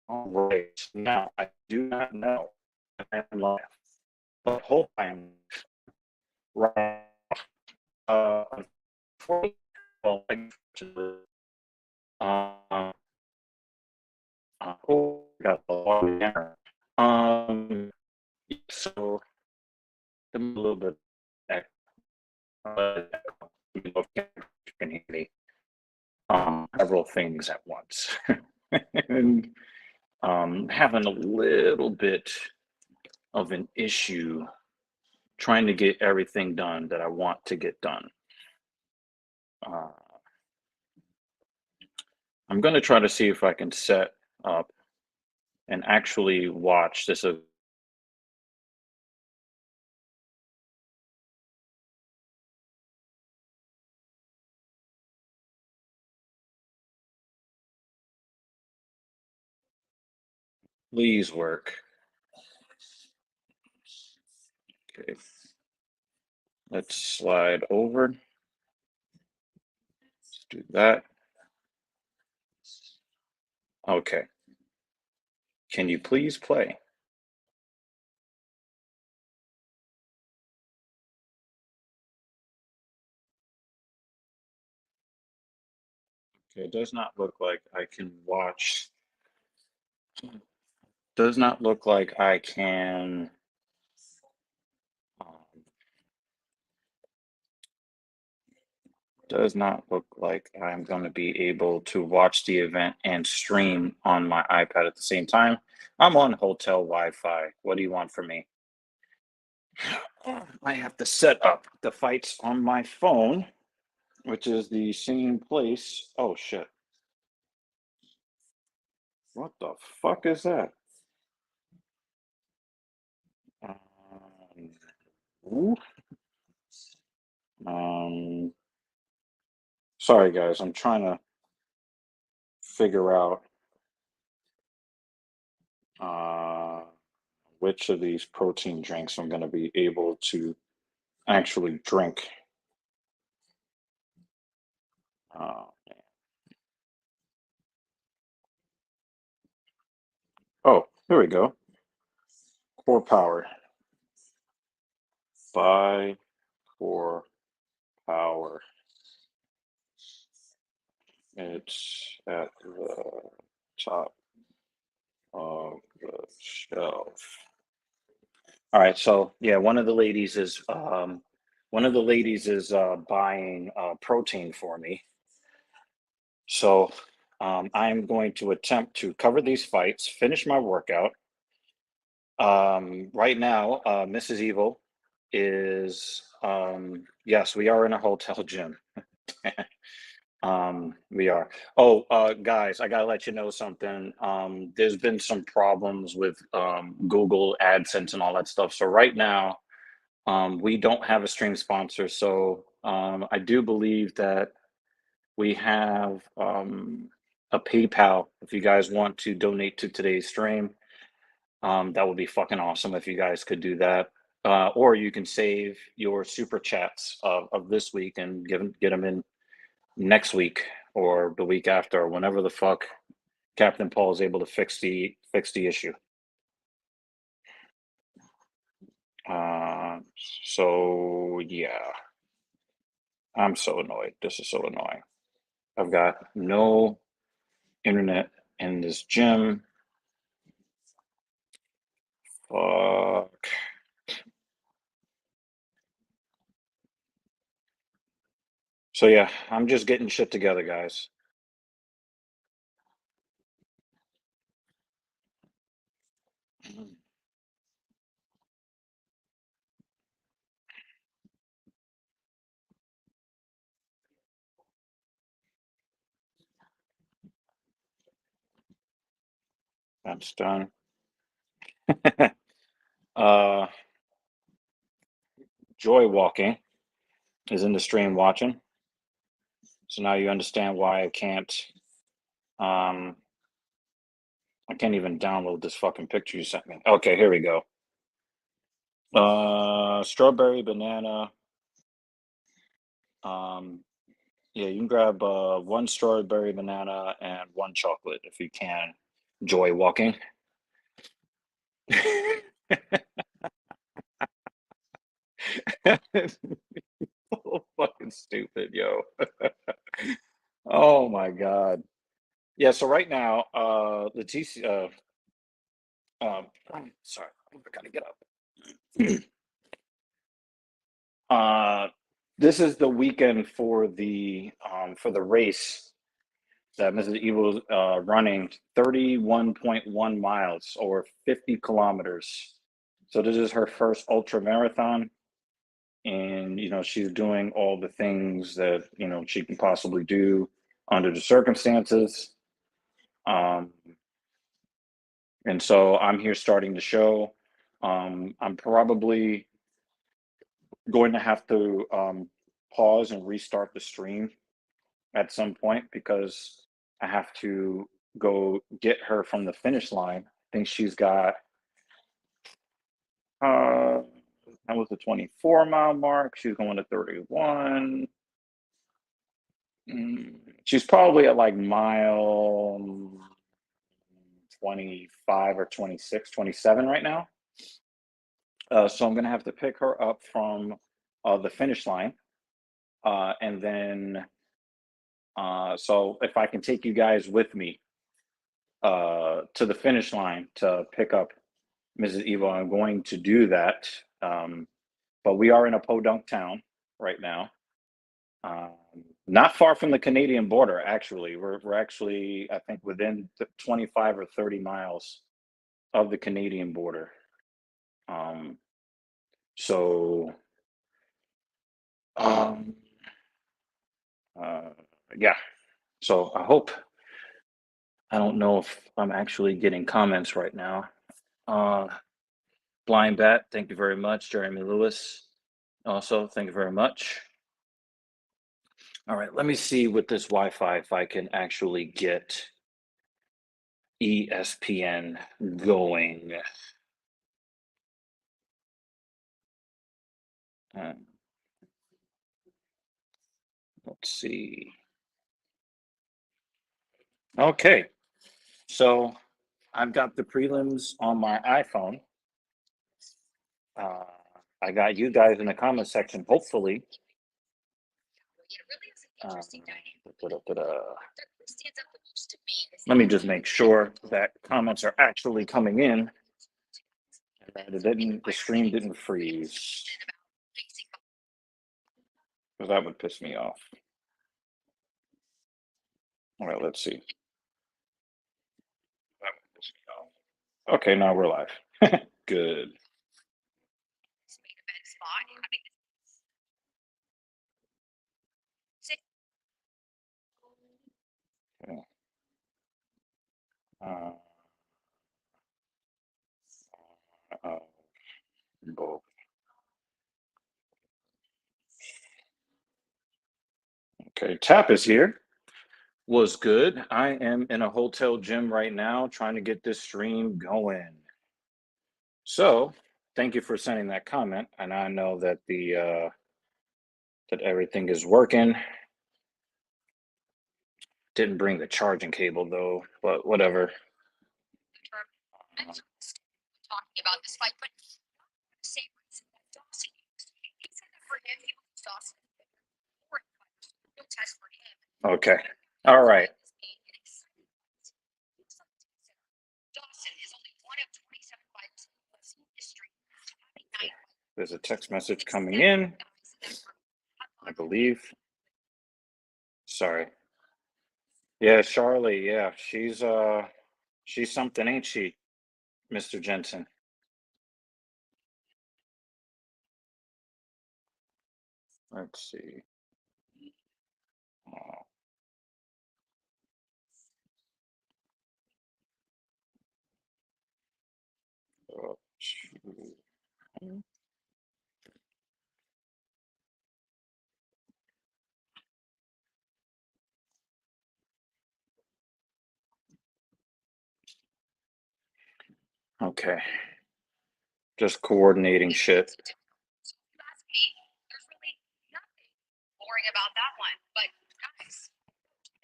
All right. Now, I do not know if I am live, but hope I am right. Unfortunately, well, unfortunately, uh, oh, got a lot of error. So a little bit you know, you can hear me several things at once, and having a little bit of an issue trying to get everything done that I want to get done. Uh, I'm going to try to see if I can set up and actually watch this. Please work. Okay, let's slide over. Let's do that. Okay, can you please play? Okay, it does not look like I can watch. Does not look like I can. Um, does not look like I'm going to be able to watch the event and stream on my iPad at the same time. I'm on hotel Wi-Fi. What do you want from me? I have to set up the fights on my phone, which is the same place. Oh shit. What the fuck is that? Um, ooh, um, sorry guys, I'm trying to figure out uh, which of these protein drinks I'm going to be able to actually drink. Uh, oh, here we go. Core Power. Buy Core Power. It's at the top of the shelf. All right, so yeah, one of the ladies is buying protein for me. So I'm going to attempt to cover these fights, finish my workout. Right now, Mrs. Evil is yes, we are in a hotel gym. We are. Oh, guys, I gotta let you know something. There's been some problems with Google AdSense and all that stuff. So right now, we don't have a stream sponsor. So I do believe that we have a PayPal. If you guys want to donate to today's stream, that would be fucking awesome if you guys could do that. Or you can save your super chats of this week and get them in next week or the week after, or whenever the fuck Captain Paul is able to fix the issue. Uh, so yeah, I'm so annoyed. This is so annoying. I've got no internet in this gym. Fuck. So yeah, I'm just getting shit together, guys. That's done. uh, Joy Walking is in the stream watching. So now you understand why um I can't even download this fucking picture you sent me. Okay, here we go. Strawberry, banana. Um, yeah, you can grab one strawberry banana and one chocolate if you can. Joy walking. Oh, fucking stupid, yo. Oh my god. Yeah, so right now, Leticia, sorry, I gotta get up. Uh, this is the weekend for the race that Mrs. Evil's running 31.1 miles or 50 kilometers. So this is her first ultra marathon, and she's doing all the things that she can possibly do under the circumstances. Um, and so I'm here starting the show. I'm probably going to have to pause and restart the stream at some point because I have to go get her from the finish line. I think she's got that was the 24-mile mark. She's going to 31. She's probably at like mile 25 or 26, 27 right now. So I'm going to have to pick her up from the finish line. And then, so if I can take you guys with me to the finish line to pick up Mrs. Evil, I'm going to do that. But we are in a podunk town right now. Um, Not far from the Canadian border, actually. We're actually, I think, within 25 or 30 miles of the Canadian border. Um, so, um, uh, yeah. So I don't know if I'm actually getting comments right now. Uh, Blind Bat, thank you very much. Jeremy Lewis, also, thank you very much. All right, let me see with this Wi-Fi if I can actually get ESPN going. Um, let's see. Okay, so I've got the prelims on my iPhone. Uh, I got you guys in the comment section, hopefully. Let me just make sure that comments are actually coming in. The stream didn't freeze. Because that would piss me off. All right, let's see. That would piss me off. Okay, now we're live. Good. Yeah. Both. Okay, Tap is here. Was good. I am in a hotel gym right now trying to get this stream going. So, thank you for sending that comment, and I know that that everything is working. Didn't bring the charging cable though, but whatever. Talking about this fight, but same reason that Dawson used. He said that for him, he was Dawson. No test for him. Okay. All right. Dawson is only one of 27 fighters in history. There's a text message coming in, I believe. Sorry. Yeah, Charlie. Yeah, she's something, ain't she, Mr. Jensen? Let's see. Okay. Just coordinating shit.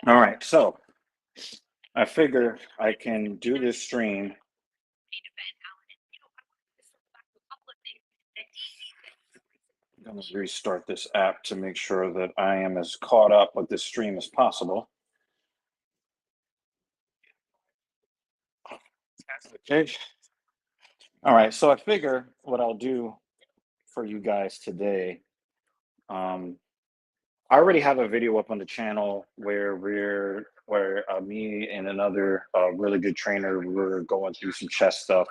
All right, so I figure I can do this stream. I'm going to restart this app to make sure that I am as caught up with this stream as possible. Okay. All right. So I figure what I'll do for you guys today. I already have a video up on the channel where me and another really good trainer, we're going through some chest stuff.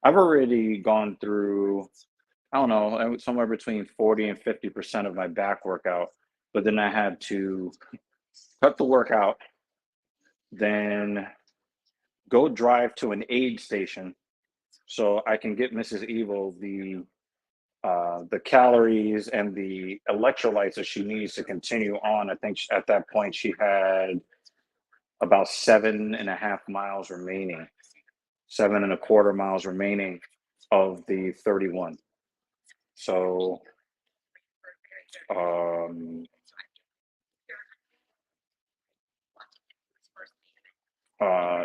I've already gone through, I don't know, somewhere between 40 and 50% of my back workout, but then I had to cut the workout, then go drive to an aid station so I can get Mrs. Evil the calories and the electrolytes that she needs to continue on. I think at that point she had about 7.5 miles remaining, 7.25 miles remaining of the 31. So, um,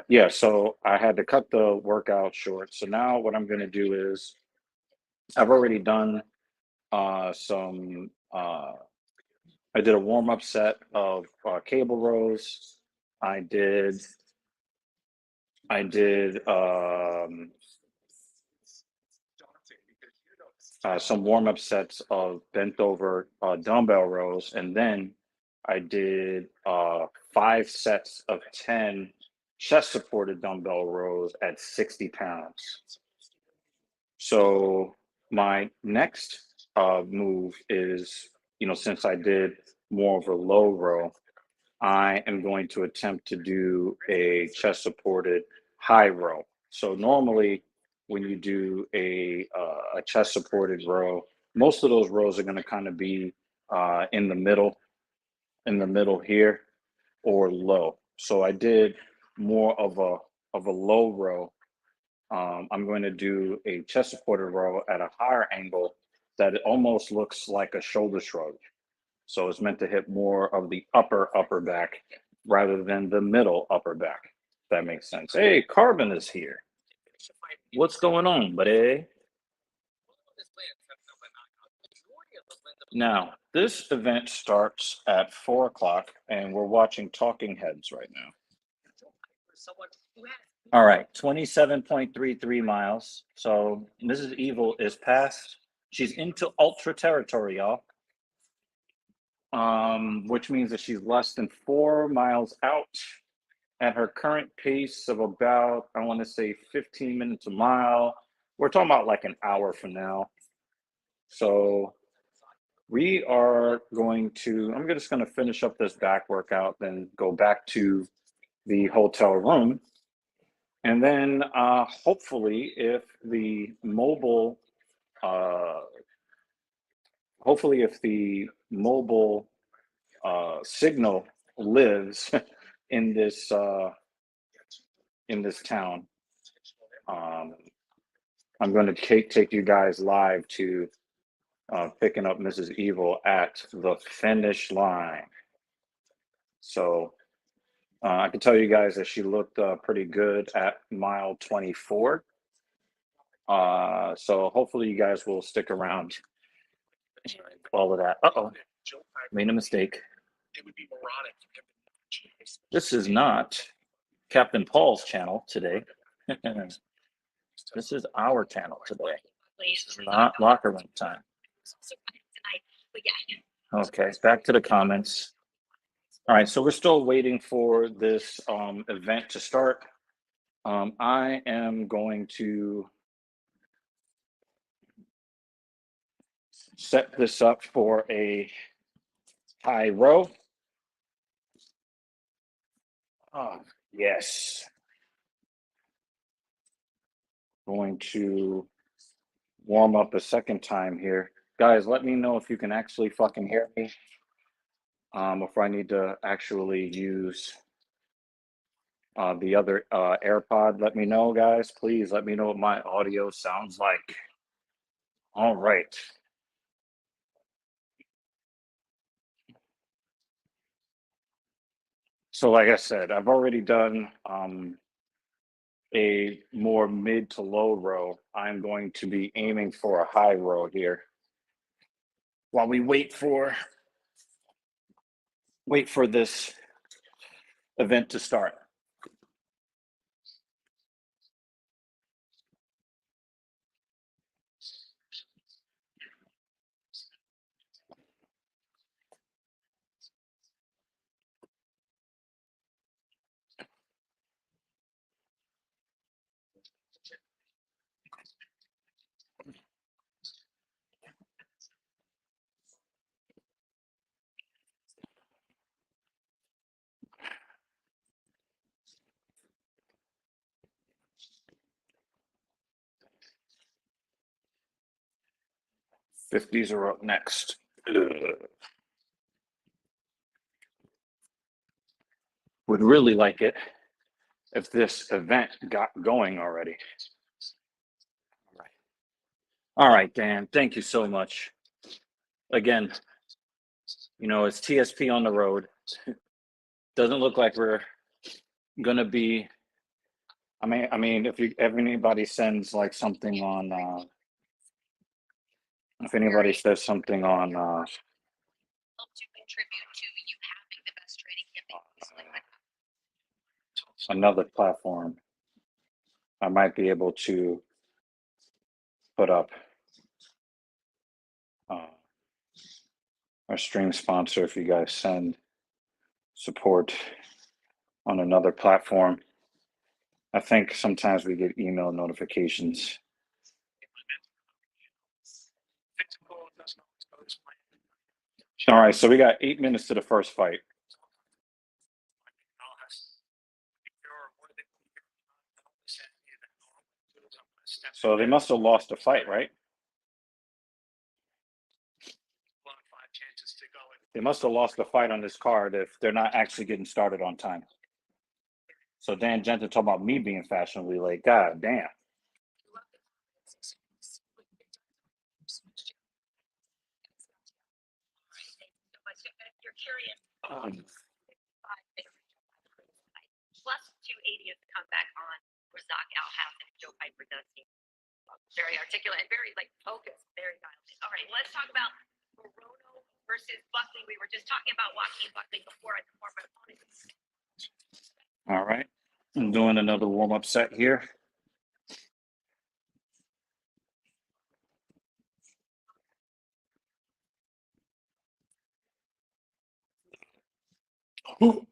yeah, so I had to cut the workout short. So now what I'm going to do is I've already done some, I did a warm up set of cable rows. I did, I did, some warm up sets of bent over dumbbell rows, and then I did 5 sets of 10 chest supported dumbbell rows at 60 pounds. So my next move is, since I did more of a low row, I am going to attempt to do a chest supported high row. So normally, when you do a chest supported row, most of those rows are going to kind of be in the middle here, or low. So I did more of a low row. I'm going to do a chest supported row at a higher angle that it almost looks like a shoulder shrug. So it's meant to hit more of the upper back rather than the middle upper back. If that makes sense. Hey, Carbon is here. What's going on, buddy? Now, this event starts at 4 o'clock, and we're watching Talking Heads right now. All right, 27.33 miles. So Mrs. Evil is past. She's into ultra territory, y'all. Which means that she's less than 4 miles out at her current pace of about, I want to say 15 minutes a mile. We're talking about like an hour from now. So we are I'm just going to finish up this back workout, then go back to the hotel room. And then hopefully if the mobile, uh, signal lives in this town, um, I'm going to take you guys live to picking up Mrs. Evil at the finish line. So I can tell you guys that she looked pretty good at mile 24. So hopefully you guys will stick around all of that. Uh-oh, made a mistake. This is not Captain Paul's channel today. This is our channel today. This is not locker room time. Okay, back to the comments. All right, so we're still waiting for this event to start. I am going to set this up for a high row. Oh, yes. Going to warm up a second time here. Guys, let me know if you can actually fucking hear me. If I need to actually use the other AirPod, let me know, guys. Please let me know what my audio sounds like. All right. So like I said, I've already done a more mid to low row. I'm going to be aiming for a high row here while we wait for this event to start. '50s are up next. Ugh. Would really like it if this event got going already. All right, Dan, thank you so much. Again, it's TSP on the road. Doesn't look like we're gonna be. I mean, if anybody sends like something on, if anybody says something on another platform, I might be able to put up our stream sponsor if you guys send support on another platform. I think sometimes we get email notifications. All right, so we got 8 minutes to the first fight. So they must have lost a fight, right? They must have lost the fight on this card if they're not actually getting started on time. So Dan Jensen talking about me being fashionably late. God damn. Plus 280 is the comeback on where Zach Outhouse and Joe Piper does seem very articulate and very focused, very dialed in. All right, let's talk about Morono versus Buckley. We were just talking about Joaquin Buckley before at the former opponent. All right. I'm doing another warm-up set here. Ooh.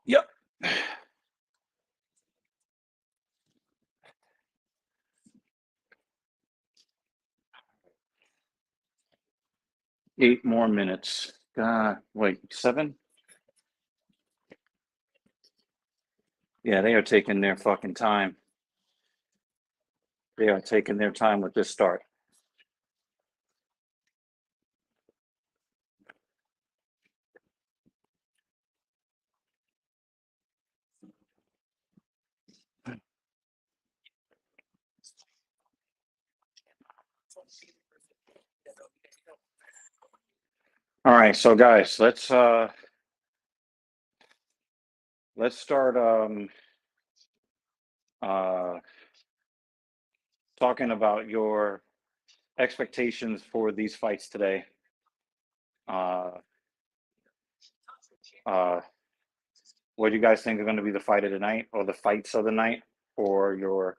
Yep. Eight more minutes. Wait, 7? Yeah, they are taking their fucking time. They are taking their time with this start. All right, so guys, let's start talking about your expectations for these fights today. What do you guys think are going to be the fight of the night, or the fights of the night, or your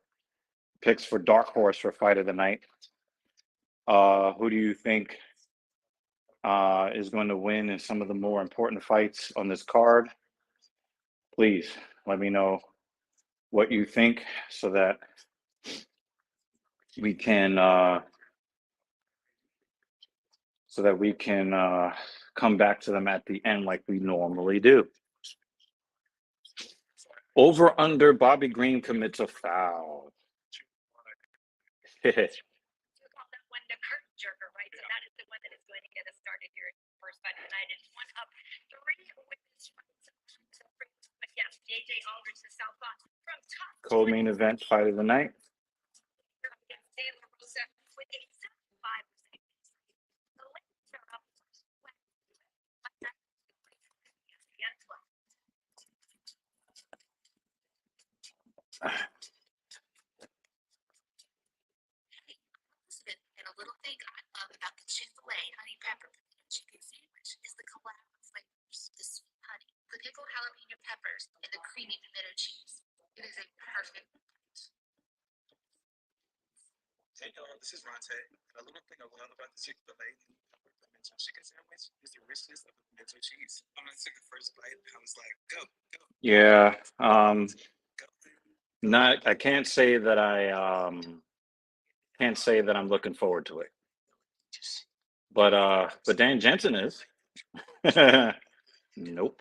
picks for dark horse for fight of the night? Who do you think is going to win in some of the more important fights on this card? Please let me know what you think so that we can come back to them at the end like we normally do. Over under Bobby Green commits a foul. You call that one the curtain jerker, right? So that is the one that is going to get us started here in the first fight of the night. It's 1 up 3 with this fight. But yes, JJ Aldridge, the southpaw from top Co-main event fight of the night. against De La Rosa with a 75%. The ladies are up first. And a little thing I love about the Chick-fil-A honey pepper potato chicken sandwich is the collab of flavors, the sweet honey, the pickled jalapeno peppers, and the creamy tomato cheese. It is a perfect bite. Hey y'all, this is Ronte. And a little thing I love about the Chick-fil-A pimento chicken sandwich is the richness of the pimento cheese. When I took the first bite, I was like, go, go, Yeah. go. Not. I can't say that can't say that I'm looking forward to it. But Dan Jensen is. Nope.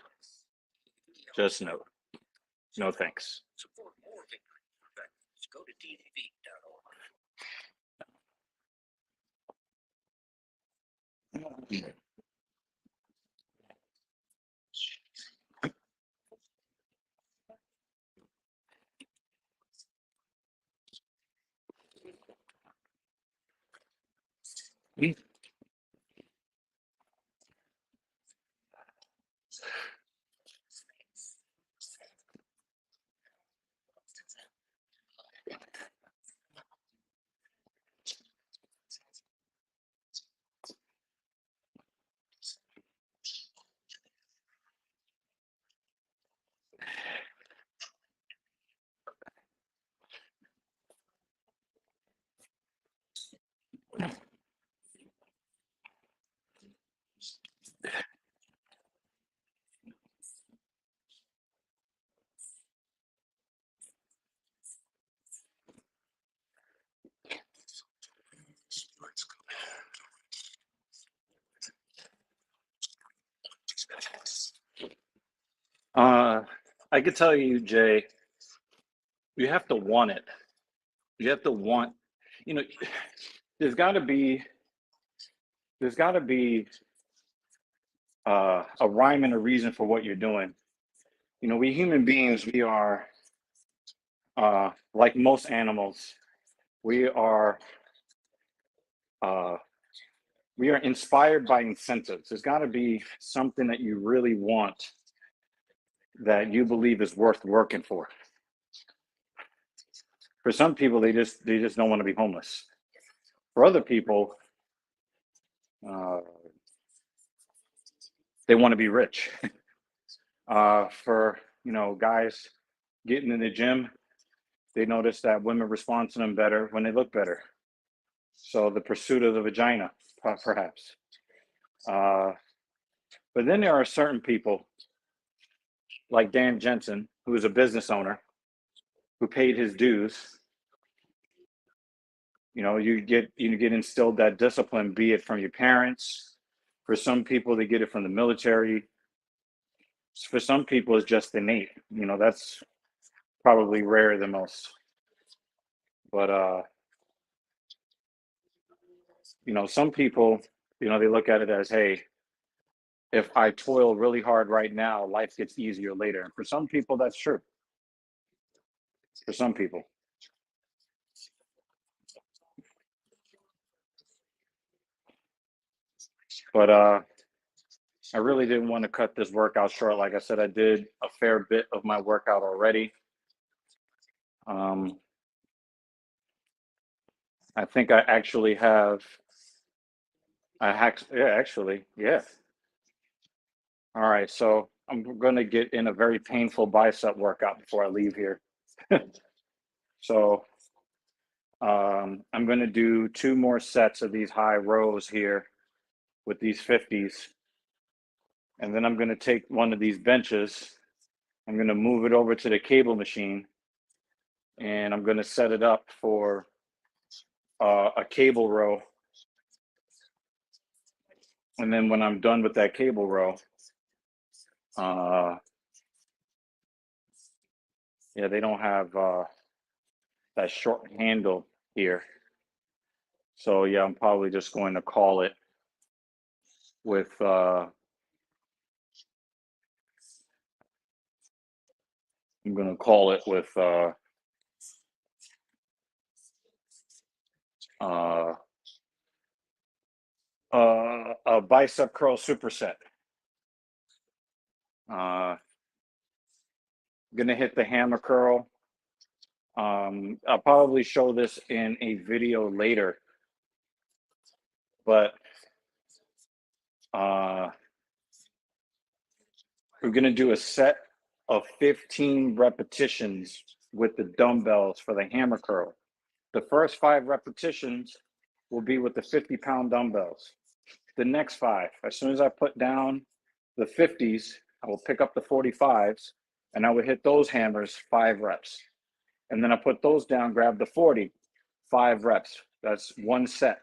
Just no. No thanks. Support more victory effects. Go to ddv.org. I could tell you, Jay, you have to want it. You have to want, you know, there's got to be, there's got to be a rhyme and a reason for what you're doing. You know, we human beings, we are like most animals. We are uh, we are inspired by incentives. There's got to be something that you really want that you believe is worth working for. For some people, they just don't want to be homeless. For other people, uh, they want to be rich. For guys getting in the gym, they notice that women respond to them better when they look better. So the pursuit of the vagina, perhaps. But then there are certain people like Dan Jensen, who is a business owner, who paid his dues. You get instilled that discipline, be it from your parents. For some people, they get it from the military. For some people, it's just innate. That's probably rarer than most. But some people, they look at it as, hey, if I toil really hard right now, life gets easier later. And for some people, that's true. For some people. But I really didn't want to cut this workout short. Like I said, I did a fair bit of my workout already. I think I actually have. Yeah. All right, so I'm going to get in a very painful bicep workout before I leave here. So I'm going to do 2 more sets of these high rows here with these 50s. And then I'm going to take one of these benches. I'm going to move it over to the cable machine. And I'm going to set it up for a cable row. And then when I'm done with that cable row, Yeah, they don't have that short handle here. So yeah, I'm probably just going to call it with I'm going to call it with a bicep curl superset. I'm gonna hit the hammer curl. I'll probably show this in a video later, but we're gonna do a set of 15 repetitions with the dumbbells for the hammer curl. The first 5 repetitions will be with the 50-pound dumbbells. The next 5, as soon as I put down the 50s, I will pick up the 45s and I will hit those hammers 5 reps. And then I put those down, grab the 40, 5 reps. That's one set.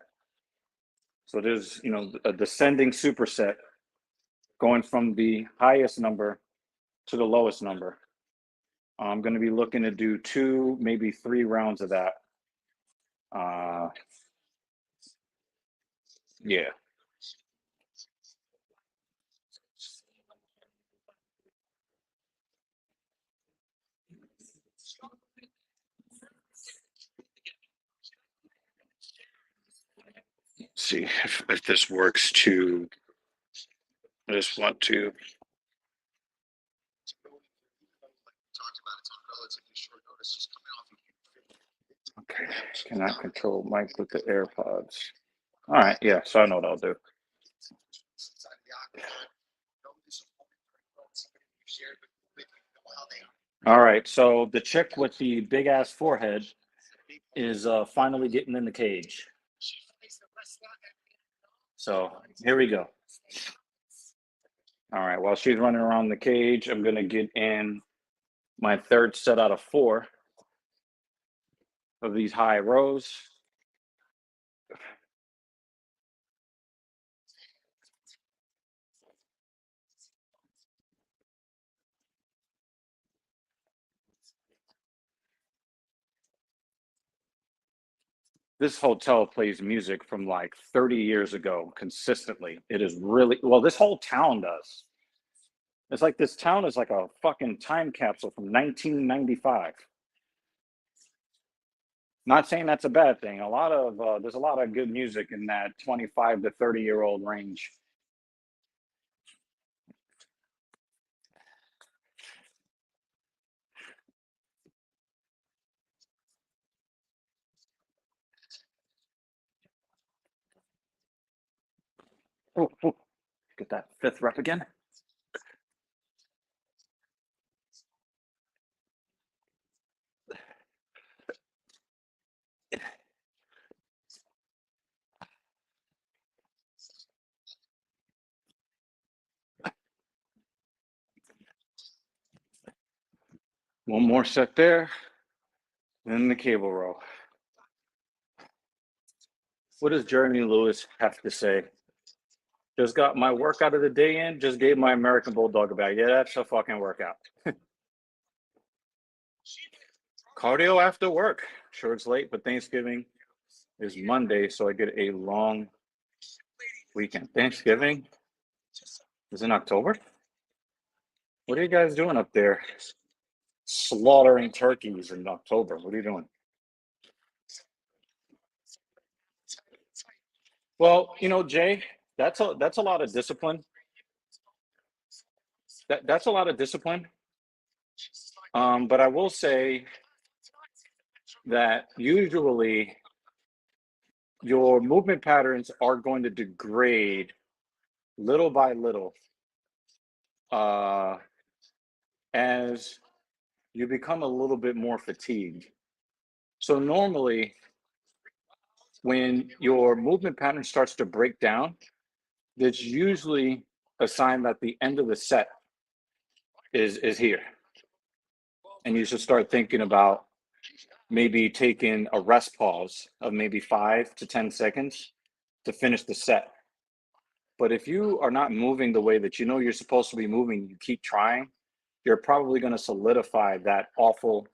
So there's, a descending superset going from the highest number to the lowest number. I'm going to be looking to do 2, maybe 3 rounds of that. Yeah. Let's see if this works too. I just want to. Okay, cannot control mic with the AirPods. All right, yeah, so I know what I'll do. All right, so the chick with the big ass forehead is finally getting in the cage. So here we go. All right, while she's running around the cage, I'm gonna get in my 3rd set out of 4 of these high rows. This hotel plays music from like 30 years ago consistently. It is really, well, this whole town does. It's like this town is like a fucking time capsule from 1995. Not saying that's a bad thing. There's a lot of good music in that 25 to 30-year-old range. Ooh, ooh. Get that 5th rep again. One more set there, then the cable row. What does Jeremy Lewis have to say? Just got my workout of the day in, just gave my American Bulldog a bag. Yeah, that's a fucking workout. Cardio after work. Sure, it's late, but Thanksgiving is Monday, so I get a long weekend. Thanksgiving is in October? What are you guys doing up there? Slaughtering turkeys in October. What are you doing? Well, Jay, that's a lot of discipline. That's a lot of discipline. But I will say that usually your movement patterns are going to degrade little by little as you become a little bit more fatigued. So normally when your movement pattern starts to break down, that's usually a sign that the end of the set is here. And you should start thinking about maybe taking a rest pause of maybe 5 to 10 seconds to finish the set. But if you are not moving the way that you know you're supposed to be moving, you keep trying, you're probably going to solidify that awful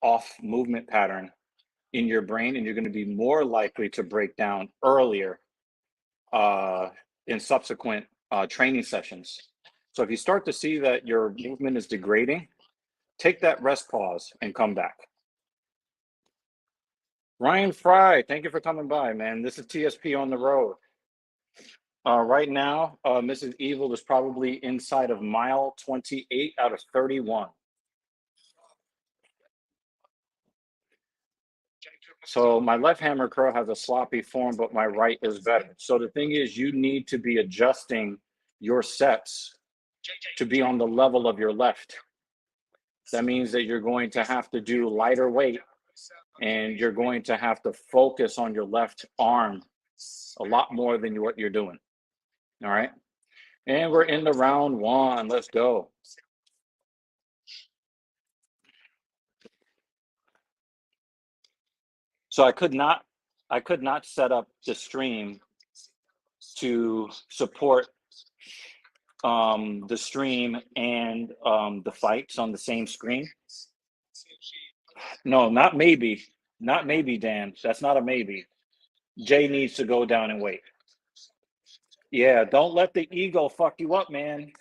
off movement pattern in your brain, and you're going to be more likely to break down earlier in subsequent training sessions. So if you start to see that your movement is degrading, take that rest pause and come back. Ryan Fry, thank you for coming by, man. This is TSP on the road. Right now, Mrs. Evil is probably inside of mile 28 out of 31. So my left hammer curl has a sloppy form, but my right is better. So the thing is, you need to be adjusting your sets to be on the level of your left. That means that you're going to have to do lighter weight, and you're going to have to focus on your left arm a lot more than what you're doing. All right. And we're in the round one. Let's go. So I could not set up the stream to support the stream and the fights on the same screen. No, not maybe. Not maybe, Dan. That's not a maybe. Jay needs to go down and wait. Yeah, don't let the ego fuck you up, man.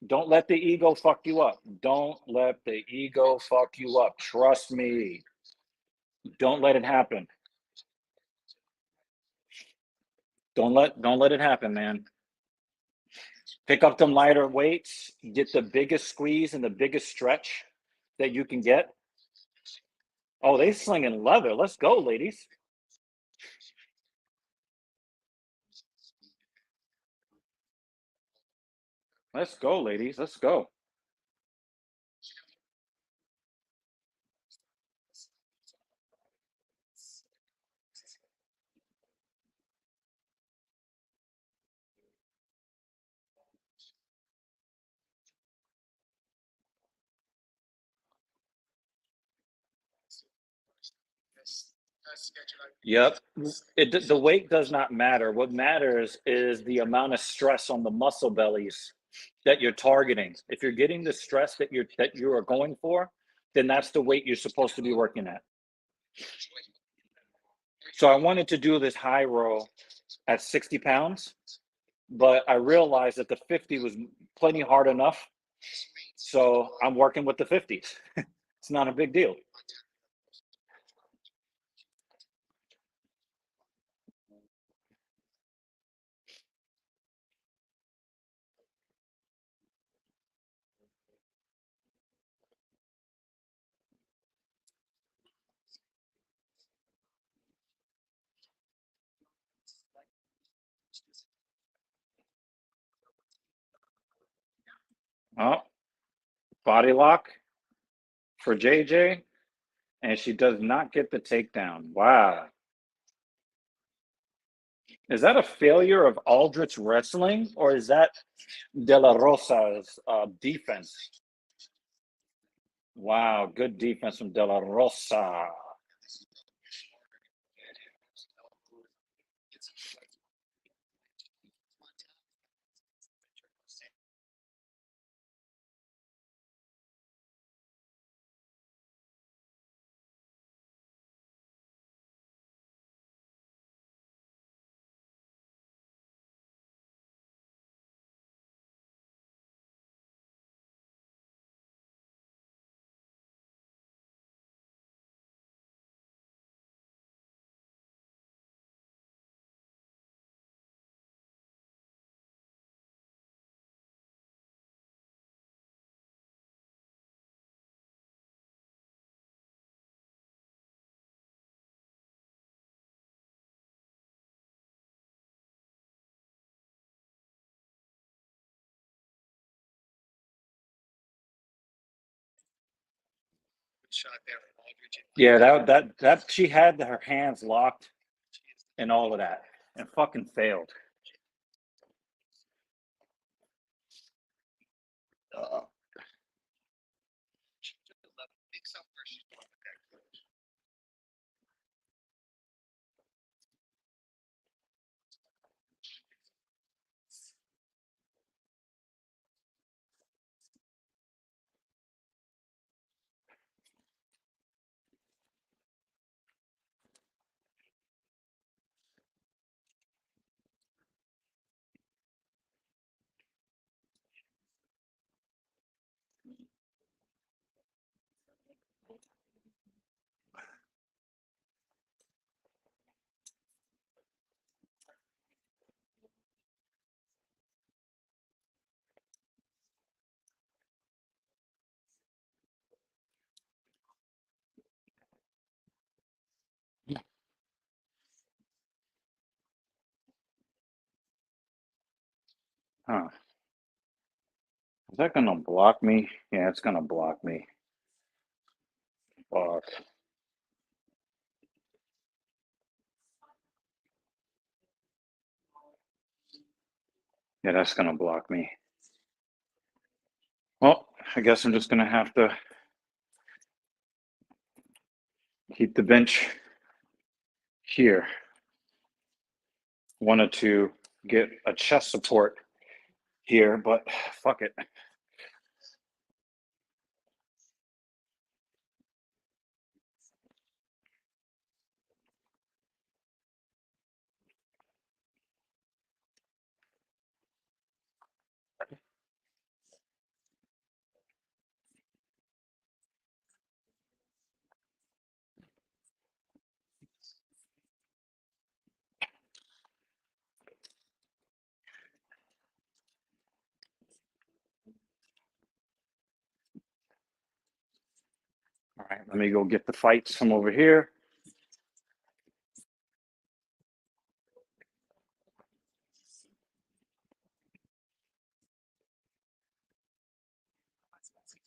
Don't let the ego fuck you up. Don't let the ego fuck you up. Trust me. Don't let it happen. Don't let it happen, man. Pick up them lighter weights, get the biggest squeeze and the biggest stretch that you can get. Oh, they slinging leather. Let's go, ladies. Let's go, ladies. Let's go. Yep. The weight does not matter. What matters is the amount of stress on the muscle bellies that you're targeting. If you're getting the stress that you are going for, then that's the weight you're supposed to be working at. So I wanted to do this high row at 60 pounds, but I realized that the 50 was plenty hard enough. So I'm working with the 50s. It's not a big deal. Oh, body lock for JJ, and she does not get the takedown. Wow. Is that a failure of Aldrich Wrestling, or is that De La Rosa's defense? Wow, good defense from De La Rosa. Yeah, that she had her hands locked and all of that, and fucking failed. Huh. Is that gonna block me? Yeah, it's gonna block me. Fuck. Yeah, that's gonna block me. Well, I guess I'm just gonna have to keep the bench here. Wanted to get a chest support here, but fuck it. All right, let me go get the fights from over here.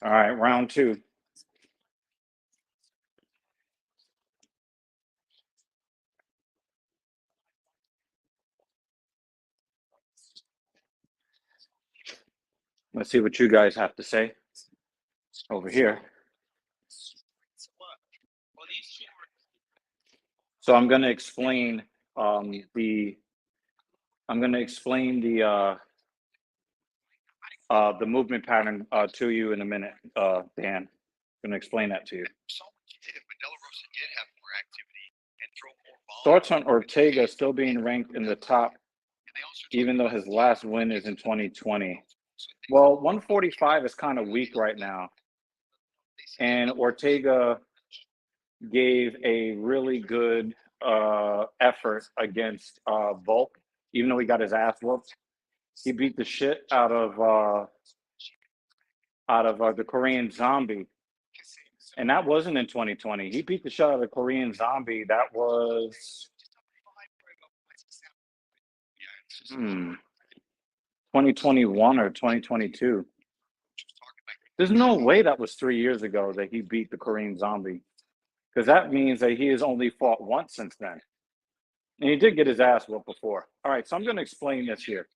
All right, round two. Let's see what you guys have to say over here. So I'm going to explain the movement pattern to you in a minute, Dan. I'm going to explain that to you. Thoughts on Ortega still being ranked in the top, even though his last win is in 2020? Well, 145 is kind of weak right now. And Ortega gave a really good effort against Volk, even though he got his ass whooped. He beat the shit out of the Korean Zombie, and that wasn't in 2020. He beat the shit out of the Korean Zombie. That was 2021 or 2022. There's no way that was 3 years ago that he beat the Korean Zombie, because that means that he has only fought once since then. And he did get his ass whooped before. All right, so I'm going to explain this here.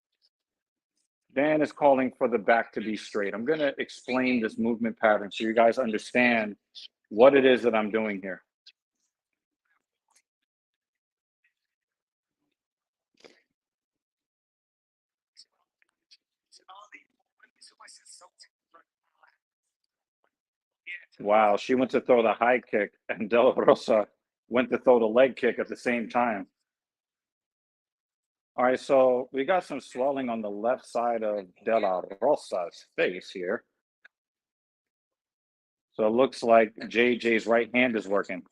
Dan is calling for the back to be straight. I'm going to explain this movement pattern so you guys understand what it is that I'm doing here. Wow, she went to throw the high kick, and De La Rosa went to throw the leg kick at the same time. All right, so we got some swelling on the left side of De La Rosa's face here. So it looks like JJ's right hand is working.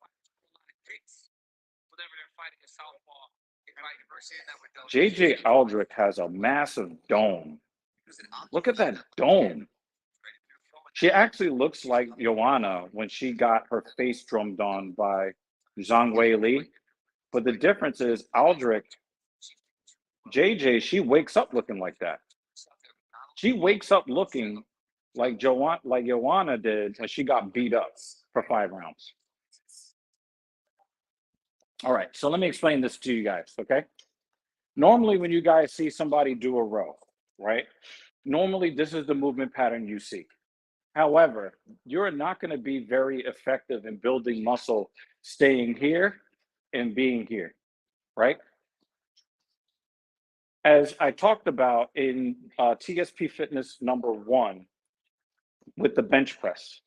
JJ Aldrich has a massive dome. Look at that dome. She actually looks like Joanna when she got her face drummed on by Zhang Wei Li. But the difference is Aldrich, JJ, she wakes up looking like that. She wakes up looking like Joanna did when she got beat up for 5 rounds. All right, so let me explain this to you guys, okay? Normally, when you guys see somebody do a row, right? Normally, this is the movement pattern you see. However, you're not going to be very effective in building muscle staying here and being here, right? As I talked about in TSP Fitness #1 with the bench press,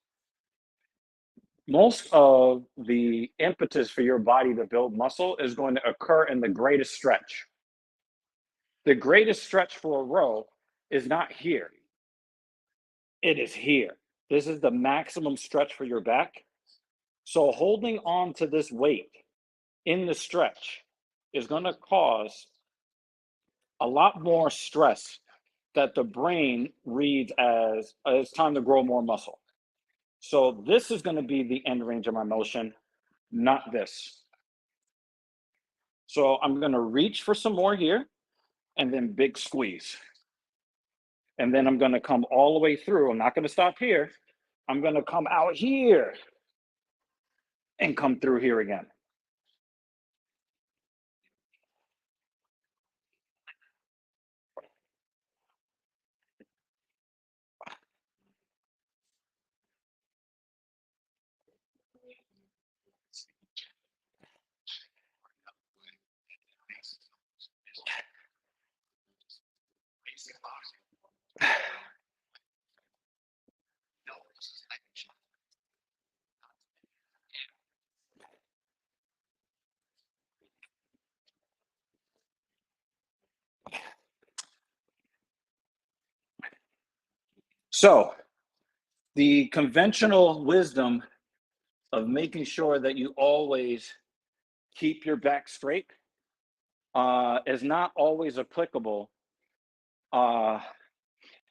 most of the impetus for your body to build muscle is going to occur in the greatest stretch. The greatest stretch for a row is not here. It is here. This is the maximum stretch for your back. So holding on to this weight in the stretch is going to cause a lot more stress that the brain reads as it's time to grow more muscle. So this is going to be the end range of my motion, not this. So I'm going to reach for some more here and then big squeeze. And then I'm going to come all the way through. I'm not going to stop here. I'm going to come out here and come through here again. So the conventional wisdom of making sure that you always keep your back straight is not always applicable for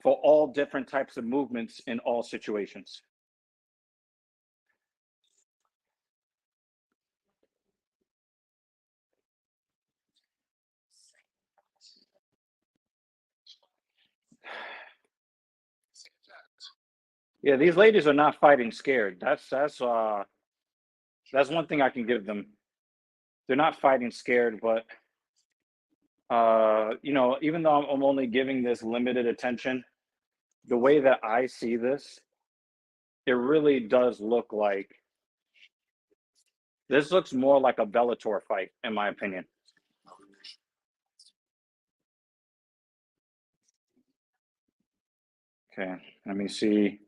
all different types of movements in all situations. Yeah, these ladies are not fighting scared. That's one thing I can give them. They're not fighting scared, but you know, even though I'm only giving this limited attention, the way that I see this, it really does look like this looks more like a Bellator fight, in my opinion. Okay, let me see.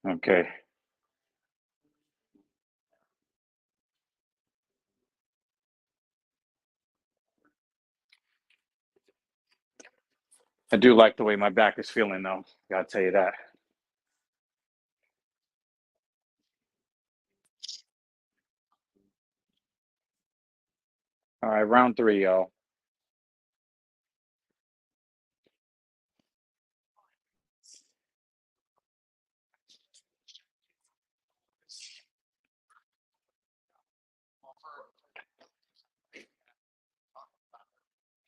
Okay. I do like the way my back is feeling, though. Gotta tell you that. All right, round 3, y'all.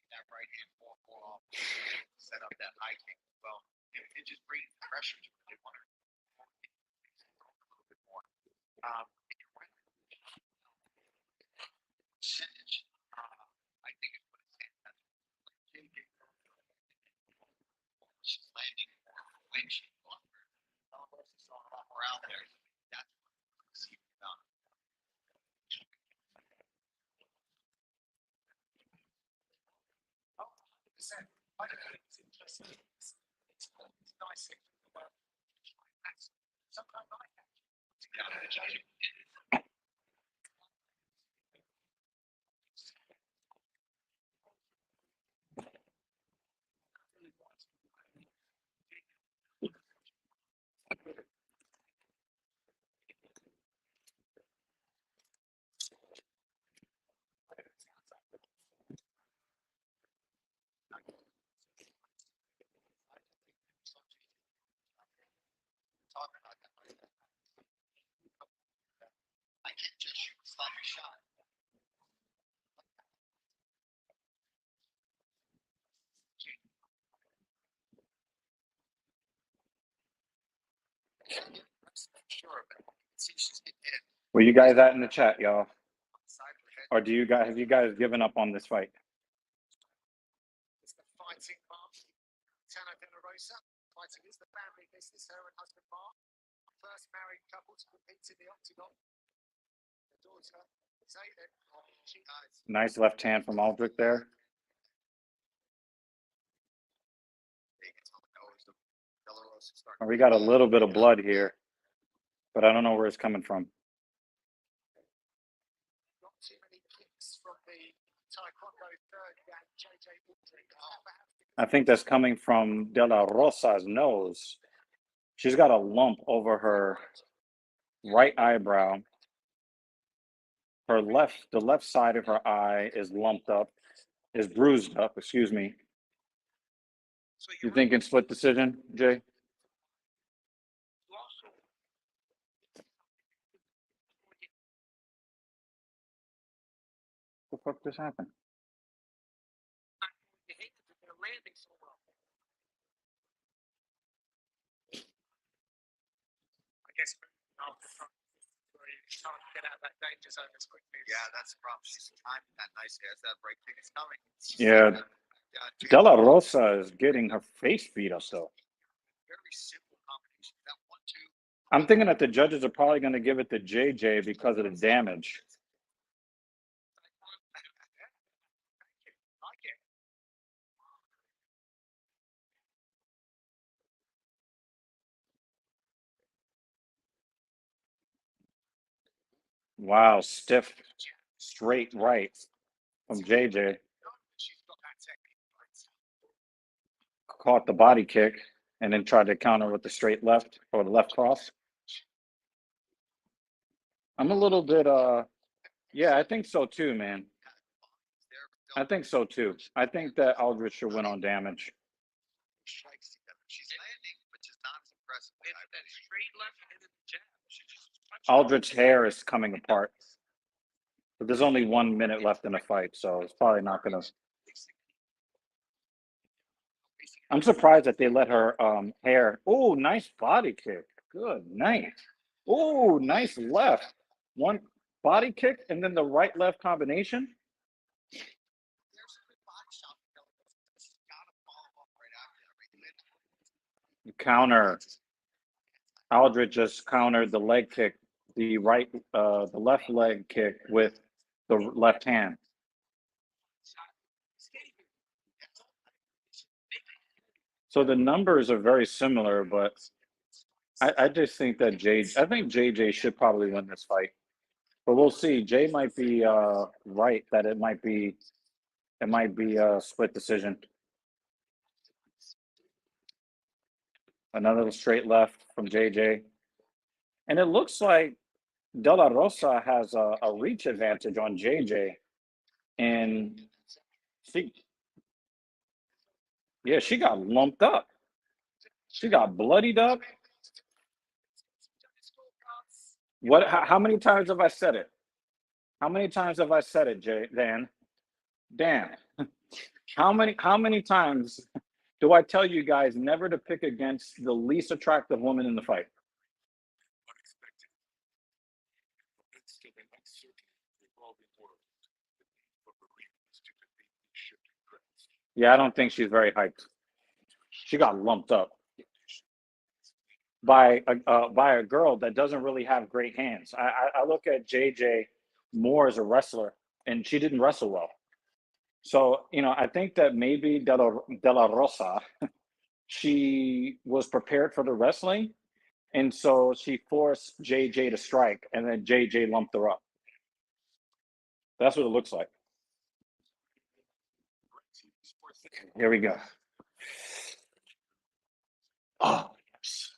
That right hand more off, set up that high kick as well. It just brings pressure to it. They want to a little bit more. Percentage, I think it's what it's saying. She's landing when she's going more out there. That's what we see done. It's nice. Sometimes I catch. I can't just shoot a sloppy shot. Where you guys at in the chat, y'all? Or do you guys have you guys given up on this fight? It's the fighting Mark. Tana De La Rosa. Fighting is the family business, her and husband Mark. First married couple to compete in the octagon. The daughter, Zayden. Nice left hand from Aldrich there. We got a little bit of blood here, but I don't know where it's coming from. Not too many kicks from the Taekwondo third guy, JJ Aldrich. I think that's coming from De La Rosa's nose. She's got a lump over her right eyebrow. The left side of her eye is lumped up, is bruised up, excuse me. So You thinking split decision, Jay? also What the fuck just happened? you hate that they're landing so well. I guess trying to get out of that danger zone as quickly as. Yeah, that's the problem. She's timing that nicely as that break kick is coming. Yeah, De La Rosa is getting her face beat up though. Very simple combination. That 1-2. I'm thinking that the judges are probably going to give it to JJ because of the damage. Like it. Wow, stiff, straight right from JJ. She's got that technique. Caught the body kick and then tried to counter with the straight left or the left cross. I'm a little bit, yeah, I think so too, man. I think so too. I think that Aldrich should win on damage. Strikes together. She's landing, but just not as impressive. That straight left and then the jab. She just punched Aldrich's hair is coming apart. But there's only 1 minute left in the fight, so it's probably not going to. I'm surprised that they let her hair. Oh, nice body kick. Good night. Oh, nice left. One body kick and then the right left combination. There's a good body shot. She's got to follow up right after that. Counter. Aldrich just countered the leg kick, the left leg kick with the left hand. So the numbers are very similar, but I just think that I think JJ should probably win this fight. But we'll see. Jay might be right that it might be a split decision. Another straight left from JJ. And it looks like De La Rosa has a reach advantage on JJ. And she got lumped up. She got bloodied up. How many times have I said it? How many times have I said it, Dan? How many times do I tell you guys never to pick against the least attractive woman in the fight? Yeah, I don't think she's very hyped. She got lumped up by a girl that doesn't really have great hands. I look at JJ more as a wrestler, and she didn't wrestle well. So, I think that maybe De La Rosa, she was prepared for the wrestling, and so she forced JJ to strike, and then JJ lumped her up. That's what it looks like. Here we go. Oh, yes.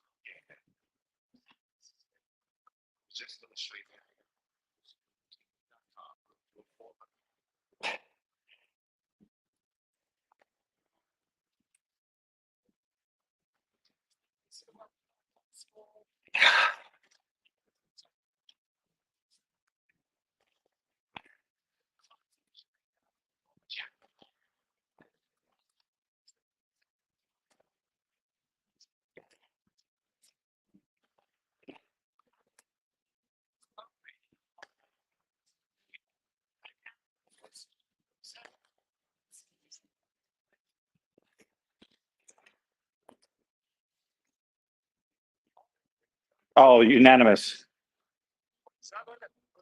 Oh, unanimous.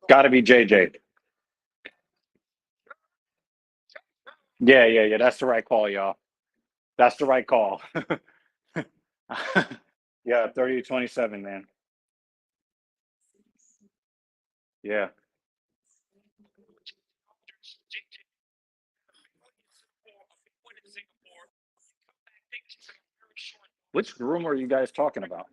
Got to be JJ. Yeah. That's the right call, y'all. That's the right call. Yeah, 30-27, man. Yeah. Which room are you guys talking about?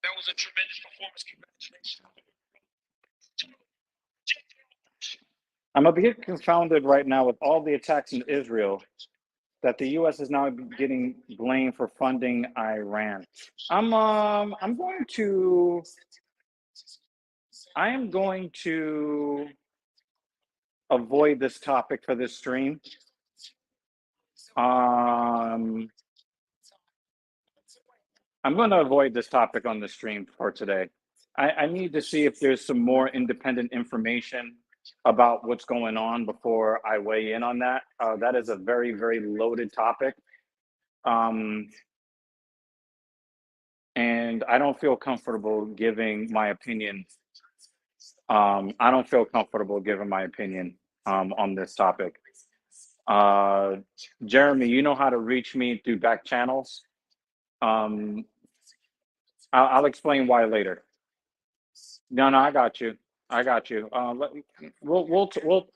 That was a tremendous performance. Congratulations. I'm a bit confounded right now with all the attacks in Israel that the U.S. is now getting blamed for funding Iran. I am going to avoid this topic for this stream. I'm going to avoid this topic on the stream for today. I need to see if there's some more independent information about what's going on before I weigh in on that. That is a very, very loaded topic. And I don't feel comfortable giving my opinion. I don't feel comfortable giving my opinion on this topic. Jeremy, you know how to reach me through back channels. I'll explain why later. No, I got you. I got you. We'll.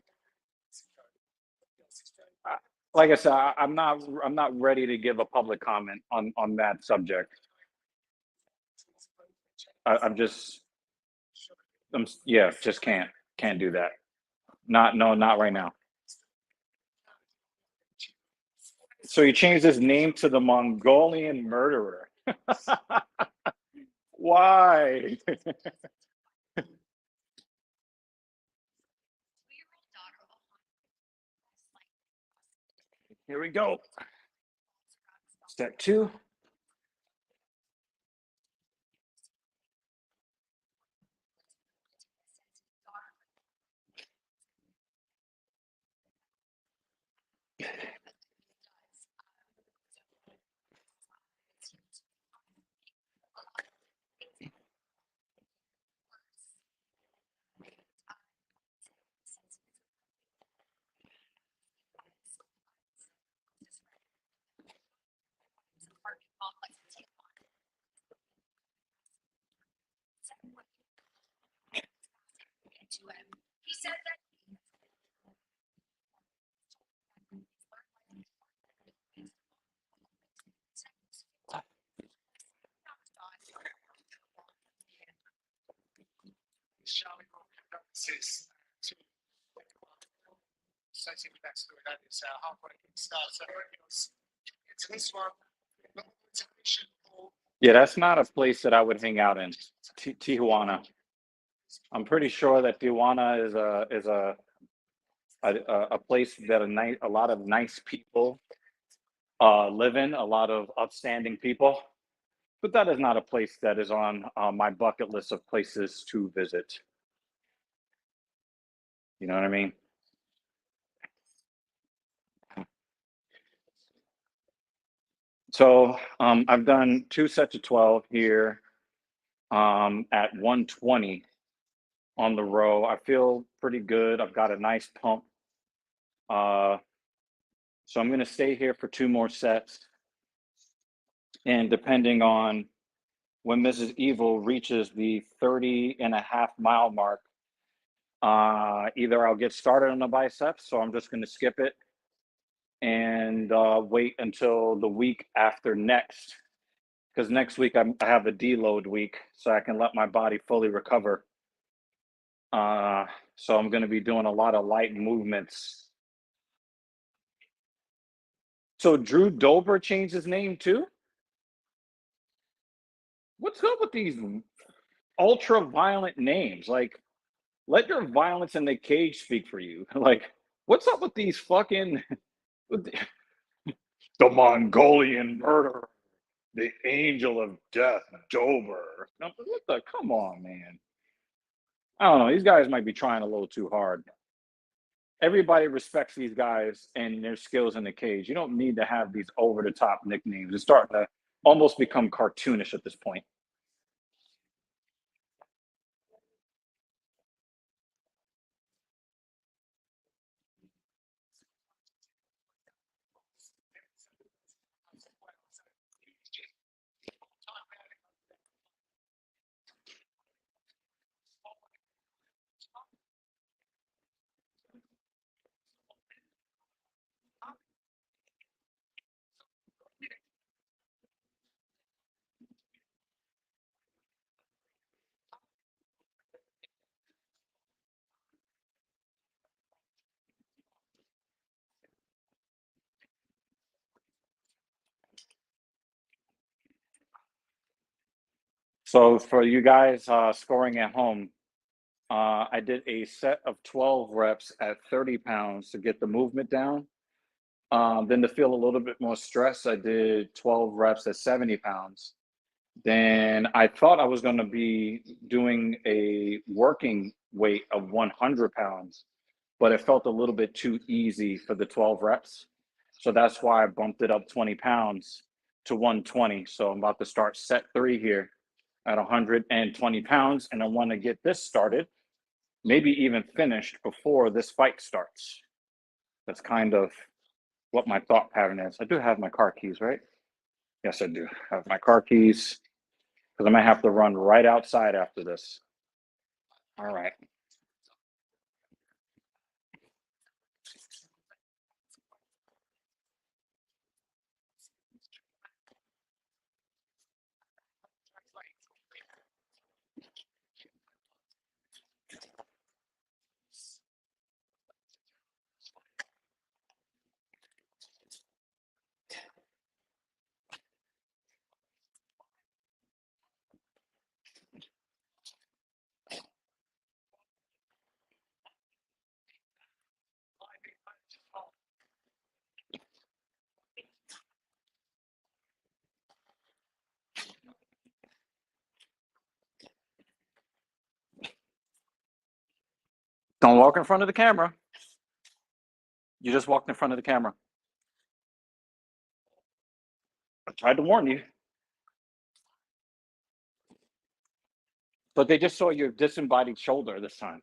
Like I said, I'm not ready to give a public comment on that subject. Just can't do that. Not right now. So he changed his name to the Mongolian murderer. Why? Here we go. Step 2. He said that Charlie will condolences to associated with that story. That is heartbreaking stuff. So it's this one. Yeah, that's not a place that I would hang out in. Tijuana. I'm pretty sure that Tijuana is a place that a lot of nice people live in, a lot of upstanding people. But that is not a place that is on my bucket list of places to visit. You know what I mean? So I've done 2 sets of 12 here at 120 on the row. I feel pretty good. I've got a nice pump. So I'm going to stay here for 2 more sets. And depending on when Mrs. Evil reaches the 30.5-mile mark, either I'll get started on the biceps, so I'm just going to skip it and wait until the week after next, because next week I have a deload week, so I can let my body fully recover. So I'm going to be doing a lot of light movements. So Drew Dober changed his name too? What's up with these ultra violent names? Like, let your violence in the cage speak for you. Like, what's up with these fucking the Mongolian murderer, the angel of death, Dober? Come on, man. I don't know. These guys might be trying a little too hard. Everybody respects these guys and their skills in the cage. You don't need to have these over the top nicknames. It's starting to almost become cartoonish at this point. So for you guys scoring at home, I did a set of 12 reps at 30 pounds to get the movement down. Then to feel a little bit more stress, I did 12 reps at 70 pounds. Then I thought I was going to be doing a working weight of 100 pounds, but it felt a little bit too easy for the 12 reps. So that's why I bumped it up 20 pounds to 120. So I'm about to start set 3 here at 120 pounds, and I want to get this started, maybe even finished before this fight starts. That's kind of what my thought pattern is. I do have my car keys, right? Yes, I do have my car keys, because I might have to run right outside after this. All right. Don't walk in front of the camera. You just walked in front of the camera. I tried to warn you. But they just saw your disembodied shoulder this time.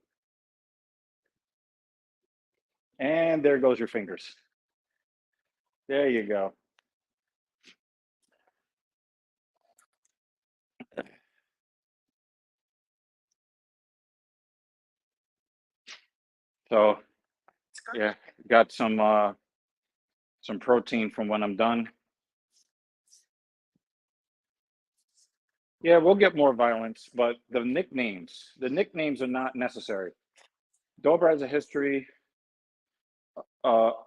And there goes your fingers. There you go. So yeah, got some protein from when I'm done. Yeah, we'll get more violence, but the nicknames are not necessary. Dober has a history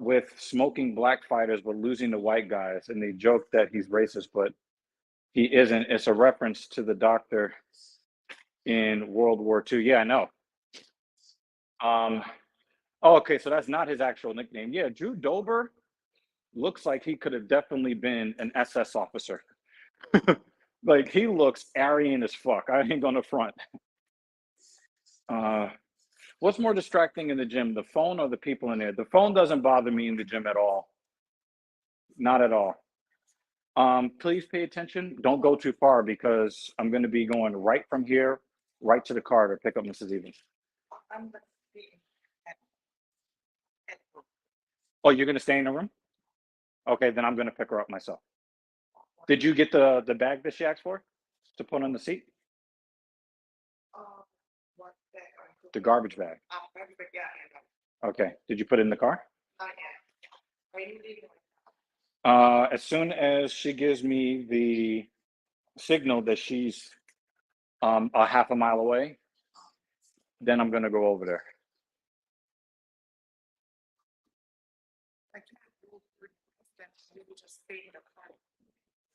with smoking black fighters but losing to white guys, and they joke that he's racist, but he isn't. It's a reference to the doctor in World War II. Yeah, I know. Oh, okay, so that's not his actual nickname. Yeah, Drew Dober looks like he could have definitely been an SS officer. Like, he looks Aryan as fuck. I ain't gonna front. What's more distracting in the gym, the phone or the people in there? The phone doesn't bother me in the gym at all. Not at all. Please pay attention. Don't go too far, because I'm going to be going right from here, right to the car to pick up Mrs. Evans. Oh, you're going to stay in the room? Okay, then I'm going to pick her up myself. Did you get the bag that she asked for to put on the seat? The garbage bag. Okay. Did you put it in the car? As soon as she gives me the signal that she's a half a mile away, then I'm going to go over there.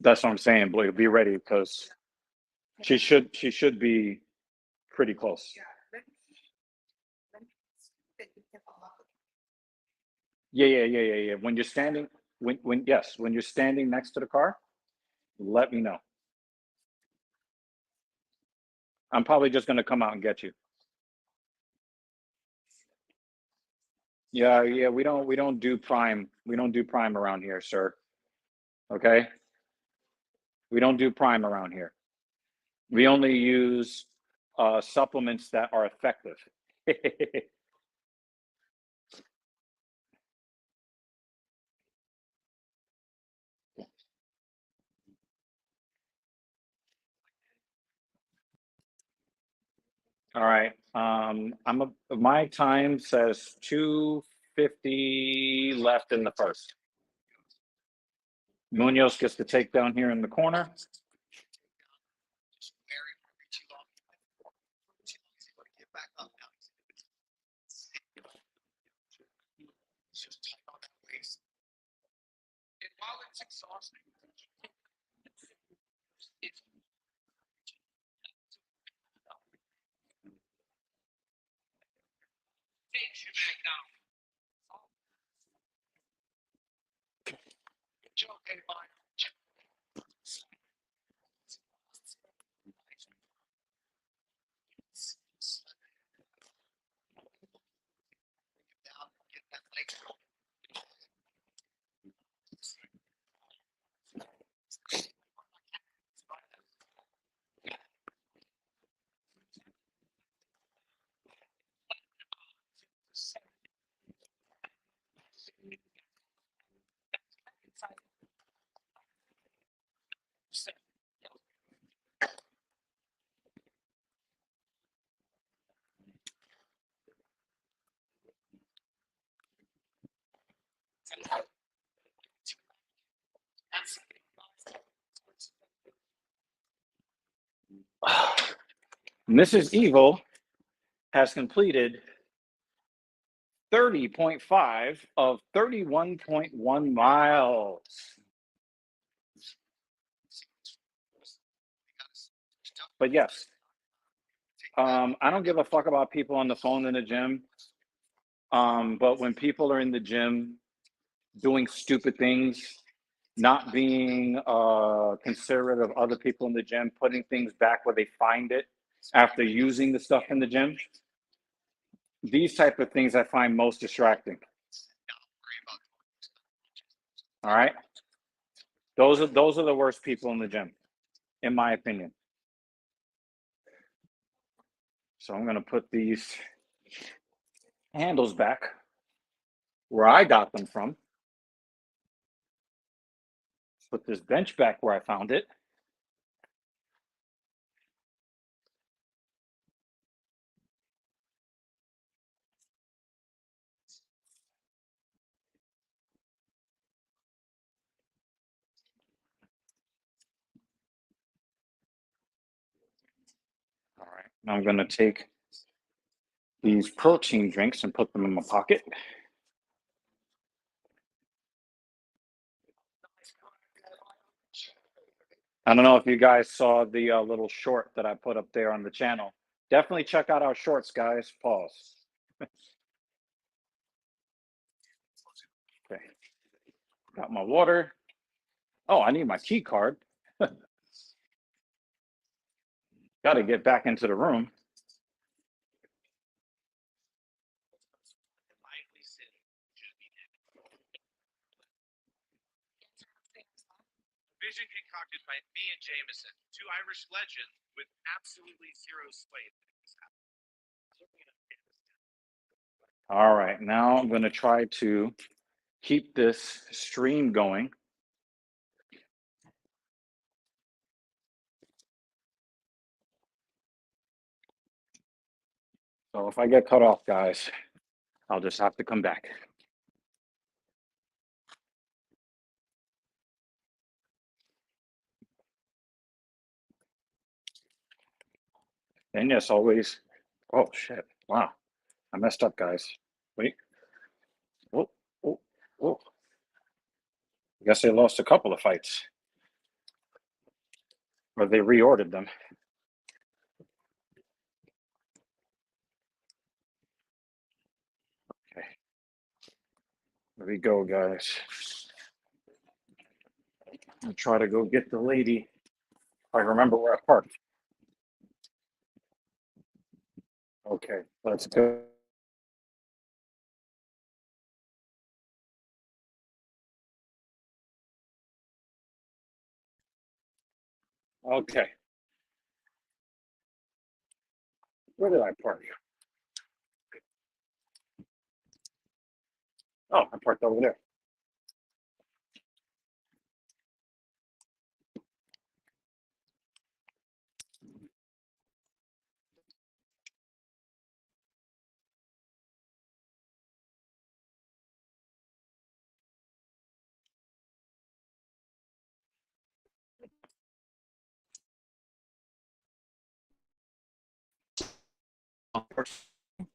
That's what I'm saying, Blake. Be ready, because she should be pretty close. Yeah. When you're standing, when you're standing next to the car, let me know. I'm probably just gonna come out and get you. Yeah. We don't do prime. We don't do prime around here, sir. Okay. We don't do prime around here. We only use supplements that are effective. All right. My time says 2:50 left in the first. Munoz gets the takedown here in the corner. And while it's exhausting, Jogging by. Get that leg going. Mrs. Evil has completed 30.5 of 31.1 miles. But yes, I don't give a fuck about people on the phone in the gym. But when people are in the gym doing stupid things, not being considerate of other people in the gym, putting things back where they find it after using the stuff in the gym, these type of things I find most distracting. All right, those are the worst people in the gym, in my opinion. So I'm gonna put these handles back where I got them from. Put this bench back where I found it. All right, now I'm gonna take these protein drinks and put them in my pocket. I don't know if you guys saw the little short that I put up there on the channel. Definitely check out our shorts, guys. Pause. Okay. Got my water. Oh, I need my key card. Got to get back into the room. Vision concocted by me and Jameson, two Irish legends with absolutely zero slave. All right, now I'm going to try to keep this stream going. So if I get cut off, guys, I'll just have to come back. And yes, always. Oh, shit. Wow. I messed up, guys. Wait. Oh, oh, oh. I guess they lost a couple of fights. Or they reordered them. Okay. There we go, guys. I'll try to go get the lady. If I remember where I parked. Okay, let's go. Okay. Where did I park? Oh, I parked over there.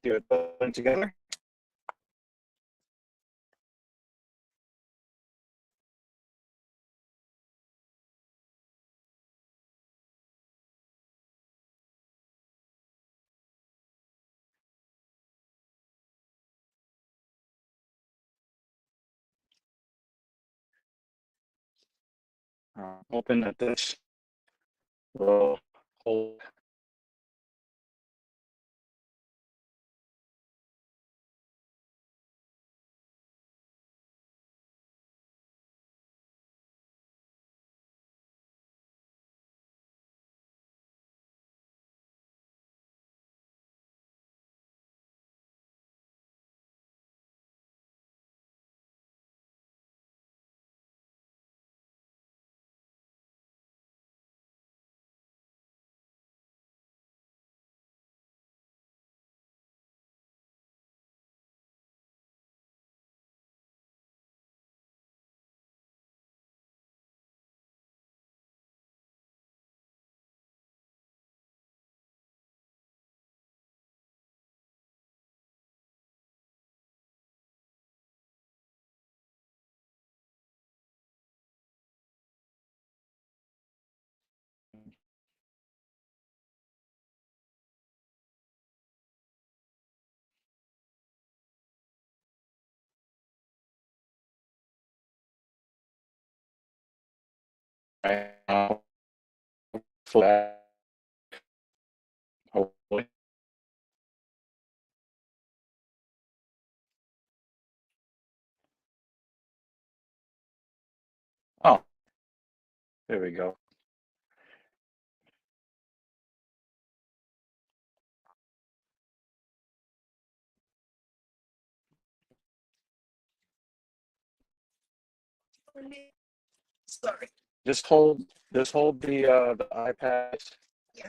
Do it together. Hoping that this will hold. Flat. Hopefully. Oh, there we go. Sorry. Just hold the iPad. Yeah.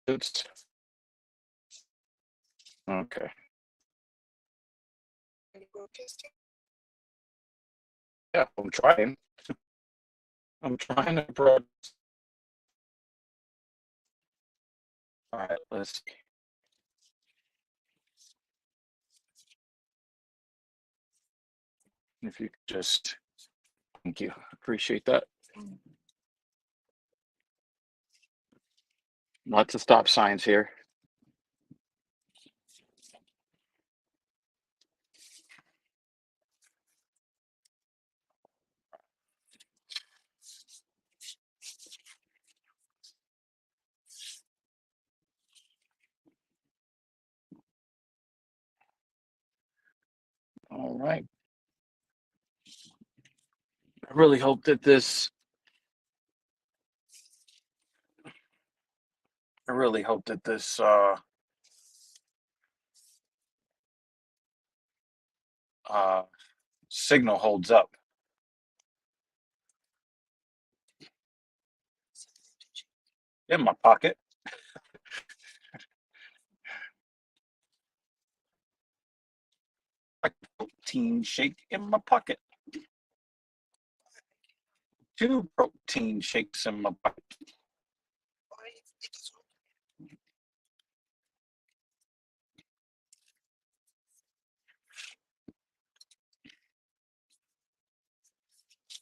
It's okay. Yeah, I'm trying. I'm trying to pro. All right, let's see. If you could just, thank you. Appreciate that. Lots of stop signs here. All right. I really hope that this. I really hope that this signal holds up. In my pocket. A protein shake in my pocket. 2 protein shakes in my pocket.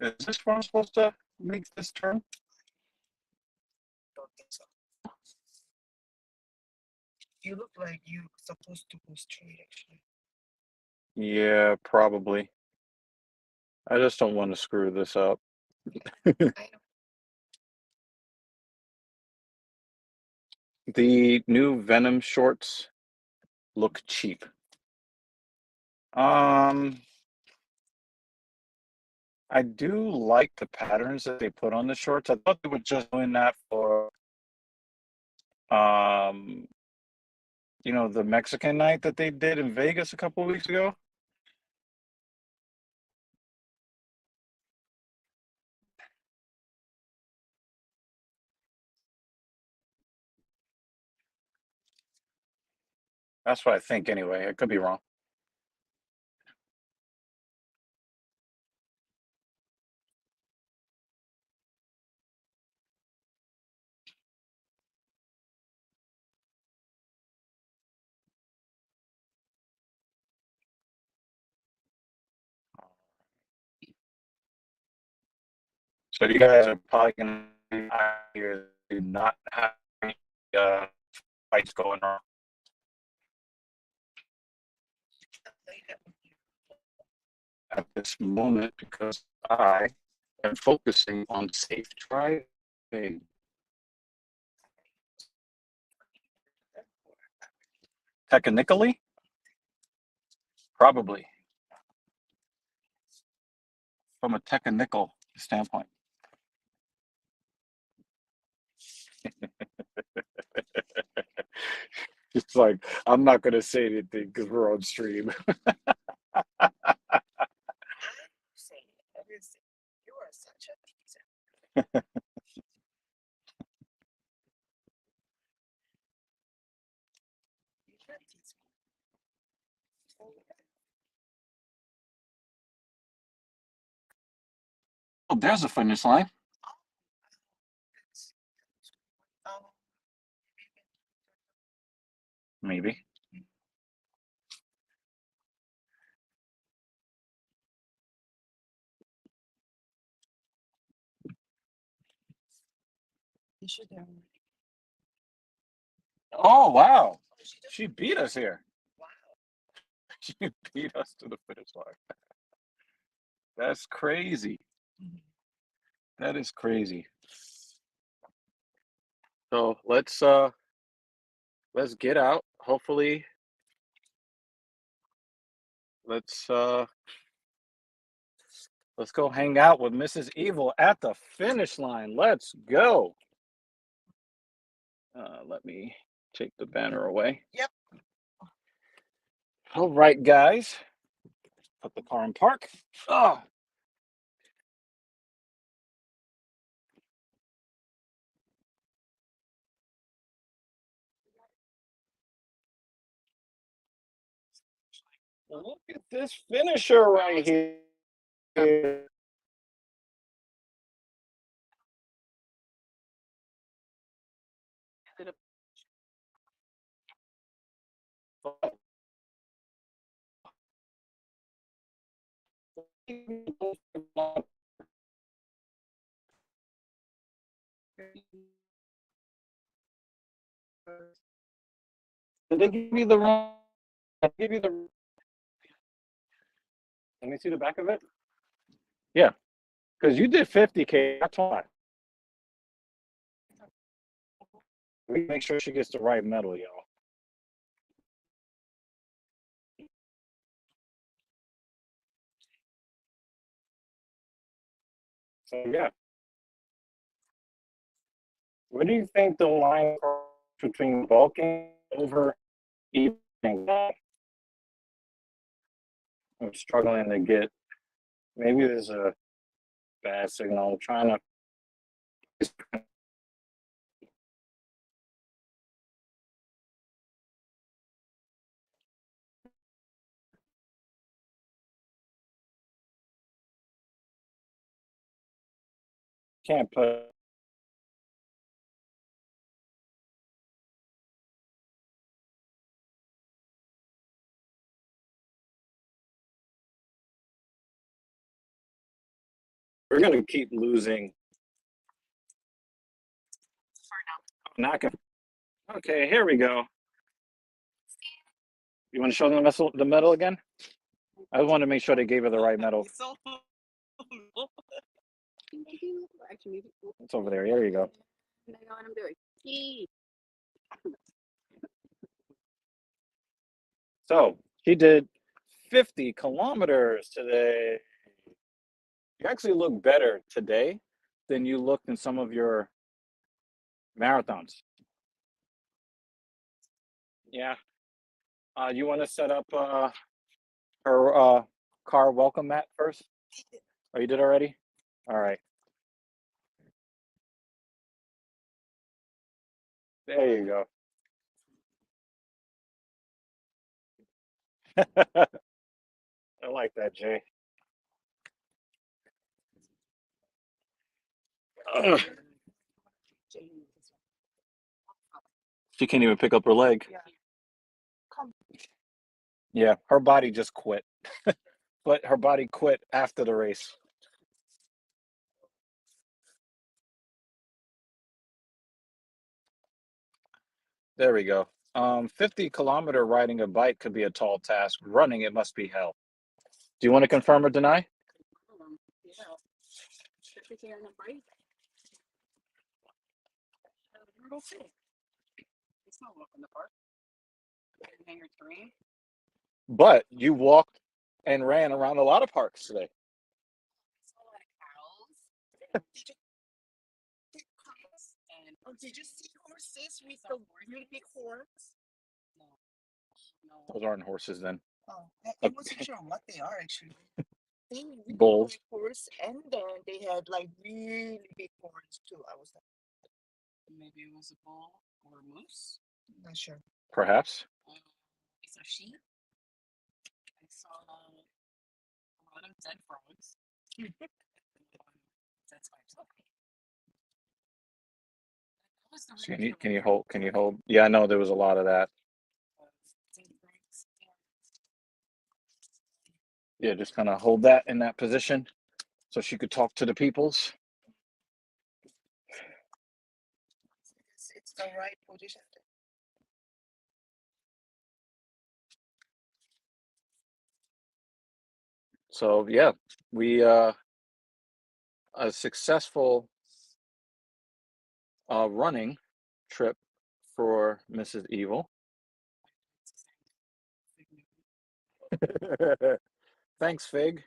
Is this where I'm supposed to make this turn? Don't think so. You look like you supposed to go straight actually. Yeah, probably. I just don't want to screw this up. I know. The new Venom shorts look cheap. I do like the patterns that they put on the shorts. I thought they were just doing that for um, the Mexican night that they did in Vegas a couple weeks ago. That's what I think anyway. I could be wrong. So you guys are probably gonna be out here to not have any fights going on. At this moment because I am focusing on safe driving. Technically, probably from a technical standpoint. It's like, I'm not going to say anything because we're on stream. Say everything. You are such a teaser. You can't tease me. Oh, Oh, there's a finish line. it's- Oh, Maybe. you should have. Oh, wow. Oh, she does. She beat us here. Wow. She beat us to the finish line. That's crazy. That is crazy. So let's get out. Hopefully, let's go hang out with Mrs. Evil at the finish line. Let's go. Let me take the banner away. Yep. All right, guys. Put the car in park. Oh. Look at this finisher right here. Did they give you the wrong? Give you the? Let me see the back of it. Yeah, because you did 50K. That's why. We make sure she gets the right medal, y'all. So yeah. What do you think the line between bulking over eating? I'm struggling to get. Maybe there's a bad signal. I'm trying to. Can't put. We're gonna keep losing. Not gonna. Okay, here we go. You want to show them the medal again? I want to make sure they gave her the right medal. So Actually, It's over there. There you go. I know what I'm doing. Yee. So she did 50 kilometers today. You actually look better today than you looked in some of your marathons. Yeah. You want to set up her car welcome mat first? Oh, you did already? All right. There you go. I like that, Jay. Ugh. She can't even pick up her leg. yeah. Come. Yeah, her body just quit. But her body quit after the race. There we go. 50-kilometer riding a bike could be a tall task. Running, it must be hell. Do you want to confirm or deny? Yeah. Especially on a break. You're okay. It's not walk in the park. Hang your terrain. But you walked and ran around a lot of parks today. I saw a lot of cows. Did cows and did you see horses with the really big horns? No. No. Those aren't horses then. Oh, I wasn't sure what they are actually. They really Bulls. big horse, and then they had like really big horns too. I was like, Maybe it was a bull or a moose. not sure. Perhaps. It's a sheep. I saw a lot of dead frogs. That's why it's okay. That was the So really can you hold? Can you hold? Yeah, I know there was a lot of that. dead frogs. Yeah, just kind of hold that in that position so she could talk to the peoples. It's the right position. So yeah, we a successful running trip for Mrs. Evil. Thanks, Fig.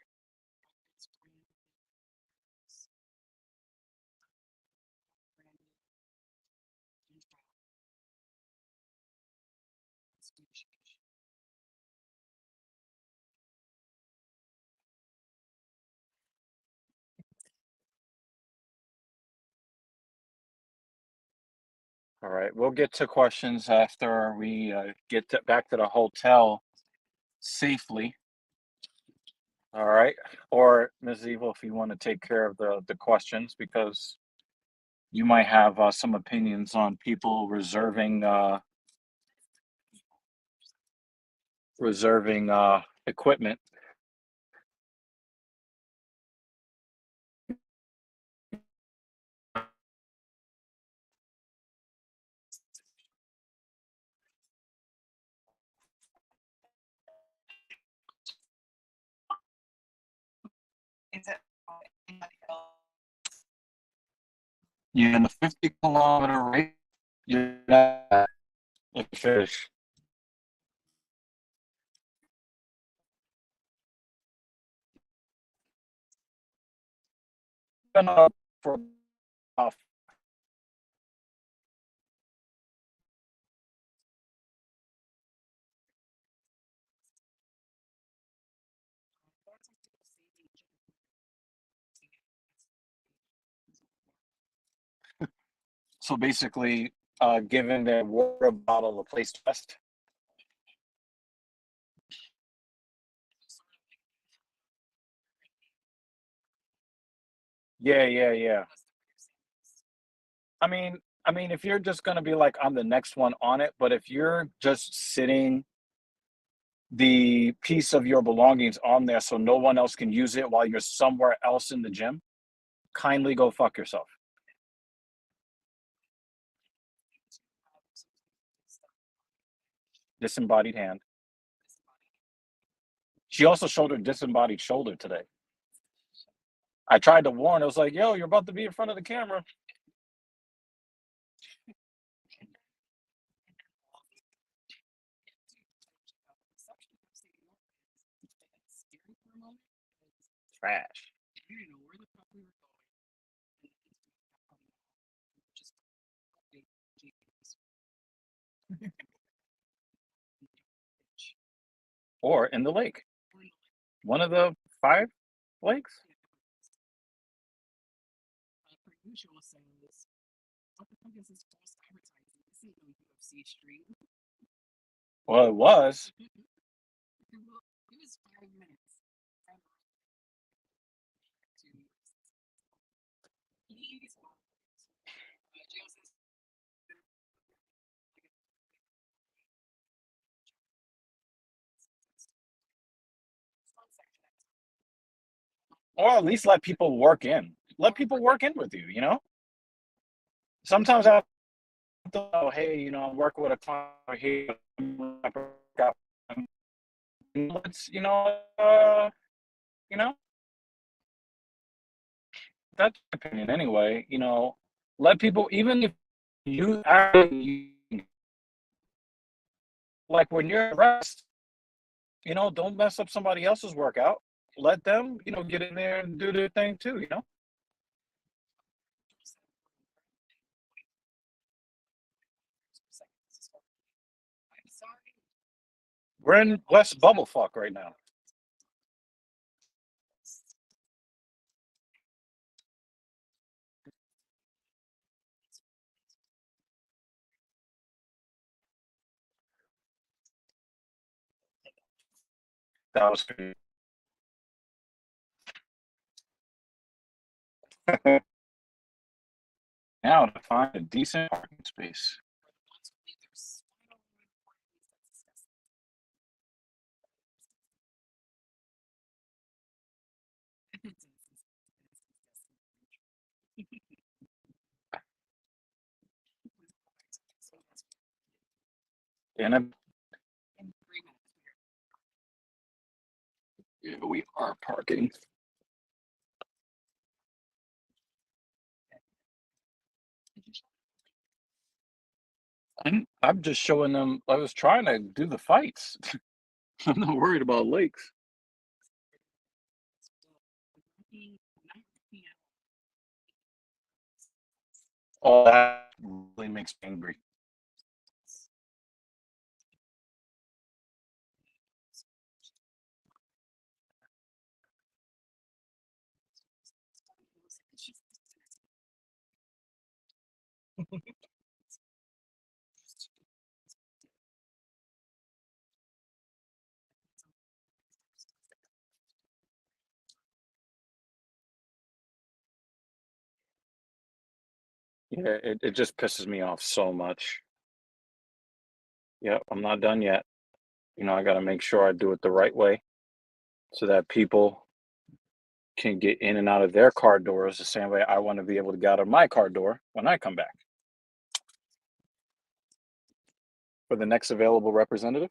All right, we'll get to questions after we get back to the hotel safely. All right, or Ms. Evil, if you want to take care of the questions, because you might have some opinions on people reserving equipment. Is it anybody else? Yeah, in the 50-kilometer race, you're not like a fish. Been up for about so basically, giving their water bottle a place to rest. Yeah. I mean, if you're just gonna be like, I'm the next one on it, but if you're just sitting the piece of your belongings on there so no one else can use it while you're somewhere else in the gym, kindly go fuck yourself. Disembodied hand. She also showed her disembodied shoulder today. I tried to warn. I was like, "Yo, you're about to be in front of the camera." Trash. We didn't know where the fuck we were going. Just Or in the lake. One of the 5 lakes. Producer was saying this. What the fuck is this false advertising? This ain't no UFC stream. Well, it was. It was 5 minutes. He's jail says Or at least let people work in. Let people work in with you, you know? Sometimes I thought, hey, you know, I'm working with a client here. Let's, you know, that's my opinion anyway. You know, let people, even if you actually, like when you're at rest, you know, don't mess up somebody else's workout. Let them, you know, get in there and do their thing too, you know? I'm sorry. We're in West Bubblefuck right now. That was good. Now to find a decent parking space. And yeah, we are parking. I'm just showing them. I was trying to do the fights. I'm not worried about lakes. All that really makes me angry. Yeah, it just pisses me off so much. Yeah, I'm not done yet. You know, I got to make sure I do it the right way so that people can get in and out of their car doors the same way I want to be able to get out of my car door when I come back. For the next available representative.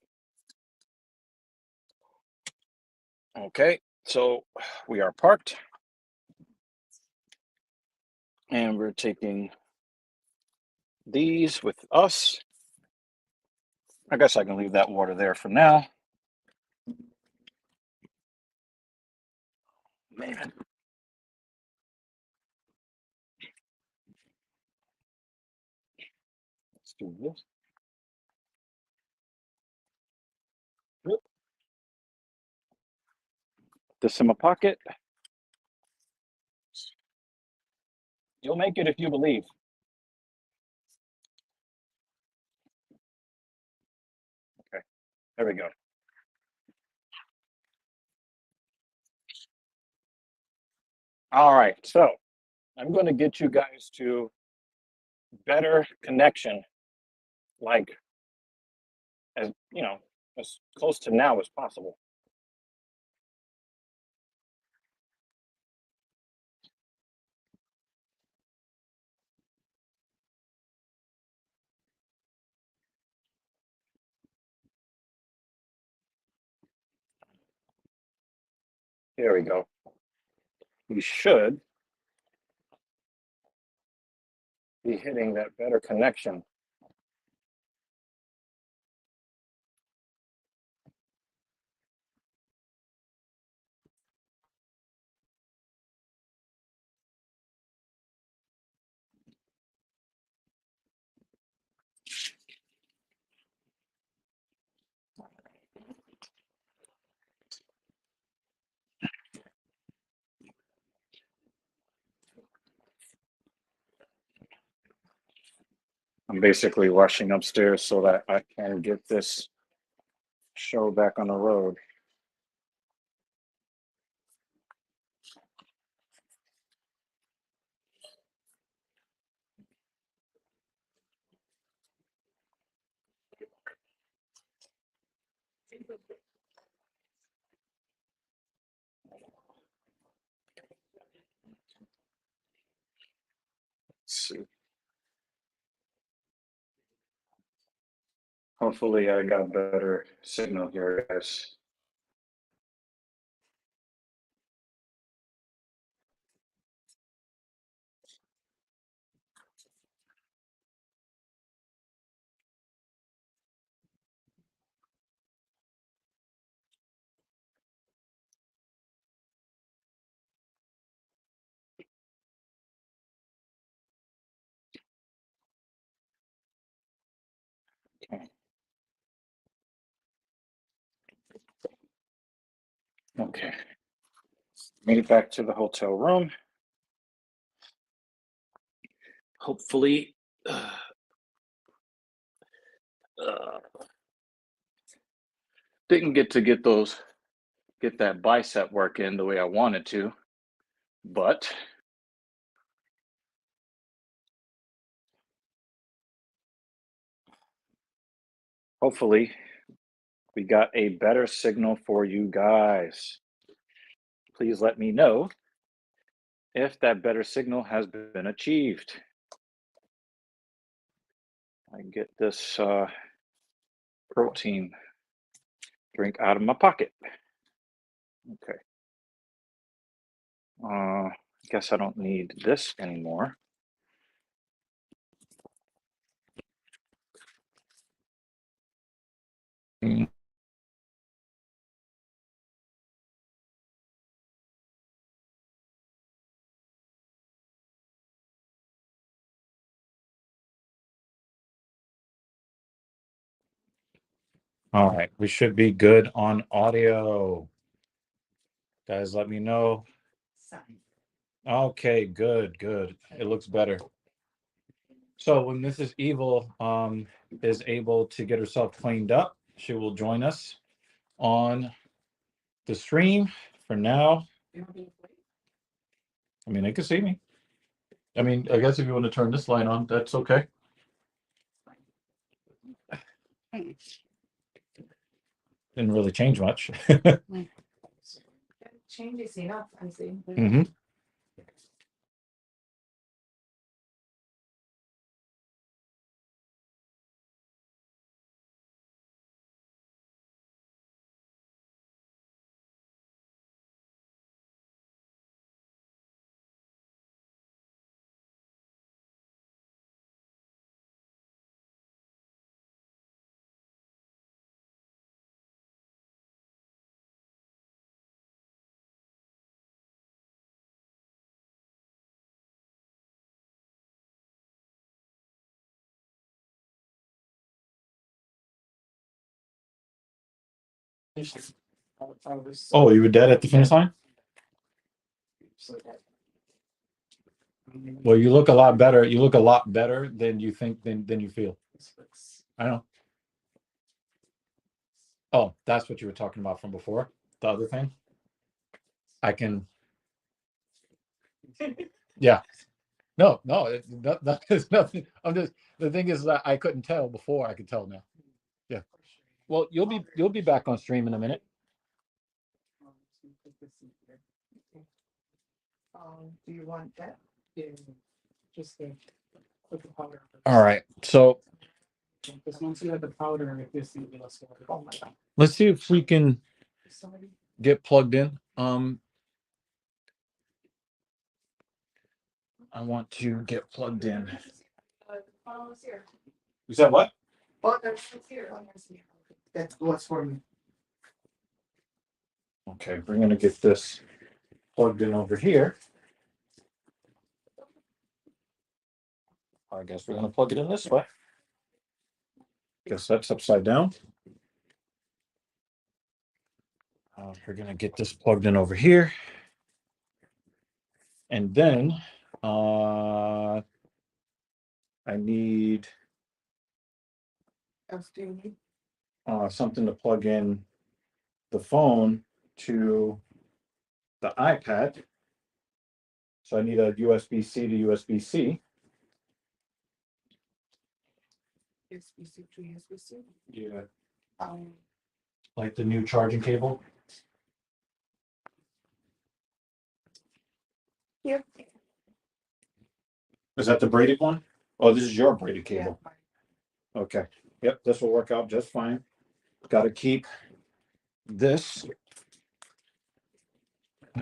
Okay, so we are parked and we're taking these with us. I guess I can leave that water there for now. Man. Let's do this. Put this in my pocket. You'll make it if you believe. Okay, there we go. All right, so I'm going to get you guys to better connection, like as you know, as close to now as possible. There we go. We should be hitting that better connection. I'm basically rushing upstairs so that I can get this show back on the road. Let's see. Hopefully I got better signal here, guys. Okay. Okay. Made it back to the hotel room. Hopefully, didn't get to get that bicep work in the way I wanted to, but hopefully we got a better signal for you guys. Please let me know if that better signal has been achieved. I get this protein drink out of my pocket. Okay. I guess I don't need this anymore. All right, we should be good on audio. Guys, let me know. Okay, good. It looks better. So when Mrs. Evil is able to get herself cleaned up, she will join us on the stream. For now, I mean, they can see me. I mean, I guess if you want to turn this line on, that's okay. Didn't really change much. Changes enough, I see. Mm-hmm. Oh, you were dead at the finish line? Well, you look a lot better. You look a lot better than you think than you feel. I know. Oh, that's what you were talking about from before. The other thing. I can. Yeah. No, that is nothing. I'm just the thing is that I couldn't tell before. I could tell now. Yeah. Well, you'll be back on stream in a minute. Do you want that? Yeah. Just put the powder. All right. So Because once you have the powder, if this, oh my God. let's see if we can get plugged in. I want to get plugged in. You said what? That's what's for me. Okay, we're gonna get this plugged in over here. I guess we're gonna plug it in this way. Guess that's upside down. We're gonna get this plugged in over here. And then I need something to plug in the phone to the iPad. So I need a USB-C to USB-C. USB-C to USB-C. Yeah. Like the new charging cable. Here. Is that the braided one? Oh, this is your braided Yeah. cable. Okay. Yep, this will work out just fine. Got to keep this.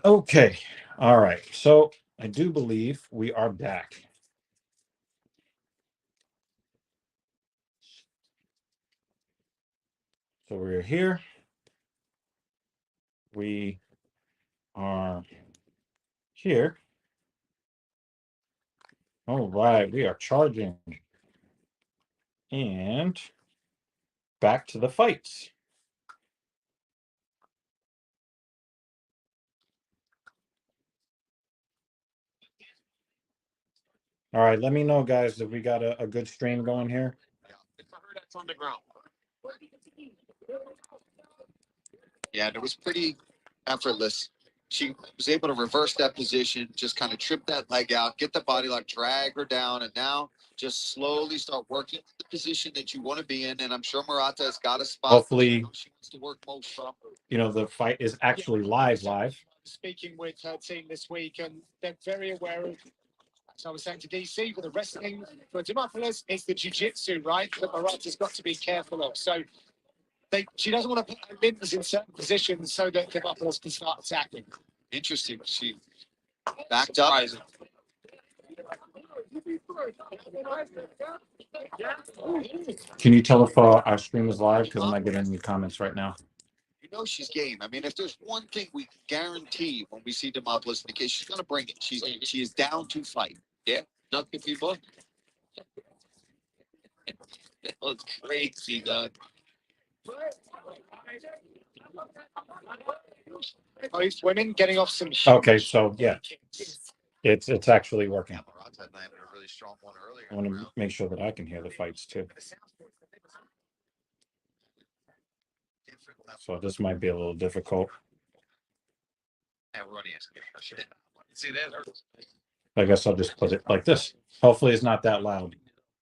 Okay. All right. So I do believe we are back. So we're here. We are here. All right. We are charging. And back to the fights. All right, let me know, guys, if we got a good stream going here. That's on the ground. Yeah, and it was pretty effortless. She was able to reverse that position, just kind of trip that leg out, get the body lock, drag her down, and now just slowly start working the position that you want to be in. And I'm sure Murata has got a spot. Hopefully, she wants to work most from. The fight is actually live. Speaking with her team this week, and they're very aware of, as I was saying to DC, for the wrestling, for Demopoulos, it's the jiu-jitsu, right, that Murata's got to be careful of. So she doesn't want to put her limbs in certain positions so that Demopoulos can start attacking. Interesting. She backed up. Can you tell if our stream is live? Because I'm not getting any comments right now. You know she's game. I mean, if there's one thing we guarantee when we see Demopoulos in the case, she's going to bring it. She is down to fight. Yeah, nothing people. That was crazy, dog. Both women getting off some. Okay, so yeah, it's actually working. Murata landed a really strong one earlier. I want to make sure that I can hear the fights too. So this might be a little difficult. See that? I guess I'll just put it like this. Hopefully it's not that loud.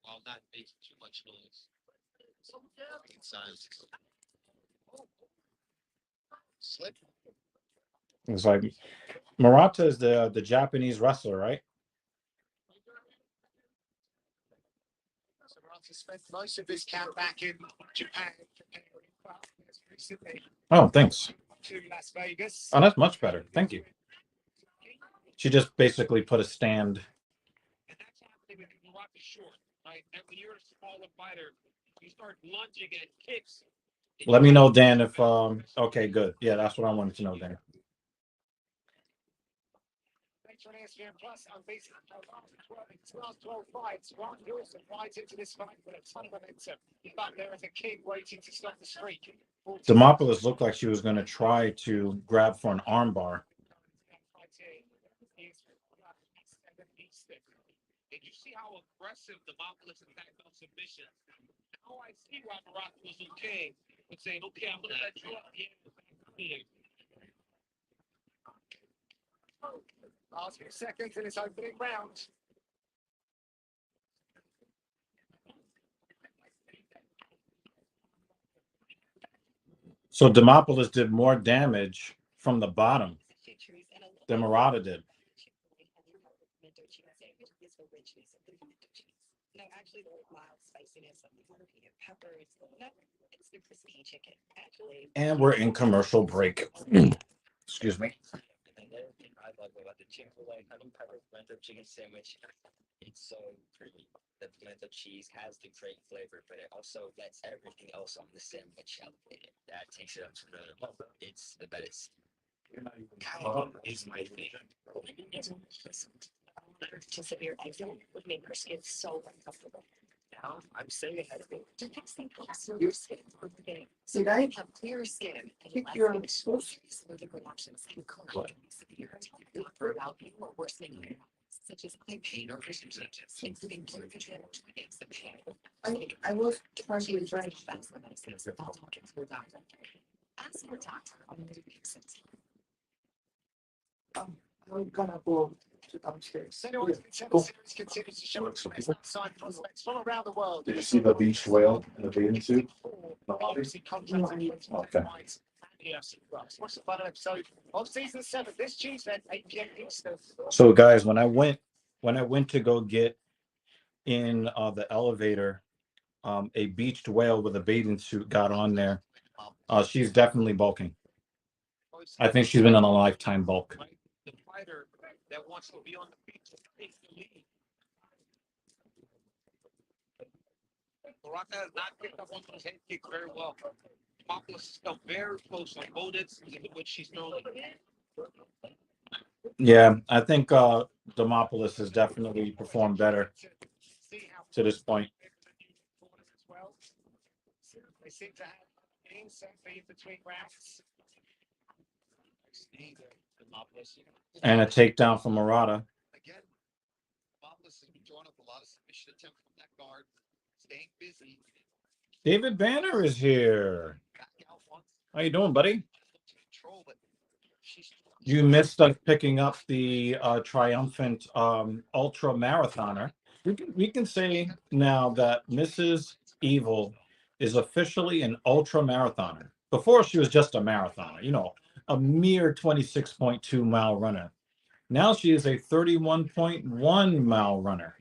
While not making too much noise. Slip. It's like Murata is the Japanese wrestler, right? So Murata spent most of this camp back in Japan recently Oh, thanks. to Las Vegas. Oh, that's much better. Thank you. She just basically put a stand. And that's happening with Murata short, right? And when you're a smaller fighter, you start lunging at kicks. Let me know, Dan, if okay, good. Yeah, that's what I wanted to know, Dan. Thanks for ESPN Plus. I'm basically 12 fights. Ron Dawson rides into this fight with a ton of momentum. But there is a king waiting to stop the streak. Demopoulos looked like she was going to try to grab for an armbar. Did you see how aggressive Demopoulos attacked on submission? Now I see why Murata was okay with saying, okay, I'm going to let you up. Yeah. Last few seconds in this opening round. So Demopoulos did more damage from the bottom than Murata did. No, actually, the mild spiciness of the jalapeno peppers. No, it's the crispy chicken, actually. And we're in commercial break. Excuse me. love about the Chick-fil-A honey pepper pimento chicken sandwich. It's so creamy. The pimento cheese has the great flavor, but it also lets everything else on the sandwich elevate it. That takes it up to another level. It's the best. Is my thing. To severe eczema would make her skin so uncomfortable. Now I'm staying ahead of it. To fix the your skin from the beginning. Did I Have clearer skin and kick less your exposed smoothing reactions and chronic severe not for about you or worsening your such as eye pain or vision changes, including blurred vision, joints, and pain. I was trying to Actually, write. fast medicines without talking to your doctor. Ask your doctor on the medications. I'm gonna go to downstairs. Series continues to show its outside prospects from around the world. Did you see the beached whale in the bathing suit? Obviously, contracted Okay. What's the final episode of season 7 this Tuesday at 8 p.m. Eastern? So guys, when I went to go get in the elevator, a beached whale with a bathing suit got on there. She's definitely bulking. I think she's been in a lifetime bulk. The fighter that wants to be on the beach will take the lead. Baraka has not picked up on those head kicks very well. Demopoulos is still very close on both instances in which she's throwing. Yeah, I think Demopoulos has definitely performed better to this point. They seem to have something between rounds. And a takedown from Murata. Again, Demopoulos has been drawing up a lot of submission attempts from that guard, staying busy. David Banner is here. Back out once, How you doing, buddy? to control, but she's You missed us picking up the triumphant ultra marathoner. We can say now that Mrs. Evil is officially an ultra marathoner. Before she was just a marathoner, a mere 26.2 mile runner. Now she is a 31.1 mile runner.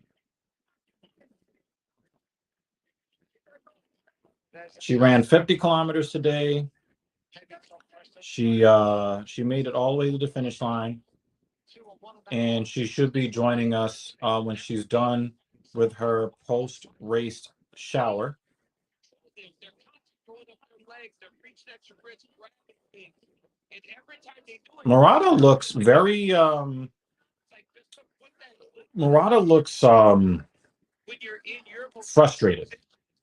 She ran 50 kilometers today. She made it all the way to the finish line, and she should be joining us when she's done with her post-race shower. They're controlling their legs, they're reaching at your wrist, grabbing things. And every time they do it, Murata looks very Murata looks when you're in your frustrated. it's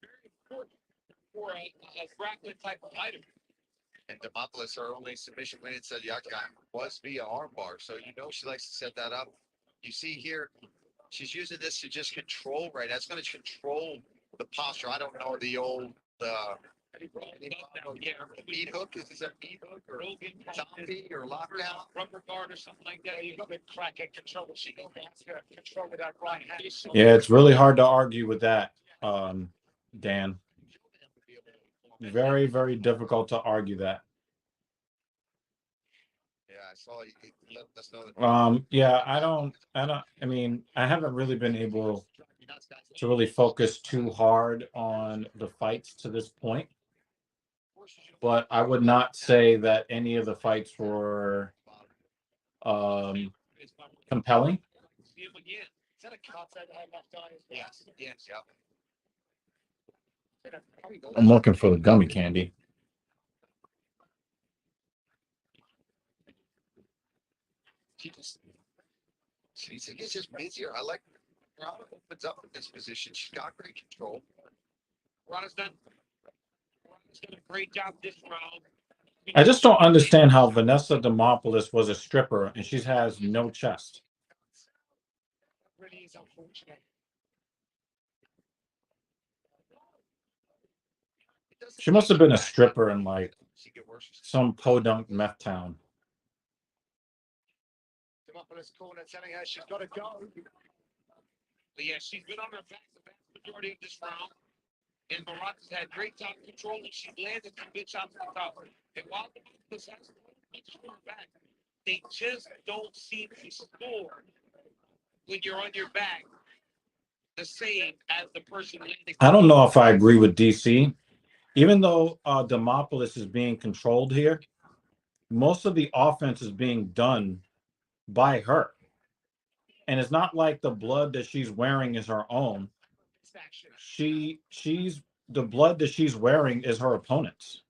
very important for a grappling type of item. and Demopoulos, her only submission win inside the octagon was via armbar. So she likes to set that up. You see here, she's using this to just control, right? That's going to control the posture. I don't know the old beat hook. Is this a beat hook or zombie or lockdown? Rubber guard or something like that. You got to crack and control. She got to control with that right hand. Yeah, it's really hard to argue with that, Dan. Very, very difficult to argue that. Yeah, I saw you let us know that. Yeah, I mean, I haven't really been able to really focus too hard on the fights to this point, but I would not say that any of the fights were compelling. See him again. Is that a cut that I left eye? Yes, yes, yeah. I'm looking for the gummy candy. It's just busier. I like how it opens up in this position. She's got great control. Rana's done a great job this round. I just don't understand how Vanessa Demopoulos was a stripper and she has no chest. Really is unfortunate. She must have been a stripper in like She get worse. some podunk meth town. Demopoulos corner telling her she's got to go. But yeah, she's been on her back the vast majority of this round. And Baraka's had great top control, and she landed some good shots on top. And while Demopoulos has her back, they just don't seem to score when you're on your back the same as the person landing. I don't know if I agree with DC. Even though Demopoulos is being controlled here, most of the offense is being done by her. And it's not like the blood that she's wearing is her own. She's the blood that she's wearing is her opponent's,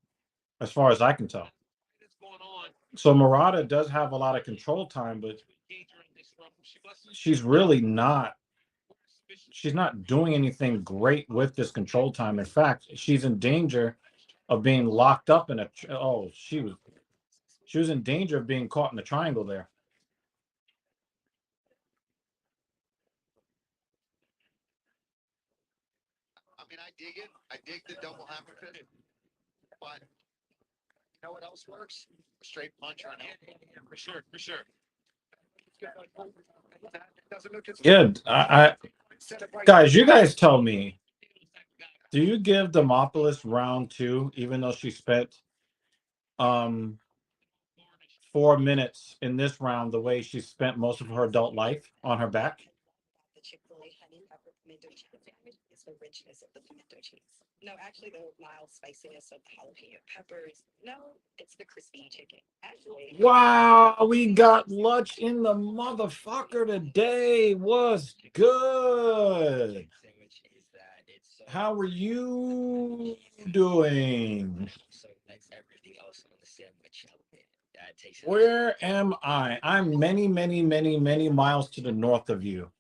as far as I can tell. So Murata does have a lot of control time, but she's really not. She's not doing anything great with this control time. In fact, she's in danger of being locked up in a. Oh, she was in danger of being caught in the triangle there. I mean, I dig it. I dig the double hammer fist. But you know what else works? A straight punch or an elbow. Yeah, for sure, for sure. Yeah, guys, you guys tell me. Do you give Demopoulos round 2, even though she spent 4 minutes in this round the way she spent most of her adult life on her back? The Chick-fil-A honey pepper pimento cheese sandwich is the richness of the pimento cheese. No, actually, the mild spiciness of the jalapeno peppers. No, it's the crispy chicken. Actually, Wow, we got lunch in the motherfucker today. Was good. Sandwich is that it's so How are you doing? so that's everything else on the sandwich elevated. That takes it. Where am I? I'm many, many, many, many miles to the north of you.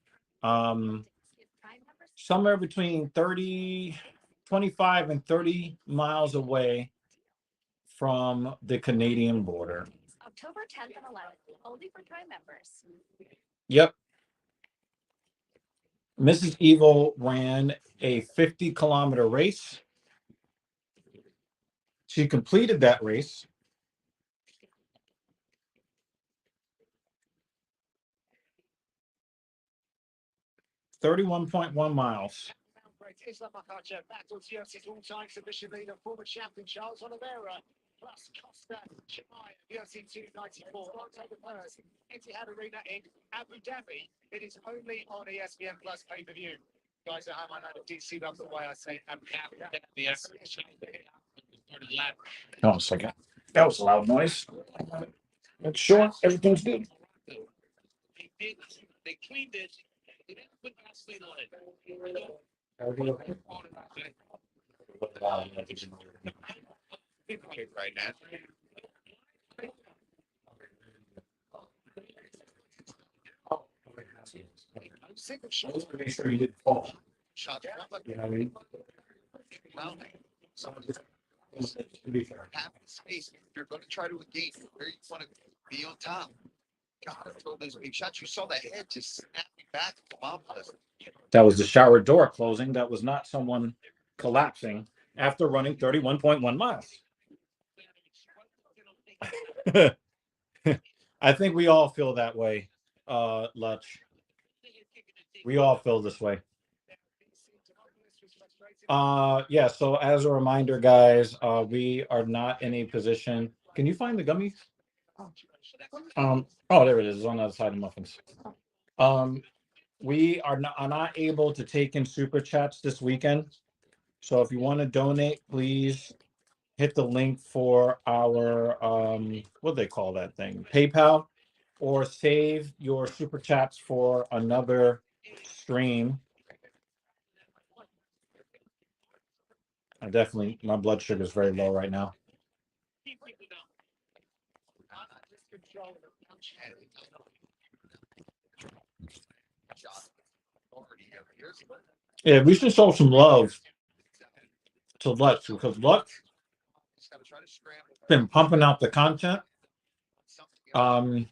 Somewhere between 25 and 30 miles away from the Canadian border. October 10th and 11th, only for Prime members. Yep. Mrs. Evil ran a 50-kilometer race. She completed that race. $31.1 miles. Islam Makhachev battles UFC's all-time submission leader, former champion Charles Oliveira, plus Costa Chimaev, UFC 294, October 1st, Etihad Arena in Abu Dhabi. It is only on ESPN Plus pay-per-view. Guys at home, I know that DC loves the way I say Abu Dhabi. Hold on a second. That was a loud noise. Make sure everything's good. They cleaned it. They didn't put gasoline on it. Right now. Sick of shots. Make sure you didn't fall. Shot You know what I mean? rounding. To be fair. Half the space. You're going to try to engage where you want to be on top. God, throw those big shots. You saw the head just snapping back. That was the shower door closing. That was not someone collapsing after running 31.1 miles. I think we all feel that way, Lutch. We all feel this way. Yeah, so as a reminder, guys, we are not in a position. Can you find the gummies? Oh, there it is. It's on the other side of the muffins. We are not able to take in super chats this weekend. So if you want to donate, please hit the link for our what do they call that thing? PayPal, or save your super chats for another stream. I definitely, my blood sugar is very low right now. Yeah, we should show some love to Lutz, because Lutz been pumping out the content. One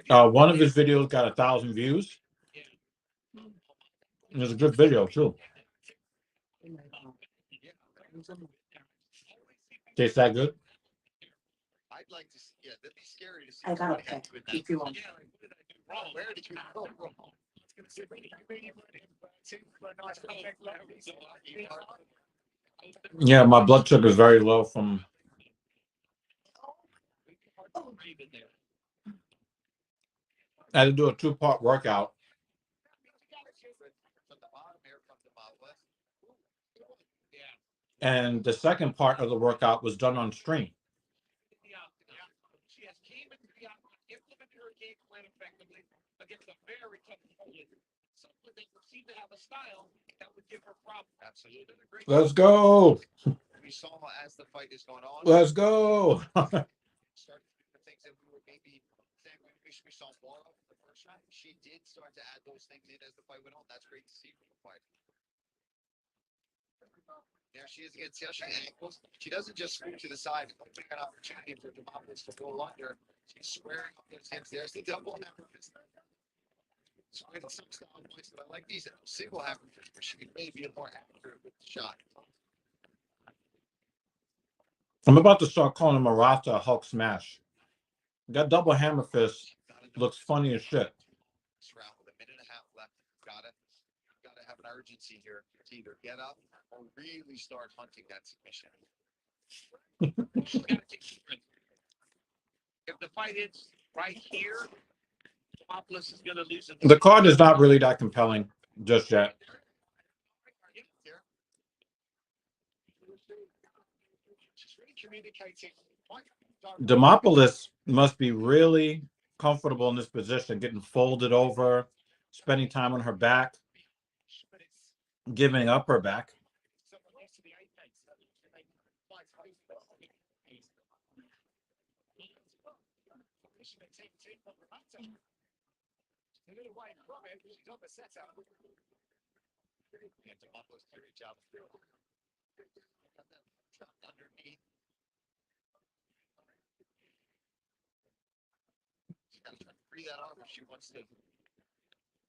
of his videos got 1,000 views. It was a good video too. Tastes that good? I'd like to see, yeah, that'd be scary to see. I got it. If you want. Where did you go wrong? Yeah, my blood sugar is very low from. I had to do a 2-part workout. And the second part of the workout was done on stream. Someone that would seem to have a style that would give her problems. Absolutely. Let's go. We saw as the fight is going on. Let's go. Start to do the things that we were maybe saying we saw more of in the first round. She did start to add those things in as the fight went on. That's great to see from the fight. There she is again. See how she angles? She doesn't just scoop to the side, opening an opportunity for Demopoulos to roll under. She's squaring up those hips. There's the double hammer fist. So in some style points, but I like these single hammer fists where she can maybe be more accurate with the shot. I'm about to start calling Marata a Hulk smash. That double hammer fist looks funny as shit. This round with a minute and a half left, gotta have an urgency here to either get up or really start hunting that submission. If the fight is right here, Demopoulos is going to lose. The card is not really that compelling just yet. Demopoulos must be really comfortable in this position, getting folded over, spending time on her back, giving up her back. Underneath. Free that arm if she wants to.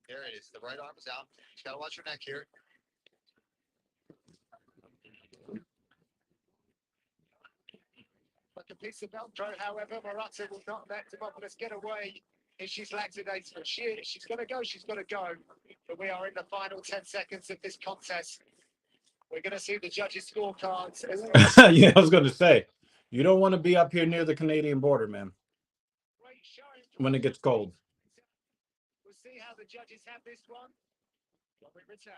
There it is. The right arm is out. She's got to watch her neck here. Like a piece of Velcro, however, Murata will not let Demopoulos get away if she's lackadaisical. She's going to go, she's got to go. But we are in the final 10 seconds of this contest. We're going to see the judges' scorecards. Yeah, I was going to say, you don't want to be up here near the Canadian border, man, when it gets cold. We'll see how the judges have this one when we return.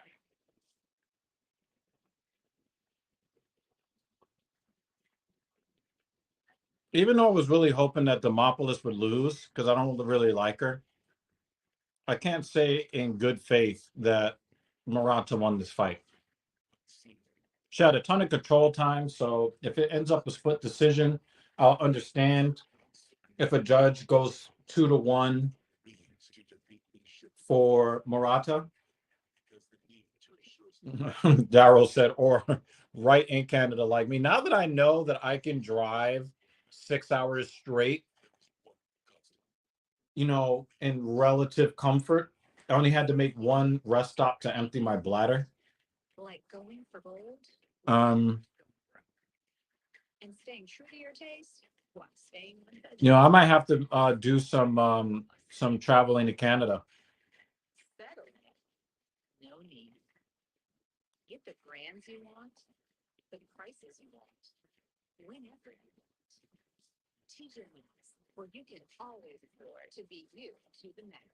Even though I was really hoping that Demopoulos would lose, because I don't really like her, I can't say in good faith that Murata won this fight. She had a ton of control time, so if it ends up a split decision, I'll understand if a judge goes 2-1 for Murata. Daryl said, or right in Canada like me. Now that I know that I can drive 6 hours straight, you know, in relative comfort, I only had to make one rest stop to empty my bladder. Like going for gold Um, and staying true to your taste. What, staying you know, I might have to do some traveling to Canada. settle? No need. Get the brands you want, the prices you want, whenever you want. TJ Maxx, where you can always afford to be you to the max.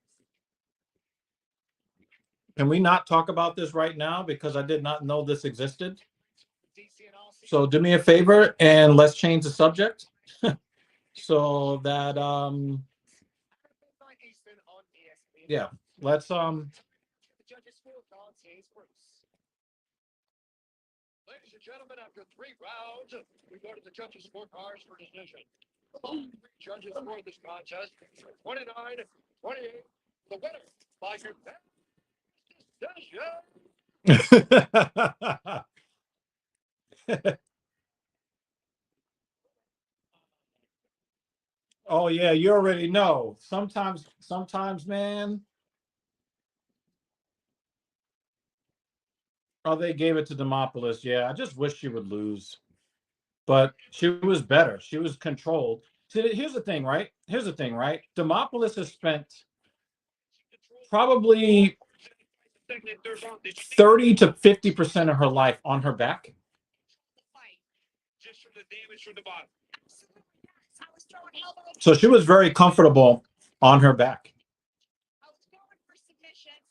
Can we not talk about this right now because I did not know this existed? So do me a favor and let's change the subject so that yeah, let's Ladies and gentlemen, after 3 rounds, we go to the judges' scorecards for decision. Judges for this contest, 29-28. The winner by your decision. Oh yeah, you already know. Sometimes, man. Oh, they gave it to Demopoulos. Yeah, I just wish she would lose. But she was better. She was controlled. See, here's the thing, right? Demopoulos has spent probably 30 to 50% of her life on her back. Just from the damage from the bottom. So she was very comfortable on her back.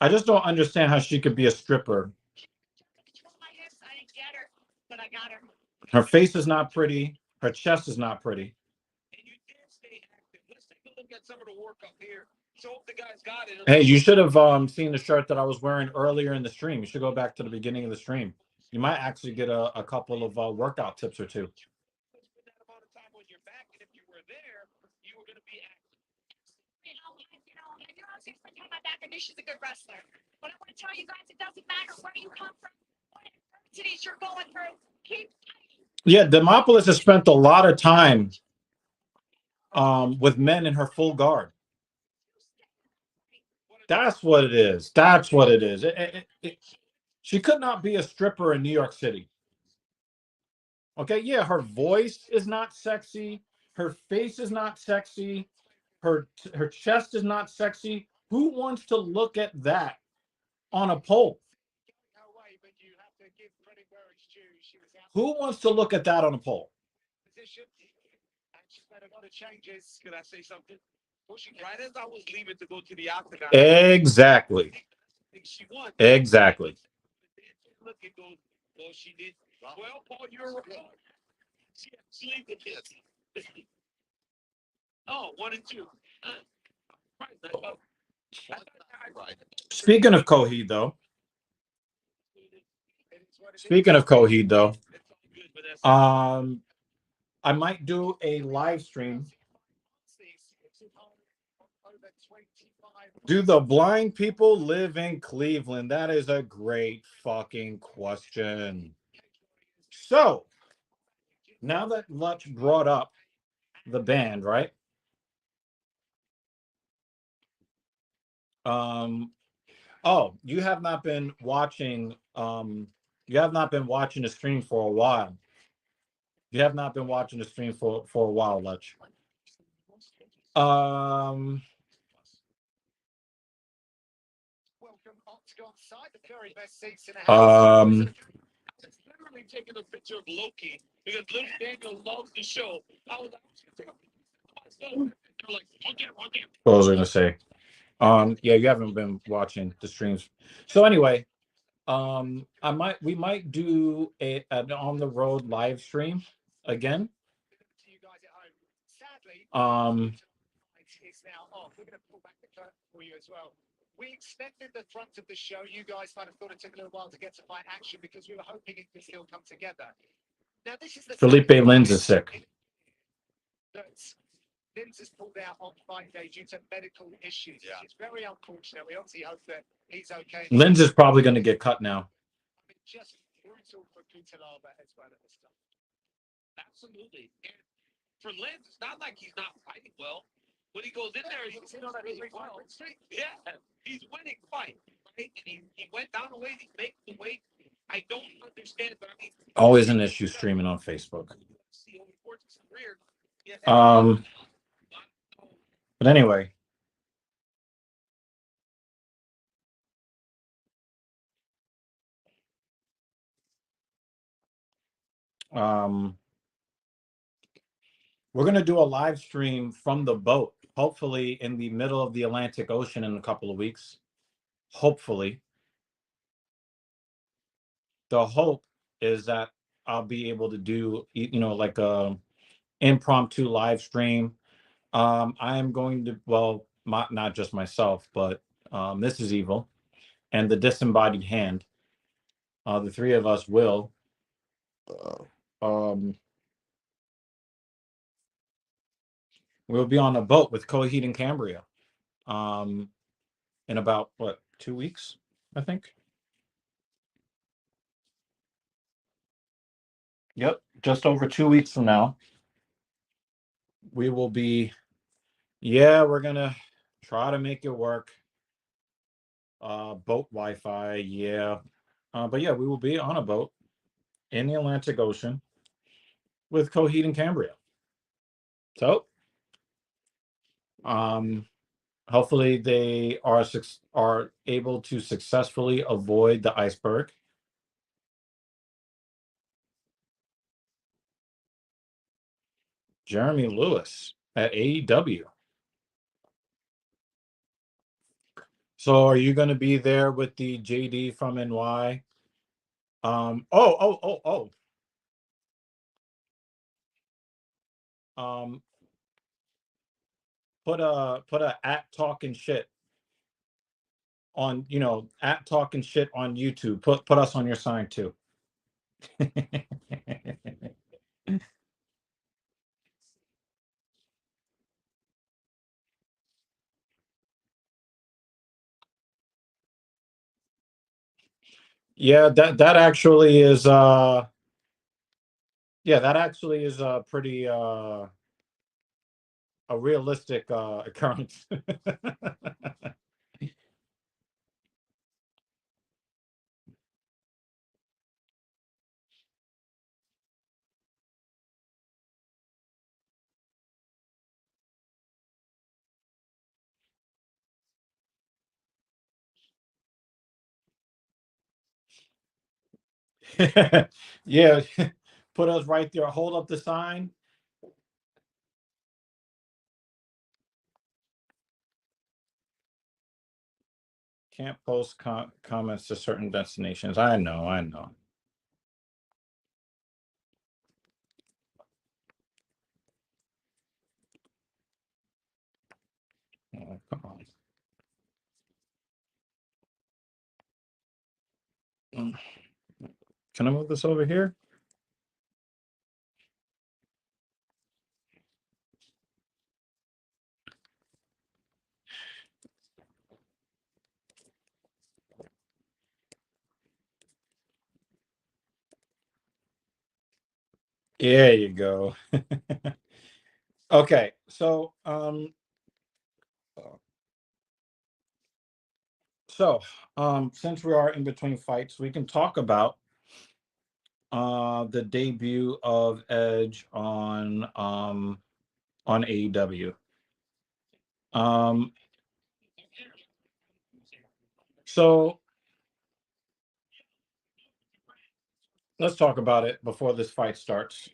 I just don't understand how she could be a stripper. Her face is not pretty. Her chest is not pretty. And you did stay active. Let's take a look at some of the work up here. So hope the guys got it. Hey, you should have seen the shirt that I was wearing earlier in the stream. You should go back to the beginning of the stream. You might actually get a couple of workout tips or two. Spend that amount of time on your back, and if you were there, you were going to be active. If you're obviously spend time on my back, I knew she's a good wrestler. But I want to tell you guys, it doesn't matter where you come from, what adversities you're going through. Keep Yeah, Demopolis has spent a lot of time with men in her full guard. That's what it is. That's what it is. She could not be a stripper in New York City. Okay, yeah, her voice is not sexy. Her face is not sexy. Her chest is not sexy. Who wants to look at that on a pole? Who wants to look at that on a pole? Position, and she's made a lot of changes. Can I say something? Pushing right as I was leaving to go to the octagon. Exactly. She won. Exactly. Look at those. Well, she did 12 on your report. She actually did. Oh, 1 and 2. Speaking of Coheed, though. I might do a live stream. Do the blind people live in Cleveland? That is a great fucking question. So, now that Lutch brought up the band, right? Oh, you have not been watching the stream for a while. You have not been watching the stream for a while, Lutch. Literally taking a picture of Loki because little Daniel loves the show. I was like, What was I gonna say? Yeah, you haven't been watching the streams. So anyway, we might do an on the road live stream again. It's now off. We're going to pull back the curtain for you as well. We extended the front of the show. You guys might have thought it took a little while to get to fight action because we were hoping it could still come together. Now, this is the Felipe Lins is sick. Lins has pulled out on fight day due to medical issues. Yeah. It's very unfortunate. We obviously hope that he's okay. Lins is probably going to get cut now. I mean, just brutal for Kutalaba as well at this time. absolutely. And for Lins, it's not like he's not fighting well. When he goes in there, he's in on that well. Yeah, he's winning fight, right? And he went down the weight, he makes the weight. I don't understand, but I mean, always an issue streaming on Facebook. But anyway. We're going to do a live stream from the boat, hopefully in the middle of the Atlantic Ocean in a couple of weeks. Hopefully. The hope is that I'll be able to do, like a impromptu live stream. I am going to, well, not just myself, but this is Evil and the Disembodied Hand. The three of us will. We'll be on a boat with Coheed and Cambria in about, 2 weeks, I think. Yep, just over 2 weeks from now. We will be, we're going to try to make it work. Boat Wi-Fi, yeah. But yeah, we will be on a boat in the Atlantic Ocean with Coheed and Cambria. So, hopefully they are able to successfully avoid the iceberg. Jeremy Lewis at AEW. So are you going to be there with the JD from NY? put a at talking shit on, at talking shit on YouTube. Put us on your sign too. Yeah, that actually is that actually is a pretty a realistic occurrence. Yeah, put us right there. Hold up the sign. Can't post comments to certain destinations. I know. Oh, come on. Can I move this over here? There you go. Okay, so since we are in between fights, we can talk about the debut of Edge on AEW. So let's talk about it before this fight starts.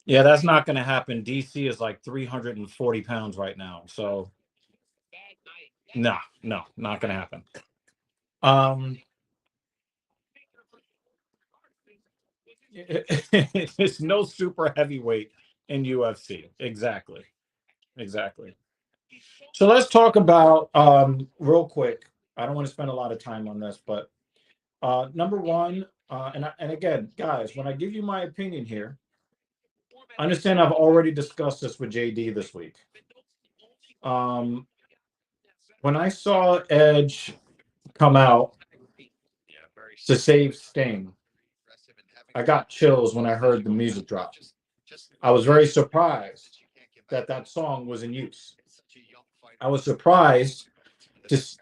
Yeah, that's not going to happen. DC is like 340 pounds right now, so no, not going to happen. It's no super heavyweight in UFC. Exactly. So let's talk about real quick. I don't want to spend a lot of time on this, but number one, and again, guys, when I give you my opinion here, understand I've already discussed this with JD this week. When I saw Edge come out to save Sting, I got chills when I heard the music drop. I was very surprised that song was in use. I was surprised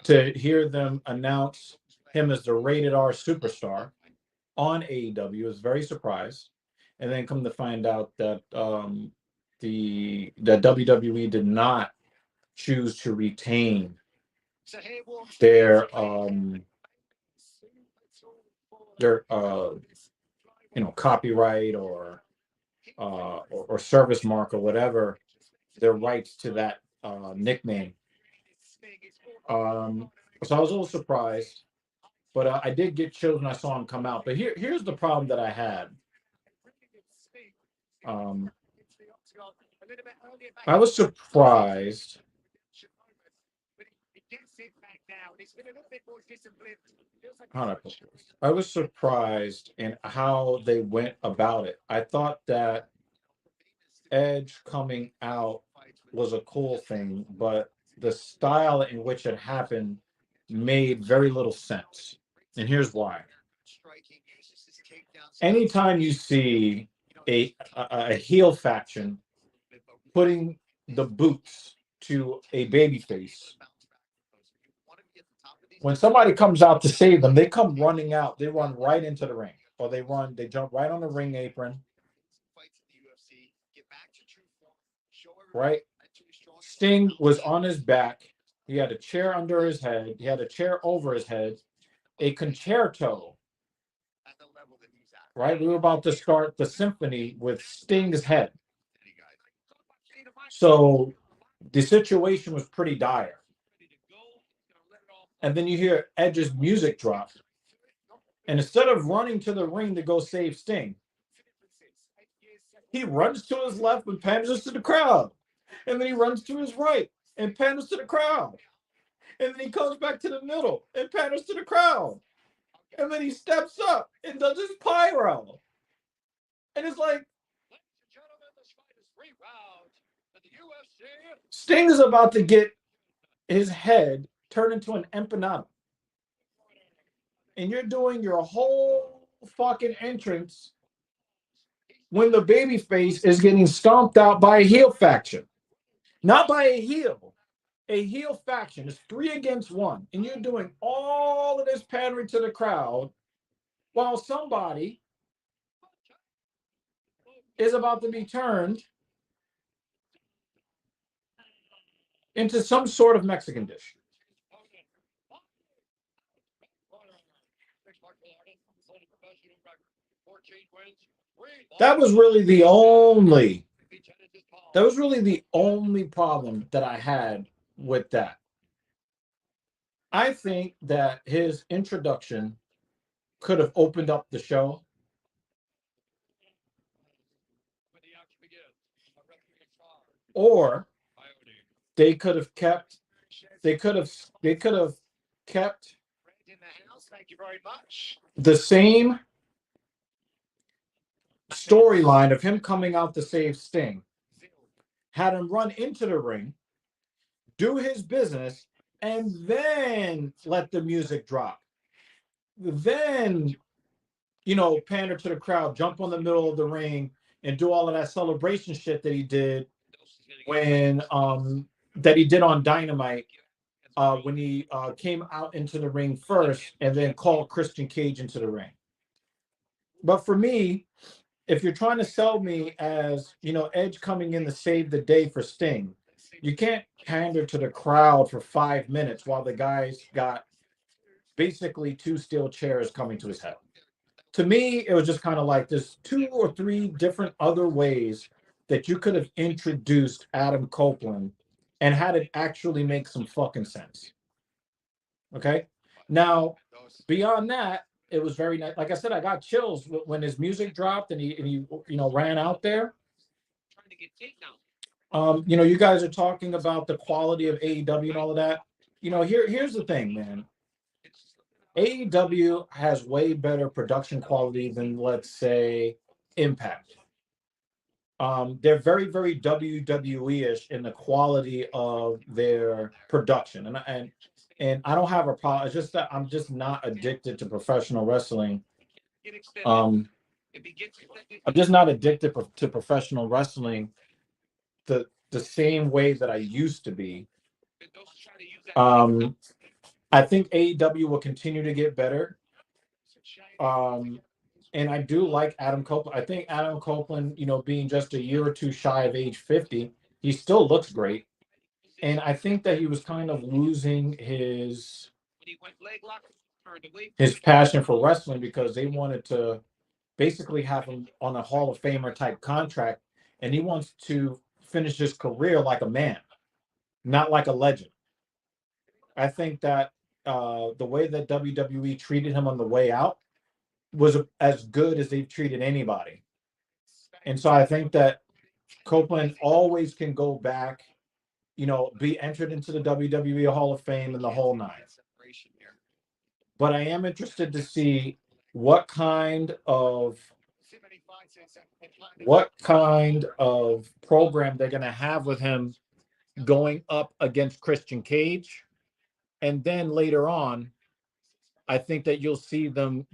to hear them announce him as the rated R superstar on AEW. I was very surprised, and then come to find out that the WWE did not choose to retain their copyright or service mark or whatever, their rights to that nickname. So I was a little surprised, but I did get chills when I saw him come out. But here's the problem that I had. I was surprised. I was surprised in how they went about it. I thought that Edge coming out was a cool thing, but the style in which it happened made very little sense. And here's why. Anytime you see a heel faction putting the boots to a babyface, when somebody comes out to save them, they come running out. They run right into the ring, or they jump right on the ring apron. Right? Sting was on his back. He had a chair under his head. He had a chair over his head. A concerto. Right? We were about to start the symphony with Sting's head. So the situation was pretty dire. And then you hear Edge's music drop. And instead of running to the ring to go save Sting, He runs to his left and panders to the crowd. And then he runs to his right and panders to the crowd. And then he comes back to the middle and panders to the crowd. And then he steps up and does his pyro. And it's like, Sting is about to get his head turned into an empanada. And you're doing your whole fucking entrance when the babyface is getting stomped out by a heel faction. Not by a heel faction. It's 3 against 1. And you're doing all of this pandering to the crowd while somebody is about to be turned into some sort of Mexican dish. That was really the only problem that I had with that. I think that his introduction could have opened up the show. Or they could have kept the same storyline of him coming out to save Sting, had him run into the ring, do his business, and then let the music drop. Then, pander to the crowd, jump on the middle of the ring, and do all of that celebration shit that he did when that he did on Dynamite when he came out into the ring first and then called Christian Cage into the ring. But for me, if you're trying to sell me as, Edge coming in to save the day for Sting, you can't pander to the crowd for 5 minutes while the guy's got basically 2 steel chairs coming to his head. To me, it was just kind of like there's 2 or 3 different other ways that you could have introduced Adam Copeland and had it actually make some fucking sense. Okay? Now, beyond that, it was very nice. Like I said, I got chills when his music dropped and he ran out there. You guys are talking about the quality of AEW and all of that. Here's the thing, man. AEW has way better production quality than, let's say, Impact. They're very, very WWE-ish in the quality of their production, and I don't have a problem. It's just that I'm just not addicted to professional wrestling. I'm just not addicted to professional wrestling the same way that I used to be. I think AEW will continue to get better. And I do like Adam Copeland. I think Adam Copeland, being just a year or 2 shy of age 50, he still looks great. And I think that he was kind of losing his passion for wrestling because they wanted to basically have him on a Hall of Famer type contract. And he wants to finish his career like a man, not like a legend. I think that the way that WWE treated him on the way out was as good as they've treated anybody. And so I think that Copeland always can go back, be entered into the WWE Hall of Fame and the whole 9. But I am interested to see what kind of program they're going to have with him going up against Christian Cage. And then later on, I think that you'll see them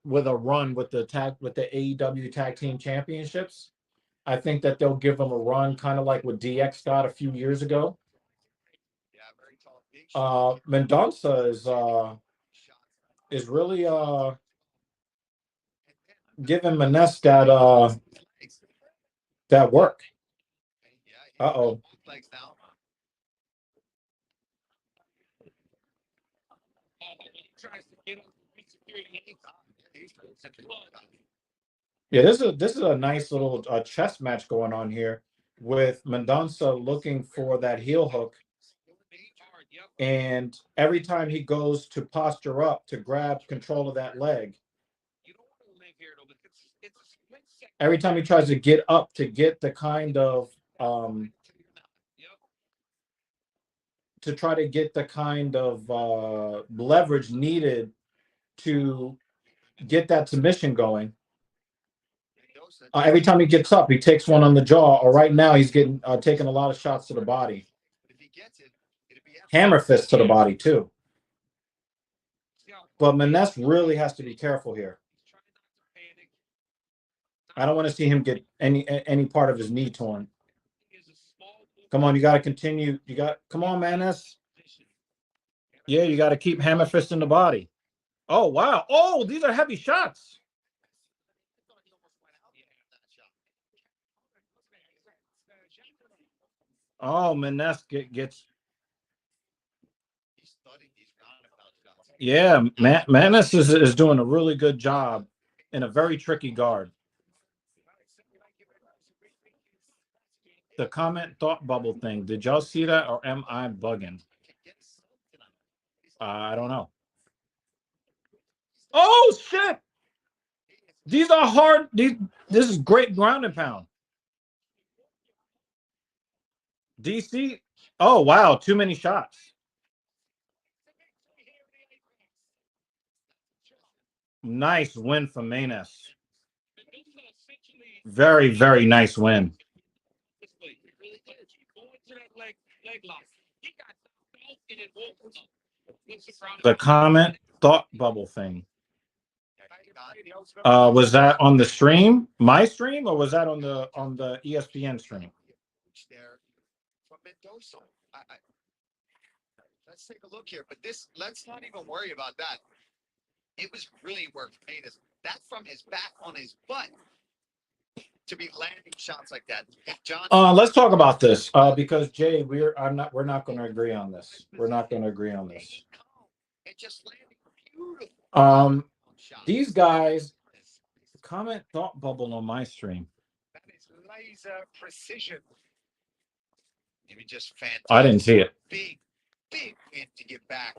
with a run with the AEW Tag Team Championships. I think that they'll give them a run, kind of like what DX got a few years ago. Mendonça is really giving Maness that work. Uh-oh. Yeah, this is a nice little chess match going on here with Mendonça looking for that heel hook. And every time he goes to posture up to grab control of that leg, every time he tries to get up to get the kind of to try to get the kind of leverage needed to get that submission going. Every time he gets up, he takes one on the jaw. Or right now, he's getting taking a lot of shots to the body. Hammer fist to the body too. But Maness really has to be careful here. I don't want to see him get any part of his knee torn. Come on, you got to continue. Come on, Maness. Yeah, you got to keep hammer fist in the body. Oh, wow. Oh, these are heavy shots. Oh, Maness gets. Yeah, Maness is doing a really good job in a very tricky guard. The comment thought bubble thing. Did y'all see that, or am I bugging? I don't know. Oh shit! These are hard. This is great ground and pound. DC. Oh wow, too many shots. Nice win for Maness. Very, very nice win. The comment thought bubble thing. Was that on the stream, my stream, or was that on the ESPN stream? Let's take a look here, but let's not even worry about that. It was really work for Maness. That from his back on his butt to be landing shots like that. John, let's talk about this because Jay, we're not going to agree on this. We're not going to agree on this. It just landed beautiful. These guys comment thought bubble on my stream. That is laser precision. Maybe just fantastic. I didn't see it. Big win to get back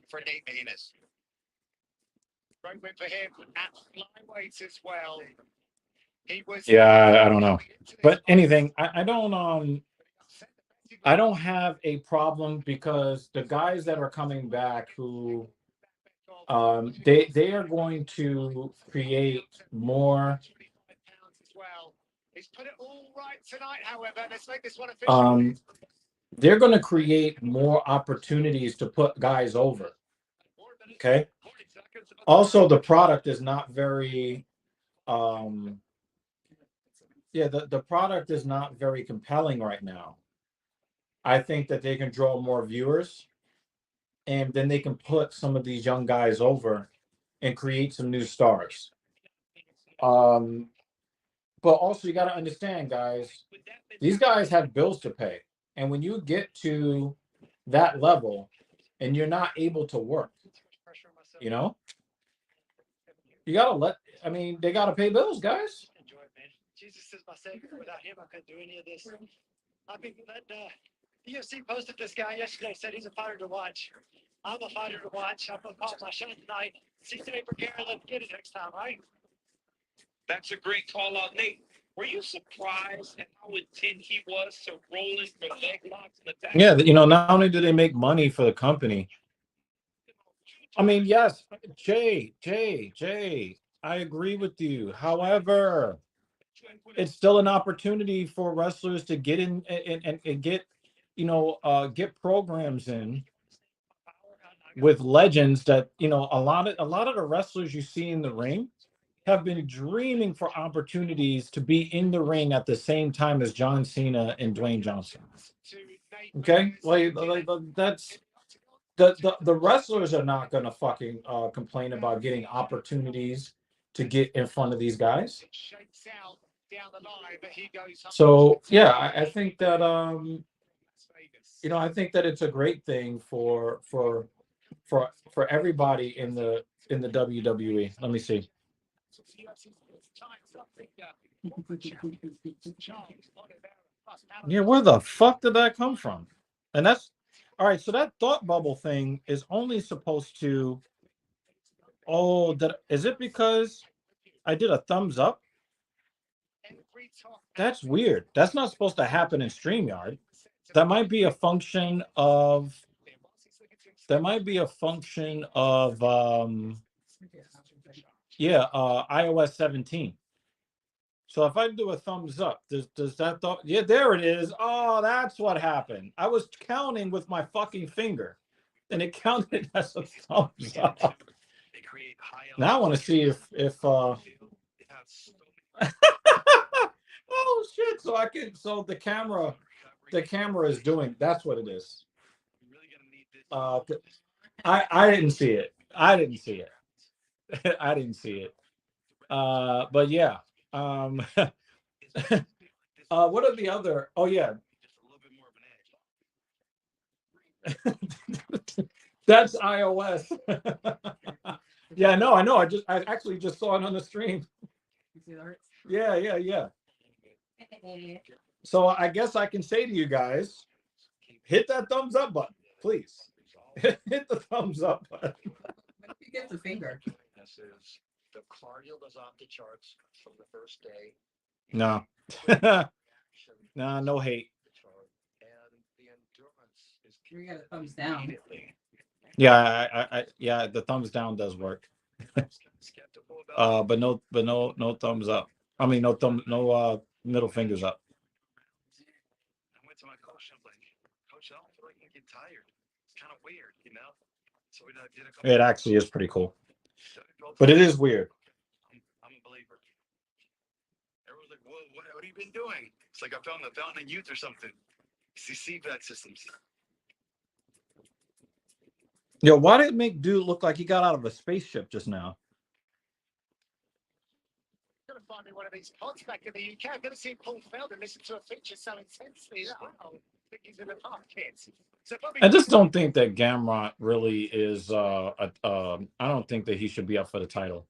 for Nate Maness. Great win for him at flyweight as well. He was. Yeah, I don't know, but anything. I don't have a problem because the guys that are coming back who they are going to create more. He's put it all right tonight, however. Let's make this one official. They're going to create more opportunities to put guys over. Okay. Also, the product is not very. The product is not very compelling right now. I think that they can draw more viewers, and then they can put some of these young guys over and create some new stars. But also you got to understand, guys, these guys have bills to pay. And when you get to that level and you're not able to work, you know, you got to they got to pay bills, guys. Jesus is my savior. Without him, I couldn't do any of this. I think that UFC posted this guy yesterday, said he's a fighter to watch. I'm a fighter to watch. I'm going to call my shot tonight. See Tabor Gary, let's get it next time, right? That's a great call out, Nate. Were you surprised at how intent he was to rolling for leg locks and attacks? Yeah, not only do they make money for the company. I mean, yes, Jay, I agree with you. However, it's still an opportunity for wrestlers to get in and get, get programs in with legends that, a lot of the wrestlers you see in the ring have been dreaming for opportunities to be in the ring at the same time as John Cena and Dwayne Johnson. Okay, like that's the wrestlers are not gonna fucking complain about getting opportunities to get in front of these guys. So yeah, I think that I think that it's a great thing for everybody in the WWE. Let me see. Yeah, where the fuck did that come from? And that's all right. So that thought bubble thing is only supposed to. Oh, is it because I did a thumbs up? That's weird. That's not supposed to happen in StreamYard. That might be a function of iOS 17. So if I do a thumbs up, does that yeah, there it is. Oh, that's what happened. I was counting with my fucking finger and it counted as a thumbs up. Now I want to see if oh shit, so the camera is doing, that's what it is. I didn't see it. I didn't see it. But yeah. What are the other? Oh yeah. That's iOS. Yeah, no, I know. I actually just saw it on the stream. Yeah. So I guess I can say to you guys, hit that thumbs up button, please. Hit the thumbs up button. You get the finger. The cardio was off the charts from the first day. No. No hate. And the endurance is You got a thumbs down. Yeah, the thumbs down does work. But no thumbs up. I mean, no middle fingers up. I went to my coach. I'm like, Coach, I don't feel like I get tired. It's kind of weird, you know. So we did a couple. It actually is pretty cool, but it is weird. I'm a believer. Everyone's like, "Whoa, what have you been doing?" It's like I found the fountain of youth or something. CC vet systems. Yo, why did it make dude look like he got out of a spaceship just now? Gonna find me one of these pods back in the UK. I've never seen Paul Felder listen to a feature so intensely. I don't think he's in the park, kids. So I just don't think that Gamrot really is. I don't think that he should be up for the title.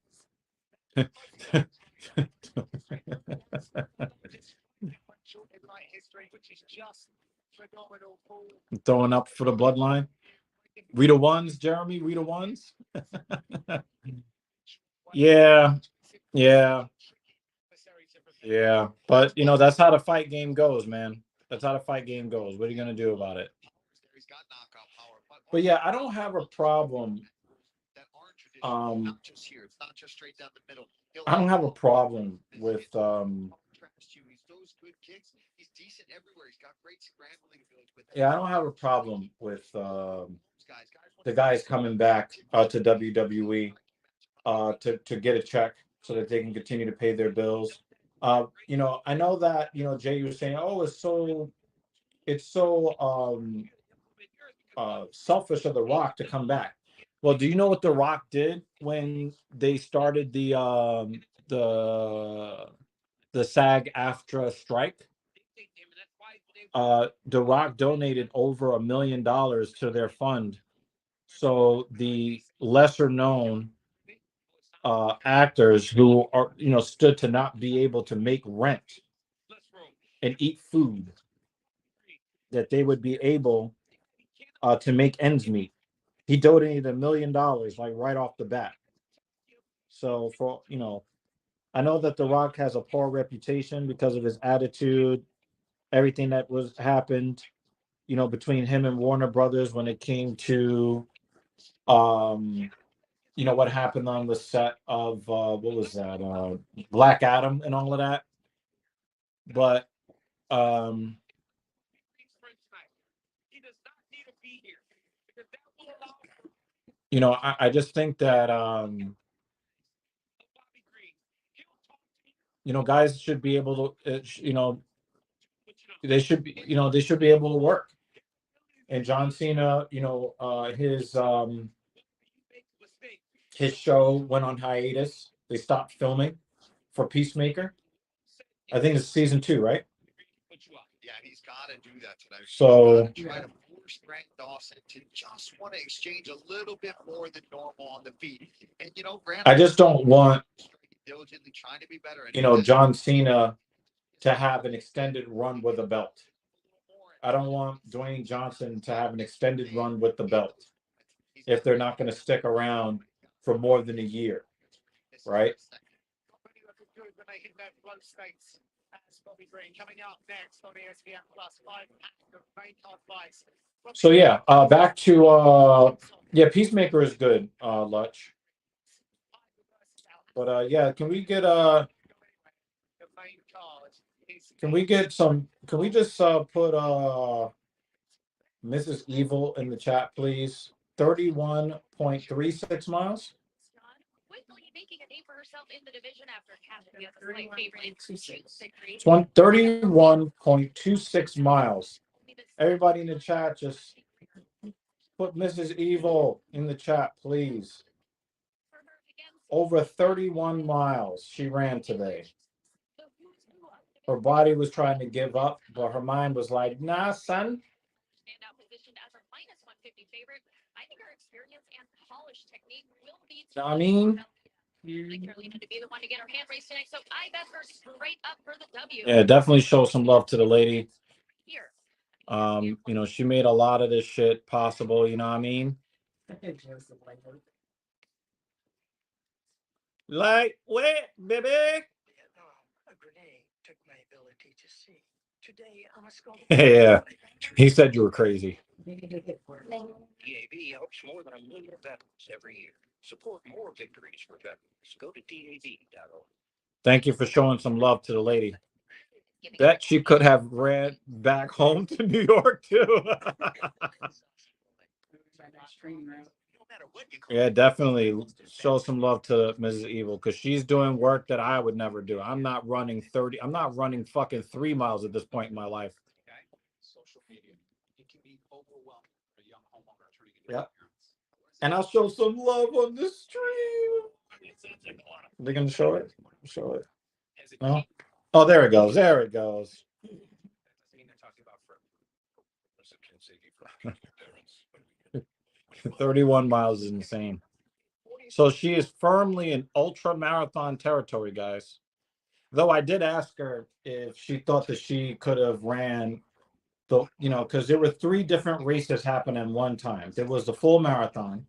Throwing up for the bloodline. We the ones, Jeremy. We the ones. Yeah. But you know, that's how the fight game goes, man. That's how the fight game goes. What are you gonna do about it? But yeah, I don't have a problem. I don't have a problem with yeah, I don't have a problem with the guys coming back to WWE to get a check so that they can continue to pay their bills. You know, I know that, you know, Jay was saying, oh, it's so selfish of The Rock to come back. Well, do you know what The Rock did when they started the SAG-AFTRA strike? The Rock donated over $1 million to their fund, so the lesser known actors who are, you know, stood to not be able to make rent and eat food, that they would be able to make ends meet. He donated $1 million like right off the bat. So for, you know, I know that The Rock has a poor reputation because of his attitude, everything that was happened, you know, between him and Warner Brothers when it came to you know, what happened on the set of what was that, Black Adam and all of that. But you know, I just think that you know, guys should be able to you know, they should be able to work. And John Cena, you know, his show went on hiatus. They stopped filming for Peacemaker. I think it's season 2, right? Yeah, he's got to do that today. So Try to force Grant Dawson to just want to exchange a little bit more than normal on the feet. And you know, Grant, I just don't want, diligently trying to be better. you know, John Cena to have an extended run with a belt. I don't want Dwayne Johnson to have an extended run with the belt if they're not going to stick around for more than a year, right? Bobby Green coming up next on ESPN Plus 5 of main card fights. So yeah, back to yeah, Peacemaker is good, Lutch. But yeah, can we get can we just put Mrs. Evil in the chat, please? 31.36 miles. Quickly making a name for herself in the division after capturing as a slight favorite in 31.26 miles. Everybody in the chat, just put Mrs. Evil in the chat, please. Over 31 miles she ran today. Her body was trying to give up, but her mind was like, nah, son. Standout positioned as a -150 favorite. I think her experience and polished technique will be. I mean, Carolina to be the one to get her hand raised tonight, so I bet her straight up for the W. yeah, definitely show some love to the lady. Here. You know, she made a lot of this shit possible, you know what I mean? Lightweight, baby. A grenade took my ability to see. Today, I'm a Yeah, he said you were crazy. DAV helps more than 1 million veterans every year. Support more victories for veterans. Go to DAV.org. Thank you for showing some love to the lady. Bet she could have ran back home to New York too. Yeah, definitely show some love to Mrs. Evil because she's doing work that I would never do. I'm not running fucking 3 miles at this point in my life. Yeah. And I'll show some love on the stream. They're gonna show it? Show it. No? Oh, there it goes. There it goes. 31 miles is insane. So she is firmly in ultra marathon territory, guys. Though I did ask her if she thought that she could have ran the, you know, because there were 3 different races happening at one time. There was the full marathon,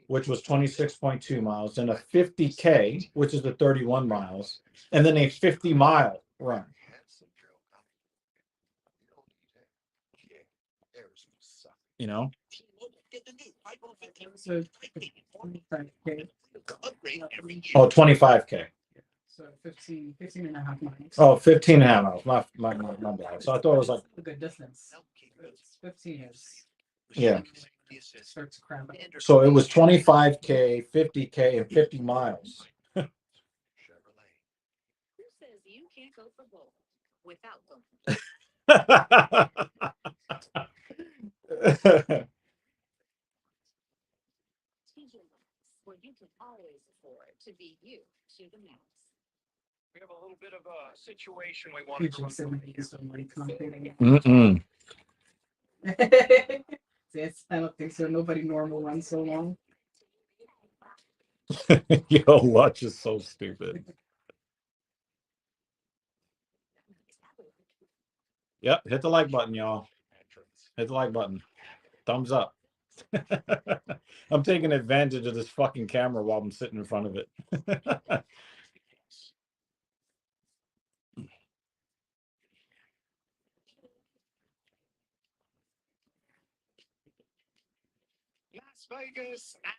which was 26.2 miles, then a 50K, which is the 31 miles, and then a 50-mile run. You know? Oh, 25K. So 15 and a half miles. Oh, 15 and a half miles. My bad. So I thought it was like a good distance. 15 is. Yeah. Starts to cramp. So it was 25K, 50K, and 50 miles. Who says you can't go for both without them? Where you can always afford to be you to the max. We have a little bit of a situation we want to Mm-mm. I don't think so. Nobody normal runs so long. Yo, Lutch is so stupid. Yep, hit the like button, y'all. Hit the like button. Thumbs up. I'm taking advantage of this fucking camera while I'm sitting in front of it.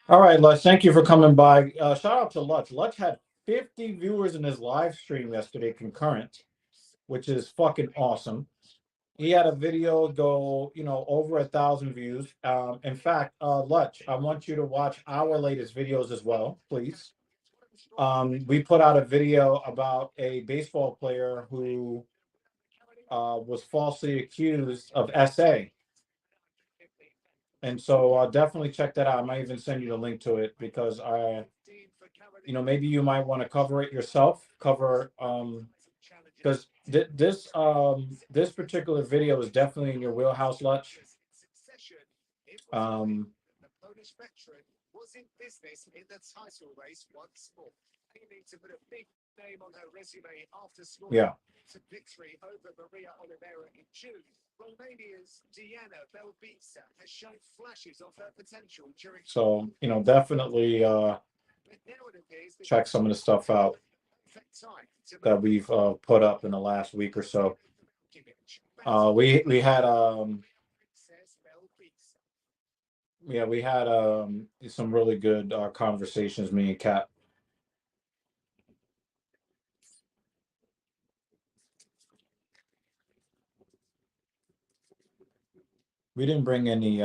All right, Lutch, thank you for coming by. Shout out to Lutch. Lutch had 50 viewers in his live stream yesterday concurrent, which is fucking awesome. He had a video go, you know, over 1,000 views. In fact, Lutch, I want you to watch our latest videos as well, please. We put out a video about a baseball player who was falsely accused of SA. And so definitely check that out. I might even send you the link to it because you know, maybe you might want to cover it yourself. Because this particular video is definitely in your wheelhouse, Lutch. Polish veteran was in business in the title race once more, aiming to put a big name on her resume after scoring a victory over Maria Oliveira in June. Romania's Diana Belbisa has shown flashes of her potential during. So, you know, definitely check some of the stuff out. that we've put up in the last week or so. We had some really good conversations, me and Kat. We didn't bring any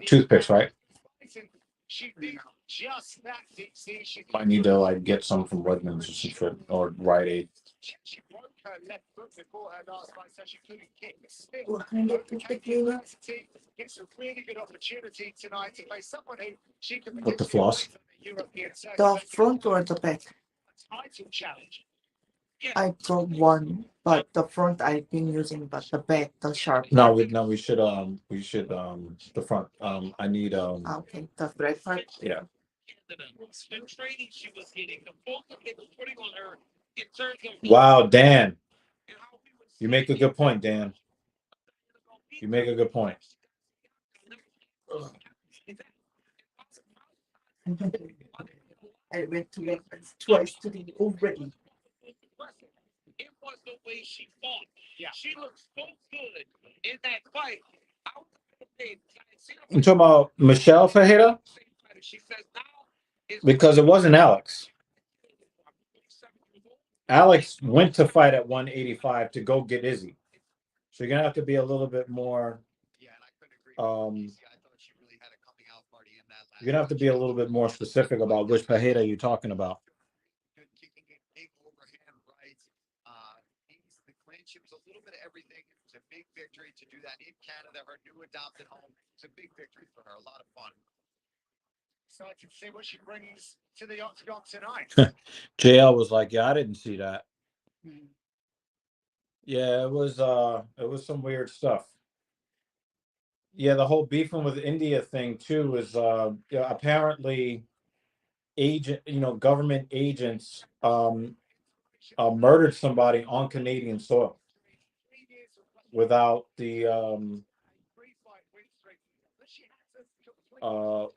toothpicks, right? I need to like get some from Wegmans or some shit, or Rite Aid. She broke her left foot before her last fight, so she couldn't kick. It's a really good opportunity tonight to face someone who she can. With the floss? The front or the back? Title challenge. I broke one, but the front I've been using, but the back, the sharp. No, we should the front. I need Okay, the back part. yeah. The training she was getting, the focus they were putting on her in terms of. Wow, Dan. You make a good point, Dan. You make a good point. I went to Wegmans twice today already. It was the way she fought. Yeah. She looked so good in that fight. You talking about Michelle Fajeda? She says now because it wasn't Alex. Alex went to fight at 185 to go get Izzy. So you're gonna have to be a little bit more. You're gonna have to be a little bit more specific about which Fajeda you're talking about. It was a little bit of everything. It was a big victory to do that in Canada, her new adopted home. It's a big victory for her. A lot of fun. Excited to see what she brings to the octagon tonight. JL was like, "Yeah, I didn't see that." Yeah, it was some weird stuff. Yeah, the whole beefing with India thing too is apparently government agents murdered somebody on Canadian soil without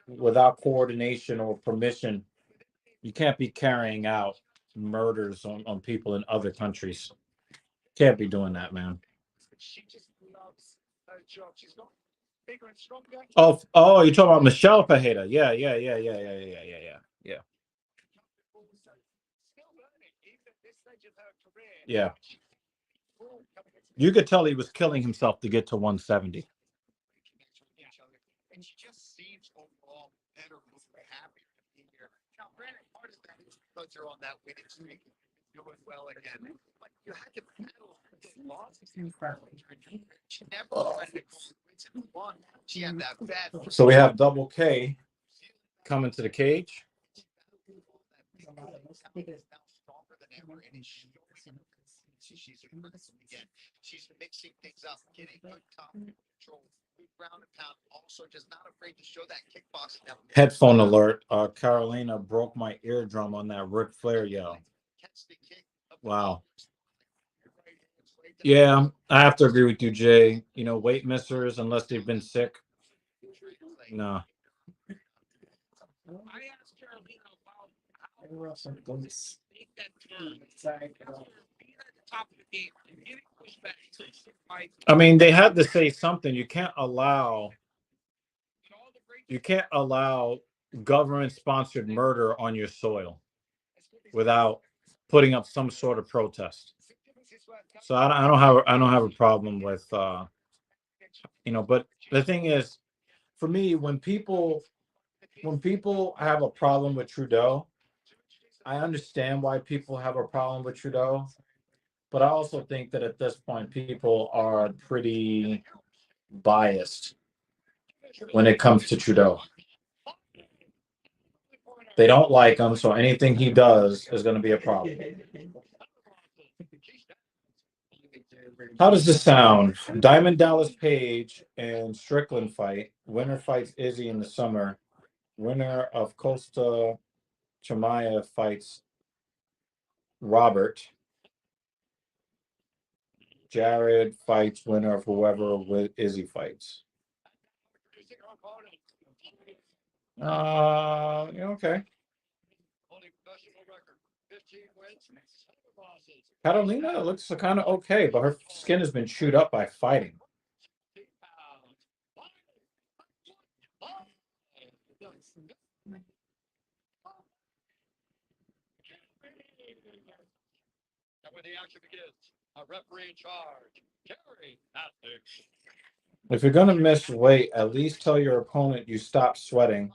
without coordination or permission. You can't be carrying out murders on people in other countries. Can't be doing that, man. She just loves her job. She's got bigger and stronger. Oh, you're talking about Michelle Fajeda. Yeah. Still learning, even at this stage of her career. Yeah. You could tell he was killing himself to get to 170. And she just seems overall better, more happier to be here. Now, granted, part of that is because you're on that winning streak, doing well again. But you had to battle the losses. She never tried to won. She had that bad. So we have Double K coming to the cage. She's again. She's mixing things up, getting good top control, good ground and pound. Also, just not afraid to show that kickboxing. Headphone alert. Carolina broke my eardrum on that Ric Flair yell. Wow. Yeah, I have to agree with you, Jay. Weight missers, unless they've been sick. No. I asked Carolina about how to make that turn. Being at the top of the game and getting pushed back. I mean, they had to say something. You can't allow government-sponsored murder on your soil without putting up some sort of protest. So I don't have a problem with but the thing is, for me, when people have a problem with Trudeau, I understand why people have a problem with Trudeau, but I also think that at this point people are pretty biased when it comes to Trudeau. They don't like him, so anything he does is going to be a problem. How does this sound? Diamond Dallas Page and Strickland fight. Winner fights Izzy in the summer. Winner of Costa Chimaev fights Robert. Jared fights winner of whoever with Izzy fights. opponent. Okay. Holding professional record, 15 wins, 7 losses. Catalina looks kind of okay, but her skin has been chewed up by fighting. 15 pounds. And when the action begins, a referee in charge. Kerry Patrick. If you're gonna miss weight, at least tell your opponent you stopped sweating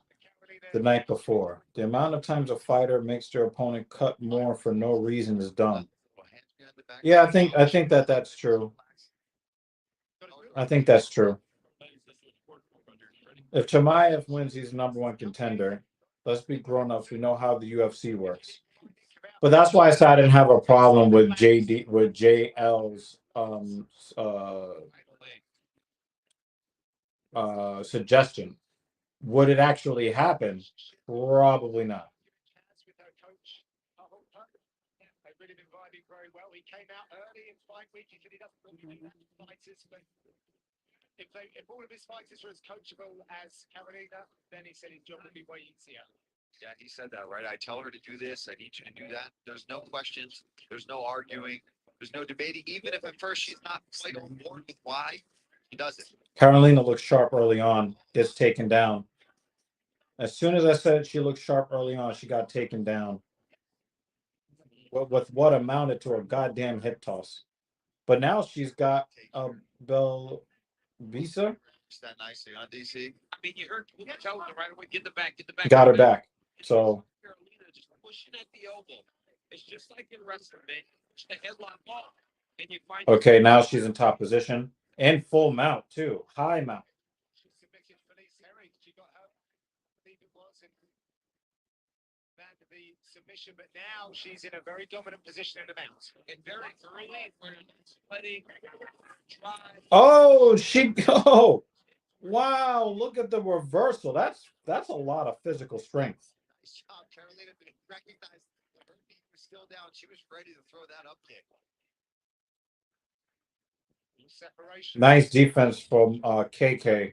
the night before. The amount of times a fighter makes their opponent cut more for no reason is dumb. Yeah, I think that's true. I think that's true. If Chimaev wins, he's number one contender. Let's be grown-ups. We know how the UFC works. But that's why I said I didn't have a problem with JL's suggestion. Would it actually happen? Probably not. They've really been vibing very well. He came out early in fight week. He said he doesn't really fighters, but if all of his fighters are as coachable as Carolina, then he said his job would be way easier. Yeah, he said that, right? I tell her to do this. I need you to do that. There's no questions. There's no arguing. There's no debating. Even if at first she's not quite on board with why, he does it. Carolina looks sharp early on, gets taken down. As soon as I said she looked sharp early on, she got taken down. With what amounted to a goddamn hip toss. But now she's got a Visa. That nicely on DC. I mean, you heard people tell them right away, get the back, get the back. Got her back. So Carolina just pushing at the elbow. It's just like in wrestling, man. Push the headlock off, and you find. okay, now she's in top position and full mount too, high mount. She submitted Felice Herring. She got her, I believe it was, in the submission, but now she's in a very dominant position in the mount. And very early, where it's letting drive. Oh, wow, look at the reversal. That's a lot of physical strength. Nice job, Carolina. Recognized her feet was still down. She was ready to throw that up kick. Separation. Nice defense from KK.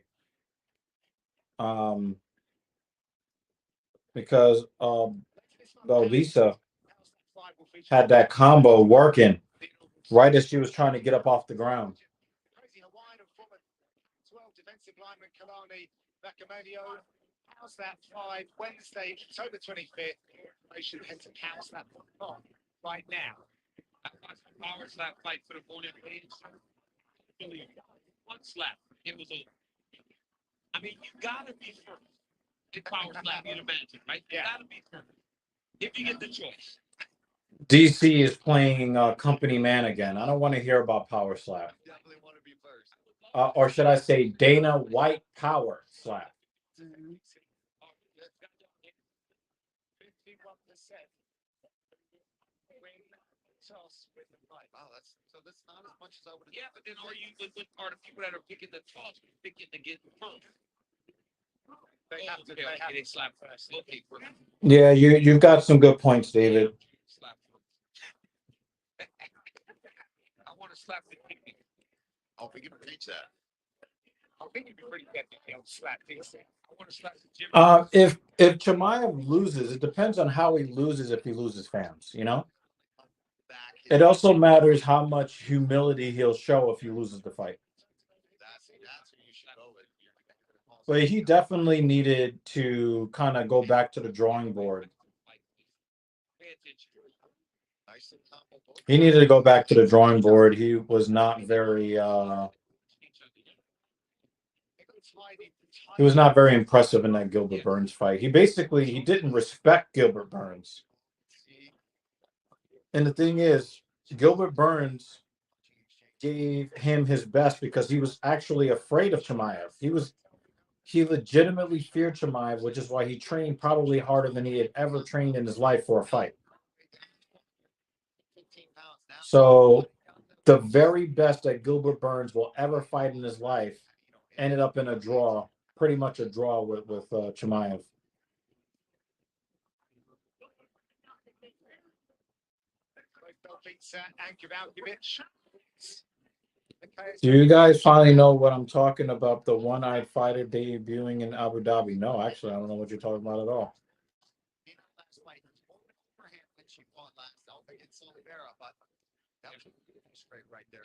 Because Lisa had that combo working right as she was trying to get up off the ground. Crazy Hawaiian footman, 12 defensive lineman Kalani Bakamanio. How's that fight Wednesday, October 25th? They should head to house that on right now. I watched the power slap fight for the morning page. One slap, it was over. I mean, you gotta be first. In power slap, you'd imagine, right? You gotta be first. If you get the choice. DC is playing company man again. I don't want to hear about power slap. Definitely want to be first. Or should I say Dana White power slap? 51%. Toss with the fight. Wow, that's not as much as I would have. Yeah, but then are the people that are picking the toss picking to get first? They have to. Okay, They have they to slap first. Okay, perfect. Yeah, you've got some good points, David. Slap first. I want to slap the chicken. Oh, we can reach that. I think you'd be pretty technically on slap this. I want to slap the gym. If Chimaev loses, it depends on how he loses. If he loses fans, you know. It also matters how much humility he'll show if he loses the fight. That's where you should go with. But he definitely needed to kind of go back to the drawing board. He needed to go back to the drawing board. He was not very impressive in that Gilbert Burns fight. He didn't respect Gilbert Burns. And the thing is, Gilbert Burns gave him his best because he was actually afraid of Chimaev. He legitimately feared Chimaev, which is why he trained probably harder than he had ever trained in his life for a fight. So the very best that Gilbert Burns will ever fight in his life ended up in a draw, pretty much a draw with Chimaev. Do you guys finally know what I'm talking about? The one-eyed fighter debuting in Abu Dhabi? No, actually, I don't know what you're talking about at all. Last fight, overhand when she fought last against Oliveira, but that was straight right there.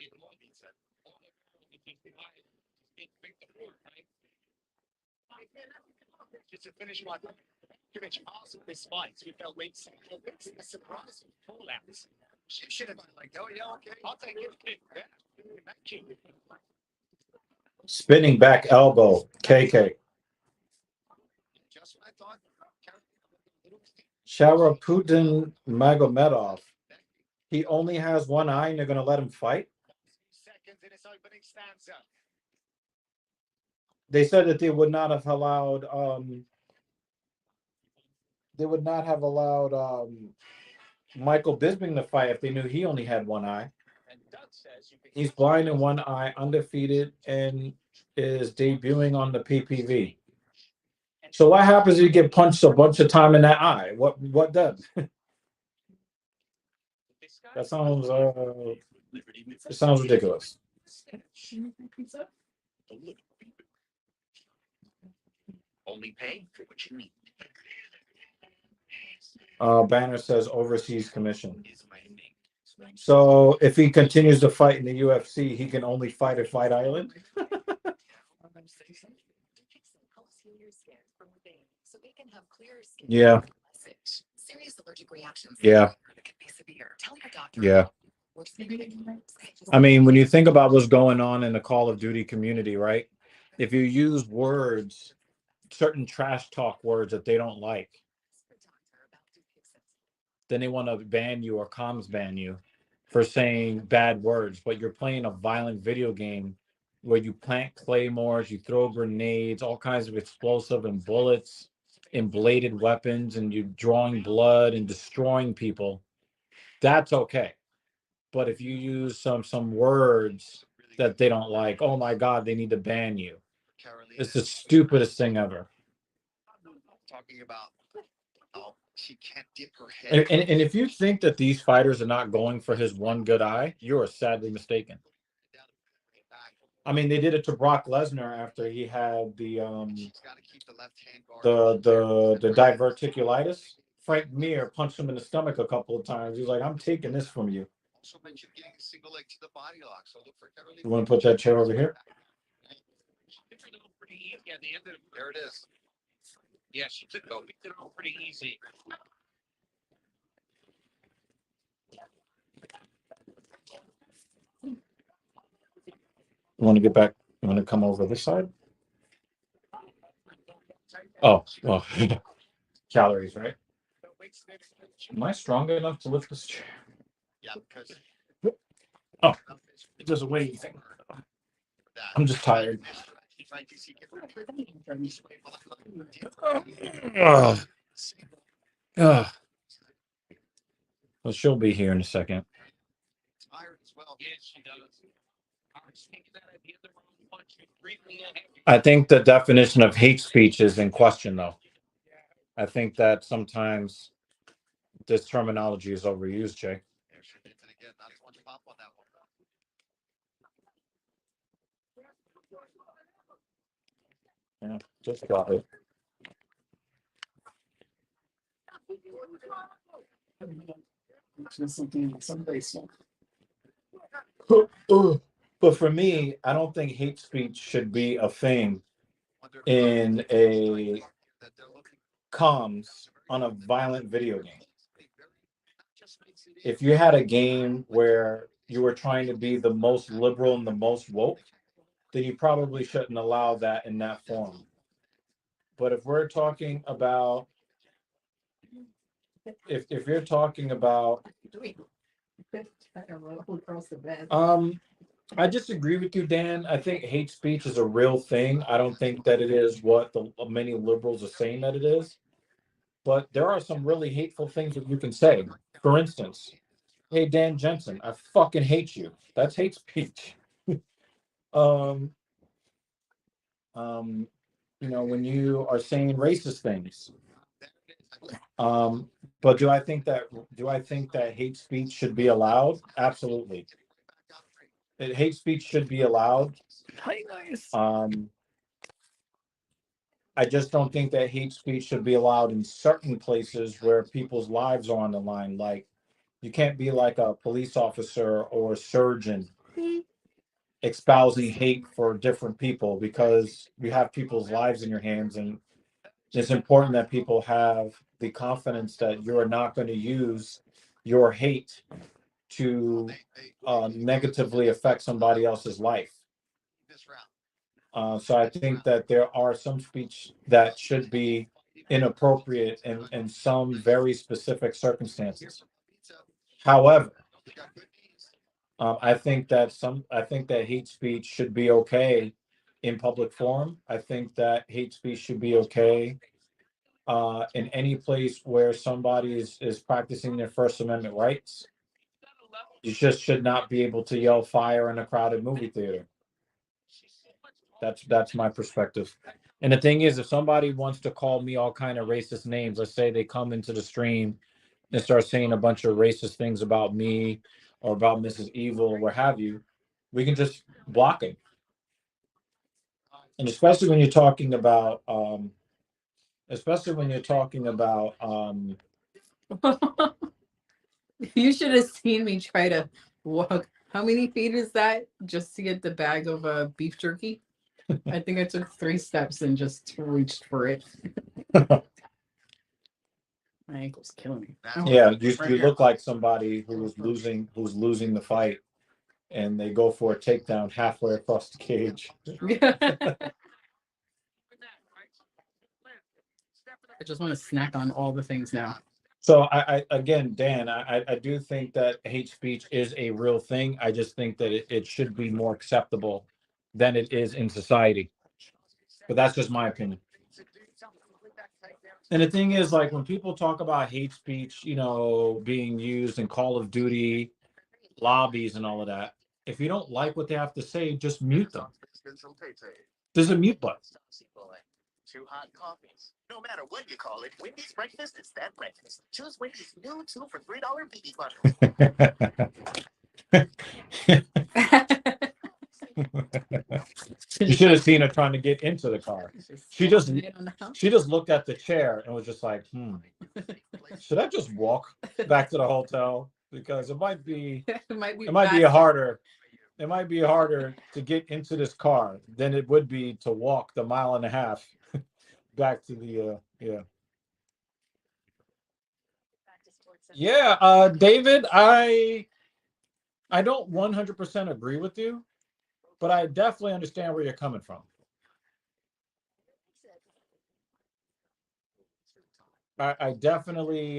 Just to finish my finish awesome this fight. We felt late. A surprise pull outs. She should have been like, oh yeah, okay, I'll take it. Yeah. Thank you. Spinning back elbow, KK. Just when I thought Sharaputin Magomedov. He only has one eye and they're going to let him fight? Seconds in its opening stanza. They said that they would not have allowed Michael Bisping to fight if they knew he only had one eye. He's blind in one eye, undefeated, and is debuting on the PPV. So what happens if you get punched a bunch of time in that eye? What does? That sounds ridiculous. Only pay for what you need. Banner says overseas commission. So if he continues to fight in the UFC, he can only fight at Fight Island? Yeah. Serious allergic reactions. Yeah. Can be severe. Tell your doctor. Yeah. I mean, when you think about what's going on in the Call of Duty community, right? If you use words, certain trash talk words that they don't like, then they want to ban you or comms ban you for saying bad words. But you're playing a violent video game where you plant claymores, you throw grenades, all kinds of explosive and bullets and bladed weapons, and you're drawing blood and destroying people. That's okay. But if you use some words that they don't like, oh my God, they need to ban you. It's the stupidest thing ever. talking about she can't dip her head. And if you think that these fighters are not going for his one good eye, you are sadly mistaken. I mean, they did it to Brock Lesnar after he had the diverticulitis. Frank Mir punched him in the stomach a couple of times. He's like, I'm taking this from you. Also mentioned getting a single leg to the body lock. So look for Caroline. You want to put that chair over here? There it is. Yeah, she took it over pretty easy. You want to get back? You want to come over this side? Oh, well, calories, right? Am I strong enough to lift this chair? Yeah, because Oh, it doesn't weigh anything. I'm just tired. Well, she'll be here in a second. I think the definition of hate speech is in question, though. I think that sometimes this terminology is overused, Jay. Yeah, just got it. But for me, I don't think hate speech should be a thing in a comms on a violent video game. If you had a game where you were trying to be the most liberal and the most woke, then you probably shouldn't allow that in that form. But if we're talking about, if you're talking about, I disagree with you, Dan. I think hate speech is a real thing. I don't think that it is what the many liberals are saying that it is. But there are some really hateful things that you can say. For instance, hey, Dan Jensen, I fucking hate you. That's hate speech. When you are saying racist things. But do I think that hate speech should be allowed? Absolutely. hate speech should be allowed. Hi guys. I just don't think that hate speech should be allowed in certain places where people's lives are on the line. Like, you can't be like a police officer or a surgeon espousing hate for different people, because you have people's lives in your hands, and it's important that people have the confidence that you're not going to use your hate to negatively affect somebody else's life. So I think that there are some speech that should be inappropriate in some very specific circumstances. However, I think that hate speech should be okay in public forum. I think that hate speech should be okay in any place where somebody is practicing their First Amendment rights. You just should not be able to yell fire in a crowded movie theater. That's my perspective. And the thing is, if somebody wants to call me all kind of racist names, let's say they come into the stream and start saying a bunch of racist things about me or about Mrs. Evil or what have you, we can just block it. And especially when you're talking about You should have seen me try to walk. How many feet is that just to get the bag of beef jerky? I think I took 3 steps and just reached for it. My ankle's killing me. Yeah, you look like somebody who's losing the fight, and they go for a takedown halfway across the cage. I just want to snack on all the things now. So I again, Dan, I do think that hate speech is a real thing. I just think that it should be more acceptable than it is in society. But that's just my opinion. And the thing is, like, when people talk about hate speech, being used in Call of Duty lobbies and all of that, if you don't like what they have to say, just mute them. There's a mute button. 2 hot coffees. No matter what you call it, Wendy's breakfast is that breakfast. Choose Wendy's new 2 for $3 BB bundle. You should have seen her trying to get into the car. She just looked at the chair and was just like, should I just walk back to the hotel? Because it might be harder. It might be harder to get into this car than it would be to walk the 1.5 miles back to the David, I don't 100% agree with you, but I definitely understand where you're coming from. I definitely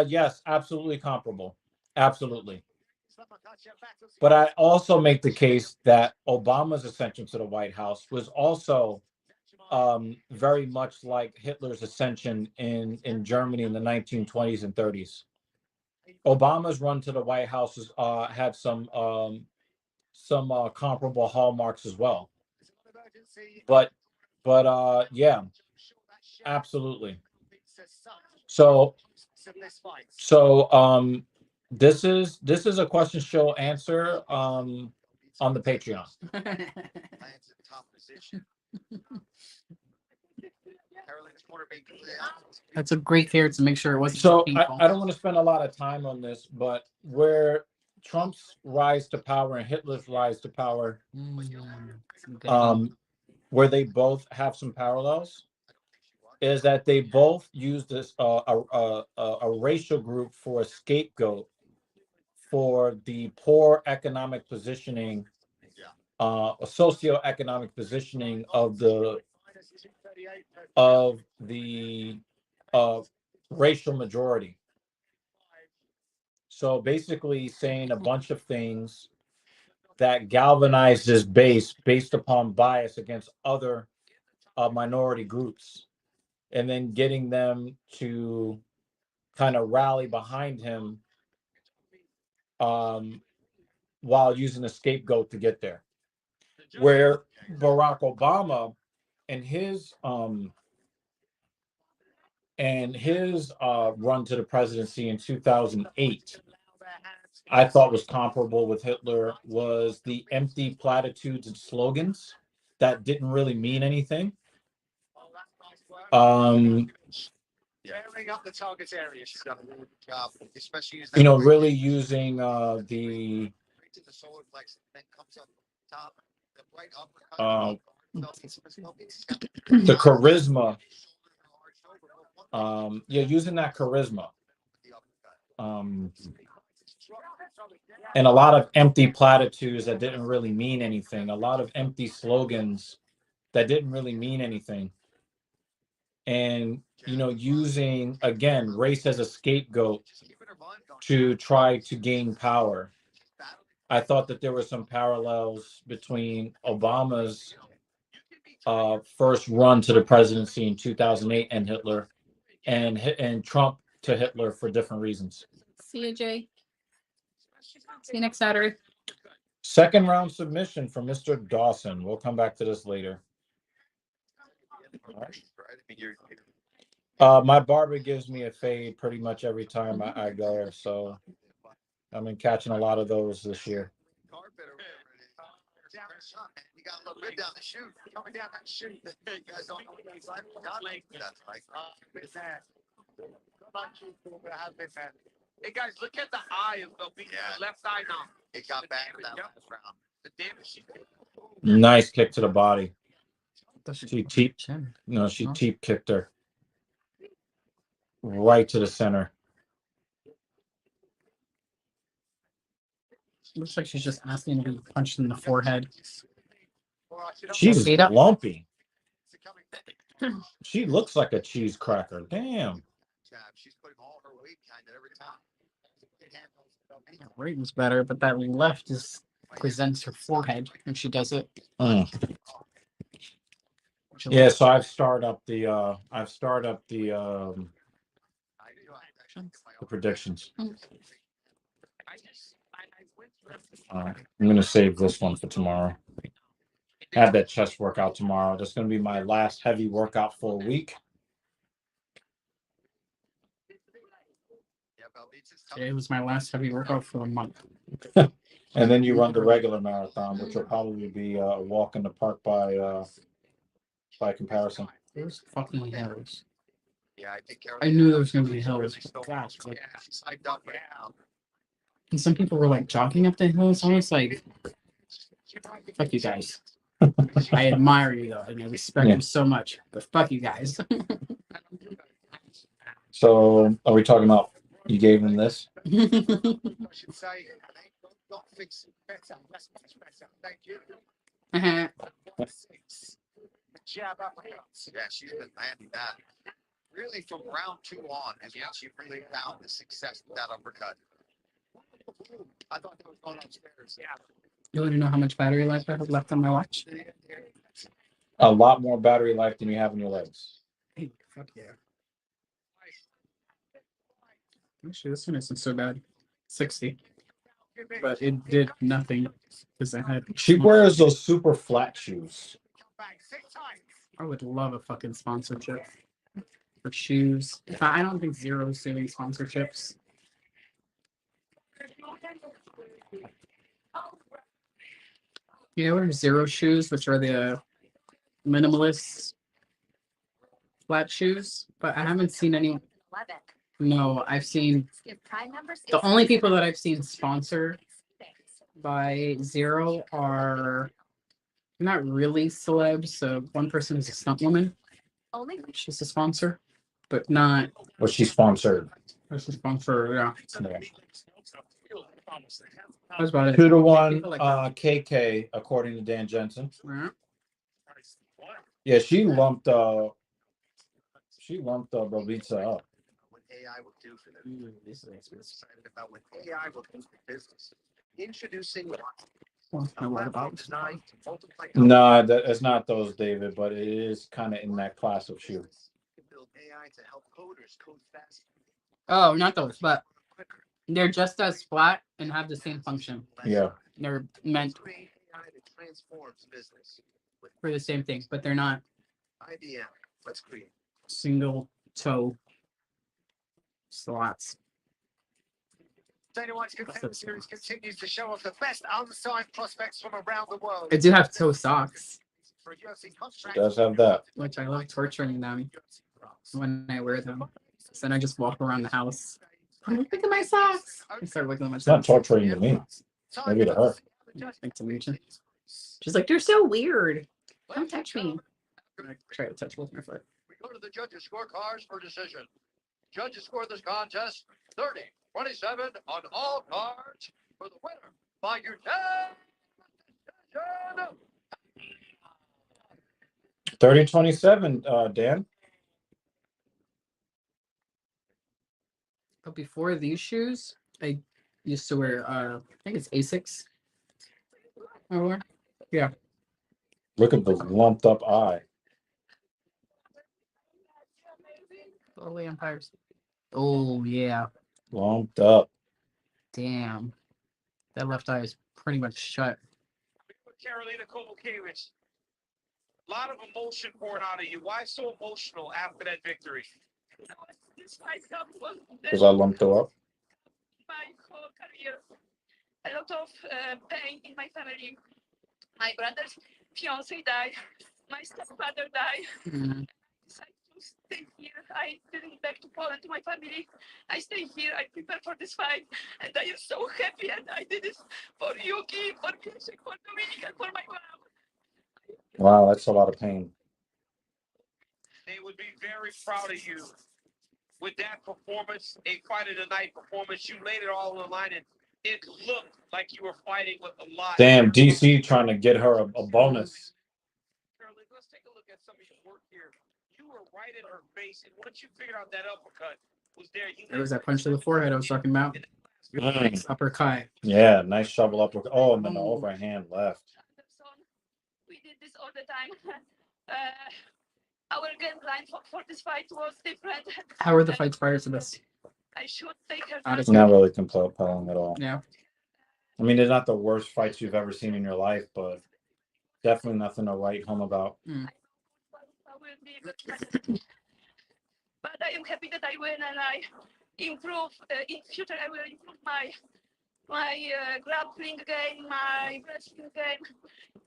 yes, absolutely comparable. Absolutely. But I also make the case that Obama's ascension to the White House was also very much like Hitler's ascension in Germany in the 1920s and 30s. Obama's run to the White House had some comparable hallmarks as well. But yeah, absolutely. So this is a question show answer on the Patreon. That's a great care to make sure it wasn't So painful. I don't want to spend a lot of time on this, but where Trump's rise to power and Hitler's rise to power, where they both have some parallels, is that they both use this a racial group for a scapegoat for the poor economic positioning, a socioeconomic positioning of the racial majority. So basically saying a bunch of things that galvanize this base based upon bias against other minority groups, and then getting them to kind of rally behind him while using a scapegoat to get there. Where Barack Obama and his And his run to the presidency in 2008, I thought was comparable with Hitler, was the empty platitudes and slogans that didn't really mean anything. Tearing up the target area. She's done a really good job, especially You know, really using the to the solar plexus, then comes up top, the right uppercut. the charisma. Yeah, using that charisma. And a lot of empty platitudes that didn't really mean anything. A lot of empty slogans that didn't really mean anything. And, you know, using, again, race as a scapegoat to try to gain power. I thought that there were some parallels between Obama's first run to the presidency in 2008 and Hitler, and Trump to Hitler for different reasons. See you, Jay. See you next Saturday. Second round submission from Mr. Dawson. We'll come back to this later. My barber gives me a fade pretty much every time I go, so I've been catching a lot of those this year. You got a little bit down the chute. Coming down that chute. You guys don't know what that's like. That's like. Hey guys, look at the eye of the left eye now. It got back in that last round. The damage she did. Nice kick to the body. She teep kicked her right to the center. Looks like she's just asking to be punched in the forehead. She's lumpy. She looks like a cheese cracker. Damn. She's putting all her weight behind it every time. Right was better, but that left is presents her forehead when she does it. Yeah, so I've started up the predictions. All right, I'm gonna save this one for tomorrow. Have that chest workout tomorrow. That's gonna be my last heavy workout for a week. Today was my last heavy workout for a month. And then you run the regular marathon, which will probably be a walk in the park by comparison. There's fucking hills. Yeah, I think I knew there was gonna be hills. Gosh, like, and some people were like jogging up the hills. I was like, fuck you guys. I admire you though, and I respect you so much. But fuck you guys. So are we talking about you gave them this? I should say, don't fix it better. That's much better. Thank you. Jab uppercuts. Yeah, she's been landing that. Really, from round 2 on is when she really found the success with that uppercut. I thought that was going upstairs. Yeah. You want to know how much battery life I have left on my watch? A lot more battery life than you have in your legs. Hey, fuck yeah. Actually, this one isn't so bad. 60. But it did nothing because I had. She wears those super flat shoes. I would love a fucking sponsorship for shoes. I don't think Zero's doing sponsorships. You know, Zero shoes, which are the minimalist flat shoes, but I haven't seen any. No, I've seen the only people that I've seen sponsored by Zero are not really celebs. So one person is a stunt woman. She's a sponsor, but not. Was she sponsored? She's a sponsor, yeah. That's about it. 2-1 KK, according to Dan Jensen. Yeah, she lumped Bobitsa up. What AI will do for them. This is excited about what AI will do for business. Introducing No, it's not those, David, but it is kind of in that class of shoe. Build AI to help coders code faster. Oh, not those, but they're just as flat and have the same function. Yeah. They're meant AI that transforms business. for the same thing, but they're not IBM, let's create. single toe Slots. Dana White's Contender Series continues to show off the best unsigned prospects from around the world. I do have toe socks, For a UFC contract, Does have that. which I love torturing them when I wear them. So then I just walk around the house. Look at my socks. I start looking at my It's not socks. torturing to me. Maybe to her. Thanks, Anisha. She's like, they're so weird. Don't touch me. I try to touch with my foot. we go to the judges' scorecards for decision. Judges score this contest 30-27 on all cards for the winner by unanimous decision. 30-27, Dan. But before these shoes, I used to wear I think it's Asics. I wore. Yeah. Look at the lumped up eye. Totally empires. Oh yeah. Lumped up. Damn. That left eye is pretty much shut. Carolina Kowalkiewicz. A lot of emotion pouring out of you. Why so emotional after that victory? This fight cup was Because I lumped her up. my whole career. A lot of pain in my family. My brother's fiance died. My stepfather died. Mhm. I decided to stay here. I didn't back to Poland to my family. I stay here. I prepare for this fight, and I am so happy. And I did this for Yuki, for Pieszek, for Dominik, and for my mom. Wow, that's a lot of pain. They would be very proud of you with that performance, a fight of the night performance. You laid it all on the line, and it looked like you were fighting with a lot. Damn, DC trying to get her a bonus. Carolina, let's take a look at some of your work here. You were right in her face, and once you figured out that uppercut was there, you It was that punch to the forehead I was talking about. Mm. Uppercut. Yeah, nice shovel up. Oh, and then the overhand left. We did this all the time. Our game plan for this fight was different. How were the fights prior to this? I should take her. Honestly. It's not really compelling at all. Yeah. I mean, they're not the worst fights you've ever seen in your life, but definitely nothing to write home about. Mm. But I am happy that I win and I improve. In future, I will improve my grappling game, my wrestling game.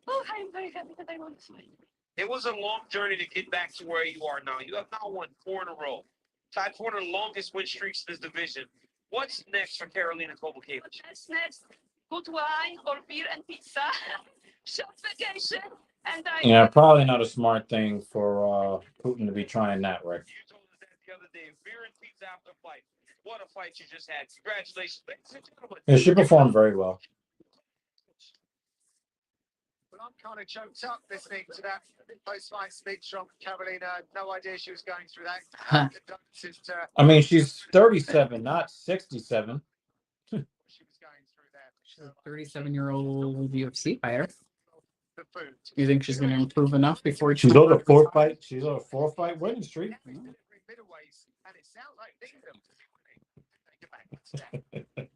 Oh, I'm very happy that I won this fight. It was a long journey to get back to where you are now. You have now won 4 in a row. Tied for one of the longest win streaks in this division. What's next for Carolina Kowalkiewicz? What's next? Good wine or beer and pizza. Short vacation. And I. Yeah, probably not a smart thing for Putin to be trying that, Rick. You told us that the other day. Beer and pizza after fight. What a fight you just had. Congratulations, ladies and gentlemen. Yeah, she performed very well. Well, I'm kind of choked up listening to that post-fight speech from Carolina. No idea she was going through that. Condolences to I mean, she's 37, not 67. she was going through there. She's a 37-year-old UFC fighter. The food. You think she's going to improve enough before She's on a 4-fight. She's on a 4-fight winning streak. Middleweights, and it sounds like Bingham. Take it back.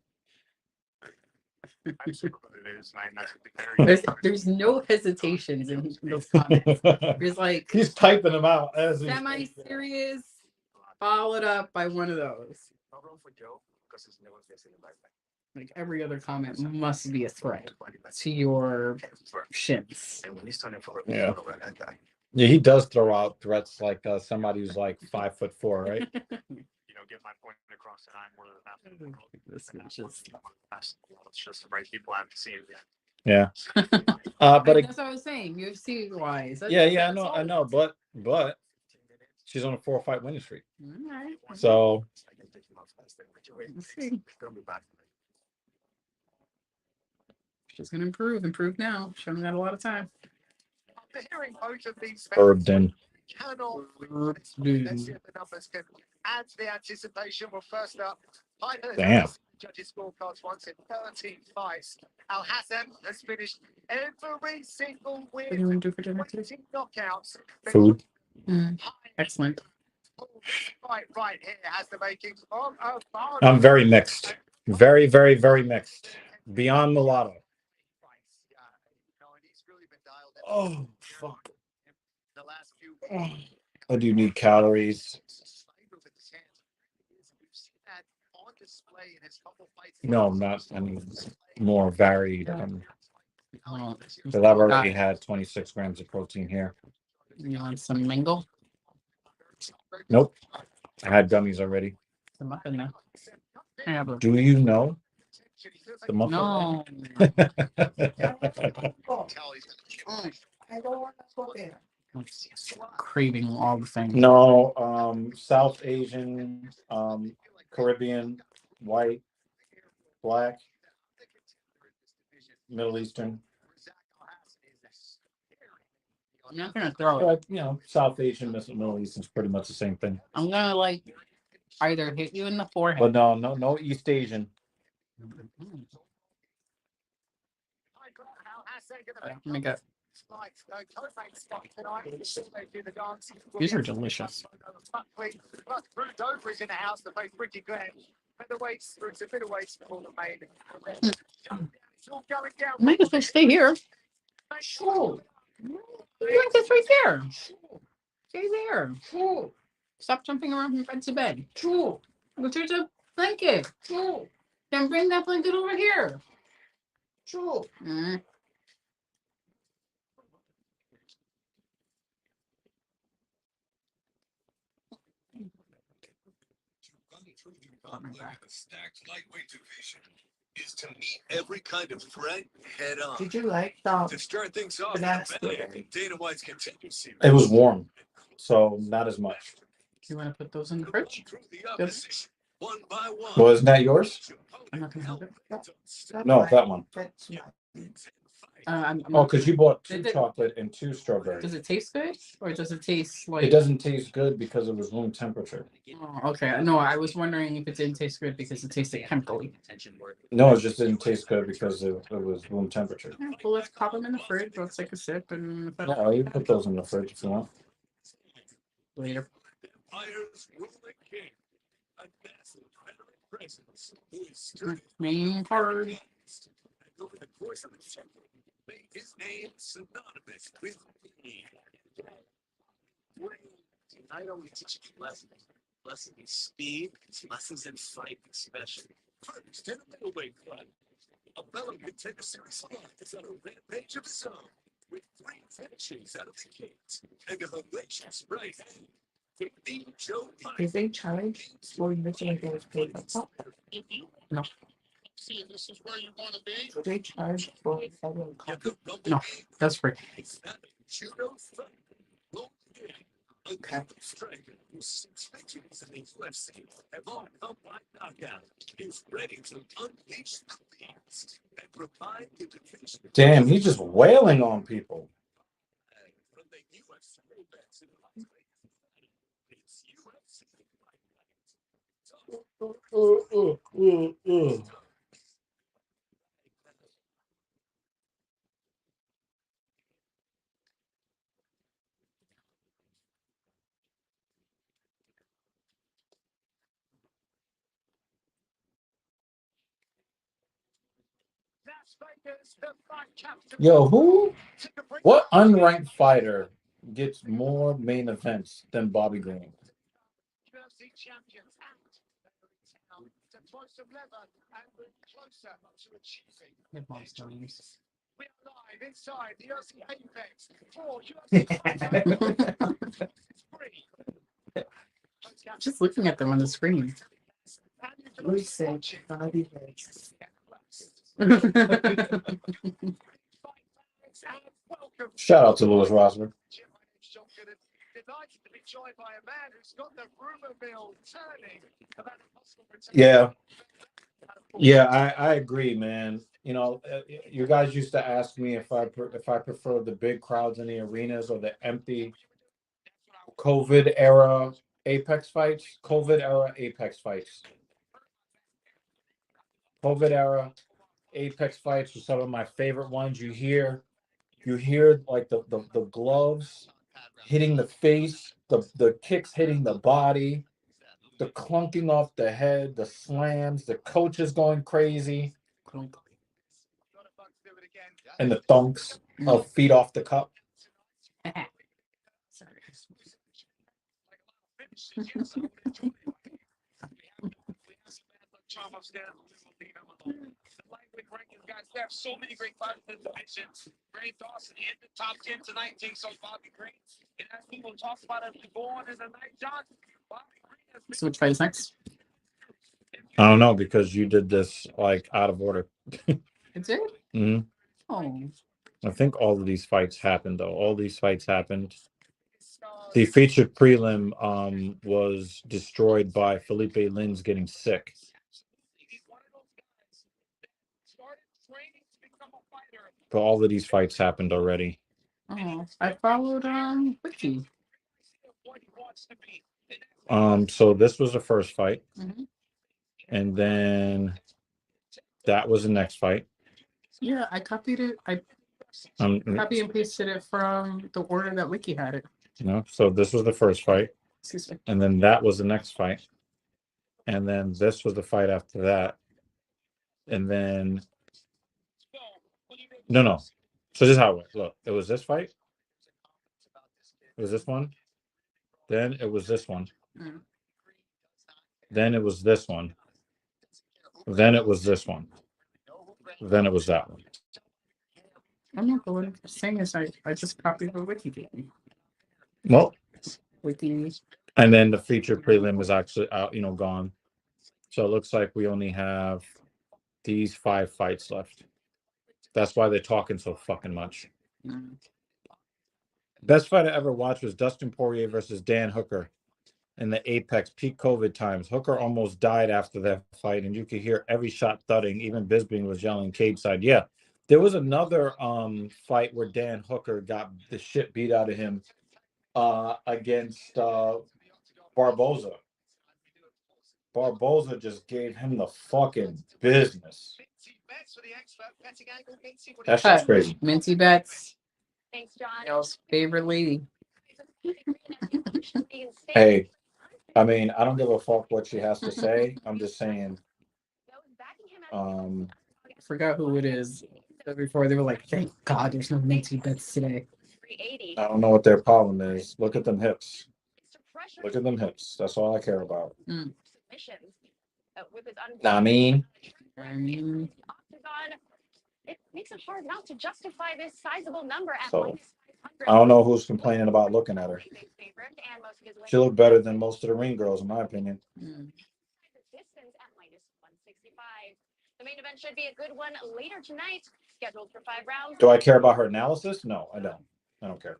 There's no hesitations in those comments. There's like He's typing them out as he's semi-serious, followed up by one of those. Like every other comment must be a threat to your shins. Yeah. Yeah, he does throw out threats like somebody who's like 5'4", right? Get my point across, and I'm more than that. This is just. It's just the right people I haven't seen yet. Yeah. But That's what I was saying. UFC wise. yeah, I know, but she's on a 4-fight winning streak. All right. So Let's see. She's gonna improve now. She hasn't got a lot of time. After hearing both of these Urban. cannot Let's let's see if the numbers can add to the anticipation. Well, first up, Damn. Judges scorecards once in 13 fights. Al Hassan has finished every single What do you win. want to do for dinner? 20 knockouts. Food. Excellent. Right here has the makings of a I'm very mixed. Very, very, very mixed. Beyond mulatto. Oh, fuck. The last few I do need calories. No, not any more varied. Oh, Because I've already had 26 grams of protein here. you want some mingle? Nope. I had gummies already. The muffin now. I have a Do you know the muffin? no. I don't want to go there. Craving all the things. No, South Asian, Caribbean, white, black, Middle Eastern. I'm not gonna throw it. But, you know, South Asian, Middle Eastern is pretty much the same thing. I'm gonna like either hit you in the forehead. But no East Asian. Let me get. These are delicious. Dover is in the house to face Ricky Glenn. Featherweights, roots of middleweights, all the main. It's all going down. Might as well stay here. Sure. Look, it's right there. Stay there. Sure. Stop jumping around from bed to bed. Sure. But there's a blanket. Sure. Then bring that blanket over here. Sure. Stacked lightweight division is to meet every kind of threat head on. Did you like the To start things off, banana split? Dana White's contender series. It was warm, so not as much. You want to put those in the fridge? Good. One by one. Well, isn't that yours? I'm not gonna have it. No, that one. That's my. Oh, because you bought 2 Did it- chocolate and 2 strawberries. Does it taste good, or does it taste like? It doesn't taste good because it was room temperature. Oh, okay. No, I was wondering if it didn't taste good because it tasted chemically. No, it just didn't taste good because it was room temperature. Yeah, well, let's pop them in the fridge. Let's take a sip and Yeah, you put those in the fridge if you want. later. Fires rolling king. A massive veteran presence who is Main card. and over the course of the decade, made his name synonymous with me. I only teach you lessons. Lessons in speed, lessons in fight, especially. First, in a middleweight fight, a fellow contender series spot is on a rampage of his own, with 3 finishes out of the gates, and a hellacious right hand. Joe Is they challenge for using those paper cup? No. See, this is where you want to be. Do they charge for having cup? No, that's free. Judo fight. Okay. Striker who 6 victories in the UFC have all come by knockout is ready to unleash the beast and provide the division. Damn, he's just wailing on people. From the UFC events in Las Vegas, it's UFC Fight Night. Yo, what unranked fighter gets more main events than Bobby Green? UFC champions to closer level and closer to achieving. We are live inside the UFC Apex for UFC. Just looking at them on the screen. Research body weight. Shout out to Louis Rosberg. Delighted to be joined by a man who's got the rumor mill turning about a possible return. Yeah, I agree, man. You know, you guys used to ask me if I prefer the big crowds in the arenas or the empty COVID era Apex fights. COVID era Apex fights. COVID era Apex fights were some of my favorite ones. You hear like the gloves hitting the face, the kicks hitting the body, the clunking off the head, the slams, the coaches going crazy, and the thunks of feet off the cup. The lightweight rankings, guys, we have so many great fighters in the division. Ray Dawson in the top 10 tonight, takes on Bobby Green. And as we will talk about as we go on in the night, John, Bobby Green has been So which fight is next? I don't know because you did this like out of order. It's it? hmm Oh. I think all of these fights happened though. All these fights happened. The featured prelim was destroyed by Felipe Lins getting sick. But all of these fights happened already. Oh, I followed Wiki. So this was the first fight. Mhm. And then that was the next fight. Yeah, I copied it. I copy and pasted it from the order that Wiki had it. So this was the first fight. Excuse me. And then that was the next fight. And then this was the fight after that. And then no. So this is how it went. Look, it was this fight. It was this one. Then it was this one. Mm. Then it was this one. Then it was this one. Then it was that one. I'm not the one who's saying is I just copied what Wiki gave me. Well, Wiki. and then the feature prelim is actually out, gone. So it looks like we only have these 5 fights left. That's why they're talking so fucking much. Mm. Best fight I ever watched was Dustin Poirier versus Dan Hooker in the Apex peak COVID times. Hooker almost died after that fight, and you could hear every shot thudding. Even Bisping was yelling cage side. Yeah, there was another fight where Dan Hooker got the shit beat out of him against Barboza. Barboza just gave him the fucking business. That shit's crazy. Minty Bets. Thanks, John. Y'all's favorite lady. Hey, I mean, I don't give a fuck what she has to say. I'm just saying. I forgot who it is. But before they were like, thank God there's no Minty Bets today. I don't know what their problem is. Look at them hips. Look at them hips. That's all I care about. Mm. I mean, It makes it hard not to justify this sizable number at so I don't know who's complaining about looking at her. She looked better than most of the ring girls, in my opinion. Mm. The main event should be a good one later tonight, scheduled for 5 rounds. Do I care about her analysis? No, I don't. I don't care.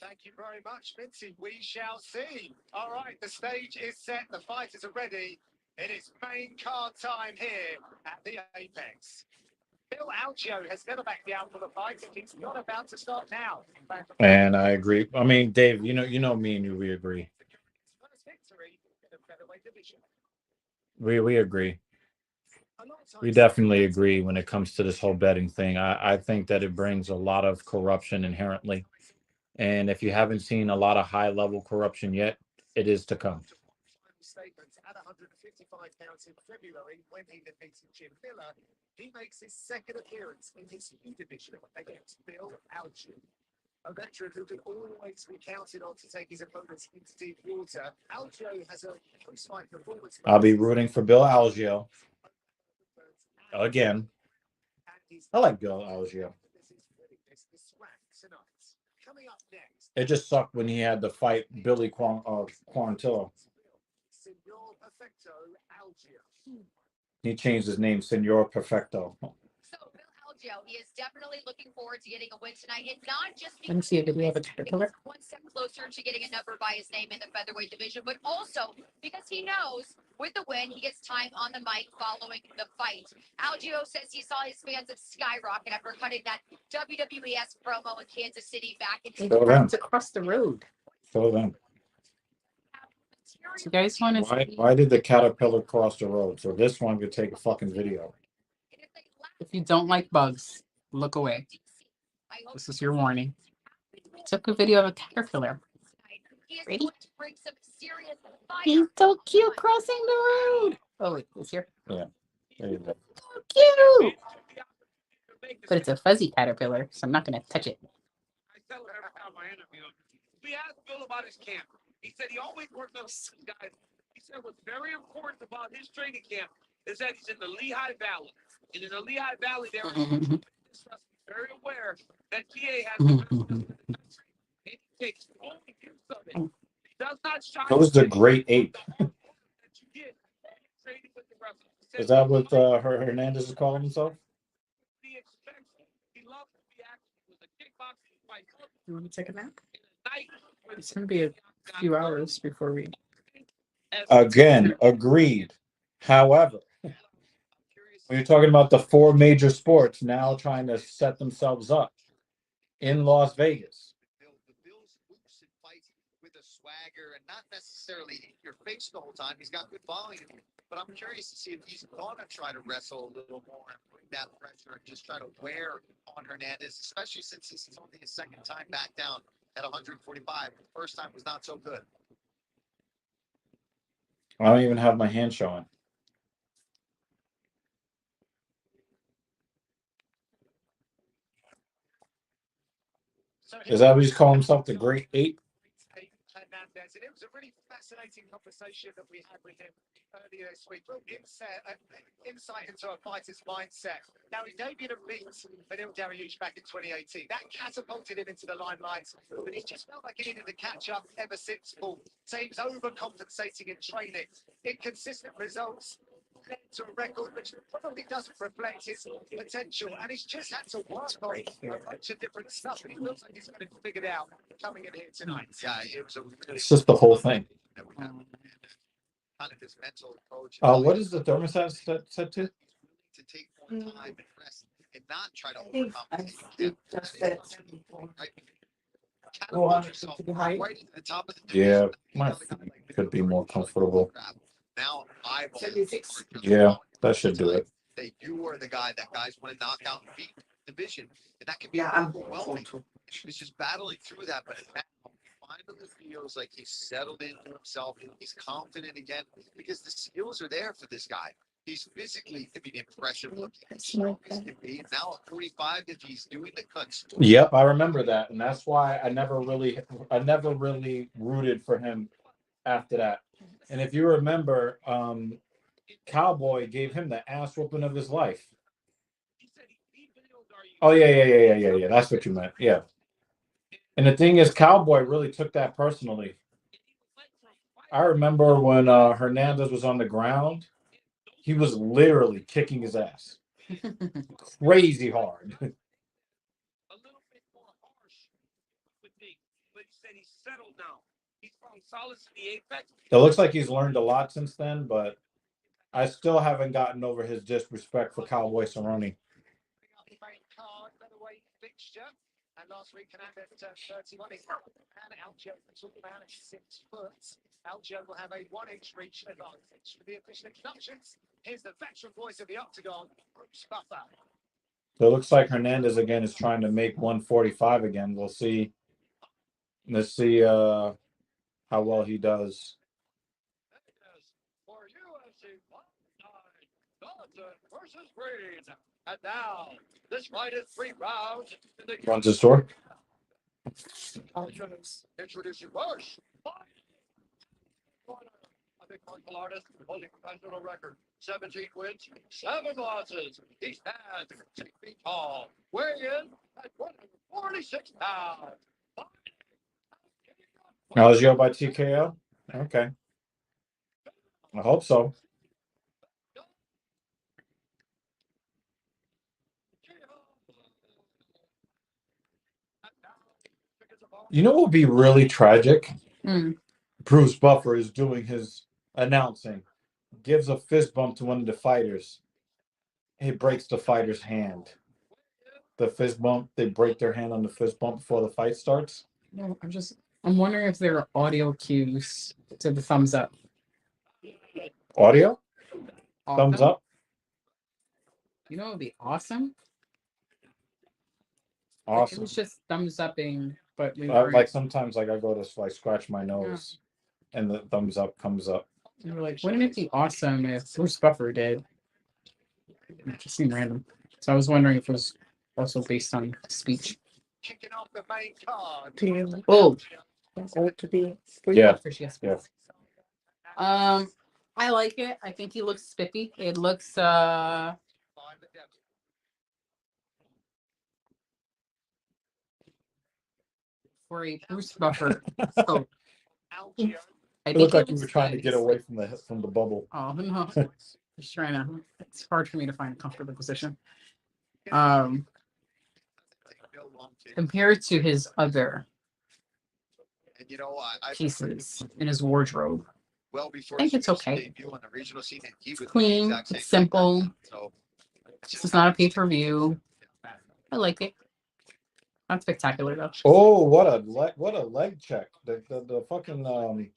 Thank you very much, Minty. We shall see. All right, the stage is set. The fighters are ready. It is main card time here at the Apex. Bill Algio has never backed down for the fight, and he's not about to start now. And I agree. I mean, Dave, you know me and you, we agree. First victory in the featherweight division. We agree. We definitely agree when it comes to this whole betting thing. I think that it brings a lot of corruption inherently. And if you haven't seen a lot of high-level corruption yet, it is to come. Statements at 155 pounds in February when he defeated Jim Miller. He makes his second appearance in his new division against Bill Algio, a veteran who can always be counted on to take his opponents into deep water. Algio has a post-fight performance. I'll be rooting for Bill Algio again. I like Bill Algio. Coming up next, It just sucked when he had to fight Billy Quarantillo. Senor Perfecto Algio. He changed his name, Senor Perfecto. So, Bill Algio, he is definitely looking forward to getting a win tonight, and not just Let me see a video of a because caterpillar. he's one step closer to getting a number by his name in the featherweight division, but also because he knows with the win, he gets time on the mic following the fight. Algio says he saw his fans skyrocket after cutting that WWES promo in Kansas City back in They So them. have to cross the road. So then, So you guys want to why did the caterpillar cross the road? So this one could take a fucking video. If you don't like bugs, look away. This is your warning. Took a video of a caterpillar. Ready? He's so cute crossing the road. Oh wait, it's here. Yeah. There you go. So cute. But it's a fuzzy caterpillar, so I'm not gonna touch it. I tell him every time I interview him. We asked Bill about his camp. He said he always worked on guys. He said what's very important about his training camp is that he's in the Lehigh Valley. And in the Lehigh Valley, there is very aware that TA has the best build in the country. And he takes only use of it. He does not shy Who's the great ape? that you get training with the wrestler. Is that what Hernandez is calling himself? He expects, he loves to be active. It was a kickboxing fight. You want to take a nap? Night with It's gonna be a few hours before we. Again, agreed. However, when you're talking about the four major sports now trying to set themselves up in Las Vegas, The Bills hoops and fights with a swagger and not necessarily in your face the whole time. He's got good volume, but I'm curious to see if he's going to try to wrestle a little more and bring that pressure and just try to wear on Hernandez, especially since this is only his second time back down at 145. The first time was not so good. I don't even have my hand showing. Is that what he's calling himself, the Great Ape? Hernandez, and it was a really fascinating conversation that we had with him earlier this week. Real insight into a fighter's mindset. Now, he debuted a beat Beneil Dariush back in 2018. That catapulted him into the limelight, but he just felt like he needed to catch up ever since, Paul. So he was overcompensating in training. Inconsistent results led to a record which probably doesn't reflect his potential, and he's just had to work on a bunch of different stuff, and he looks like he's got it figured out coming in here tonight. Yeah, it was a really It's just the whole thing. that we had. Kind of his mental approach. What is the thermostat set to? To take more time and rest and not try to I think I overcompensate. just said Right? Go on, Catapult yourself to the height. right into the top of the Yeah, division. my feet could be more comfortable. Now eyeballs 76. are just Yeah, going that should do it. that you are the guy that guys want to knock out and beat the division. And that can be Yeah, I'm overwhelming. cold. He's just battling through that, but now he finally feels like he's settled into himself and he's confident again because the skills are there for this guy. He's physically, I mean, impressive looking. Strong as can be. And now at 45, if he's doing the cuts. Yep, I remember that, and that's why I never really rooted for him after that. And if you remember, Cowboy gave him the ass whooping of his life. Oh yeah. That's what you meant. Yeah. And the thing is, Cowboy really took that personally. I remember when Hernandez was on the ground, he was literally kicking his ass, crazy hard. A little bit more harsh with me, but he said he's settled now. He's found solace in the apex. It looks like he's learned a lot since then, but I still haven't gotten over his disrespect for Cowboy Cerrone. And last week, Hernandez turned 31. And Aljo, the tall man is 6 foot. Aljo will have a 1-inch reach advantage. For the official introductions, here's the veteran voice of the Octagon, Bruce Buffer. So it looks like Hernandez again is trying to make 145 again. We'll see. Let's see how well he does. For UFC Dawson versus Green. And now, this fight is 3 rounds. Runs his store. Introduce you first. A big martial artist holding a professional record. 17 wins, 7 losses. He stands 6 feet tall. Weigh in at 146 pounds. Now is Joe by TKO? Okay. I hope so. You know what would be really tragic? Bruce Buffer is doing his announcing, gives a fist bump to one of the fighters. He breaks the fighter's hand. The fist bump, they break their hand on the fist bump before the fight starts. No, I'm wondering if there are audio cues to the thumbs up. Audio? Thumbs up? You know, it would be awesome. Awesome. It was just thumbs upping, but we like sometimes, like I go to like scratch my nose, and the thumbs up comes up. We were like, wouldn't it be awesome if Bruce Buffer did? It just seemed random. So I was wondering if it was also based on speech. Kicking off the main card. Oh, That's all to be. Yeah. Buffer, yes. Yeah. I like it. I think he looks spiffy. It looks for a Bruce Buffer. So I It think looked like you looks were trying to good. get away from the bubble. Oh no. Just trying to, it's hard for me to find a comfortable position. Compared to his other And you know, I pieces in his wardrobe, well before I think his it's okay. debut on the regional scene, and he was It's the clean, exact same it's thing. simple. So This is not a pay-per-view. I like it. Not spectacular though. Oh, what a leg check. The fucking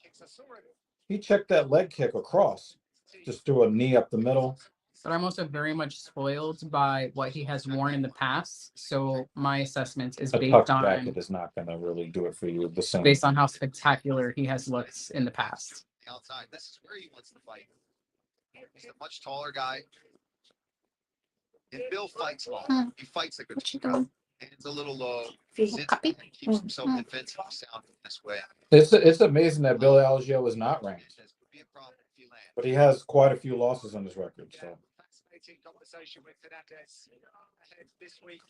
he checked that leg kick across. Just threw a knee up the middle. But I'm also very much spoiled by what he has worn in the past. So my assessment is A based tuck on jacket is not gonna really do it for you the same. based on how spectacular he has looked in the past. outside, this is where he wants to fight. He's a much taller guy. And Bill fights long. He fights like a What you doing? hands a little low. Feel Sits copy? back and keeps himself defensive sound this way. It's amazing that Billy Algeo is not ranked, This would be a problem if he lands. but he has quite a few losses on his record. So Fascinating conversation with Fernandez ahead this week.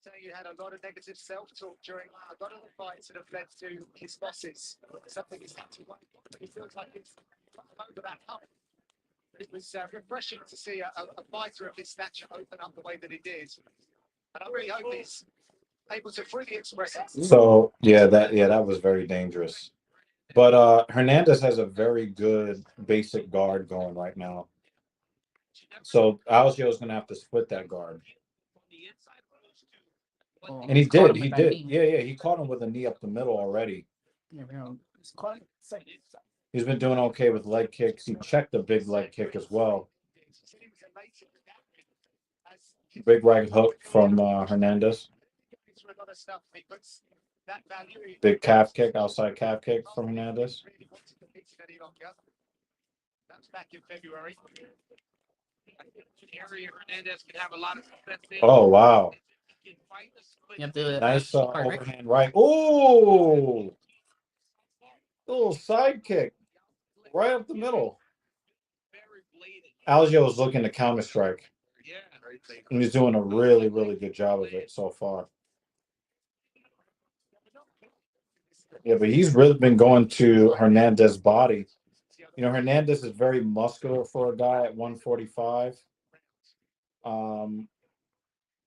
Saying you had a lot of negative self-talk during a lot of the fights that have led to his losses. Something he's had to work on, but he feels like he's over that hump. It was refreshing to see a fighter of his stature open up the way that he did. And I really hope he's able to freely express it. so that was very dangerous. But Hernandez has a very good basic guard going right now. So Algeo is gonna have to split that guard. Oh, And he caught did. him He with that did. knee. Yeah. He caught him with a knee up the middle already. There we go. It's caught. He's been doing okay with leg kicks. He checked a big leg kick as well. Big right hook from Hernandez. Big calf kick, outside calf kick from Hernandez. That's back in February. Area Hernandez can have a lot of success in. Oh wow! You have to Nice card, right? overhand right. Oh, little side kick right up the middle. Algeo is looking to counter strike, and he's doing a really good job of it so far. Yeah, but he's really been going to Hernandez's body. You know, Hernandez is very muscular for a guy at 145.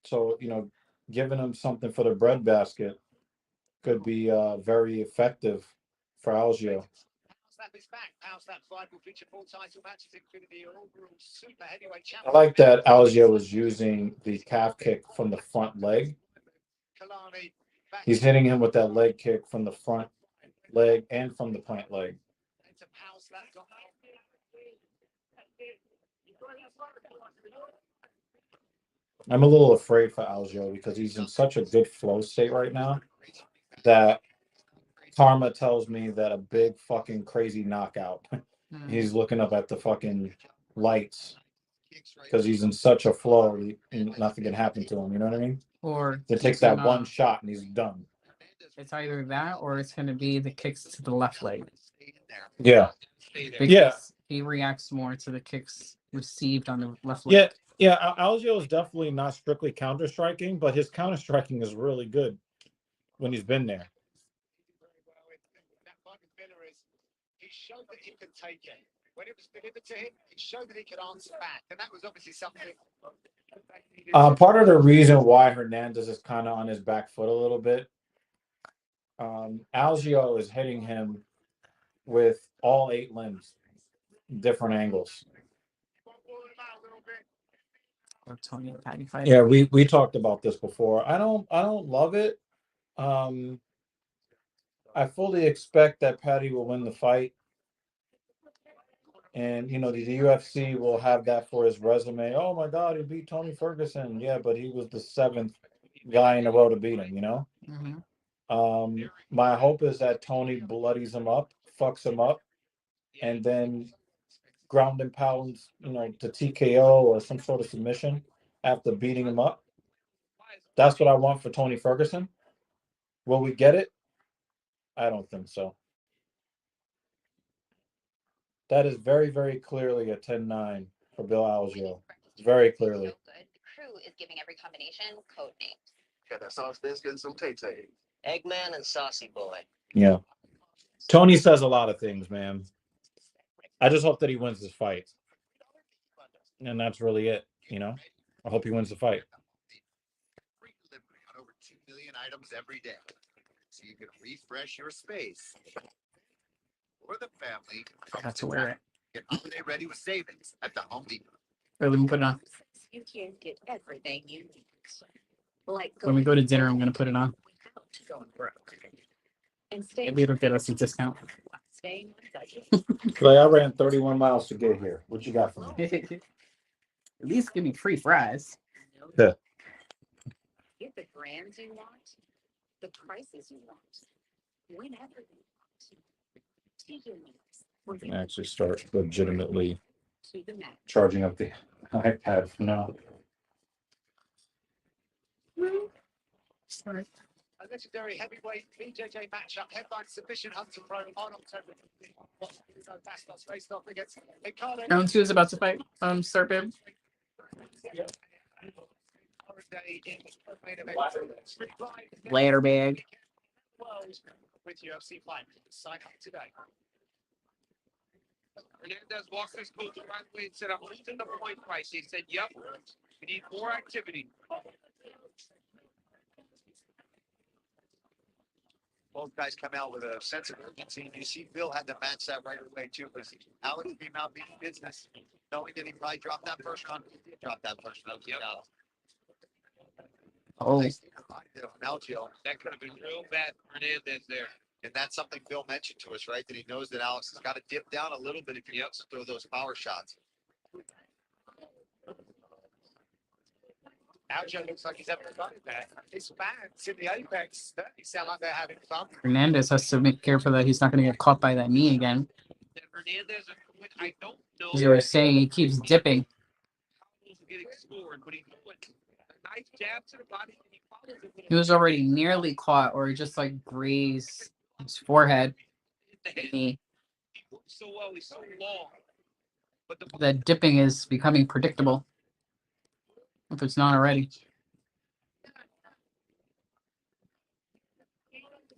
So, you know, giving him something for the breadbasket could be very effective for Algeo. I like that Algeo is using the calf kick from the front leg. He's hitting him with that leg kick from the front leg and from the plant leg. I'm a little afraid for Algeo because he's in such a good flow state right now that karma tells me that a big fucking crazy knockout. He's looking up at the fucking lights because he's in such a flow and nothing can happen to him. You know what I mean? Or It takes that one shot and he's done. It's either that or it's going to be the kicks to the left leg. Yeah. Because he reacts more to the kicks received on the left leg. Yeah. Algeo is definitely not strictly counter striking, but his counter striking is really good when he's been there. He showed that he could take it. When it was delivered to him, he showed that he could answer back. And that was obviously something. Part of the reason why Hernandez is kind of on his back foot a little bit, Algeo is hitting him with all 8 limbs, different angles. Or Tony and Patty fight. Yeah, we talked about this before. I don't love it. I fully expect that Patty will win the fight. And, you know, the UFC will have that for his resume. Oh, my God, he beat Tony Ferguson. Yeah, but he was the 7th guy in a row to beat him, you know? Mm-hmm. My hope is that Tony bloodies him up, fucks him up, and then ground and pounds, you know, to TKO or some sort of submission after beating him up. That's what I want for Tony Ferguson. Will we get it? I don't think so. That is very, very clearly a 10-9 for Bill Algeo. Very clearly. So good. The crew is giving every combination code names. Got that sauce biscuit and some tay-tay. Eggman and Saucy Boy. Yeah. Tony says a lot of things, man. I just hope that he wins this fight. And that's really it, you know? I hope he wins the fight. Free delivery on over 2 million items every day. So you can refresh your space. Or the family. Got to wear it. Get holiday ready with savings at the Home Depot. Or let me put it on. You can't get everything you need. Like When we go to dinner, I'm gonna put it on. going broke. And stay Maybe it'll get us a discount. staying on budget. Clay, I ran 31 miles to get here. What you got for me? At least give me free fries. Yeah. Get the brands you want, the prices you want, whenever you want. To your needs. I can actually start legitimately To the max. charging up the iPad for now. Sorry. A legendary heavyweight BJJ matchup headline submission Hunter Pro on October 15th. Bastos faced off against Ricardo. Round 2 is about to fight. Start, babe. Later, bag. With UFC fight. Sign up today. Hernandez walked his coach right away and said, I'm losing the point price. He said, yep, we need more activity. Both guys come out with a sense of urgency. And you see Bill had to match that right away, too, because Alex came out being business. Knowing that he probably dropped that first round. He did drop that first round. Yep. Oh, Algeo. That could have been real bad for Hernandez there. And that's something Bill mentioned to us, right? That he knows that Alex has got to dip down a little bit if he wants to throw those power shots. Algeo looks like he's having fun with that. His fans in the Apex certainly sound like they're having fun. Hernandez has to be careful that he's not going to get caught by that knee again. That Hernandez, I don't know. As you were saying, he keeps dipping. Getting scored, but he put a nice jab to the body and he follows it with He was already nearly caught, or he just like grazed his forehead. the head. Knee. He works so well, he's so long. But the That dipping is becoming predictable. If it's not already.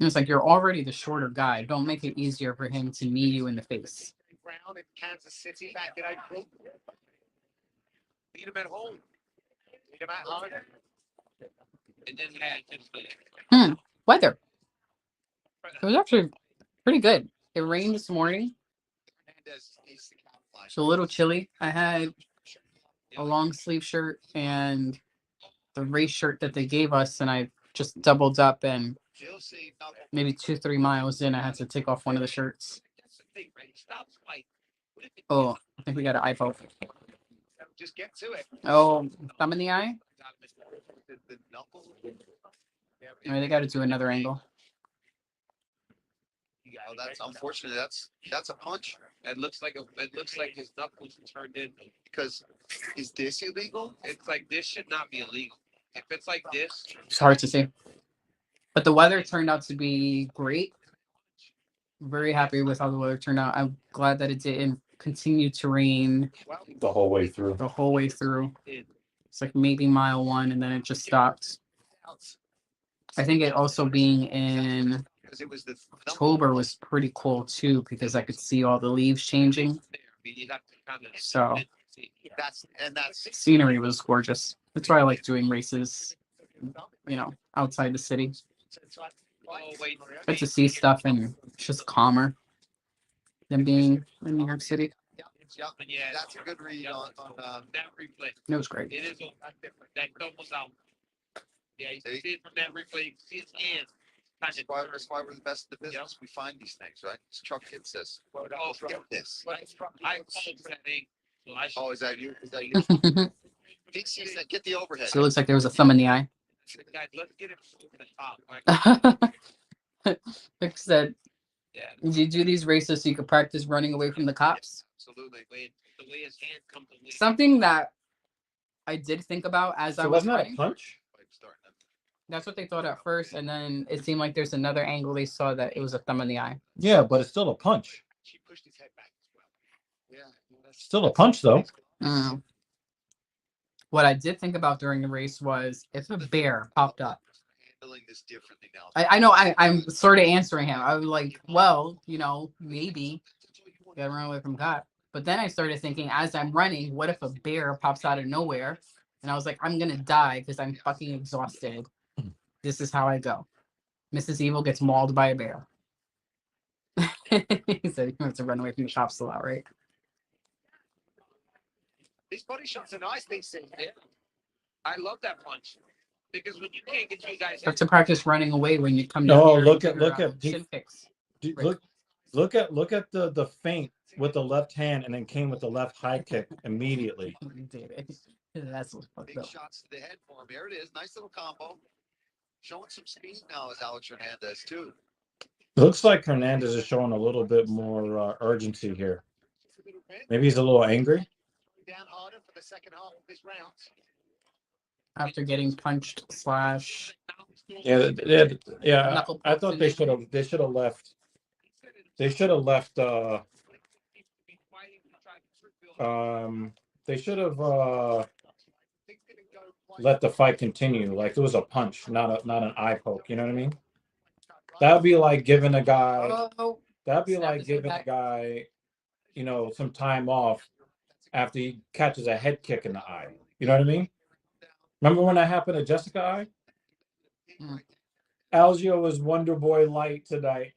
It's like you're already the shorter guy. Don't make it easier for him to knee you in the face. Brown in Kansas City back in April. beat him at home. Beat him at home. And then had just Weather. It was actually pretty good. It rained this morning. It's a little chilly. I had a long sleeve shirt and the race shirt that they gave us, and I just doubled up, and maybe 2-3 miles in, I had to take off one of the shirts. Oh, I think we got an eye poke. Just get to it. Oh, thumb in the eye? Or they got to do another angle. Oh, that's unfortunate. That's a punch. It looks like his knuckles turned in. Because is this illegal? It's like this should not be illegal. If it's like this, It's hard to see. But the weather turned out to be great. Very happy with how the weather turned out. I'm glad that it didn't continue to rain The whole way through. the whole way through. It's like maybe mile 1, and then it just stopped. I think it also being in Because it was the October was pretty cool too, because I could see all the leaves changing. So that's scenery was gorgeous. That's why I like doing races, outside the city. Get to see stuff, and it's just calmer than being in New York City. Yeah, that's a good read on that replay. It was great. It is that doubles out. Yeah, you see it from that replay. You can see his hands. That's why we're the best in the business. We find these things, right? This truck hits this. Get this. I called for that thing. Oh, is that you? Is that you? He sees that. Get the overhead. So it looks like there was a thumb in the eye. Guys, let's get it over the top. Vic said, "Did you do these races so you could practice running away from the cops?" Absolutely. The way his hand comes away. Something that I did think about as I was wasn't that a running. punch? That's what they thought at first, and then it seemed like there's another angle they saw that it was a thumb in the eye. Yeah, but it's still a punch. She pushed his head back as well. Still a punch though. What I did think about during the race was if a bear popped up. Handling this differently now. I know I'm sort of answering him. I was like, well, you know, maybe gotta run away from God. But then I started thinking, as I'm running, what if a bear pops out of nowhere? And I was like, I'm gonna die because I'm fucking exhausted. This is how I go. Mrs. Evil gets mauled by a bear. He said he wants to run away from the cops a lot, right? These body shots are nice, these things. Yeah. I love that punch. Because when you can't get you guys You have to practice running away when you come down. Oh, here look and at do your, shin kicks. Look at the feint with the left hand and then came with the left high kick immediately. That's what's fucked Big up. shots to the head for him. There it is. Nice little combo. Showing some speed now is Alex Hernandez too. Looks like Hernandez is showing a little bit more urgency here. Maybe he's a little angry. Down harder for the second half of this round. After getting punched slash. Yeah. I thought they should have left. They should have left. They should have let the fight continue. Like it was a punch, not an eye poke. You know what I mean? That'd be like giving a guy. That'd be like giving a guy, you know, some time off after he catches a head kick in the eye. You know what I mean? Remember when that happened to Jessica Eye? Algio was Wonder Boy light tonight.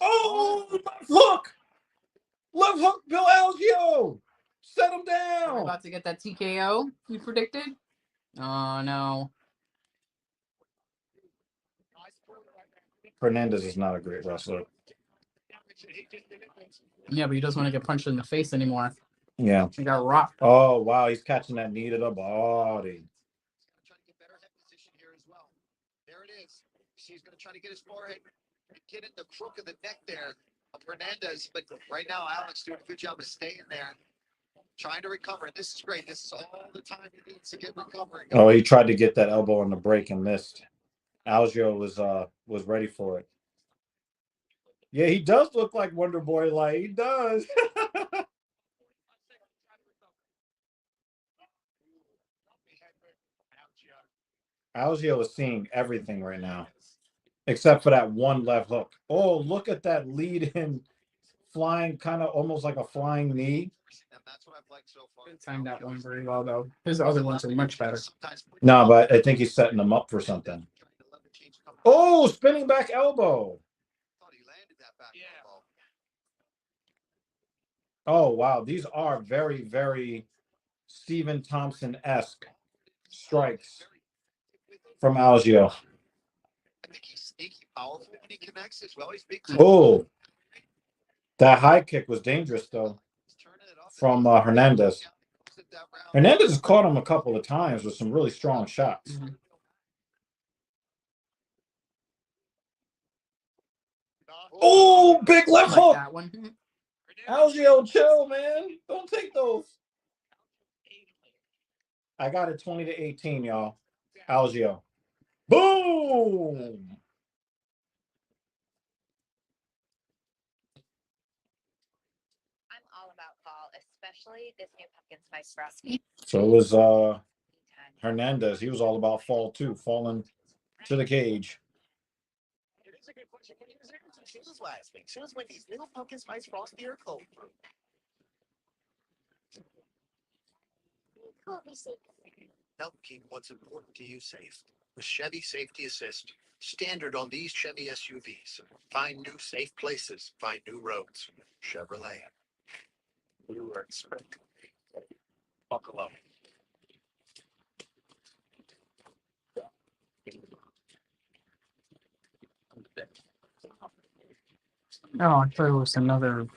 Oh, left hook, Bill Algio. Set him down. Are we about to get that TKO you predicted? Oh no. Hernandez is not a great wrestler. Yeah, but he doesn't want to get punched in the face anymore. Yeah. He got rocked. Oh wow, he's catching that knee to the body. Trying to get better head position here as well. There it is. She's going to try to get his forehead, get in the crook of the neck there of Hernandez. But right now, Alex doing a good job of staying there, trying to recover. And this is great. This is all the time he needs to get recovering. Oh, he tried to get that elbow on the break and missed. Algio was ready for it. Yeah, he does look like Wonder Boy light. He does. Algio is seeing everything right now, except for that one left hook. Oh, look at that lead in flying, kind of almost like a flying knee. And that's what I've liked so far. Timed that one very well, though. His other ones are much better. No, but I think he's setting them up for something. Oh, spinning back elbow. Oh, wow. These are very, very Stephen Thompson-esque strikes from Algio. I think he's sneaky powerful when he connects as well. He's big. Oh, that high kick was dangerous, though, from Hernandez. Hernandez has caught him a couple of times with some really strong shots. Mm-hmm. Oh, big left hook. That one. Algio, chill, man. Don't take those. I got it 20-18, y'all. Algio. Boom. I'm all about fall, especially this new pumpkin spice frosty. So it was Hernandez. He was all about fall too, falling to the cage. It is a good question. Can you choose last week? Choose when these little pumpkin spice frosty are cold. Help keep what's important to you safe. With Chevy Safety Assist, standard on these Chevy SUVs. Find new safe places, find new roads. Chevrolet. You were expecting. Buckle up. Oh, I thought it was another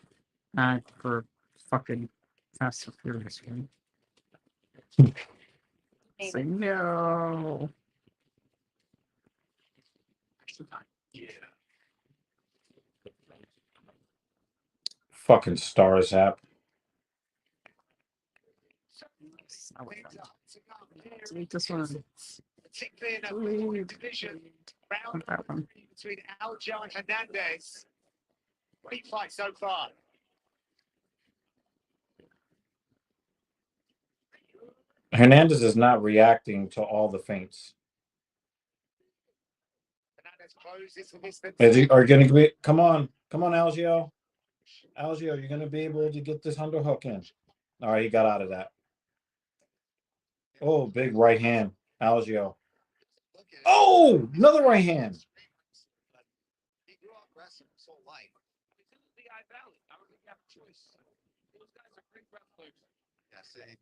ad for fucking Fast and Furious, right? Say no. Yeah. Fucking Stars app. Take this one. particularly in a core division. Round That one. between Aljo and Hernandez. Great fight so far. Hernandez is not reacting to all the feints. Hernandez closes for this. Are you going to be? Come on, Algio. Algio, you're going to be able to get this underhook in. All right, he got out of that. Oh, big right hand, Algio. Oh, another right hand. He grew up wrestling his whole life. The Eye Valley. I don't think you have a choice. Those guys are great wrestlers. Yeah, see.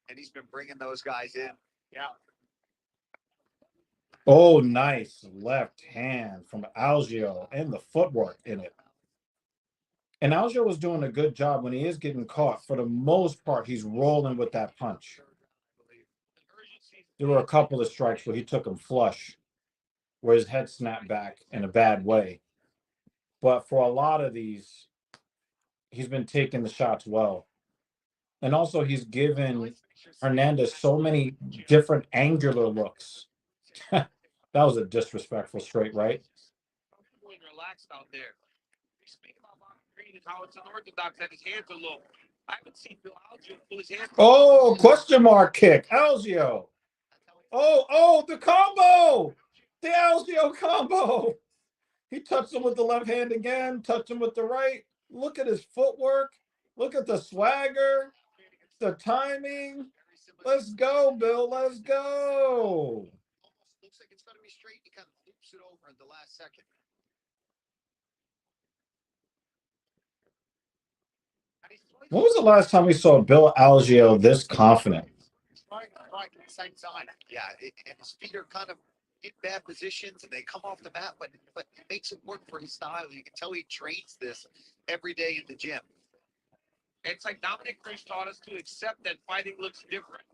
And he's been bringing those guys in. Yeah. Oh, nice left hand from Algio and the footwork in it. And Algio was doing a good job when he is getting caught. For the most part, he's rolling with that punch. There were a couple of strikes where he took him flush, where his head snapped back in a bad way. But for a lot of these, he's been taking the shots well. And also, he's given Hernandez so many different angular looks. That was a disrespectful straight right. Relaxed out there. We speak about Bob Green and how it's unorthodox that his hands are low. I haven't seen Bill Algio pull his hands. Oh, question mark kick. Algio. Oh, the combo. The Algio combo. He touched him with the left hand again, touched him with the right. Look at his footwork. Look at the swagger, the timing. Let's go, Bill. Let's go. Almost looks like it's going to be straight. He kind of loops it over at the last second. When was the last time we saw Bill Algio this confident? Right at the same time. Yeah, and his feet are kind of in bad positions, and they come off the mat, but it makes it work for his style. You can tell he trains this every day in the gym. It's like Dominic Cruz taught us to accept that fighting looks different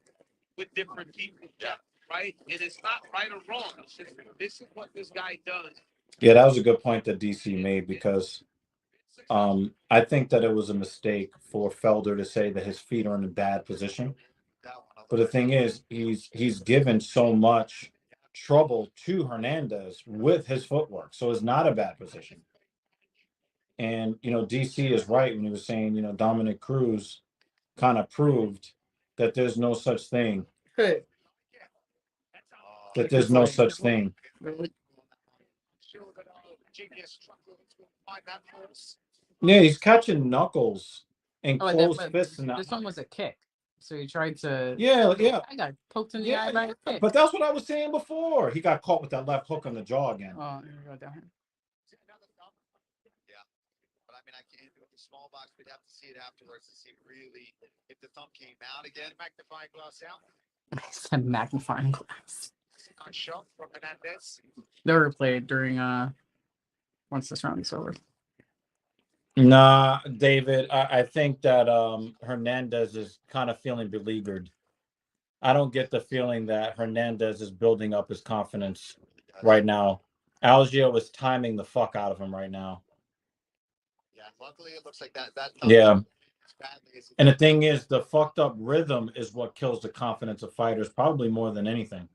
with different people. Yeah. Right? And it's not right or wrong. It's just, this is what this guy does. Yeah, that was a good point that DC made, because I think that it was a mistake for Felder to say that his feet are in a bad position. But the thing is, he's given so much trouble to Hernandez with his footwork, so it's not a bad position. And DC is right when he was saying, Dominic Cruz kind of proved that there's no such thing. Hey. That there's no such thing. Yeah, he's catching knuckles and closed fists. And this one was a kick. So he tried to. Yeah. I got poked in the eye by a kick. But that's what I was saying before. He got caught with that left hook on the jaw again. Oh, here we go down here. Yeah, but I mean, I can't do it with the small box. We'd have to see it afterwards to see really if the thumb came out again. Magnifying glass out. I said magnifying glass. Nice shot from Hernandez. They'll replay it during once this round is over. Nah, David, I think that Hernandez is kind of feeling beleaguered. I don't get the feeling that Hernandez is building up his confidence right now. Algio is timing the fuck out of him right now. Yeah, luckily it looks like that. Yeah. And the thing is, the fucked up rhythm is what kills the confidence of fighters, probably more than anything.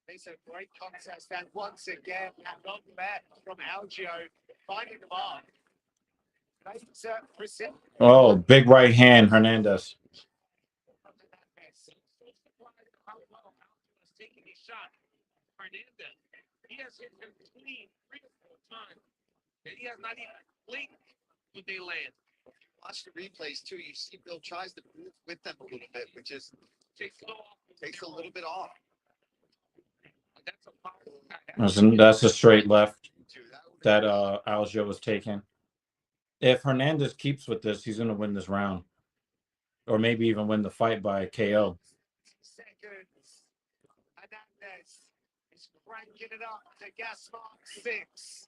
It's a great contest, and once again, not bad from Algio, finding the mark. Oh, big right hand, Hernandez. Taking a shot. Hernandez, he has hit him clean 3 or 4 times, and he has not even blinked when they land. Watch the replays too. You see Bill tries to move with them a little bit, which is takes a little bit off. That's a straight left that Algio was taking. If Hernandez keeps with this, he's going to win this round, or maybe even win the fight by KO. Seconds. Hernandez is cranking it up to gas mark 6.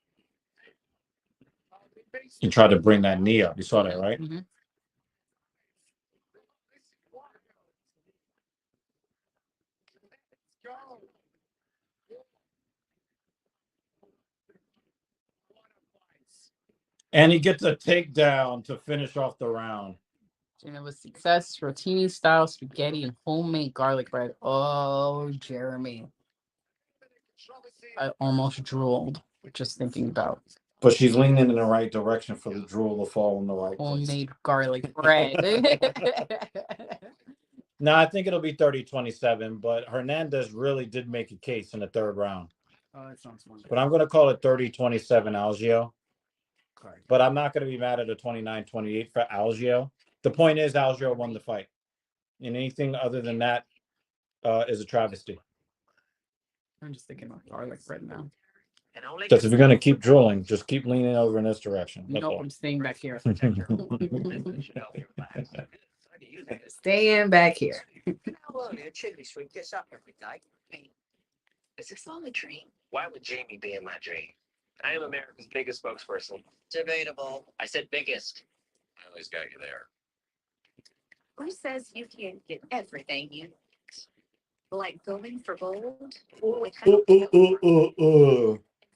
He tried to bring that knee up. You saw that, right? Mm-hmm. And he gets a takedown to finish off the round. Dinner with success, rotini style spaghetti and homemade garlic bread. Oh, Jeremy. I almost drooled just thinking about But she's leaning in the right direction for the drool to fall in the right place. homemade garlic bread. No, I think it'll be 30-27, but Hernandez really did make a case in the third round. Oh, that sounds wonderful. But I'm going to call it 30-27 Algio. But I'm not going to be mad at a 29-28 for Algio. The point is Algio won the fight. And anything other than that is a travesty. I'm just thinking about garlic bread now. Because if you're going to keep drooling, just keep leaning over in this direction. That's Nope, all. I'm staying back here. Staying back here. Is this all a dream? Why would Jamie be in my dream? I am America's biggest spokesperson. Debatable. I said biggest. I always got you there. Who says you can't get everything you want? Like going for gold?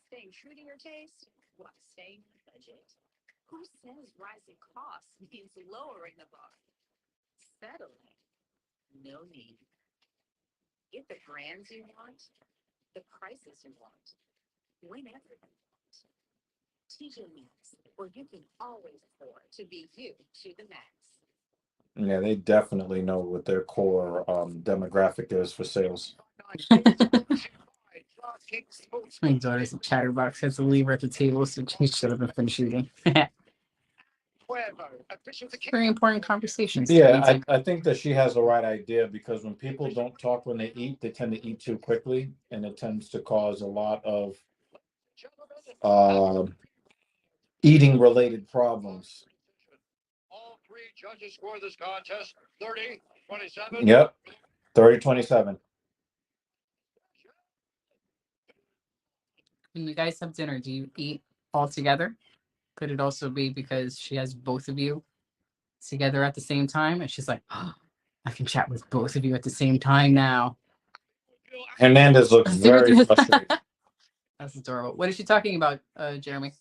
Staying true to your taste? What, staying on budget? Who says rising costs means lowering the bar? Settling? No need. Get the brands you want, the prices you want, whenever you want. TJ Maxx, where you can always afford to be you to the max. Yeah, they definitely know what their core demographic is for sales. My daughter's a chatterbox, has to leave her at the table, so she should have been finished eating. Very important conversations. Yeah, I think that she has the right idea because when people don't talk when they eat, they tend to eat too quickly, and it tends to cause a lot of eating related problems. All three judges score this contest 30-27. Yep, 30-27. When you guys have dinner, do you eat all together? Could it also be because she has both of you together at the same time? And she's like, oh, I can chat with both of you at the same time now. Hernandez looks very frustrated. That's adorable. What is she talking about, Jeremy?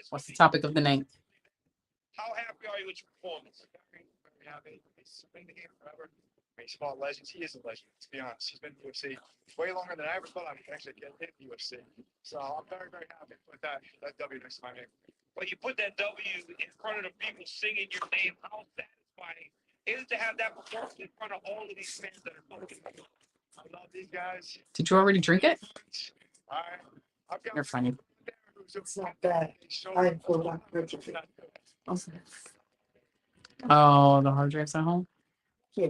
What's the topic of the night? How happy are you with your performance? Very, very happy. He's been in the game forever. Baseball legend. He is a legend, to be honest. He's been in the UFC way longer than I ever thought I would actually get in the UFC. So I'm very, very happy with that W next to my name. But you put that W in front of the people singing your name. How satisfying is it to have that performance in front of all of these fans that are fucking? I love these guys. Did you already drink it? I've got You're funny. It's not bad. I forgot. Oh, the hard drive's at home? Yeah.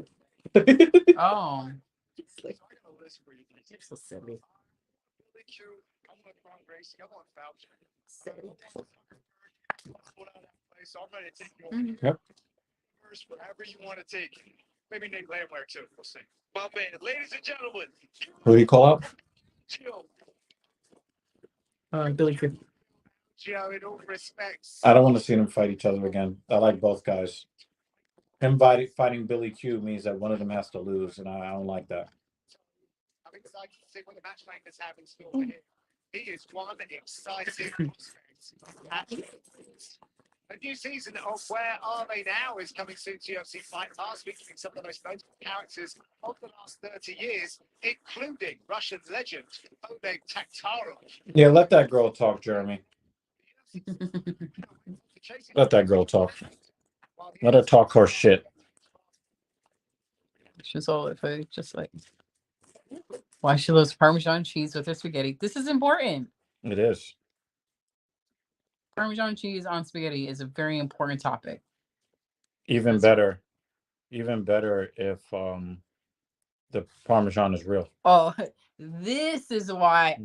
Oh. Like, You're so silly. Yep. First, wherever you want to take it. Maybe Nate Landwehr too. We'll see. My man, ladies and gentlemen. Who do you call out? Billy Kid. Gio, in all respects. I don't want to see them fight each other again. I like both guys. Him fighting Billy Q means that one of them has to lose, and I don't like that. I'm excited to see what the matchmakers have in store for him. He is one exciting prospect. A new season of Where Are They Now is coming soon to UFC Fight Pass, featuring some of the most notable characters of the last 30 years, including Russian legend Oleg Taktarov. Yeah, let that girl talk, Jeremy. Let that girl talk. Let her talk her shit. She's all if I just like why she loves Parmesan cheese with her spaghetti. This is important. It is. Parmesan cheese on spaghetti is a very important topic. Even better if the Parmesan is real. Oh, this is why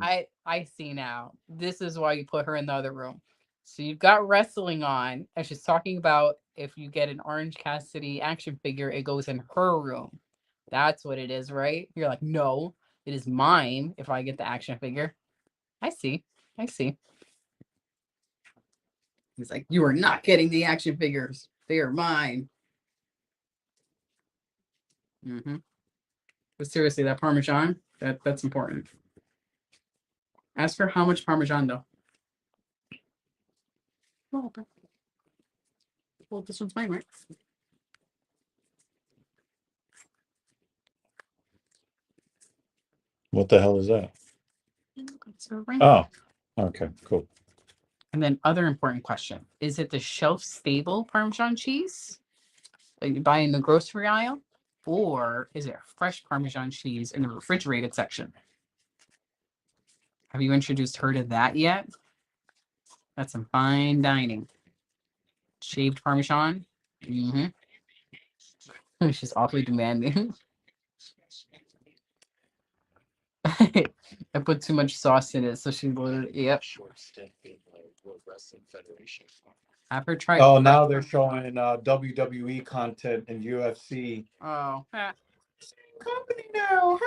I see now. This is why you put her in the other room. So you've got wrestling on, and she's talking about if you get an Orange Cassidy action figure, it goes in her room. That's what it is, right? You're like, no, it is mine if I get the action figure. I see. He's like, you are not getting the action figures. They are mine. But seriously, that Parmesan, that's important. Ask her how much Parmesan, though. Well, this one's mine, right? What the hell is that? It's a ring. Oh, okay, cool. And then other important question. Is it the shelf stable Parmesan cheese that you buy in the grocery aisle? Or is it fresh Parmesan cheese in the refrigerated section? Have you introduced her to that yet? That's some fine dining. Shaved Parmesan. Mm-hmm. She's awfully demanding. I put too much sauce in it, so she literally, yep. Have her try. Oh, now they're showing WWE content and UFC. Oh, Company now.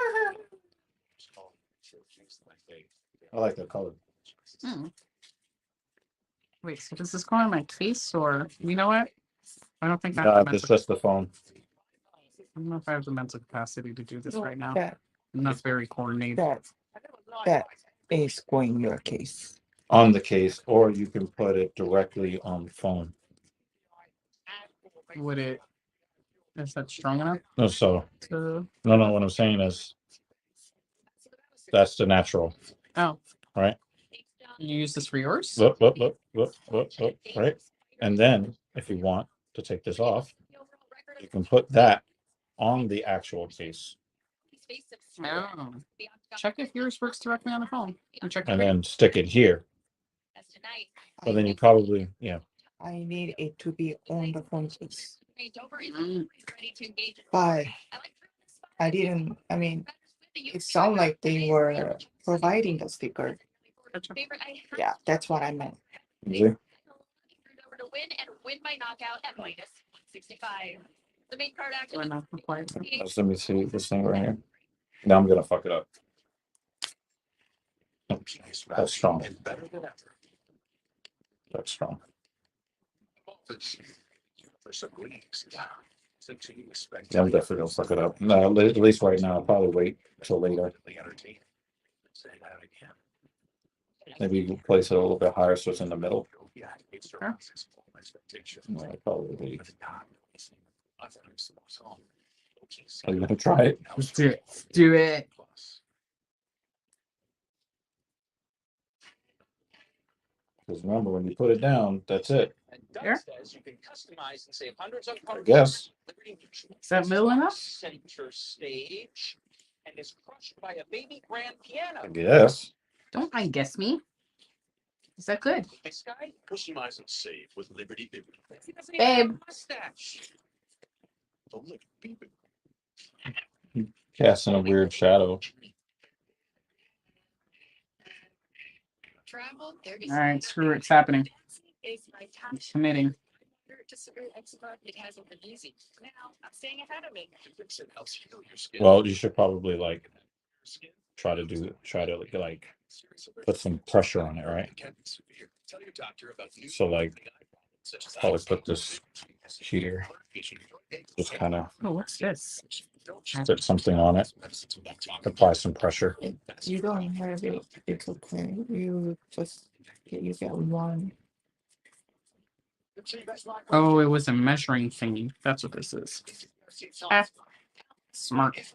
I like the color. Wait, so does this go on my case or you know what? I don't think I have No, the it's mental. just the phone. I don't know if I have the mental capacity to do this right now. That I'm not very coordinated. that is going your case. On the case, or you can put it directly on the phone. Would it? Is that strong enough? No, so To... no. What I'm saying is that's the natural. Oh, right. You use this for yours? Look, right. And then, if you want to take this off, you can put that on the actual case. Oh. Check if yours works directly on the phone. And then stick it here. Well, then you probably, yeah. I need it to be on the phone case. Mm. But I didn't, I mean, it sounded like they were providing the sticker. Yeah, that's what I meant. See? To win and win by knockout at -165. The main card Do I actually. not apply it? Let me see this thing right here. Now I'm gonna fuck it up. That's strong. That's strong. Yeah, I'm definitely gonna fuck it up. No, at least right now. I'll probably wait till later. Maybe you can place it a little bit higher so it's in the middle. Sure. No, probably. Are you gonna try it? Let's do it. Let's do it. Because remember, when you put it down, that's it. There? I guess. Is that middle enough? Center stage and is crushed by a baby grand piano. I guess. Don't I guess me. Is that good? This guy customize and save with Liberty Baby. Babe. Mustache. Don't look baby. Casting a weird shadow. Travel, there is All right, screw it. It's happening. is my top It's committing. to severe eczema. It hasn't been easy. Now I'm staying ahead of it. It helps heal your skin. Well, you should probably like try to like put some pressure on it, right? Tell your doctor about new So like probably put this here. Just kind of Oh, what's this? put something on it. Apply some pressure. You don't have it, it's okay. You get one. Oh, it was a measuring thingy. That's what this is. Ah, smart.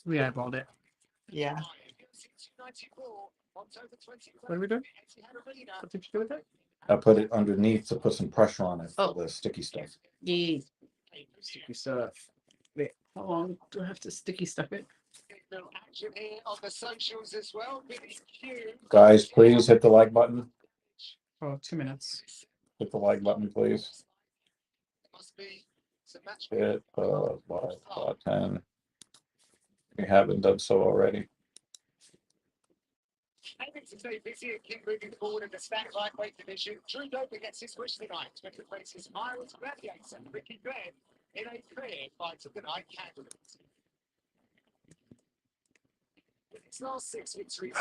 We eyeballed it. Yeah. What are we doing? What did you do with it? I put it underneath to put some pressure on it for Oh. the sticky stuff. Yeah. Sticky stuff. Wait, how long do I have to sticky stuff it? On the socials as well. Really cute. Guys, please hit the like button. Oh, 2 minutes. Hit the like button, please. Must be some match. Hit the like button. If you haven't done so already. I think to stay busy and keep moving forward in the stack lightweight division, Drew Dober gets his wish tonight when he faces Irish Gladiator Ricky Glenn in a clear fight of the night candidate. With his last 6 victories,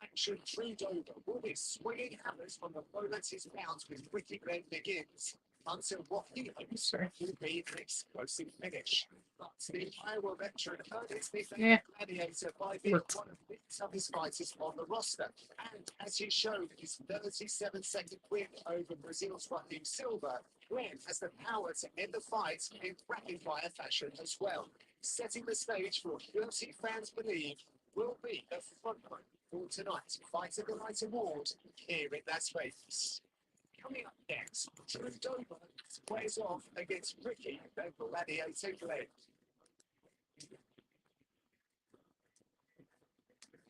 action Drew Dober will be swinging hammers from the moment his bout with Ricky Glenn begins until what he hopes will be an explosive finish. The Iowa veteran earned his nickname Yeah. Gladiator by being one of the toughest fighters on the roster. And as he showed his 37-second win over Brazil's Joaquim Silva, Glenn has the power to end the fight in rapid-fire fashion as well, setting the stage for what UFC fans believe will be the front run for tonight's Fight of the Night award here in Las Vegas. Coming up next, Strava plays off against Ricky, the Gladiator Glenn.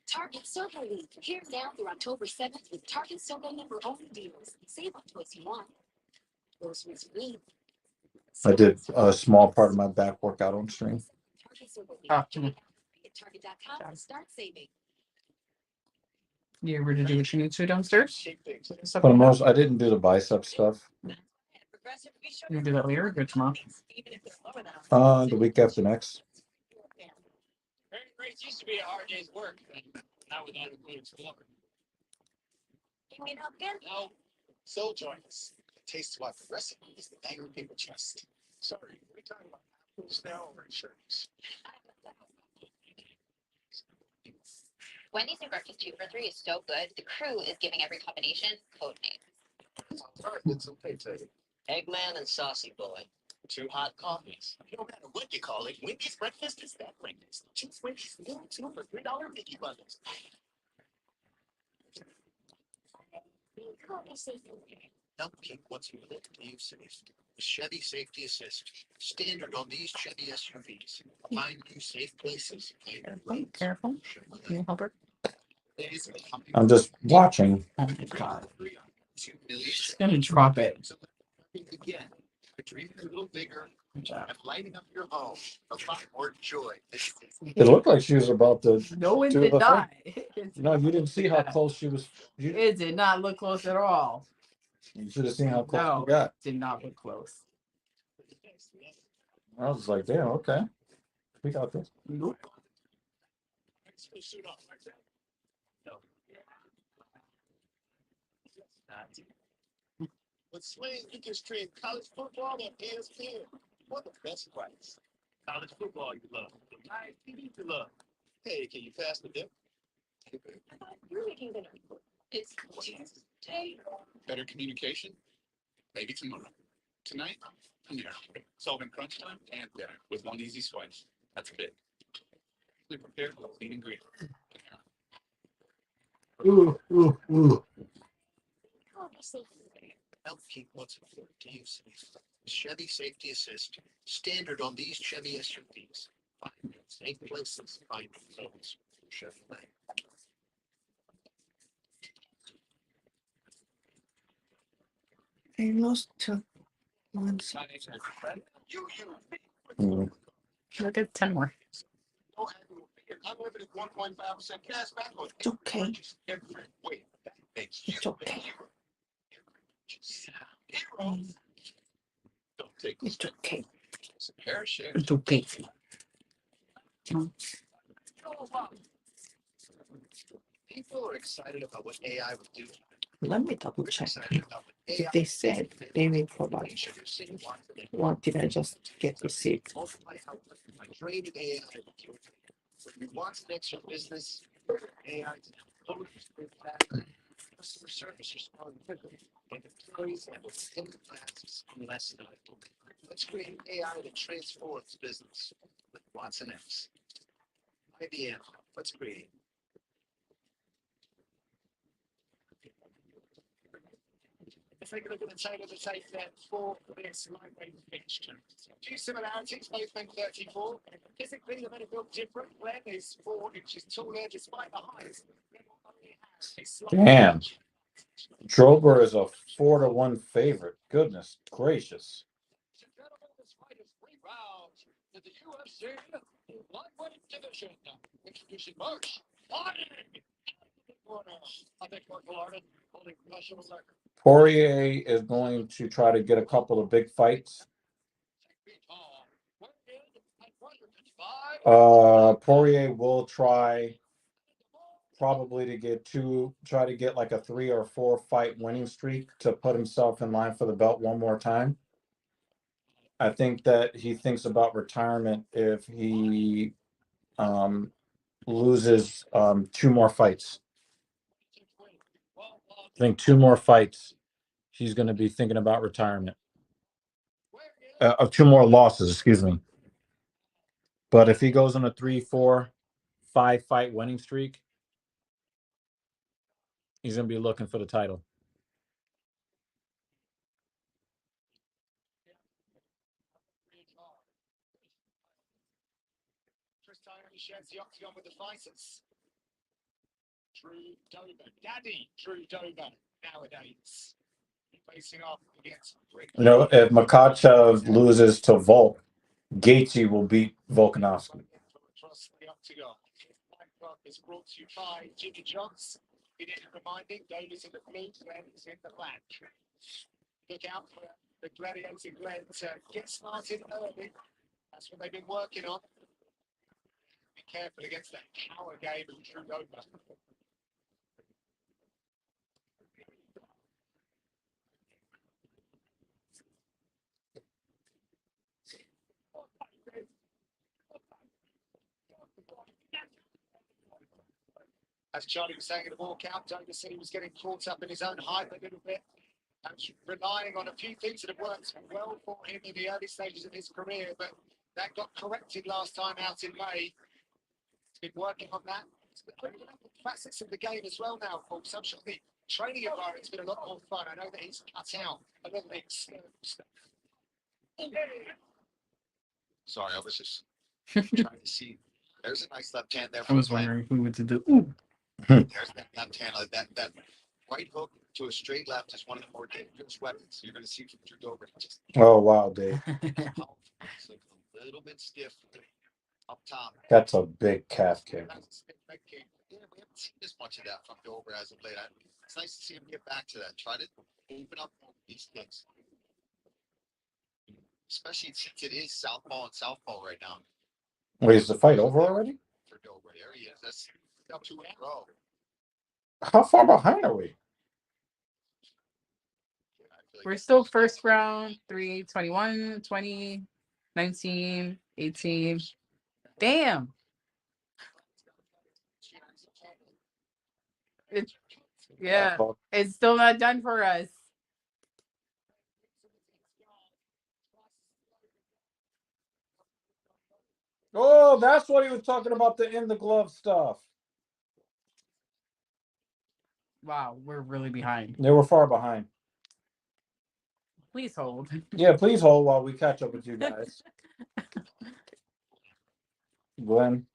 Target Circle Week, here now through October 7th with Target Circle member-only deals. Save up to as you want. Groceries free. I did a small part of my back workout on stream. Target Circle Week. Ah. Join now at Target.com and start saving. You ever to do what you need to downstairs? For the most, I didn't do the bicep stuff. You do that later or do it tomorrow? The week after next. Very great. Used to be a hard day's work, but now without including Strava. You need help again? No. So join us. Taste what progressive is the angry people trust. Sorry, are we talking about apples now or insurance? Wendy's new breakfast 2 for $3 is so good. The crew is giving every combination code names. It's okay, Teddy. Eggman and Saucy Boy. 2 hot coffees. No matter what you call it, Wendy's breakfast is that breakfast. Choose Wendy's meal 2 for $3 Mickey bundles. Help keep what's you live to you safe. Chevy Safety Assist. Standard on these Chevy SUVs. Find you safe places. Careful. Can you help her? I'm just watching. Oh my god. She's gonna drop it. Again, dreaming a little bigger Good job. and lighting up your home. A lot more joy. It looked like she was about to. No, it do did the not. thing. It did No, you not didn't look see like how that. close she was. You It did not look close at all. should have seen how close No, she got. did not look close. I was like, damn, okay. We got this. Nope. With Sling, you can stream college football on ESPN for the best price. College football you love. The live TV you love. Hey, can you pass the dip? You're making dinner. It's Tuesday. Better communication? Maybe tomorrow. Tonight, dinner. Solving crunch time and dinner with one easy swipe. That's it. We prepared with clean ingredients. Ooh, ooh, ooh. Help keep what's important to you safe. Chevy Safety Assist. Standard on these Chevy SUVs. Find safe places. Find those. Chevrolet. I lost 1 Mm. Look at 10 more. Unlimited 1.5% cash back on It's okay. purchase every way. It's okay. Heroes. Don't take this. It's okay. Hair share. It's okay. People are excited about what AI would do. Let me double check. Excited about what If AI they said they will provide, should have seen one today. or did I just get received? Multiply output by training AI. When you want an extra business, AI to lower customer service respond quickly, and employees have simple tasks in less time. Let's create AI that transforms business with Watson X. IBM, let's create. Take a look at the tail of the tape there for this lightweight mixture. Few similarities, both men 34. Physically, the men are built different. Glenn is 4 inches taller despite the height. Damn. Drober is a 4-1 favorite. Goodness gracious. To the UFC lightweight division. Introducing Marsh. I think Michael Arden holding national record. Poirier is going to try to get a couple of big fights. Poirier will try probably to get like a 3 or 4 fight winning streak to put himself in line for the belt one more time. I think that he thinks about retirement if he loses 2 more fights. I think 2 more fights, he's going to be thinking about retirement. 2 more losses, excuse me. But if he goes on a 3, 4, 5 fight winning streak, he's going to be looking for the title. Shares the octagon with the fighters. Drew Dober, Daddy Drew Dober nowadays facing off against Rick. You know, if Makhachev loses to Volk, Gaethje will beat Volkanovski. Across the octagon. Fight Club is brought to you by Jimmy Johns. It is reminding Dober's in the blue, Glenn's in the black. Look out for the gladiator Glenn to get started early. That's what they've been working on. Be careful against that power game of Drew Dober. As Charlie was saying in the walkout, Dober said he was getting caught up in his own hype a little bit and relying on a few things that have worked well for him in the early stages of his career, but that got corrected last time out in May. He's been working on that. It's been opening up the facets of the game as well now, Paul. So I'm sure the training environment's been a lot more fun. I know that he's cut out a lot of the external stuff. Sorry, I was just trying to see. There's a nice left hand there. I was wondering who would do. Ooh. There's that left hand. That right hook to a straight left is one of the more dangerous weapons you're going to see from Drew Dober. Just Oh, wow, Dave. it's like a little bit stiff up top. That's a big calf kick. Yeah, we haven't seen as much of that from Dober as of late. It's nice to see him get back to that. Try to open up these kicks. Especially since it is southpaw and southpaw right now. Wait, is the fight over already? For Dober, there he is. That's up 2 in a row. How far behind are we? We're still first round, 3, 21, 20, 19, 18. Damn. Yeah, it's still not done for us. Oh, that's what he was talking about, the in the glove stuff. Wow, we're really behind. They were far behind. Please hold. Yeah, please hold while we catch up with you guys. Glenn.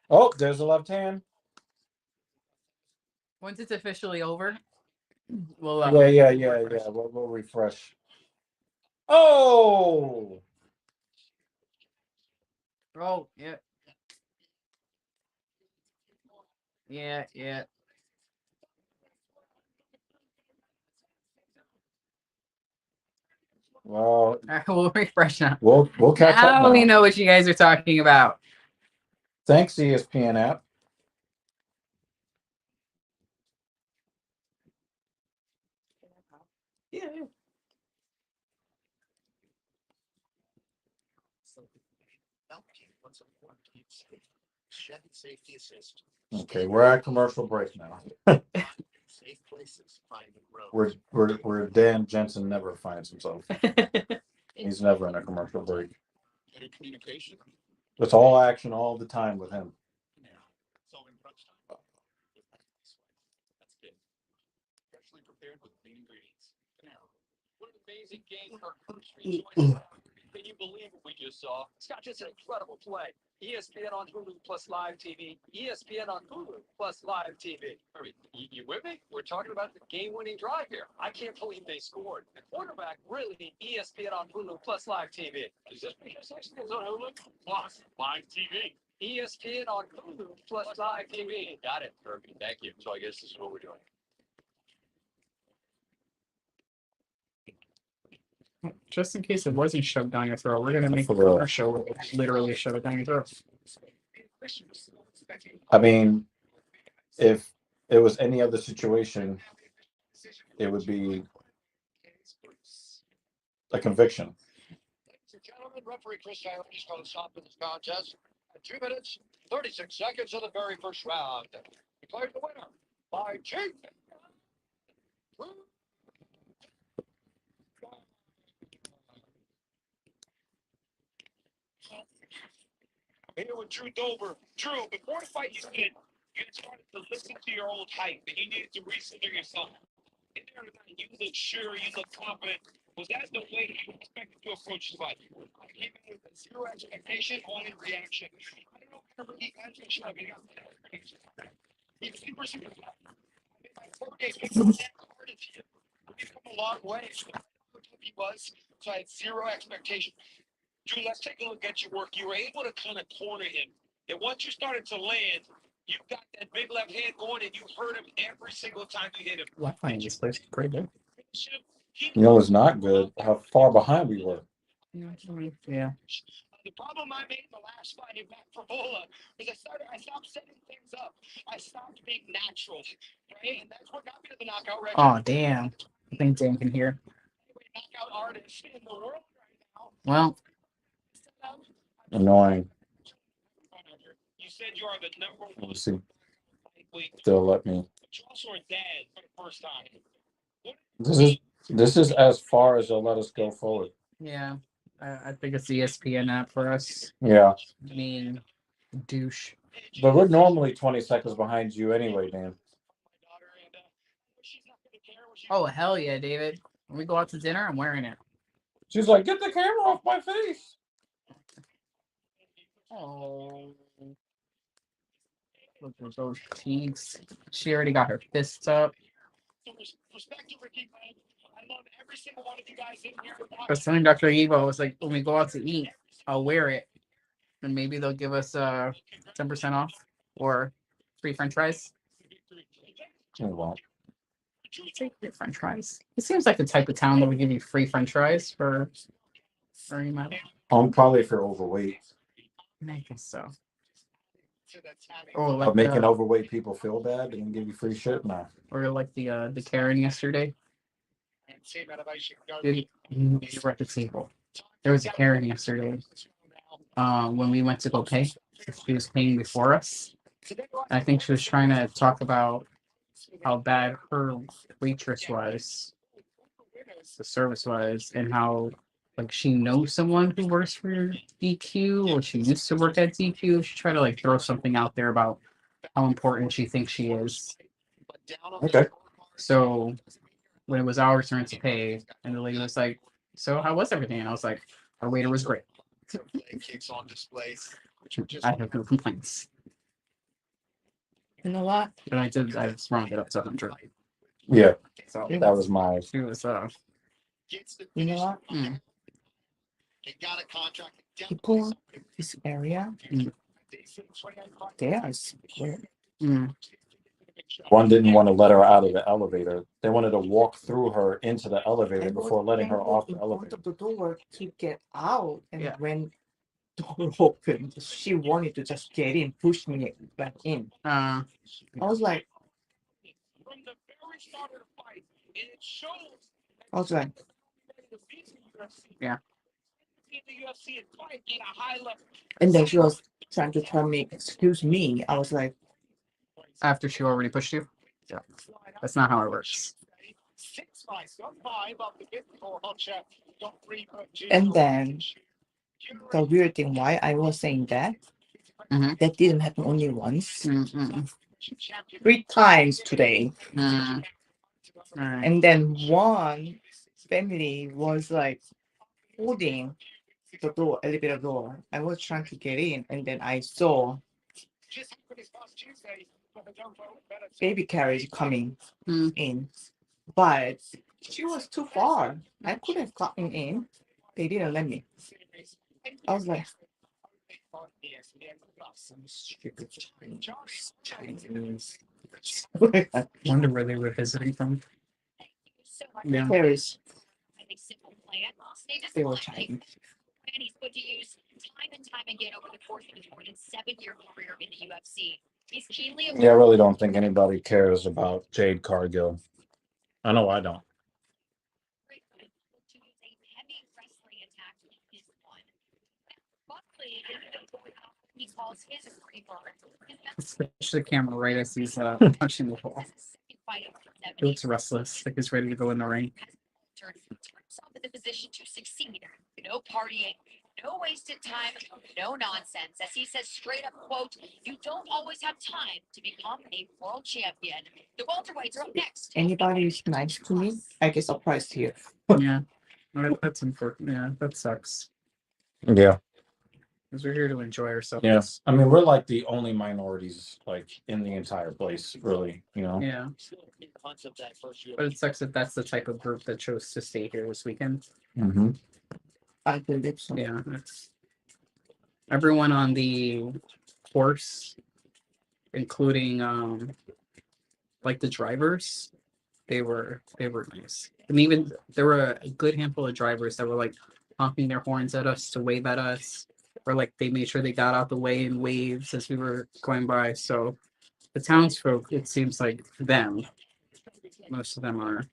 Oh, there's a left hand. Once it's officially over, we'll Yeah. We'll refresh. Oh, yeah. Yeah. Well, all right, we'll refresh now. We'll catch up Now now. we know what you guys are talking about. Thanks, ESPN app. Yeah. Safety assist. Okay, we're at commercial break now. Safe places find the road. Where Dan Jensen never finds himself. He's never in a commercial break. Better communication. It's all action all the time with him. It's all in crunch time. That's good. Freshly prepared with clean ingredients. What an amazing game for first rejoicing. Can you believe what we just saw? It's not just an incredible play. ESPN on Hulu plus live TV. ESPN on Hulu plus live TV. Hurry, you with me? We're talking about the game-winning drive here. I can't believe they scored. The quarterback really need ESPN on Hulu plus live TV. Is this because ESPN's on Hulu plus live TV? ESPN on Hulu plus live TV. Got it, Herbie. Thank you. So I guess this is what we're doing. Just in case it wasn't shoved down your throat, we're gonna make a commercial where we literally shove it down your throat. I mean, if it was any other situation, it would be a conviction. gentlemen, referee Chris Tyler is going to stop in this contest at 2 minutes, 36 seconds of the very first round. Declared the winner by Chief. Here with Drew Dober. Drew, before the fight, you started to listen to your old hype, and you needed to recenter yourself. In there tonight, you look sure, you look confident. Was that the way you expected to approach the fight? I came in with zero expectation, only reaction. I don't know whenever he got to show up, he got he's super, super tough. I mean, like 4 days, he's hard to you. We've come a long way. I know how tough he was, so I had zero expectation. Drew, let's take a look at your work. You were able to kind of corner him. And once you started to land, you got that big left hand going, and you heard him every single time you hit him. Wi-Fi in this place is pretty good. You know, it's not good how far behind we were. Yeah. The problem I made in the last fight in back for Bola was I stopped setting things up. I stopped being natural, right? And that's what got me to the knockout record. Oh, damn. I think Dan can hear. Knockout artist in the world right now. Well, Annoying. You said you are the number one. Let's see. Still let me. But you also are dad for the first time. This is as far as they'll let us go forward. yeah. I think it's the ESPN app for us. Yeah. I mean, douche. But we're normally 20 seconds behind you anyway, Dan. Oh, hell yeah, David. When we go out to dinner, I'm wearing it. She's like, get the camera off my face. Oh. Look at those cheeks. She already got her fists up. I was telling Dr. Evo, I was like, when we go out to eat, I'll wear it. And maybe they'll give us 10% off or free French fries. They won't. Free French fries. It seems like the type of town that would give you free French fries for any amount. Probably if you're overweight. I guess so. Or like But making overweight people feel bad, they can give you free shit now. Or like the Karen yesterday. You were at the table. There was a Karen yesterday. When we went to go pay, she was paying before us. And I think she was trying to talk about how bad her waitress was, the service was, and how like she knows someone who works for DQ or she used to work at DQ. She tried to like throw something out there about how important she thinks she is. Okay. So when it was our turn to pay, and the lady was like, "So how was everything?" And I was like, "Our waiter was great. I have no complaints." You know what? But I just rounded it up to 100. Yeah. So That was my. she was You know what? Mm. People, this area, they are scared. One didn't want to let her out of the elevator. They wanted to walk through her into the elevator before letting her off the elevator. The door to get out, and Yeah. when door opened, she wanted to just get in, push me back in. I was like, yeah. And then she was trying to tell me, "Excuse me." I was like, After she already pushed you? Yeah. That's not how it works. and then the weird thing why I was saying that, Mhm. that didn't happen only once, Mm-mm. 3 times today. Mm. Alright. And then one family was like holding the door, elevator door. I was trying to get in, and then I saw baby carriage coming in, but she was too far. I could have gotten in. They didn't let me. I was like, some stupid Chinese. I wonder where they were visiting from. Yeah. Paris. They They were Chinese. He's put to use time and time again over the course of his more than 7-year career in the UFC. He's keenly Yeah, I really don't think anybody cares about Jade Cargill. I know I don't. He calls his rival. Switch the camera right as he's punching the wall. He looks restless, like he's ready to go in the ring. Turns himself in the position to succeed. No partying, no wasted time, no nonsense. As he says straight up, quote, "You don't always have time to become a world champion." The welterweights are up next. Anybody's nice to me, I get surprised here. Yeah, that's unfortunate. Yeah, that sucks. Yeah. Because we're here to enjoy ourselves. Yes. I mean, we're like the only minorities like in the entire place, really, you know? Yeah. But it sucks that that's the type of group that chose to stay here this weekend. Mm-hmm. I believe so. Yeah, it's everyone on the course, including like the drivers, they were nice. And even there were a good handful of drivers that were like honking their horns at us to wave at us, or like they made sure they got out the way and waved as we were going by. So the townsfolk, it seems like them, most of them are.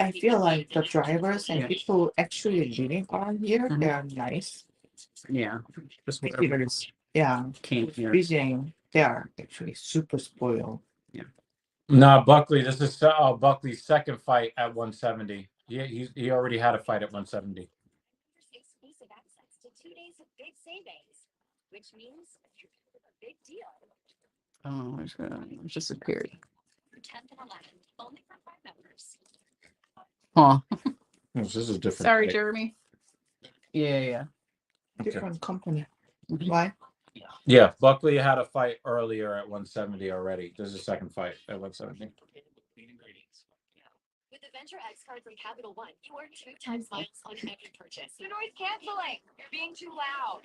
I feel like the drivers and Yeah. people actually living around here, Mhm. they are nice. Yeah, just whatever Visitors, yeah, came here. visiting, they are actually super spoiled. No, Buckley, this is Buckley's second fight at 170. He already had a fight at 170. Exclusive access to 2 days of big savings, which means a big deal. Oh, it just appeared. 10th and 11th, only for Prime members. Huh. This is a different Sorry, fight. Jeremy. Yeah. Okay. Different company. Why? Yeah, Buckley had a fight earlier at 170 already. This is a second fight at 170. With the Venture X card from Capital One, you earn 2 times miles on every purchase. The noise canceling. You're being too loud.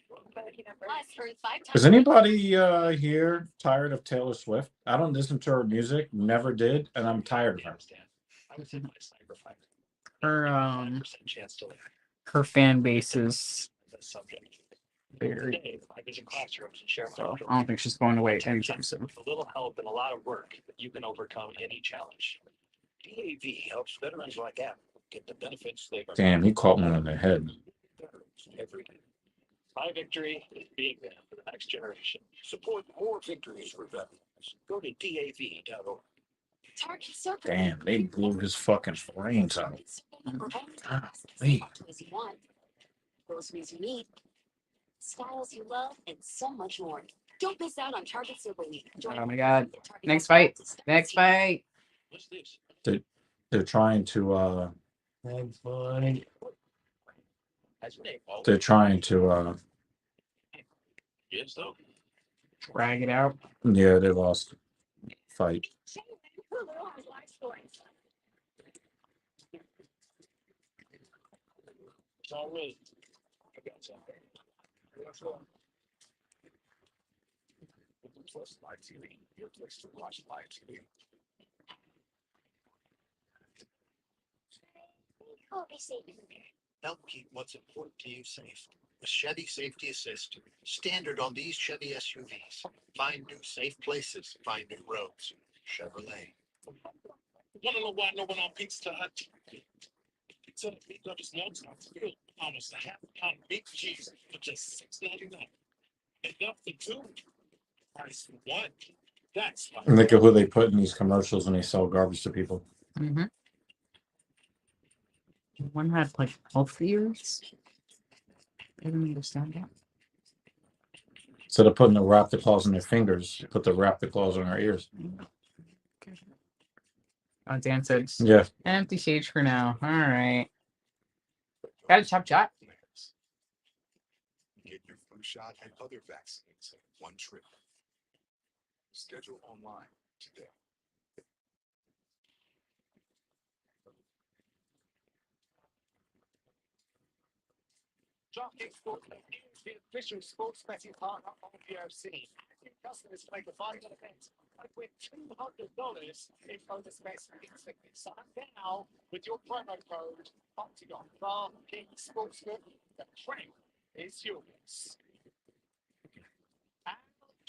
Plus, earn 5 times. Is anybody here tired of Taylor Swift? I don't listen to her music, never did, and I'm tired of her. Her fan base is very. So I don't think she's going away anytime soon. With a little help and a lot of work, you can overcome any challenge. DAV helps veterans like that get the benefits they've earned. Damn, he caught one in the head. Every day. My victory is being there for the next generation. Support more victories for veterans. Go to DAV.org. Target circle. Damn, they blew his fucking brains out. Golly. Groceries you need, styles you love, and so much more. Don't miss out on Target Circle Week. Oh my god. Next fight. Next fight. What's this? They're trying to they're trying to Yes, though. Drag it out. yeah, they lost fight. It's all really. I got something. Plus live TV. Your place to watch live TV. Help keep what's important to you safe. The Chevy Safety Assist, standard on these Chevy SUVs. Find new safe places, find new roads. Chevrolet. Want to know why no one on Pizza Hut? Pizza Hut meat lovers know it's real. Almost a half a pound of beef cheese for just $6.99. Enough for 2. Price for 1. That's why. Look at who they put in these commercials when they sell garbage to people. Mm-hmm. One had like health ears. I don't understand that. Instead of putting the wrap the claws on their fingers, put the wrap the claws on our ears. Oh, Dan said, Yeah. empty stage for now. All right. Got a chop chop. Get your flu shot and other vaccines in one trip. Schedule online today. Dropkick Sport is the official sports betting partner of the UFC. Customers can make a $5 bet and win $200 in bonus bets instantly. Sign now with your promo code Octagon. Dropkick Sportsbook. The train is yours. And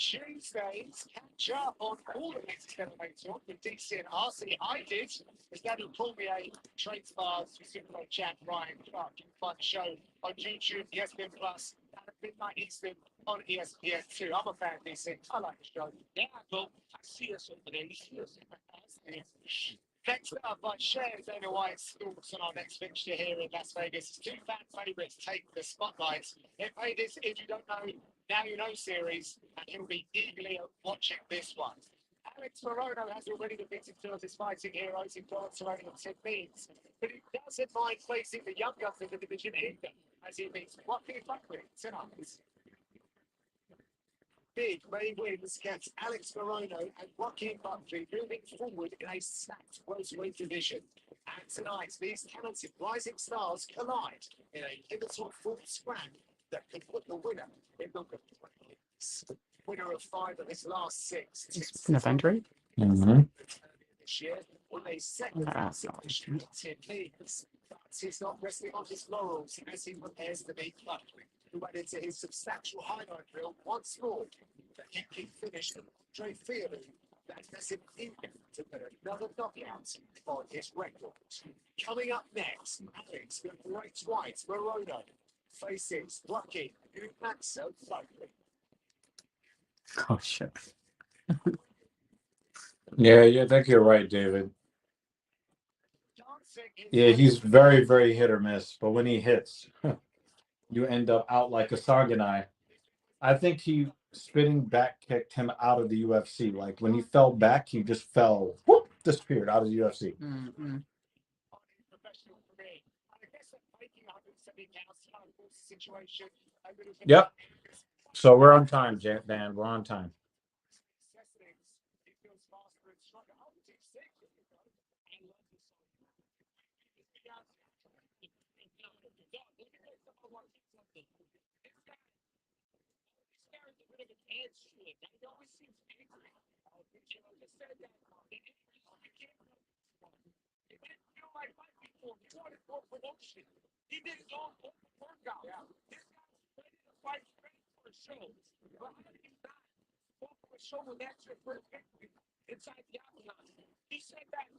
Tuesdays, catch up on all of these elevator with DC and RC. I did. As Danny Cormier, Trades Bars, Super Chat, Ryan Clark. You can find the show on YouTube, ESPN Plus, and at midnight Eastern on ESPN2. I'm a fan, DC. I like the show. Yeah, well, I see us over there. You see us. Next up, I share Dana White's thoughts on our next fixture here in Las Vegas. Two fan favourites take the spotlight. It made this, if you don't know, now you know series, and he'll be eagerly watching this one. Alex Morono has already defeated two of his fighting heroes in Barcelona and techniques, but he doesn't mind facing the young guns in the division either, as he meets Joaquin Buckley tonight. Big May wins against Alex Morono and Joaquin Buckley moving forward in a stacked welterweight division. And tonight, these talented rising stars collide in a pivotal fourth scrap that could put the winner in the winner of 5 of his last 6. It's an event, right? Mm-hmm. This year, with a second submission of 10 leagues. But he's not resting on his laurels as he prepares to meet Buckley, who went into his substantial highlight reel once more. That he finished Andre Fiori. That has him eager to put another knockout on his record. Coming up next, Alex with Great White Morono faces Joaquin Buckley. Oh shit. Yeah, I think you're right, David. Yeah, he's very, very hit or miss, but when he hits, you end up out like a Sanganai. I think he spinning back kicked him out of the UFC. Like when he fell back, he just fell, whoop, disappeared out of the UFC. Mm-hmm. Yep. So we're on time, Dan. We're on time. He did his own workout. This guy's ready to fight, ready for a show. But how do you not go for a show when that's your first victory inside the octagon? He said that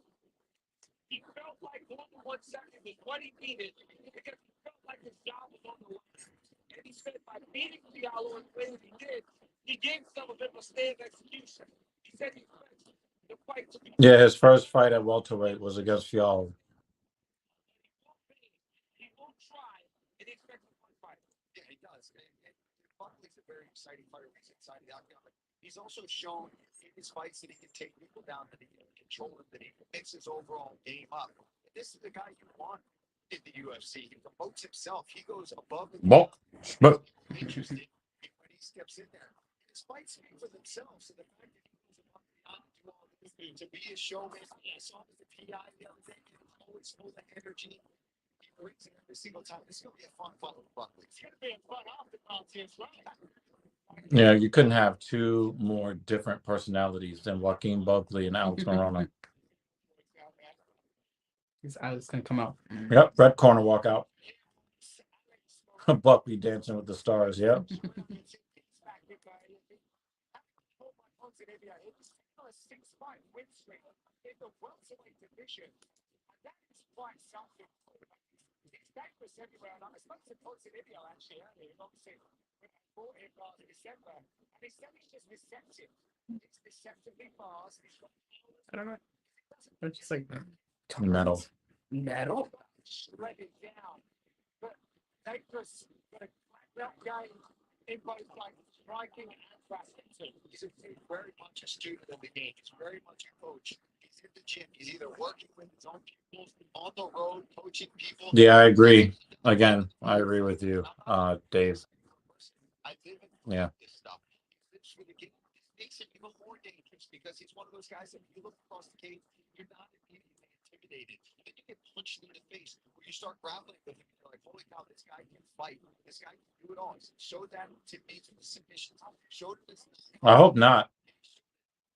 he felt like 1 second was what he needed because he felt like his job was on the line. And he said by beating Fialo in the way that he did, he gave some of him a stay of execution. He said he expects the fight to be. Yeah, his first fight at welterweight was against Fialo. He will try and he expects a fun fight. Yeah, he does. And Buckley's a very exciting fighter. He's inside the octagon. He's also shown in his fights that he can take people down, that he can control him, that he makes his overall game up. And this is the guy you want in the UFC. He promotes himself. He goes above and beyond. Interesting when he steps in there. His fights speak for themselves. And the fact that he goes above and beyond to be a showman. I saw him at the PI the other day. He was always full of energy. He brings it every single time. This is going to be a fun fight with Buckley. It's going to be a fun octagon as well. Yeah, you couldn't have two more different personalities than Joaquin Buckley and Alex Morono. His eyes gonna come out. Yep, red corner walkout. Buckley dancing with the stars. Yep. Everywhere. And I spoke to Ponzinibbio actually earlier, obviously, when I bought him last December, and he said he's just receptive. It's deceptively fast. I don't know. It's just like Metal. metal. Shredded down. But dangerous, but a black belt game in both like striking and wrestling too. He's very much a student of the game. He's very much a coach. He's in the gym. He's either working with his own people, on the road, coaching people. Yeah, I agree. Again, I agree with you, Dave. Yeah. This stuff. He lives for the game. It makes him even more dangerous because he's one of those guys that if you look across the cage, you're not immediately intimidated. Then you get punched in the face where you start grappling with him. You're like, holy cow, this guy can fight. This guy can do it all. Show that to me to the submissions. Show this. I hope not,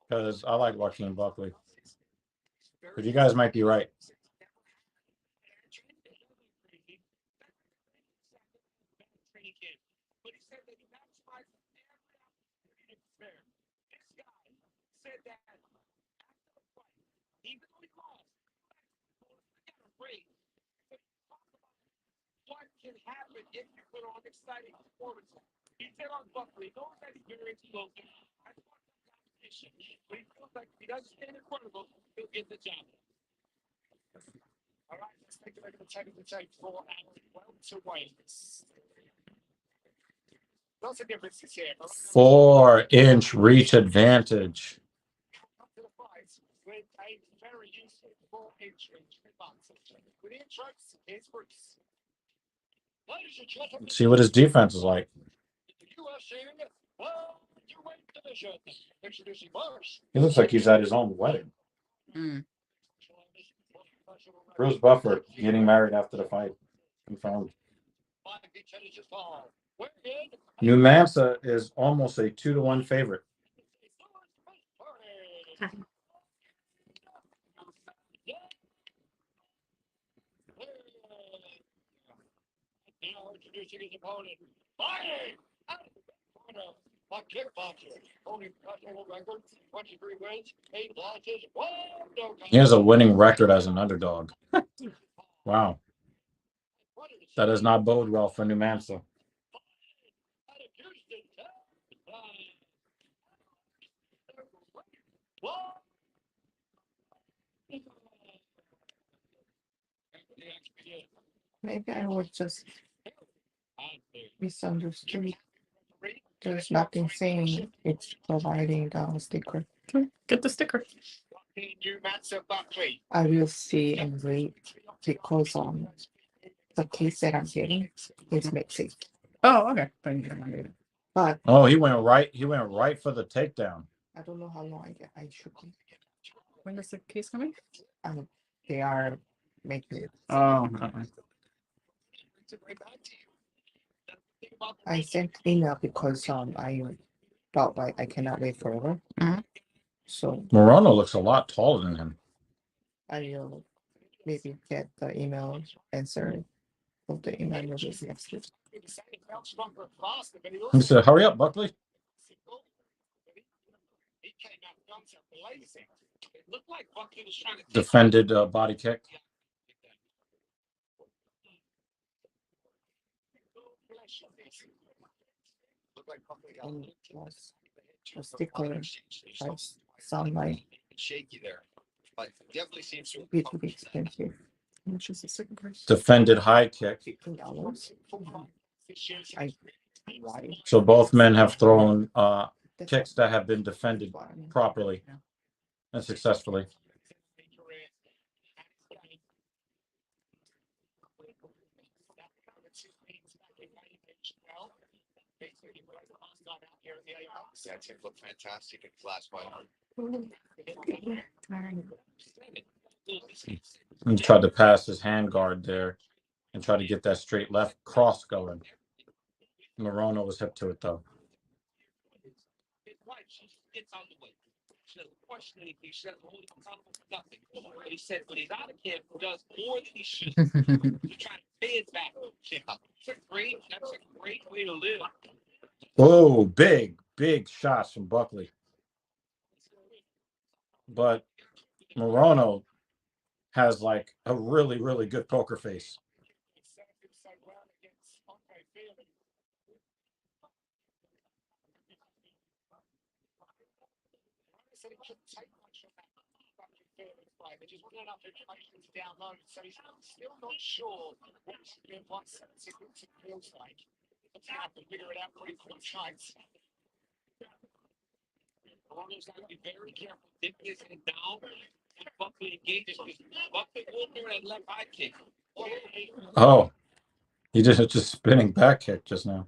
because I like Joaquin Buckley. But you guys might be right. fair. This guy said that after the fight, even though he lost, he got a ring. But he talked about what can happen if you put on exciting performances. He said on Buckley, he knows that he's very explosive. That's part of the competition. But he feels like if he doesn't stand in front of him, he'll get the job. All right, let's take a look at the technical tape for welterweight. Lots of differences here. 4-inch reach advantage. Up to the fight with a very useful 4-inch reach advantage. With the intros, here's Bruce. Ladies and gentlemen, See what his defense is like. the UFC welterweight division. Introducing first. He looks like he's at his own wedding. Mm. Bruce Buffer getting married after the fight. Confirmed. New Mansa is almost a 2-1 favorite. Now introducing his opponent. Fighting out of the corner. A kickboxer. Only professional record. 23 wins, 8 losses. 1 no. He has a winning record as an underdog. Wow. That does not bode well for New Mansa. Maybe I would just misunderstood. There's nothing saying it's providing the sticker. Get the sticker. I will see and read because the case that I'm getting is mixing. Oh, okay. But Oh, he went right for the takedown. I don't know how long I should be. When is the case coming? They are making it. Oh, I sent email because I felt like I cannot wait forever. Mhm. So Morono looks a lot taller than him. I will maybe get the email answer of the email release next week. He said, "Hurry up, Buckley." Defended body kick. And plus, the sticker sound like Shaky there, but definitely seems to. a bit expensive. how much is the second price? Defended high kick. $15. Why? So both men have thrown kicks that have been defended properly and successfully. That tip looked fantastic in class fight. He tried to pass his hand guard there and try to get that straight left cross going. Morono was hip to it though. His wife, she gets out the way. She doesn't question anything. She doesn't hold him accountable for nothing. But he said when he's out of camp, he does more than he should. He's trying to pay it back. That's a great way to live. Oh, big shots from Buckley. But Morono has like a really, really good poker face. They just wouldn't have enough information to download, so he's still not sure what it feels like. Let's have to figure it out pretty quick times. Morono's got to be very careful. Dip his head down and Buckley engages because Buckley will do that left high kick. Oh, he did just spinning back kick just now.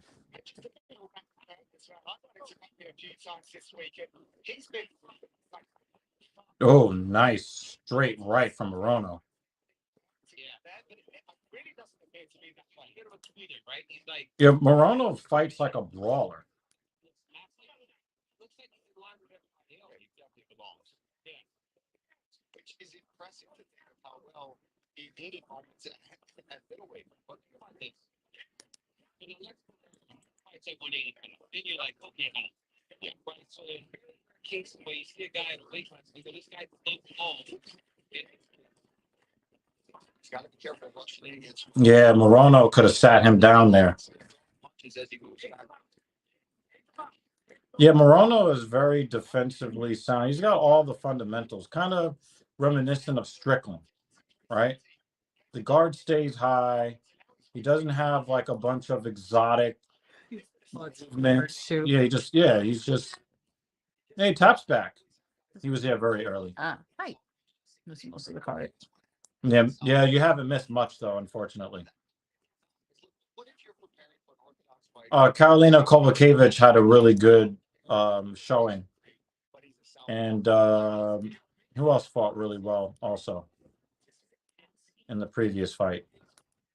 Oh, nice straight right from Morono. Yeah, Morono fights like a brawler. Which is impressive to think of how well he did it moments at middleweight. But Then you're like, okay, Yeah, right. So in case where you see a guy in a weight class, you go, this guy's so long. Gotta be careful rushing against. Yeah, Morono could have sat him down there. Yeah, Morono is very defensively sound. He's got all the fundamentals, kind of reminiscent of Strickland, right? The guard stays high. He doesn't have like a bunch of exotic movements. Yeah, he's just. Hey, taps back. He was there very early. Hi. That's most of the card. Yeah, you haven't missed much though, unfortunately. Karolina Kovacevic had a really good showing, and who else fought really well also in the previous fight?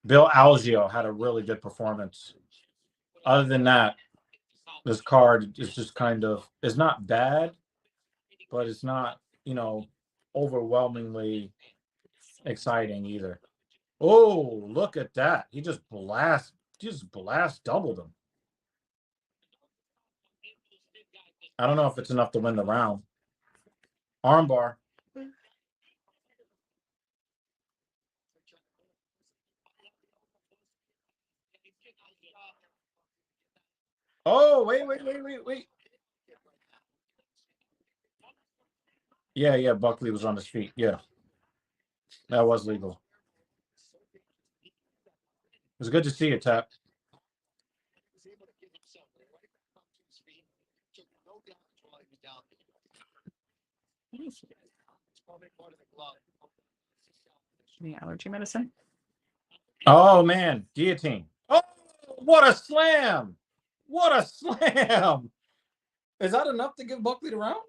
Bill Algeo had a really good performance. Other than that, this card is just kind of, it's not bad, but it's not, overwhelmingly exciting either. Oh, look at that. He just blast doubled him. I don't know if it's enough to win the round. Armbar. Oh, wait. Yeah, Buckley was on his feet. Yeah. That was legal. It was good to see you, Tap. The allergy medicine. Oh man, guillotine. Oh, what a slam! What a slam! Is that enough to give Buckley the round?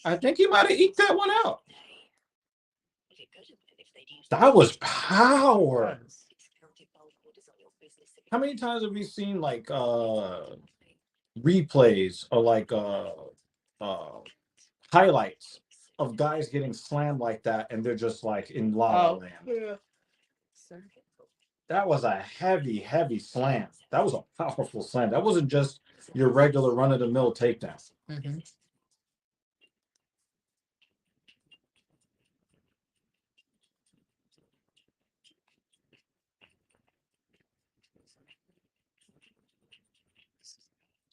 I think he might have eked that one out. That was power. How many times have we seen like replays or like highlights of guys getting slammed like that and they're just like in la la land? Yeah. That was a heavy slam. That was a powerful slam. That wasn't just your regular run-of-the-mill takedown. Mm-hmm.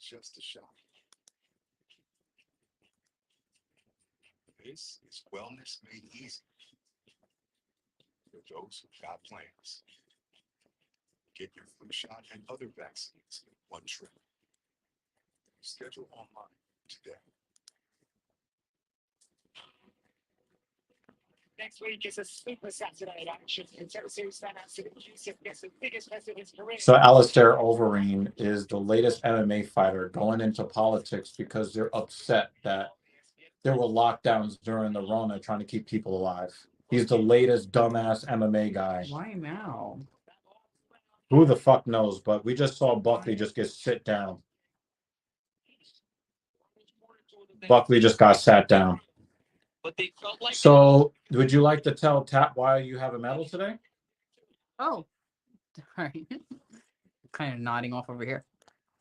Just a shot. This is wellness made easy. For those who got plans. Get your flu shot and other vaccines in one trip. Schedule online today. Next week is a super Saturday at action. Contender Series fan out to the Yusuf gets the biggest test of his career. So Alistair Overeem is the latest MMA fighter going into politics because they're upset that there were lockdowns during the Rona trying to keep people alive. He's the latest dumbass MMA guy. Why now? Who the fuck knows? But we just saw Buckley just get sit down. Buckley just got sat down. So would you like to tell Tap why you have a medal today? Oh, all right. Kind of nodding off over here.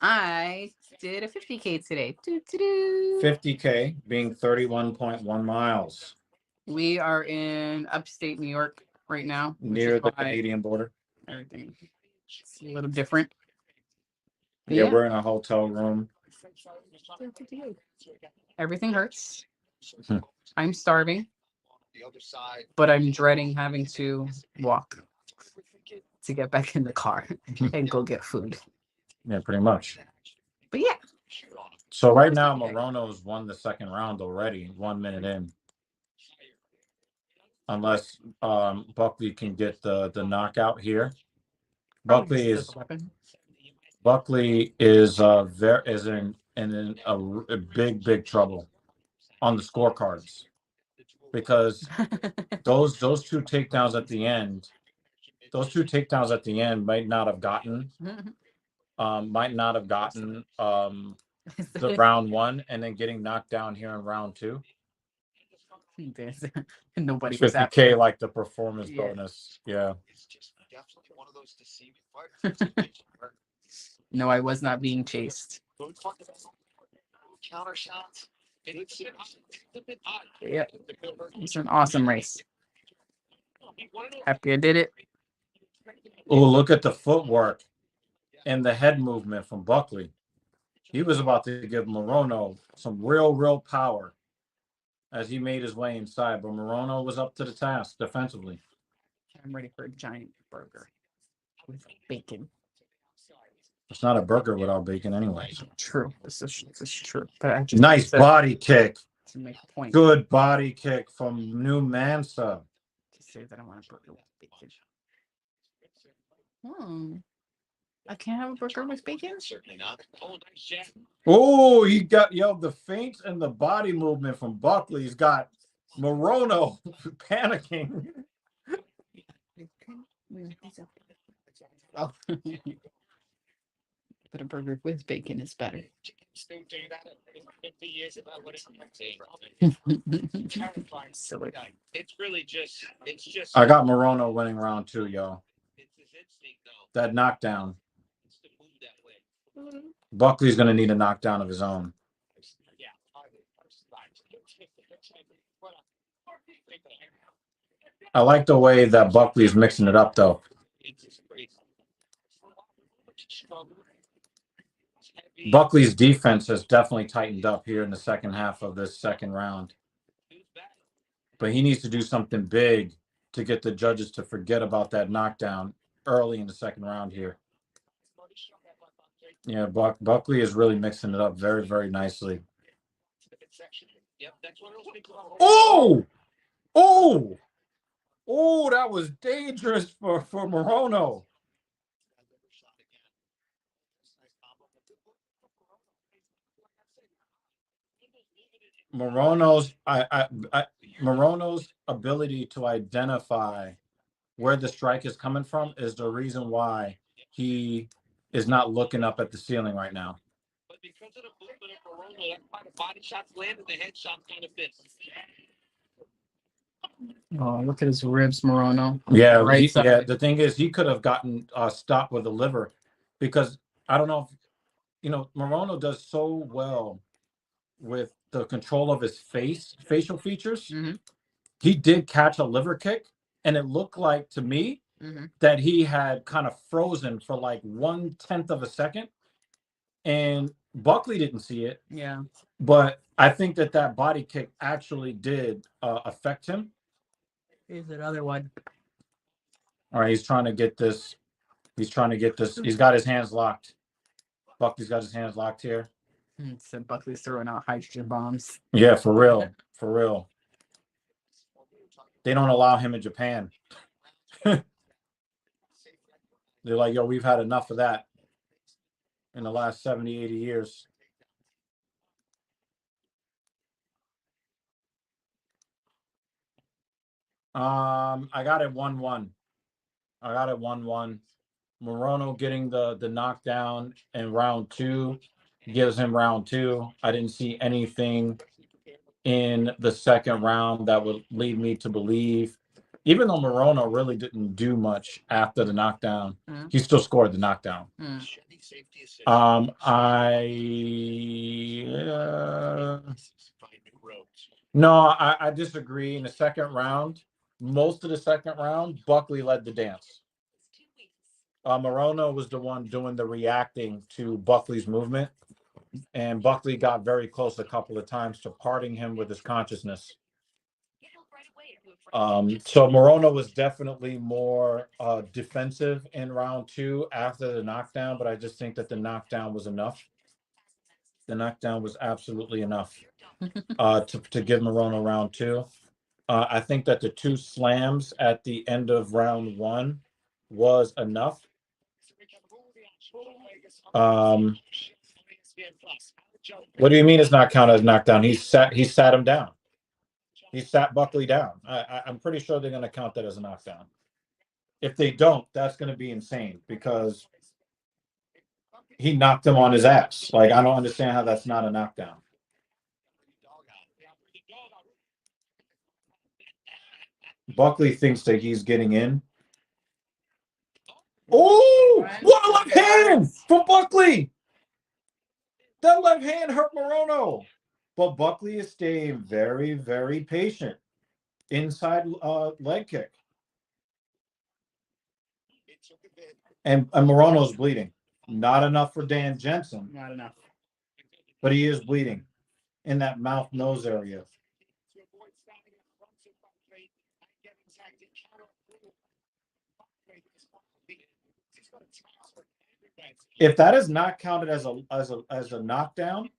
I did a 50K today. 50K being 31.1 miles. We are in upstate New York right now. Near the Canadian border. Everything. It's a little different. Yeah, we're in a hotel room. Everything hurts. I'm starving. But I'm dreading having to walk to get back in the car and go get food. Yeah, pretty much. But yeah. So right now, Morono's won the second round already, 1 minute in. Unless Buckley can get the knockout here. Buckley is in a big trouble on the scorecards because those two takedowns at the end, might not have gotten the round one, and then getting knocked down here in round two. Nobody was 50K like the performance bonus. Yeah. No, I was not being chased. counter shots. And it's a bit odd. Yeah, it's an awesome race. Happy I did it. Oh, look at the footwork and the head movement from Buckley. He was about to give Morono some real power as he made his way inside, but Morono was up to the task defensively. I'm ready for a giant burger with bacon. It's not a burger without bacon anyway. True. This is true. But I just Nice body kick. To make a point. Good body kick from New Mansa. To say that I want a burger with bacon. I can't have a burger with bacon? Certainly not. Oh, nice jab. Oh, he got the feints and the body movement from Buckley's got Morono panicking. Oh. But a burger with bacon is better. Still do that in 50 years if I would have Silly. It's really just I got Morono winning round 2, yo. it's his instinct though. That knockdown. It's to move that way. Buckley's going to need a knockdown of his own. Yeah. I like the way that Buckley's mixing it up, though. Buckley's defense has definitely tightened up here in the second half of this second round. But he needs to do something big to get the judges to forget about that knockdown early in the second round here. Yeah, Buckley is really mixing it up very nicely. Oh! Oh! Oh, that was dangerous for Morono. Morono's ability to identify where the strike is coming from is the reason why he is not looking up at the ceiling right now. But because of the movement of Morono, that's why the body shots landed, the head shots kind of fit. Oh, look at his ribs, Morono. Yeah, Right side. yeah. The thing is, he could have gotten stopped with the liver because I don't know if Morono does so well with the control of his facial features. Mm-hmm. He did catch a liver kick, and it looked like to me that he had kind of frozen for like 1/10 of a second, and Buckley didn't see it. Yeah, but I think that body kick actually did affect him. Here's another one. All right, he's trying to get this. He's got his hands locked. Buckley's got his hands locked here. So Buckley's throwing out hydrogen bombs. Yeah, for real. For real. They don't allow him in Japan. They're like, yo, we've had enough of that in the last 70, 80 years. I got it 1-1. I got it 1-1. Morono getting the knockdown in round 2 gives him round 2. I didn't see anything in the second round that would lead me to believe, even though Morono really didn't do much after the knockdown, he still scored the knockdown. I disagree. In the second round, most of the second round, Buckley led the dance. Morono was the one doing the reacting to Buckley's movement, and Buckley got very close a couple of times to parting him with his consciousness. So Morono was definitely more defensive in round 2 after the knockdown, but I just think that the knockdown was enough. The knockdown was absolutely enough to give Morono round 2. I think that the 2 slams at the end of round 1 was enough. What do you mean it's not counted as knockdown? He sat him down. He sat Buckley down. I'm pretty sure they're going to count that as a knockdown. If they don't, that's going to be insane because he knocked him on his ass. Like, I don't understand how that's not a knockdown. Buckley thinks that he's getting in. Oh, what a left hand from Buckley! That left hand hurt Morono. But Buckley is staying very, very patient. Inside leg kick. And Morono's bleeding. Not enough for Dan Jensen. Not enough. But he is bleeding in that mouth nose area. If that is not counted as a knockdown,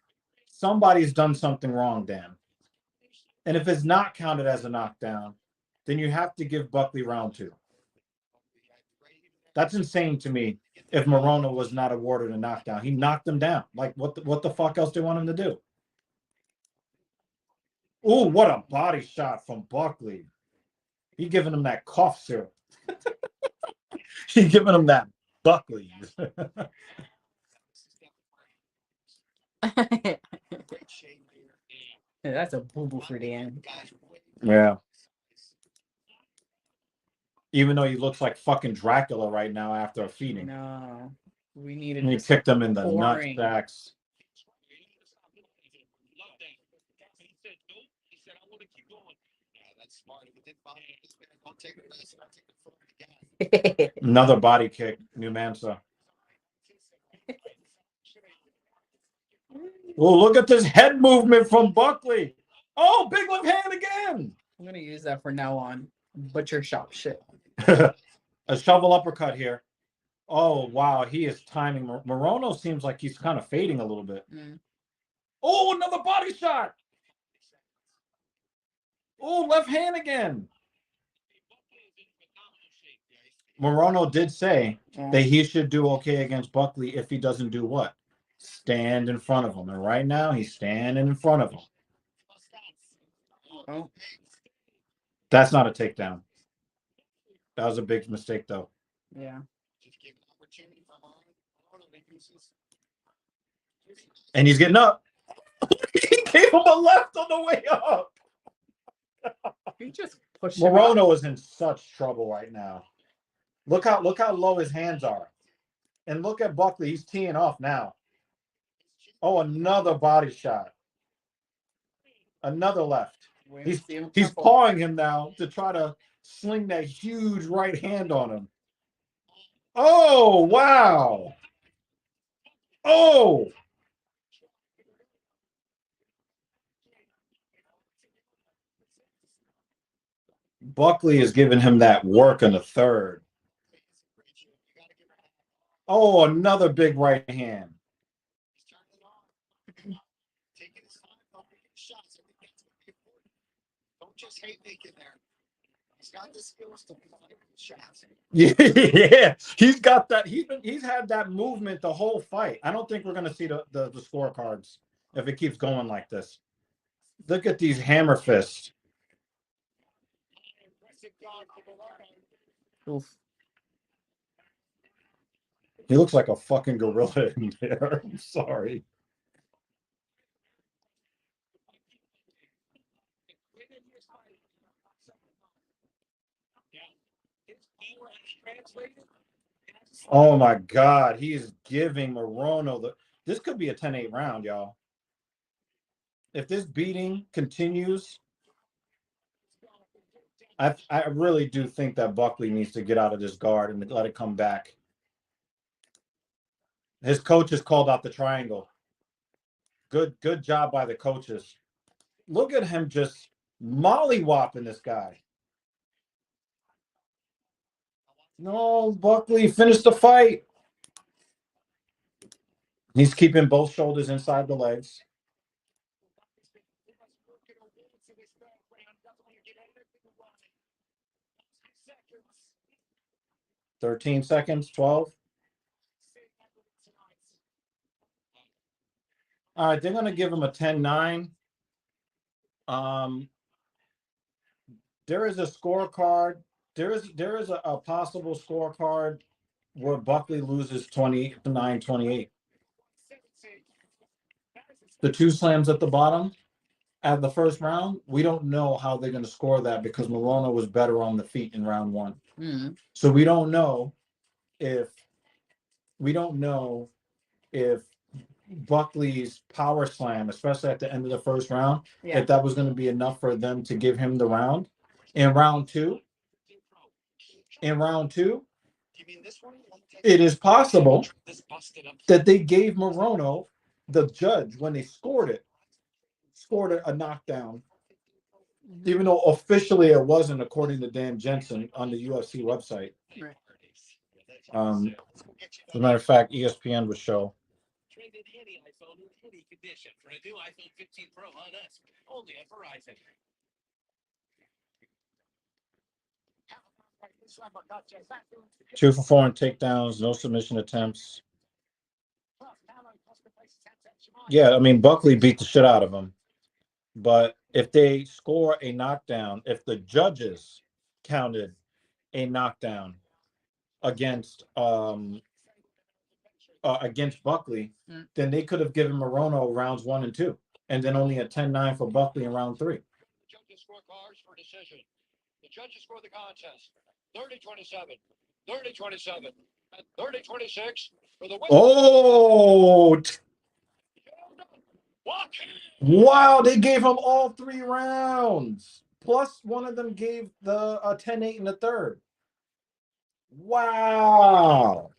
somebody's done something wrong, Dan. And if it's not counted as a knockdown, then you have to give Buckley round 2. That's insane to me. If Morono was not awarded a knockdown, he knocked him down. Like what the fuck else do they want him to do? Oh, what a body shot from Buckley. He giving him that cough syrup. He giving him that Buckley. Yeah, that's a boo-boo for Dan. Yeah. Even though he looks like fucking Dracula right now after a feeding. No. We needed And he just kicked him in the pouring. nutbacks. Another body kick, New Mansa. Oh, look at this head movement from Buckley. Oh, big left hand again. I'm gonna use that from now on. Butcher shop shit. A shovel uppercut here. Oh, wow. He is timing. Morono seems like he's kind of fading a little bit. Mm. Oh, another body shot. Oh, left hand again. Morono did say that he should do okay against Buckley if he doesn't do what? Stand in front of him. And right now, he's standing in front of him. Oh. That's not a takedown. That was a big mistake, though. Yeah. And he's getting up. He gave him a left on the way up. He just pushed Morono is in such trouble right now. Look how low his hands are. And look at Buckley. He's teeing off now. Oh, another body shot. Another left. He's pawing him now to try to sling that huge right hand on him. Oh, wow. Oh. Buckley is giving him that work in the third. Oh, another big right hand. Don't just hate making there. He's got the skills to fight shots. Yeah, he's got that. He's had that movement the whole fight. I don't think we're gonna see the scorecards if it keeps going like this. Look at these hammer fists. Oof. He looks like a fucking gorilla in there. I'm sorry. Oh my God, he is giving Morono the. This could be a 10-8 round, y'all. If this beating continues, I really do think that Buckley needs to get out of this guard and let it come back. His coaches called out the triangle. Good job by the coaches. Look at him just mollywopping this guy. No, Buckley, finish the fight. He's keeping both shoulders inside the legs. $13 seconds, 12. All right, they're going to give him a 10-9. There is a scorecard. There is a possible scorecard where Buckley loses 29-28. The two slams at the bottom at the first round, we don't know how they're going to score that because Morono was better on the feet in round 1. Mm. So we don't know if Buckley's power slam, especially at the end of the first round, Yeah. if that was going to be enough for them to give him the round. In round two, it is possible that they gave Morono, the judge, when they scored a knockdown, even though officially it wasn't, according to Dan Jensen on the UFC website. Right. As a matter of fact, ESPN would show. Trade in any iPhone in any condition for a new iPhone 15 Pro on us, only at Verizon. 2 for 4 in takedowns, no submission attempts. Yeah, I mean, Buckley beat the shit out of him. But if they score a knockdown, if the judges counted a knockdown against Buckley, then they could have given Morono rounds 1 and 2, and then only a 10-9 for Buckley in round 3. The judges score cards for decision. The judges score the contest. 30-27, 30-27, and 30-26 for the win. Oh! Wow, they gave him all 3 rounds. Plus, one of them gave the 10-8 in the third. Wow.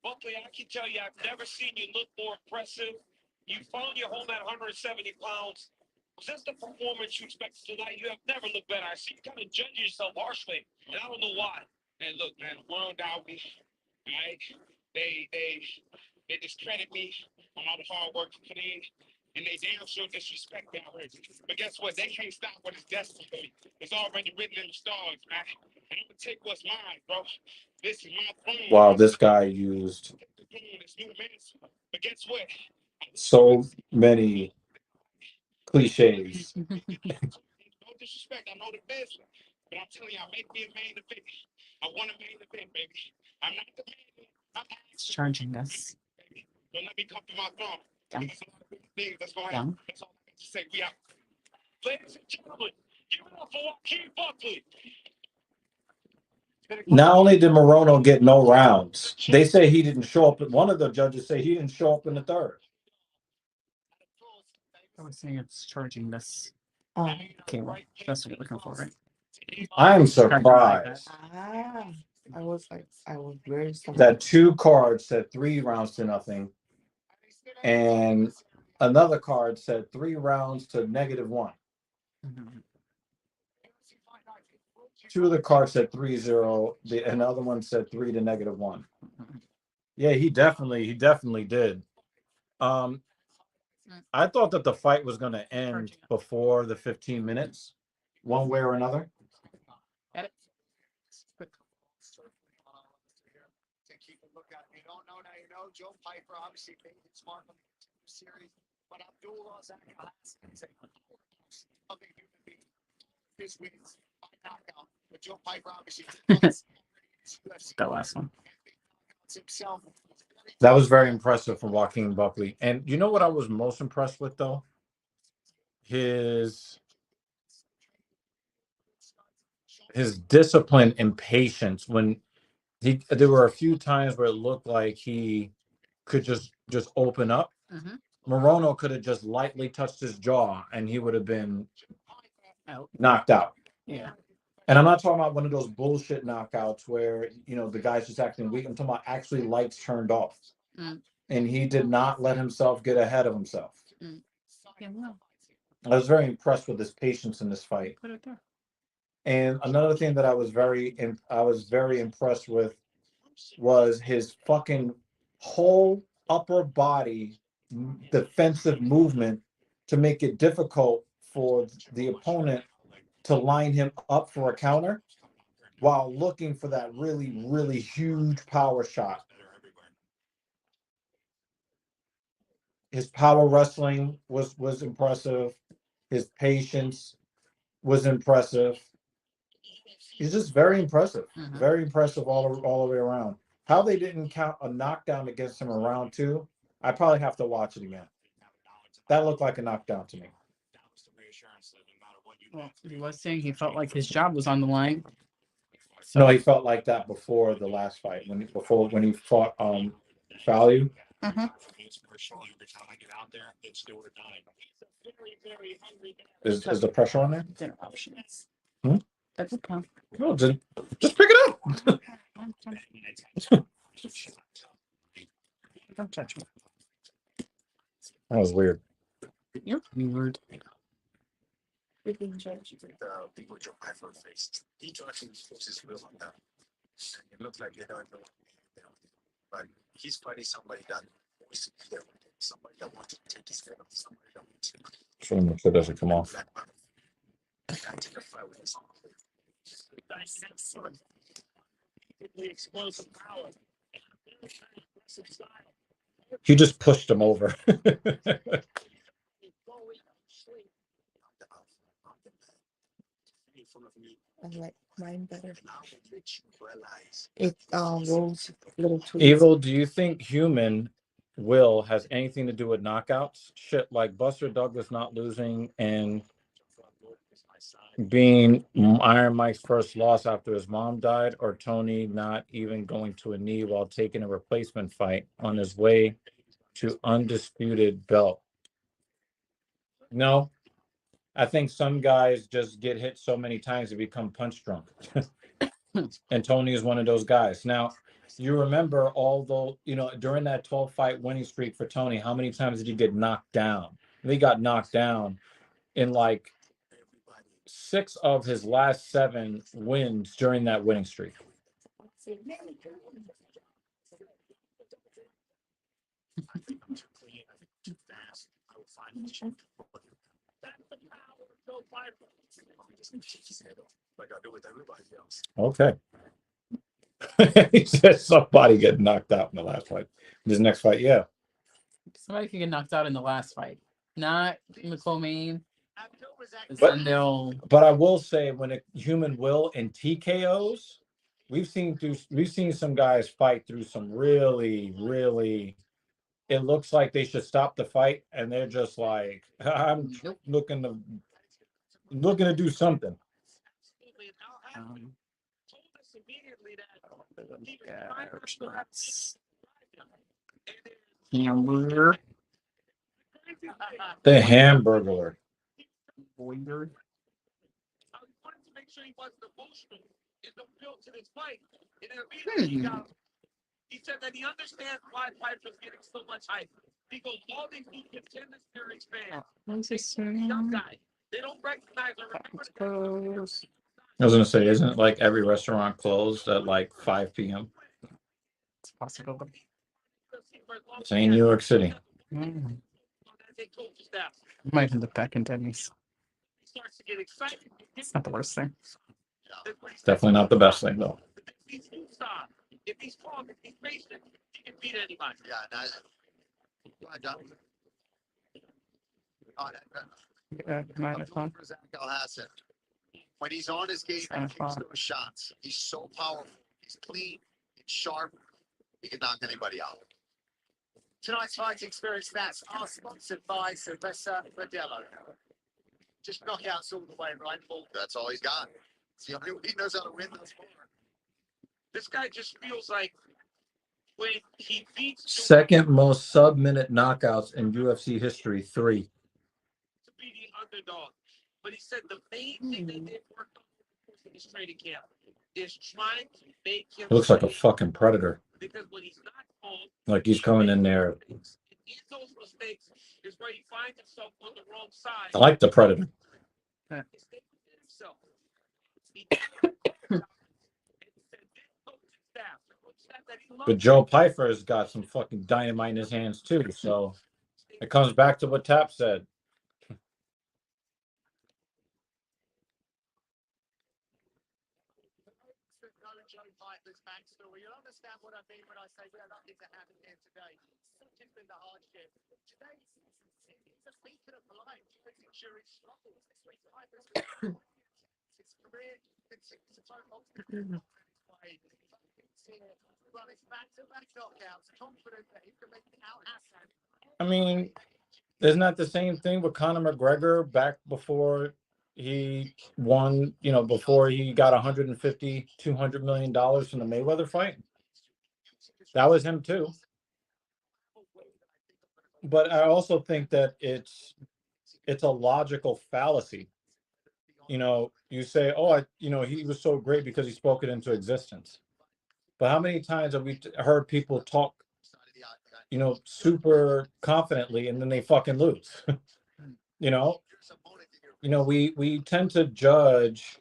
Buckley, I can tell you, I've never seen you look more impressive. You found your home at 170 pounds. Was this the performance you expected tonight? You have never looked better. I see you kind of judge yourself harshly, and I don't know why. And look, man, world out me. Right? They discredit me on all the hard work I put in, and they damn sure disrespect me already. But guess what? They can't stop what is destined for me. It's already written in the stars, man. And I'm gonna take what's mine, bro. This is my throne. Wow, this guy used But guess what? so many cliches. No disrespect, I know the business, but I'm telling you, I make me a main event. I want a main event, baby. I'm not the main. It's charging us. Don't let me come to my throne. Down. There's a lot of good things that's going to Down. happen. That's all I got to say. We out. Ladies and gentlemen, give it up for Joaquin Buckley. Not only did Morono get no rounds, they say he didn't show up. One of the judges say he didn't show up in the third. I was saying it's charging this Okay. cable. That's what you're looking for, right? I'm surprised I was very surprised. that 2 cards said 3 rounds to nothing, and another card said 3 rounds to -1. Mm-hmm. 2 of the cards said 3-0. Another one said 3 to -1. Yeah, he definitely did. I thought that the fight was going to end before the 15 minutes, one way or another. Got it. To keep a lookout. If you don't know, now you know. Joe Piper obviously made it smart on the series, but Abdullah Zakalas is a powerhouse of a human being. His wins by knockout, but Joe Piper obviously That last one. himself. That was very impressive from Joaquin Buckley. And you know what I was most impressed with, though? His discipline and patience. When there were a few times where it looked like he could just open up. Mm-hmm. Morono could have just lightly touched his jaw and he would have been knocked out. Yeah. And I'm not talking about one of those bullshit knockouts where, the guy's just acting weak. I'm talking about actually lights turned off. Mm. And he did not let himself get ahead of himself. Mm. Yeah, well. I was very impressed with his patience in this fight. Put it there. And another thing that I was very impressed with was his fucking whole upper body defensive movement to make it difficult for the opponent to line him up for a counter while looking for that really, really huge power shot. His power wrestling was impressive. His patience was impressive. He's just very impressive. Mm-hmm. Very impressive all the way around. How they didn't count a knockdown against him in round 2, I probably have to watch it again. That looked like a knockdown to me. Well, he was saying he felt like his job was on the line. So, no, he felt like that before the last fight when he fought Value. Uh-huh. Is the pressure on there? Dinner options. Hmm? That's a pump. No, just pick it up. Don't touch me. That was weird. You're weird. People Joe Python face. He actually puts his will on them. It looks like they don't know. But he's fighting somebody that wants to be there with him. Somebody that wants to take his head off. Somebody that wants to. Trying to make sure it doesn't come off. Can't take a fight with his Explosive power. He just pushed him over. I like mine better. It rolls a little too Evil, do you think human will has anything to do with knockouts? Shit like Buster Douglas not losing and being Iron Mike's first loss after his mom died, or Tony not even going to a knee while taking a replacement fight on his way to undisputed belt? No, I think some guys just get hit so many times they become punch drunk. And Tony is one of those guys. Now, you remember, although, during that 12 fight winning streak for Tony, how many times did he get knocked down? He got knocked down in like 6 of his last 7 wins during that winning streak. Okay. He said somebody get knocked out in the last fight. This next fight, yeah. Somebody could get knocked out in the last fight. Not McComain. But I will say, when a human will and TKOs, we've seen some guys fight through some really, really. It looks like they should stop the fight, and they're just like, I'm looking to do something. Hamburger. The Hamburglar. Boyer. I wanted to make sure he wasn't emotional in the build to this fight. And then immediately he said that he understands why Piper's getting so much hype. He goes, all these new contenders are expanding. Young guy. They don't recognize or remember. I was gonna say, isn't it like every restaurant closed at like 5 p.m.? It's a possibility. It's in New York City. Might end up back in Denny's. It's not the worst thing. It's definitely not the best thing, though. If he's strong, if he's patient, he can beat anybody. When he's on his game, he takes those shots. He's so powerful. He's clean. He's sharp. He can knock anybody out. Tonight's fighting experience stats are sponsored by Sylvester Modelo. Just knockouts all the way, right? That's all he's got. It's the only way he knows how to win thus far. This guy just feels like when he beats Second most sub-minute knockouts in UFC history, 3. to be the underdog. But he said the main thing that they've worked on in this training camp is trying to make him. It looks like a fucking predator. Because when he's not home, Like he's coming in there. in those mistakes is where he finds himself on the wrong side. I like the predator. But Joe Pyfer's got some fucking dynamite in his hands too. So it comes back to what Tap said. You'll understand what I mean when I say we are lucky to have him here today. Such has been the hardship. Today, it's a beacon of light. Making sure he struggles this week. His career continues to turn multiple way. Well, it's back-to-back knockouts. Confident that he can make it out Hassan. I mean, isn't that the same thing with Conor McGregor back before he won, before he got $150-200 million from the Mayweather fight? That was him too. But I also think that it's a logical fallacy. You know, you say, oh, he was so great because he spoke it into existence. But how many times have we heard people talk, super confidently, and then they fucking lose? you know, we tend to judge,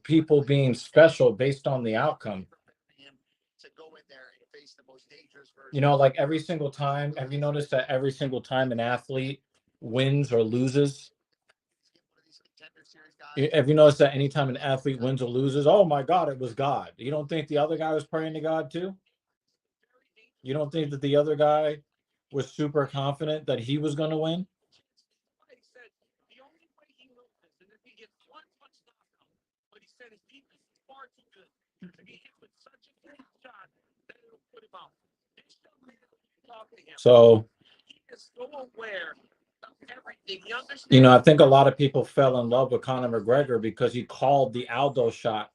people being special based on the outcome. Like every single time, have you noticed that every single time an athlete wins or loses? Have you noticed that anytime an athlete wins or loses, oh my God, it was God? You don't think the other guy was praying to God too? You don't think that the other guy was super confident that he was going to win? He said the only way he loses is if he gets one punch knockout. But he said his defense is far too good to be hit with such a great shot that it'll put him out. This young man, talk to him. So, He is so aware of everything. He understands. I think a lot of people fell in love with Conor McGregor because he called the Aldo shot.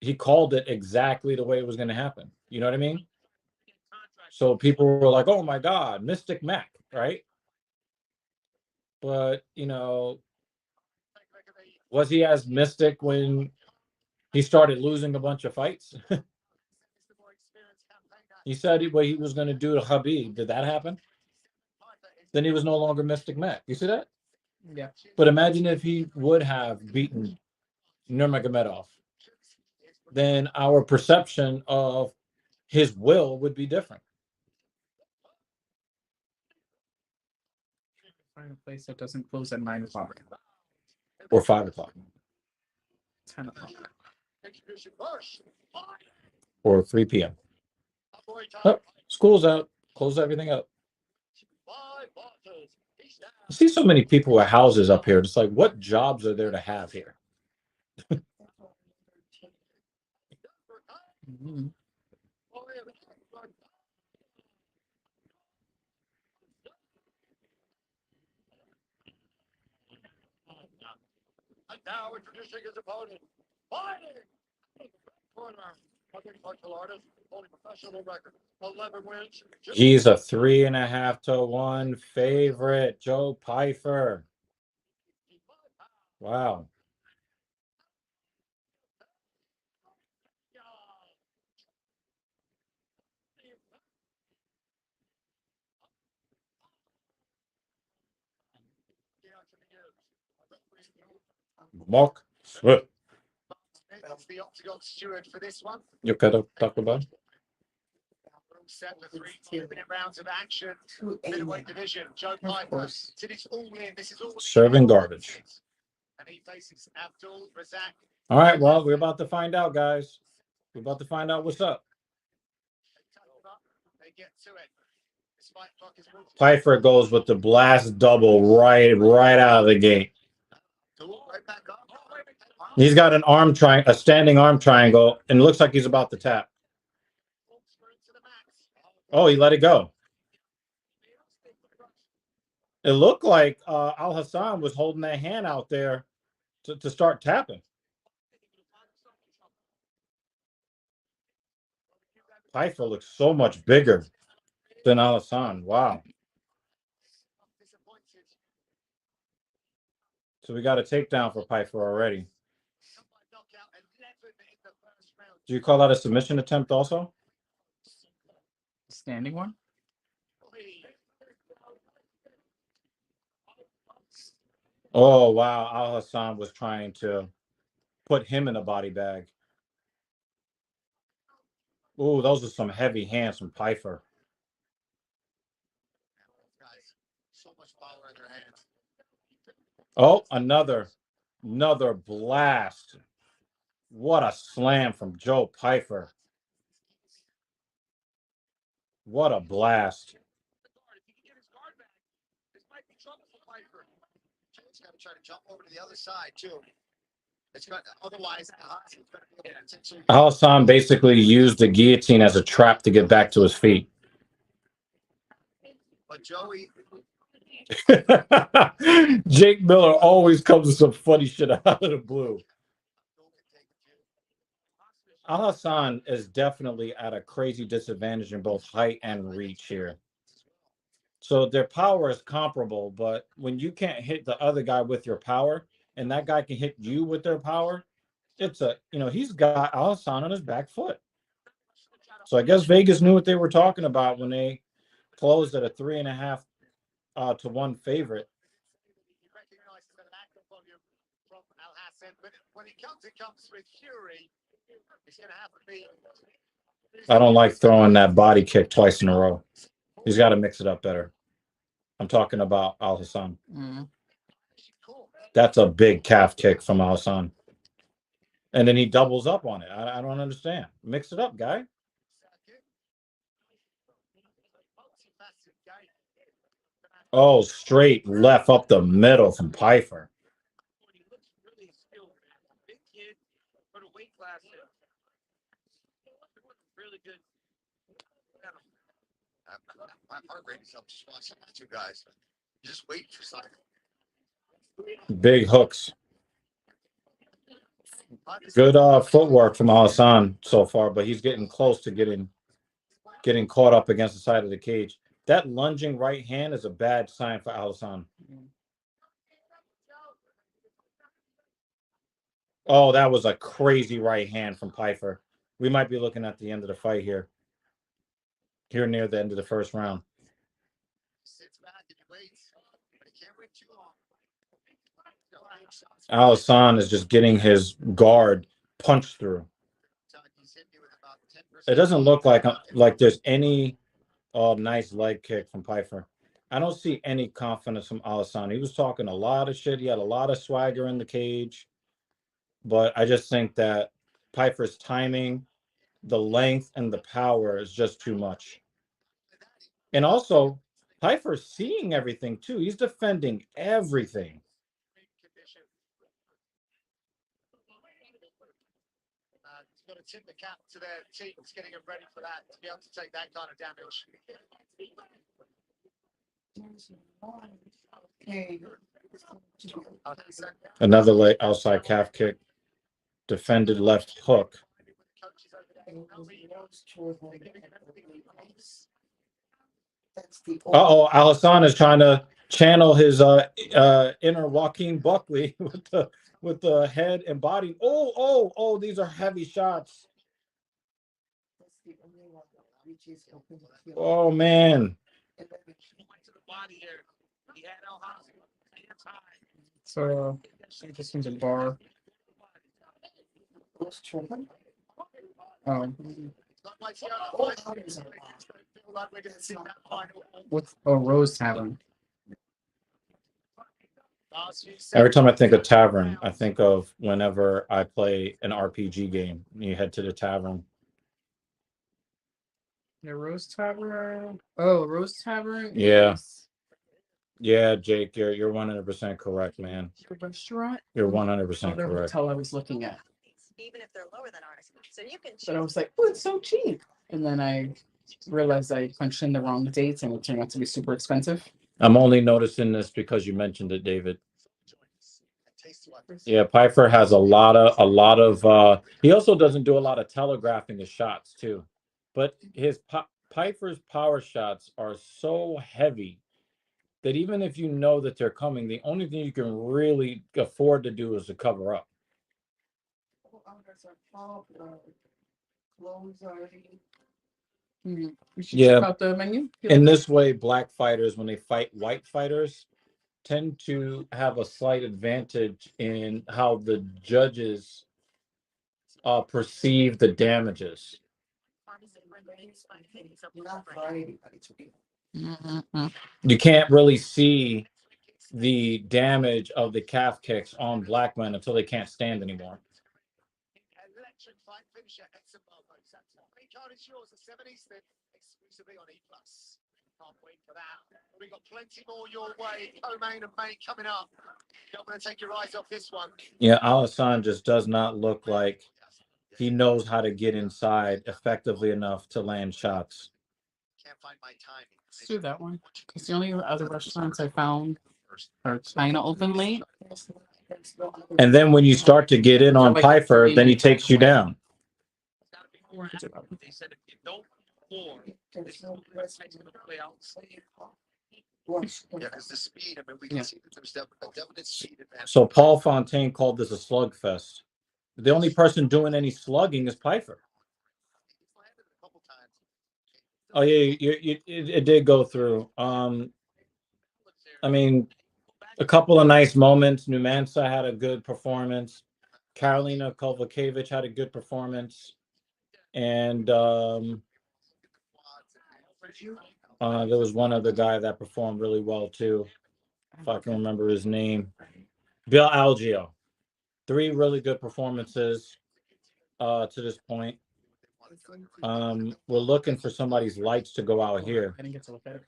He called it exactly the way it was going to happen. You know what I mean? So people were like, "Oh my God, Mystic Mac," right? But was he as mystic when he started losing a bunch of fights? He said what he was going to do to Khabib. Did that happen? Then he was no longer Mystic Mac. You see that? Yeah. But imagine if he would have beaten Nurmagomedov. Then our perception of his will would be different. Find a place that doesn't close at 9 o'clock. Or 5 o'clock. 10 o'clock. Or 3 p.m. Oh, school's out. Close everything up. I see so many people with houses up here. Just like, what jobs are there to have here? Mm-hmm. And now introducing his opponent, fighting corner, martial artist, holding professional record, 11 wins. He's a 3.5-1 favorite, Joe Pyfer. Wow. Mark Swift. The octagon steward for this one. You gotta talk about Set the 3 rounds of action. Middleweight division. Joe Piper. It's all in. This is all serving garbage. And he faces Abdul Razak. All right, well, we're about to find out, guys. We're about to find out what's up. They get to it. Pyfer goes with the blast double right out of the gate. He's got a standing arm triangle, and it looks like he's about to tap. Oh, he let it go. It looked like Al Hassan was holding that hand out there to start tapping. Pyfer looks so much bigger than Al Hassan. Wow. So we got a takedown for Pyfer already. Do you call that a submission attempt also? Standing one? Oh, wow. Al Hassan was trying to put him in a body bag. Oh, those are some heavy hands from Pyfer. So much power in their hands. Oh, another blast. What a slam from Joe Pyfer. What a blast. Joe's got to try to jump over to the other side, too. Otherwise, Al Hassan basically used the guillotine as a trap to get back to his feet. But Joey. Jake Miller always comes with some funny shit out of the blue. Al Hassan is definitely at a crazy disadvantage in both height and reach here. So their power is comparable, but when you can't hit the other guy with your power, and that guy can hit you with their power, it's a, he's got Al Hassan on his back foot. So I guess Vegas knew what they were talking about when they closed at a 3.5 to 1 favorite. He recognises the lack of volume from Al Hassan, but when it comes with fury. It's going to have to be. I don't like throwing that body kick twice in a row. He's got to mix it up better. I'm talking about Al Hassan. That's a big calf kick from Al Hassan. And then he doubles up on it. I don't understand. Mix it up, guy. Oh, straight left up the middle from Pfeiffer. Really good. My heart rate is up just watching the two guys. Just wait for something. Big hooks. Good footwork from Al Hassan so far, but he's getting close to getting caught up against the side of the cage. That lunging right hand is a bad sign for Al Hassan. Oh, that was a crazy right hand from Pfeiffer. We might be looking at the end of the fight here. Here near the end of the first round. Al Hassan is just getting his guard punched through. It doesn't look like there's any nice leg kick from Pfeiffer. I don't see any confidence from Al Hassan. He was talking a lot of shit. He had a lot of swagger in the cage. But I just think that Pfeiffer's timing, the length, and the power is just too much. And also, Pfeiffer's seeing everything, too. He's defending everything. He's got to tip the cap to their teams, getting them ready for that, to be able to take that kind of damage. Another leg outside calf kick. Defended left hook. Uh-oh, Al Hassan is trying to channel his inner Joaquin Buckley with the head and body. Oh, these are heavy shots. Oh, man. So, this one's a bar. Oh. What's a Rose Tavern? Every time I think of tavern, I think of whenever I play an RPG game. You head to the tavern. The Rose Tavern. Oh, Rose Tavern. Yeah. Is Yeah, Jake, you're 100% correct, man. the restaurant. You're Oh, 100% the correct. hotel I was looking at. Even if they're lower than ours. So you can But I was like, oh, it's so cheap. And then I realized I punched in the wrong dates and it turned out to be super expensive. I'm only noticing this because you mentioned it, David. Yeah, Pfeiffer has a lot of he also doesn't do a lot of telegraphing his shots too. But his Pfeiffer's power shots are so heavy that even if you know that they're coming, the only thing you can really afford to do is to cover up. Yeah. About the menu. In this way, black fighters, when they fight white fighters, tend to have a slight advantage in how the judges perceive the damages. You can't really see the damage of the calf kicks on black men until they can't stand anymore. Electric fight finisher, Edson Barbo's. Main card is yours, the 70s, exclusively on E+. Can't wait for that. We've got plenty more your way. Co-main and main coming up. Don't want to take your eyes off this one. Yeah, Al Hassan just does not look like he knows how to get inside effectively enough to land shots. Can't find my timing. Let's do that one. Because the only other restaurants I found are kind of open late. And then when you start to get in on Pfeiffer, then he takes you down. They said if you don't perform, this fight's going to play out the same. Yeah, because the speed, I mean, we can see that there's a definite speed advantage. So Paul Fontaine called this a slugfest. The only person doing any slugging is Pfeiffer. Oh yeah, it did go through. I mean, a couple of nice moments. Numansa had a good performance. Karolina Kovacevic had a good performance, and there was one other guy that performed really well too, if I can remember his name. Bill Algeo. 3 really good performances to this point. We're looking for somebody's lights to go out here. I didn't get to look at it.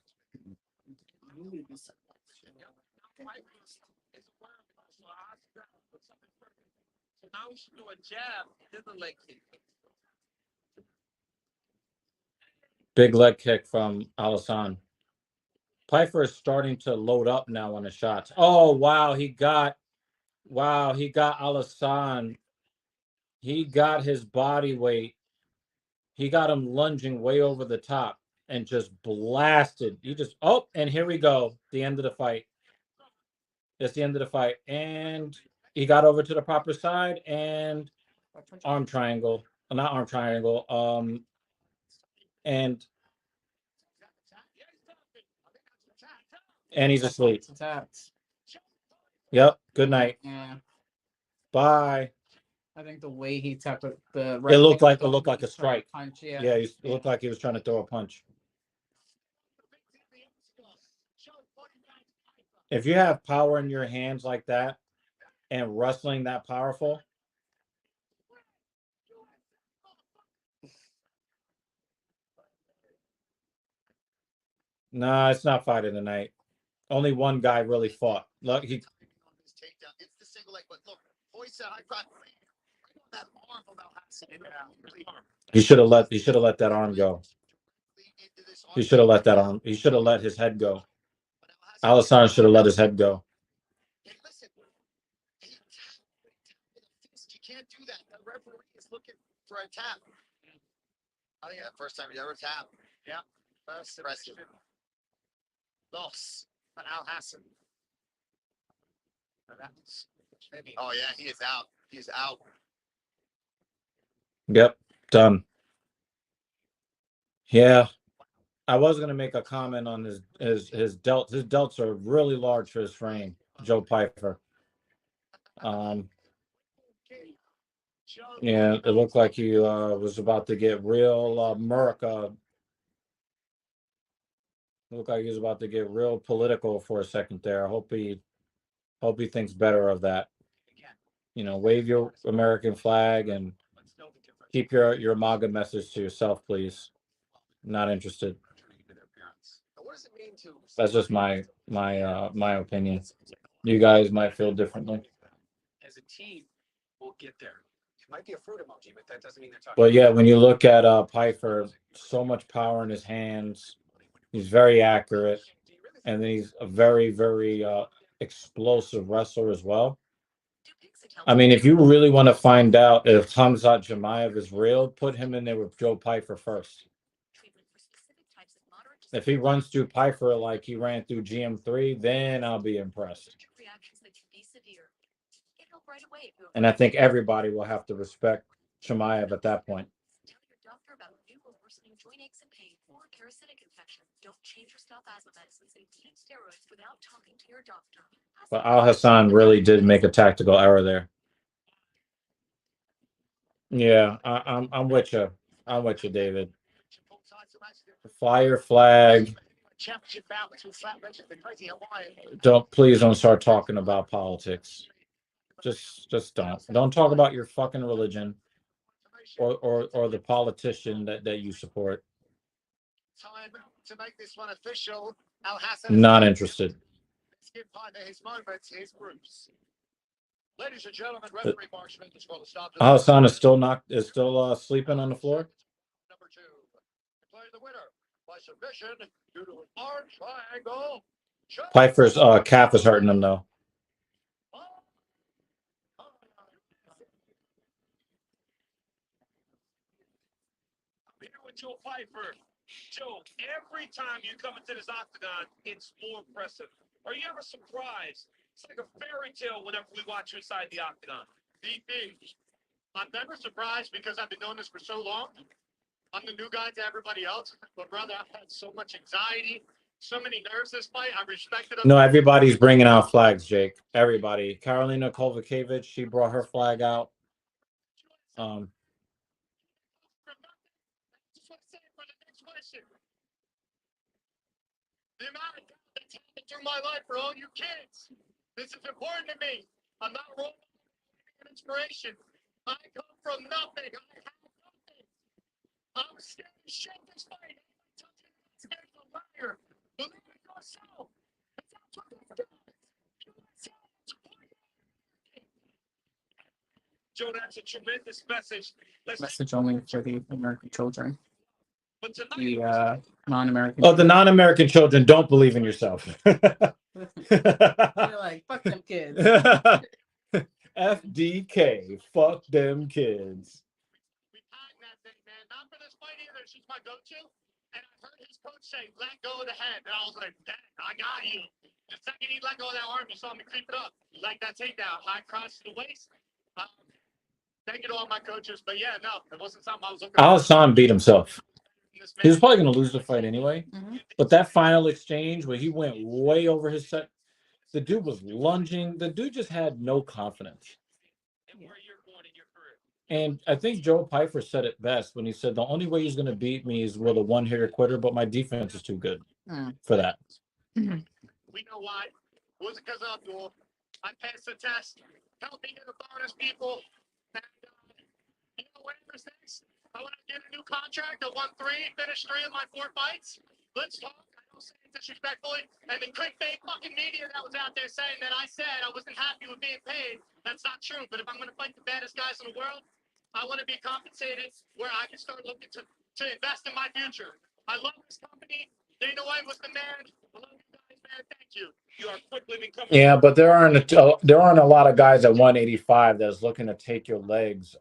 So now we should do a jab, then the leg kick. Big leg kick from Alassane. Pfeiffer is starting to load up now on the shots. Oh, wow. He got Alassane. He got his body weight. He got him lunging way over the top and just blasted. And here we go. The end of the fight. That's the end of the fight. And he got over to the proper side and arm triangle. Not arm triangle. And he's asleep. Yep. Good night. Yeah. Bye. I think the way he tapped the It looked like a strike. Punch, yeah. Yeah, it looked like he was trying to throw a punch. If you have power in your hands like that and wrestling that powerful, nah, it's not fighting tonight. Only one guy really fought. Look, It's the single leg, but look, Boy said I got that arm from Al-Hassan. he should have let that arm go. He should have let that arm. He should have let his head go. Alassane should have let his head go. Hey, listen, he tapped with a fist. You can't do that. The referee is looking for a tap. Oh yeah, first time he ever tapped. Yeah, first impression. Loss for Al-Hassan. Oh yeah, he is out. He's out. Yep, done. Yeah, I was gonna make a comment on his delts. His delts are really large for his frame. Joe Pfeiffer. Yeah, it looked like he was about to get real America. Looked like he was about to get real political for a second there. I hope he thinks better of that. You know, wave your American flag and keep your MAGA message to yourself, please. Not interested. That's just my opinion. You guys might feel differently. As a team, we'll get there. It might be a fruit emoji, but that doesn't mean they're talking. But yeah, when you look at Pfeiffer, so much power in his hands. He's very accurate, and then he's a very, very explosive wrestler as well. I mean, if you really want to find out if Khamzat Chimaev is real, put him in there with Joe Pfeiffer first. If he runs through Pfeiffer like he ran through GM3, then I'll be impressed. And I think everybody will have to respect Chimaev at that point. But Al-Hassan really did make a tactical error there. Yeah, I'm with you. I'm with you, David. Fire flag. Please don't start talking about politics. Just don't talk about your fucking religion or the politician that you support. Time to make this one official. Al-Hassan. Not interested. Give Pfeiffer his moments, his groups. Ladies and gentlemen, referee Marshman is going to stop. Al-Hassan is still sleeping on the floor. Number 2. Declaring the winner by submission due to an arm triangle. Pfeiffer's calf is hurting him though. Joe Piper. Joe, every time you come into this octagon, it's more impressive. Are you ever surprised? It's like a fairy tale whenever we watch you inside the octagon. DP, I'm never surprised because I've been doing this for so long. I'm the new guy to everybody else. But, brother, I've had so much anxiety, so many nerves this fight. I respected them. No, everybody's bringing out flags, Jake. Everybody. Karolina Kovacevic, she brought her flag out. Just want to say for the next question. The amount of God that's happened through my life for all you kids. This is important to me. I'm not role modeling an inspiration. I come from nothing. I have nothing. I'm scared to show this fight. Anybody touch it, I'm scared of a liar. Believe in yourself. That's what this does. Joe, that's a tremendous message. Message only for the American children. But tonight, The non-American. Oh, the non-American children don't believe in yourself. They're like, fuck them kids. FDK, fuck them kids. We packed that thing, man. Not for this fight either. She's my go-to. And I heard his coach say, let go of the head. And I was like, dang, I got you. The second he let go of that arm, you saw me creep it up. Like that takedown, high cross to the waist. Thank you to all my coaches. But yeah, no, it wasn't something I was looking for. Al-Hassan beat himself. He was probably going to lose the fight anyway. But that final exchange where he went way over his set, the dude was lunging. The dude just had no confidence. And I think Joe Piper said it best when he said, the only way he's going to beat me is with a one-hitter quitter, but my defense is too good for that. We know why. It wasn't because of Abdul. I passed the test. Help me get a bonus, people. And, you know, whatever's next, I want to get a new contract. I won 3, finished 3 of my 4 fights. Let's talk. I don't say it disrespectfully. And the clickbait fucking media that was out there saying that I said I wasn't happy with being paid, that's not true. But if I'm going to fight the baddest guys in the world, I want to be compensated where I can start looking to invest in my future. I love this company. Dana White was the man. I love you guys, man. Thank you. You are quickly becoming. Yeah, but there aren't a lot of guys at 185 that's looking to take your legs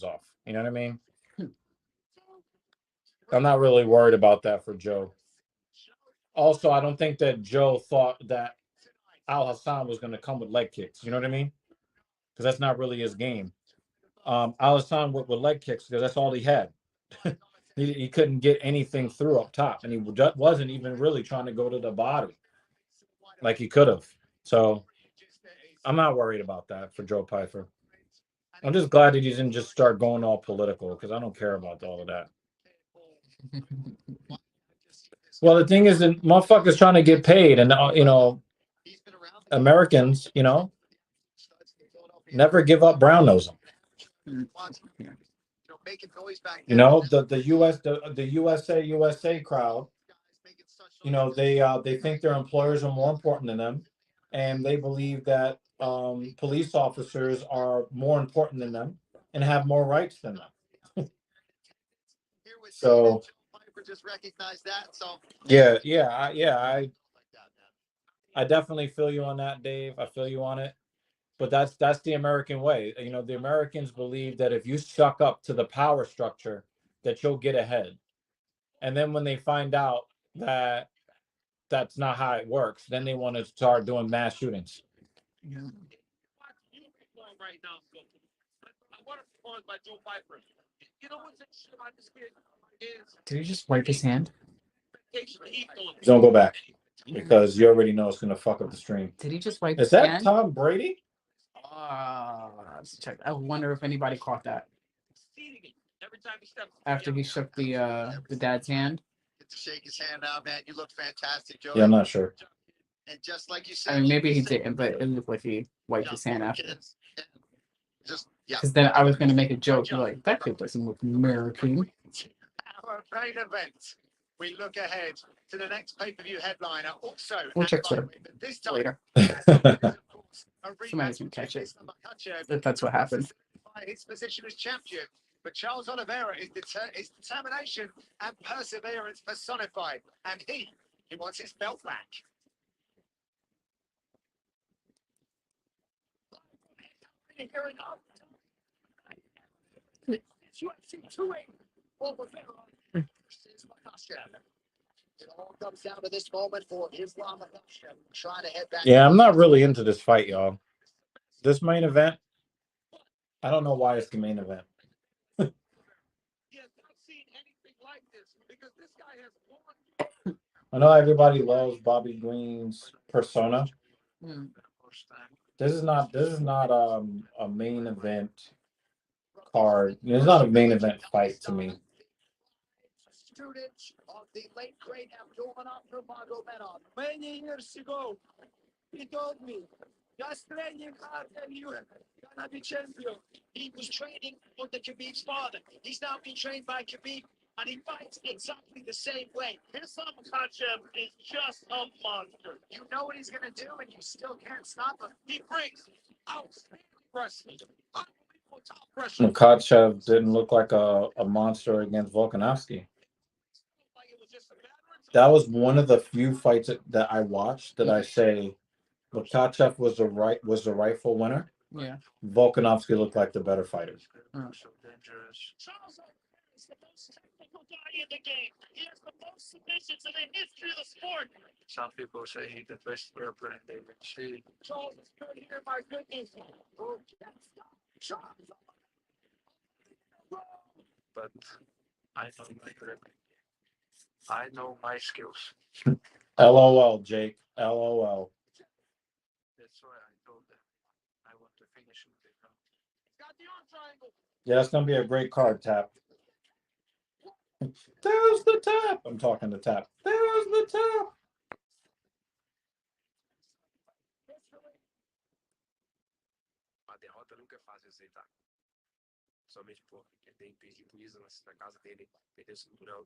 off. You know what I mean? I'm not really worried about that for Joe. Also, I don't think that Joe thought that Al-Hassan was going to come with leg kicks. You know what I mean? Because that's not really his game. Al-Hassan with leg kicks because that's all he had. He couldn't get anything through up top, and he wasn't even really trying to go to the body like he could have. So I'm not worried about that for Joe Piper. I'm just glad that he didn't just start going all political because I don't care about all of that. Well, the thing is that motherfuckers trying to get paid, and Americans, never give up brown nosing. The USA crowd, they think their employers are more important than them, and they believe that police officers are more important than them and have more rights than them. So just recognize that. So I definitely feel you on that, Dave. I feel you on it. But that's the American way. The Americans believe that if you suck up to the power structure, that you'll get ahead. And then when they find out that that's not how it works, then they want to start doing mass shootings. Yeah. Right now, I want to pause by Joe Piper. You know what's interesting about this kid is. Did he just wipe his hand? Don't go back because you already know it's gonna fuck up the stream. Did he just wipe Is his that hand? Tom Brady? Let's check. I wonder if anybody caught that after he shook the dad's hand. Get to shake his hand out, man. You look fantastic, Joe. Yeah, I'm not sure. And just like you said, I mean, maybe he didn't, but it looked like he wiped his hand after. Just yeah. Because then I was gonna make a joke like that kid doesn't look American. Our main event. We look ahead to the next pay-per-view headliner. Also, We'll check Twitter this time later. Somebody's gonna catch it if that's what happened. His position as champion, but Charles Oliveira is determination and perseverance personified, and he wants his belt back. UFC 280 Oliveira versus Makhachev. It all comes down to this moment for Islam Makhachev trying to head back. Yeah, I'm not really into this fight, y'all. This main event, I don't know why it's the main event. I know everybody loves Bobby Green's persona. This is not a main event card. It's not a main event fight to me. Student of the late great Abdulmanap Nurmagomedov. Many years ago, he told me, just training hard and you're gonna be champion. He was training under Khabib's father. He's now being trained by Khabib, and he fights exactly the same way. Islam Makhachev is just a monster. You know what he's gonna do, and you still can't stop him. He brings outstanding wrestling. Unbelievable top pressure. Makachev didn't look like a monster against Volkanovski. That was one of the few fights that I watched that I say Makachev was the rightful winner. Yeah. Volkanovski looked like the better fighter. Charles is the most technical guy in the game. He has the most submissions in the history of the sport. Some people say he's the best grappler they can see. Charles is good here, my goodness. Oh, Charles. But I know my grappling. I know my skills. LOL, Jake. LOL. That's why I told them I want to finish with the round. Got the arm triangle. Yeah, that's gonna be a great card, Tap. There's the tap. I'm talking to Tap. There's the tap. A derrota nunca é fácil de aceitar. Somente porque ele tem perdido isso na casa dele, perdeu o cinturão.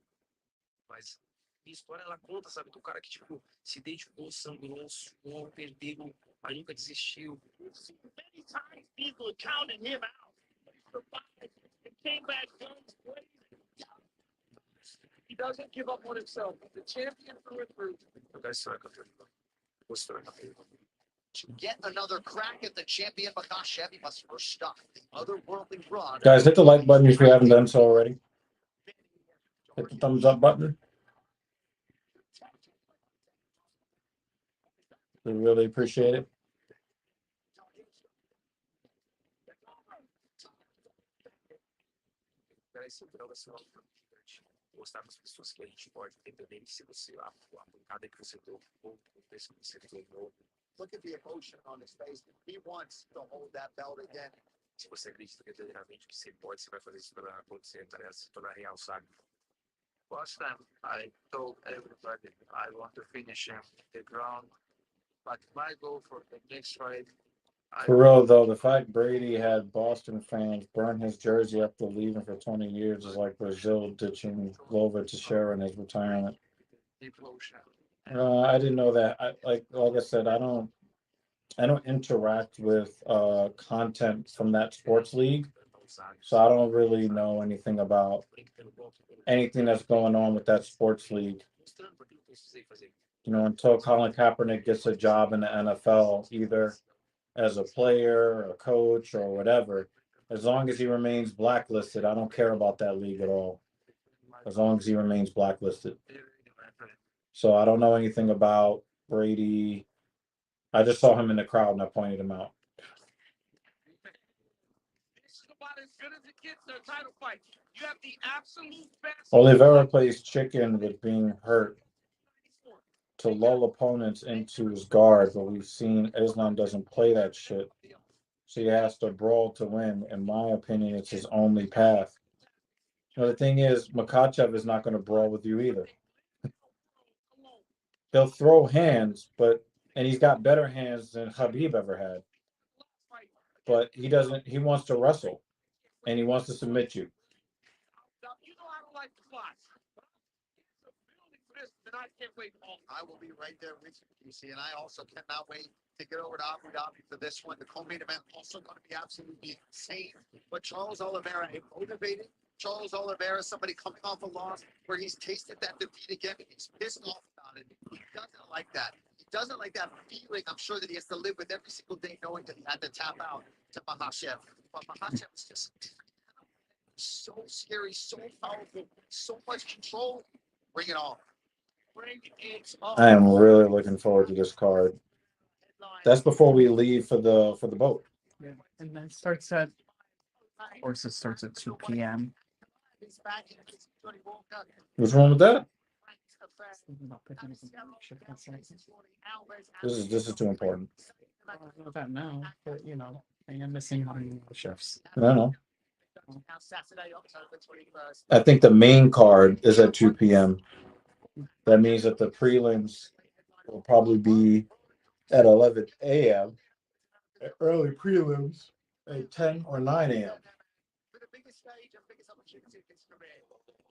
Mas a história ela conta, sabe, do cara que tipo se dedicou, sangrou, suou, perdeu, mas nunca desistiu. Many times people counted him out. He survived and came back guns blazing. He doesn't give up on himself. He's the champion through and through. To get another crack at the champion Makhachev, he must first stop the otherworldly run. Guys, hit the like button if you haven't done so already. Hit the thumbs up button. We really appreciate it. Mostrar para as pessoas que a gente pode, independente se você a pancada que você deu, ou o preço que você ganhou. Look at the emotion on his face. He wants to hold that belt again. Se você acredita verdadeiramente que você pode, você vai fazer isso para acontecer, para se tornar real, sabe? Last time I told everybody I want to finish him the ground, but my goal for the next fight. For real though, the fact Brady had Boston fans burn his jersey after leaving for 20 years is like Brazil ditching Glover Teixeira in his retirement. I didn't know that. Like I said, I don't interact with content from that sports league, so I don't really know anything about anything that's going on with that sports league. You know, until Colin Kaepernick gets a job in the NFL, either as a player, a coach, or whatever, as long as he remains blacklisted, I don't care about that league at all. As long as he remains blacklisted. So I don't know anything about Brady. I just saw him in the crowd and I pointed him out. This is about as good as it gets in a title fight. You have the absolute best. Oliveira plays chicken with being hurt to lull opponents into his guard, but we've seen Islam doesn't play that shit. So he has to brawl to win. In my opinion, it's his only path. You know, the thing is, Makhachev is not going to brawl with you either. He'll throw hands, and he's got better hands than Khabib ever had. But he doesn't, he wants to wrestle, and he wants to submit you. You know I don't like the box. I will be right there with you, DC, and I also cannot wait to get over to Abu Dhabi for this one. The co-main event also going to be absolutely insane. But Charles Oliveira, a motivated Charles Oliveira, somebody coming off a loss where he's tasted that defeat again, and he's pissed off about it. He doesn't like that. He doesn't like that feeling. I'm sure that he has to live with every single day, knowing that he had to tap out to Makhachev. But Makhachev is just So scary, so powerful, so much control. Bring it on. Bring it on. I am really looking forward to this card. That's before we leave for the boat. Yeah. And then starts at, of course, it starts at 2 p.m. What's wrong with that? This is too important. I don't know that now, but you know, I am missing one of the chefs. I don't know. I think the main card is at 2 p.m. That means that the prelims will probably be at 11 a.m. Early prelims at 10 or 9 a.m. For the biggest stage and biggest opportunity of his career.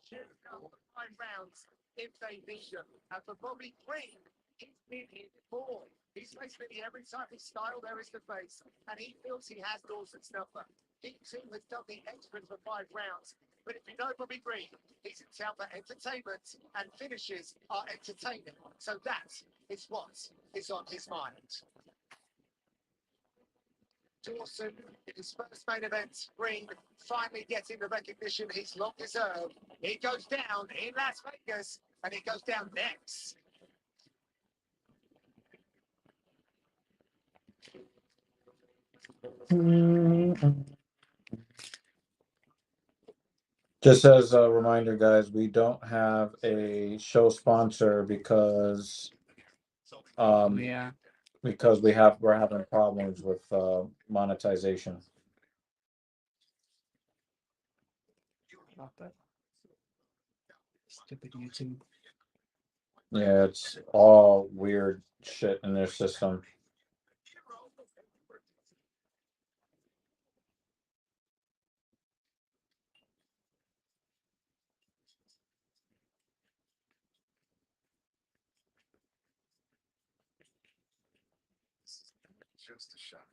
Should go 5 rounds if they beat him. And for Bobby Green, he's been here before. He's faced Vinny every type of style there is to face. And he feels he has Dawson's number. He too has done the extras for 5 rounds. But if you know Bobby Green, he's in town for entertainment and finishes are entertaining. So that is what is on his mind. Dawson, in his first main event, Green finally getting the recognition he's long deserved. He goes down in Las Vegas, and he goes down next. Just as a reminder, guys, we don't have a show sponsor because Yeah. because we're having problems with monetization. About that. Stupid YouTube. Yeah, it's all weird shit in their system. Just a shot.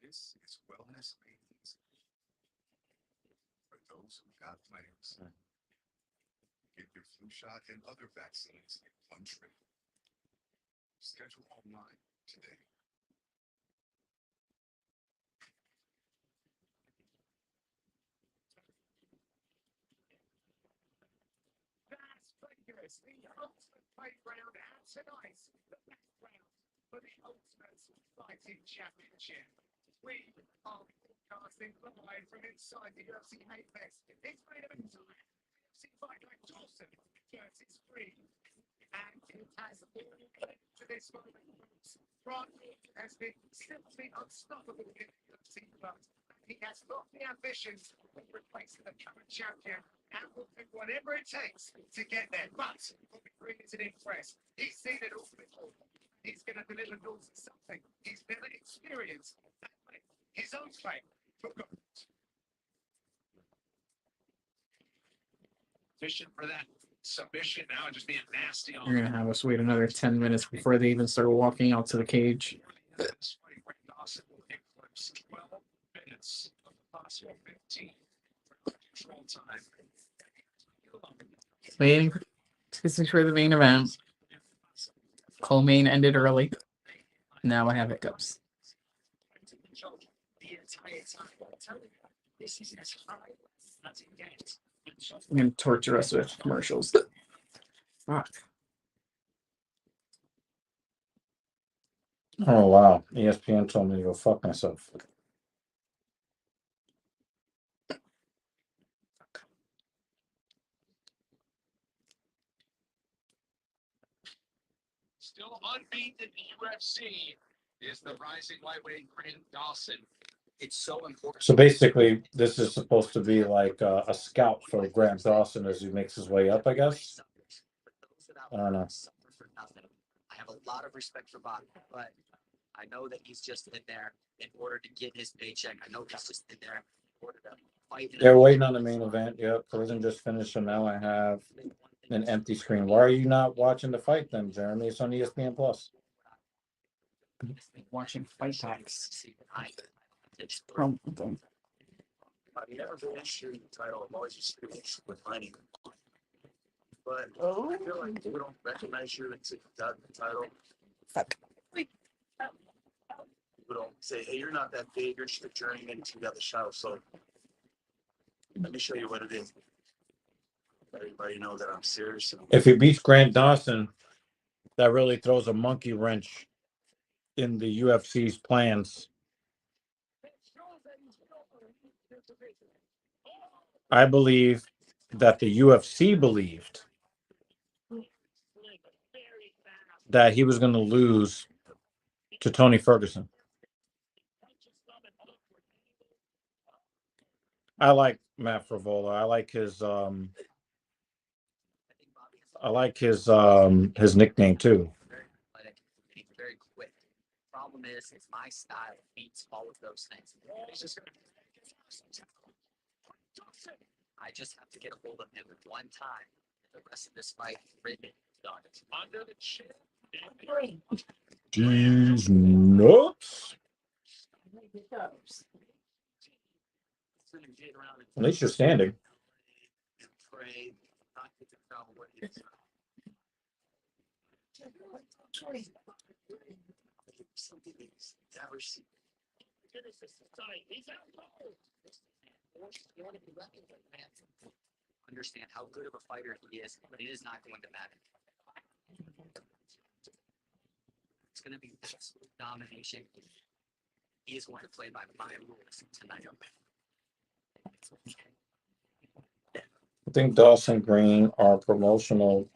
This is wellness maintenance for those who got plans. Get your flu shot and other vaccines in one trip. Schedule online today. Las Vegas, the ultimate playground, and tonight, the best round for the Ultimate Fighting Championship. We are broadcasting live from inside the UFC Apex. It's main event time. UFC fight like Dawson versus Green. And it has all led to this moment. Brock has been simply unstoppable in the UFC but he has got the ambitions of replacing the current champion and will do whatever it takes to get there. But Bobby Green is an impress. He's seen it all before. He's going to deliver Dawson something he's never experienced and make his own claim for good. Fishing for that submission now, just being nasty on. You're gonna have us wait another 10 minutes before they even start walking out to the cage. This fight, Dawson will eclipse 12 minutes of the possible 15 for control time. Waiting for the main event. Co-main ended early. Now I have hiccups. The entire time, I'm telling you, this is as high as it gets. I'm gonna torture us with commercials. Fuck. Oh wow, ESPN told me to go fuck myself. Still unbeaten in the UFC is the rising lightweight Grant Dawson. It's so important. So basically, this is supposed to be like a scout for Grant Dawson as he makes his way up, I guess. I don't know. I have a lot of respect for Bob, but I know that he's just in there in order to get his paycheck. I know he's just in there in order to fight. Yeah, we're waiting on the main event. Yep, Collision just finished, so now I have an empty screen. Why are you not watching the fight then, Jeremy? It's on ESPN Plus. Watching fight packs. It's From them. I've never been sure the title. I'm always just with money. But I feel like we don't recognize you until you got the title. Fuck. people don't say, hey, you're not that big, you're just a journeyman, you got the show. So let me show you what it is. Let everybody know that I'm serious. If he beats Grant Dawson, that really throws a monkey wrench in the UFC's plans. I believe that the UFC believed that he was going to lose to Tony Ferguson. I like Matt Frivola. I like his nickname too. Very quick. Problem is my style beats all of those things. I just have to get a hold of him one time. The rest of this fight, written, done. Under the chin. Jeez, nuts. At least you're standing. Understand how good of a fighter he is, but it is not going to matter. It's going to be absolute domination. He is going to play by my rules tonight. I think Dawson Green are promotional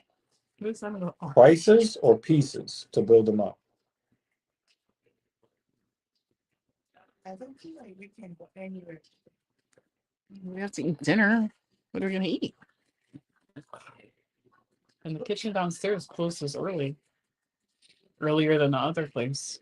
prices or pieces to build them up. I don't feel like we can go anywhere. We have to eat dinner. What are we gonna eat? And the kitchen downstairs closes earlier than the other place.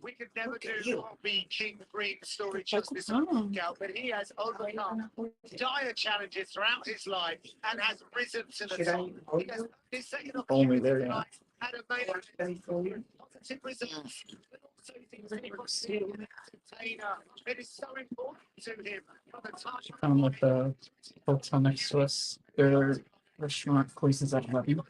We could never do what we King Green story justice out, but he has overcome dire challenges throughout his life and has risen to the top. He has his second Only there, yeah. had a made positive results, but also things that he wants to entertain. It is so important to him from the time. Kind of like the hotel next to us. Their restaurant places at 11.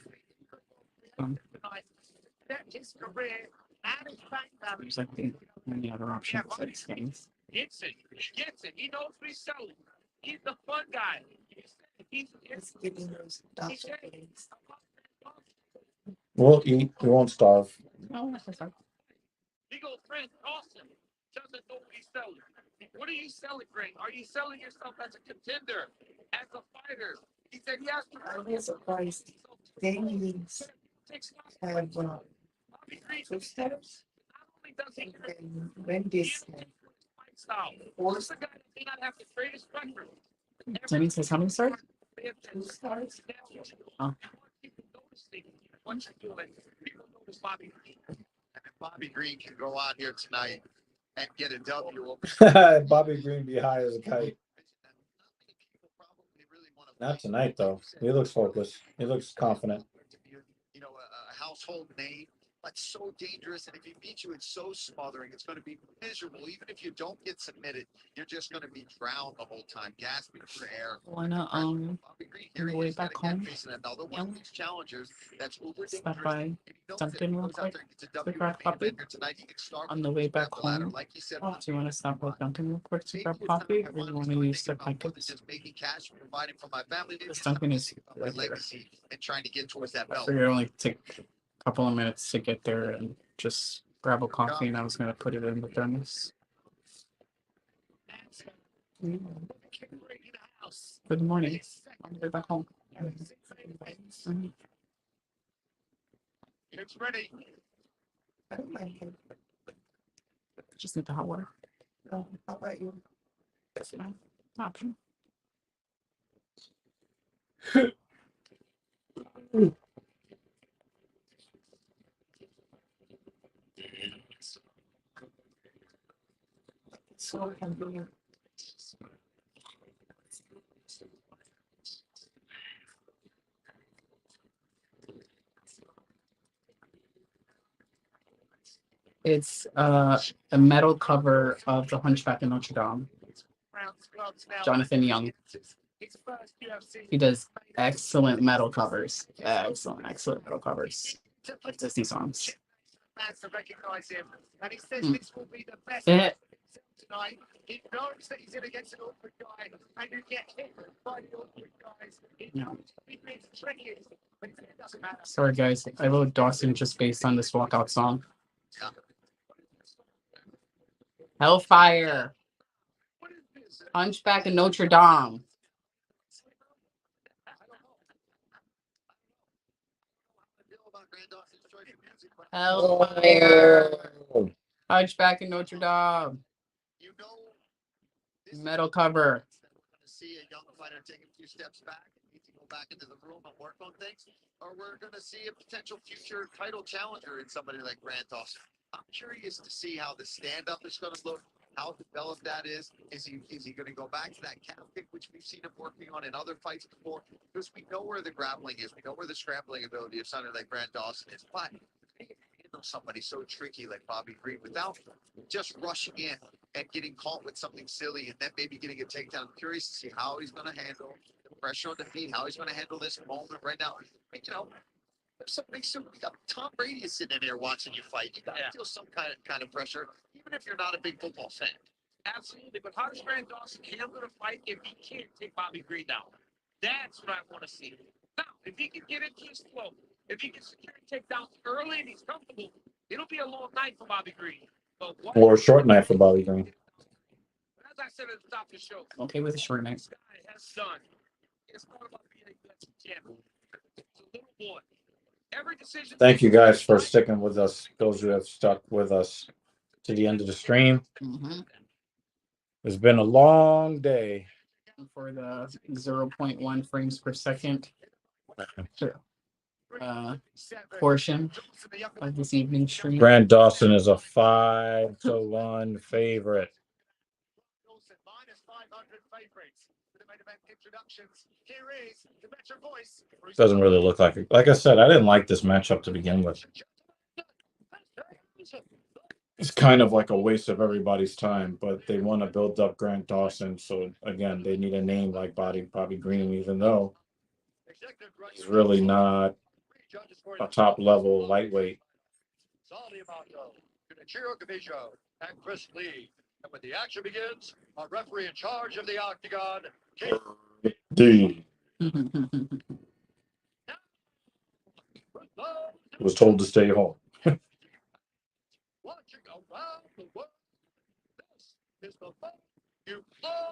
His career and his bank balance. There's like the only other option besides games. Gets it. He gets it. He knows what he's selling. He's the fun guy. We'll eat. We won't starve. No, that's fine. Legal friend Dawson doesn't know what he's selling. What are you selling, Greg? Are you selling yourself as a contender, as a fighter? He said yes. I'll be surprised. Danny's have 2 steps. And Wendy's What's the guy that did not have the greatest record? Denny says how many stars? 2 stars. Oh. Once you do it, people notice Bobby Green. And if Bobby Green can go out here tonight and get a W. Bobby Green be high as a kite. Not tonight, though. He looks focused. He looks confident. You know, a household name, but so dangerous. And if he beats you, it's so smothering. It's going to be miserable. Even if you don't get submitted, you're just going to be drowned the whole time, gasping for air. Wanna on the way back home? Another one of these challengers that's uber Stop by Dunkin' real quick. To grab coffee. On the way back home, do you want to stop at Dunkin' real quick to grab coffee, or you want to use the packets? This Dunkin' is right here. And trying to get towards that I belt. figured it only take a couple of minutes to get there and just grab a coffee, and I was gonna put it in the thermos. Good morning. On the way back home. It's ready. I don't like it. Just need the hot water. How about you? Option. So hungry. It's a metal cover of The Hunchback of Notre Dame. Jonathan Young. He does excellent metal covers. Excellent metal covers. Disney songs. fans to recognise him. And he says Mm. this will be the best Eh. tonight. He knows that he's in against an awkward guy, and you get hit by the awkward guys. He No. knows he is tricky, but it doesn't matter. Sorry, guys. I wrote Dawson just based on this walkout song. Hellfire. Hunchback of Notre Dame. Hellfire. Hunchback of Notre Dame. You know, Metal cover. see a young fighter take a few steps back and need to go back into the room and work on things, or we're going to see a potential future title challenger in somebody like Grant Dawson. I'm curious to see how the stand-up is going to look, how developed that is. Is he going to go back to that calf kick, which we've seen him working on in other fights before? Because we know where the grappling is. We know where the scrambling ability of somebody like Grant Dawson is. But you can handle somebody so tricky like Bobby Green without just rushing in and getting caught with something silly and then maybe getting a takedown. I'm curious to see how he's going to handle the pressure on the feet, how he's going to handle this moment right now. You know, there's something so we got Tom Brady is sitting in there watching you fight. You got to feel some kind of pressure, even if you're not a big football fan. Absolutely, but how does Grant Dawson handle the fight if he can't take Bobby Green down? That's what I want to see. Now, if he can get into his flow, if he can secure takedowns early and he's comfortable, it'll be a long night for Bobby Green. But Or a short night for Bobby Green. as I said at the top of the show, Okay with a short night. this guy has done. It's not about being a UFC champion. It's a little boy. Every decision. Thank you guys for sticking with us. Those who have stuck with us to the end of the stream. Mm-hmm. It's been a long day. For the 0.1 frames per second portion of this evening stream. Grant Dawson is a 5-1 favorite. Doesn't really look like it. Like I said, I didn't like this matchup to begin with. It's kind of like a waste of everybody's time, but they want to build up Grant Dawson. So again, they need a name like Bobby Green, even though he's really not a top level lightweight. And Chris Lee. And when the action begins, our referee in charge of the octagon, D was told to stay home.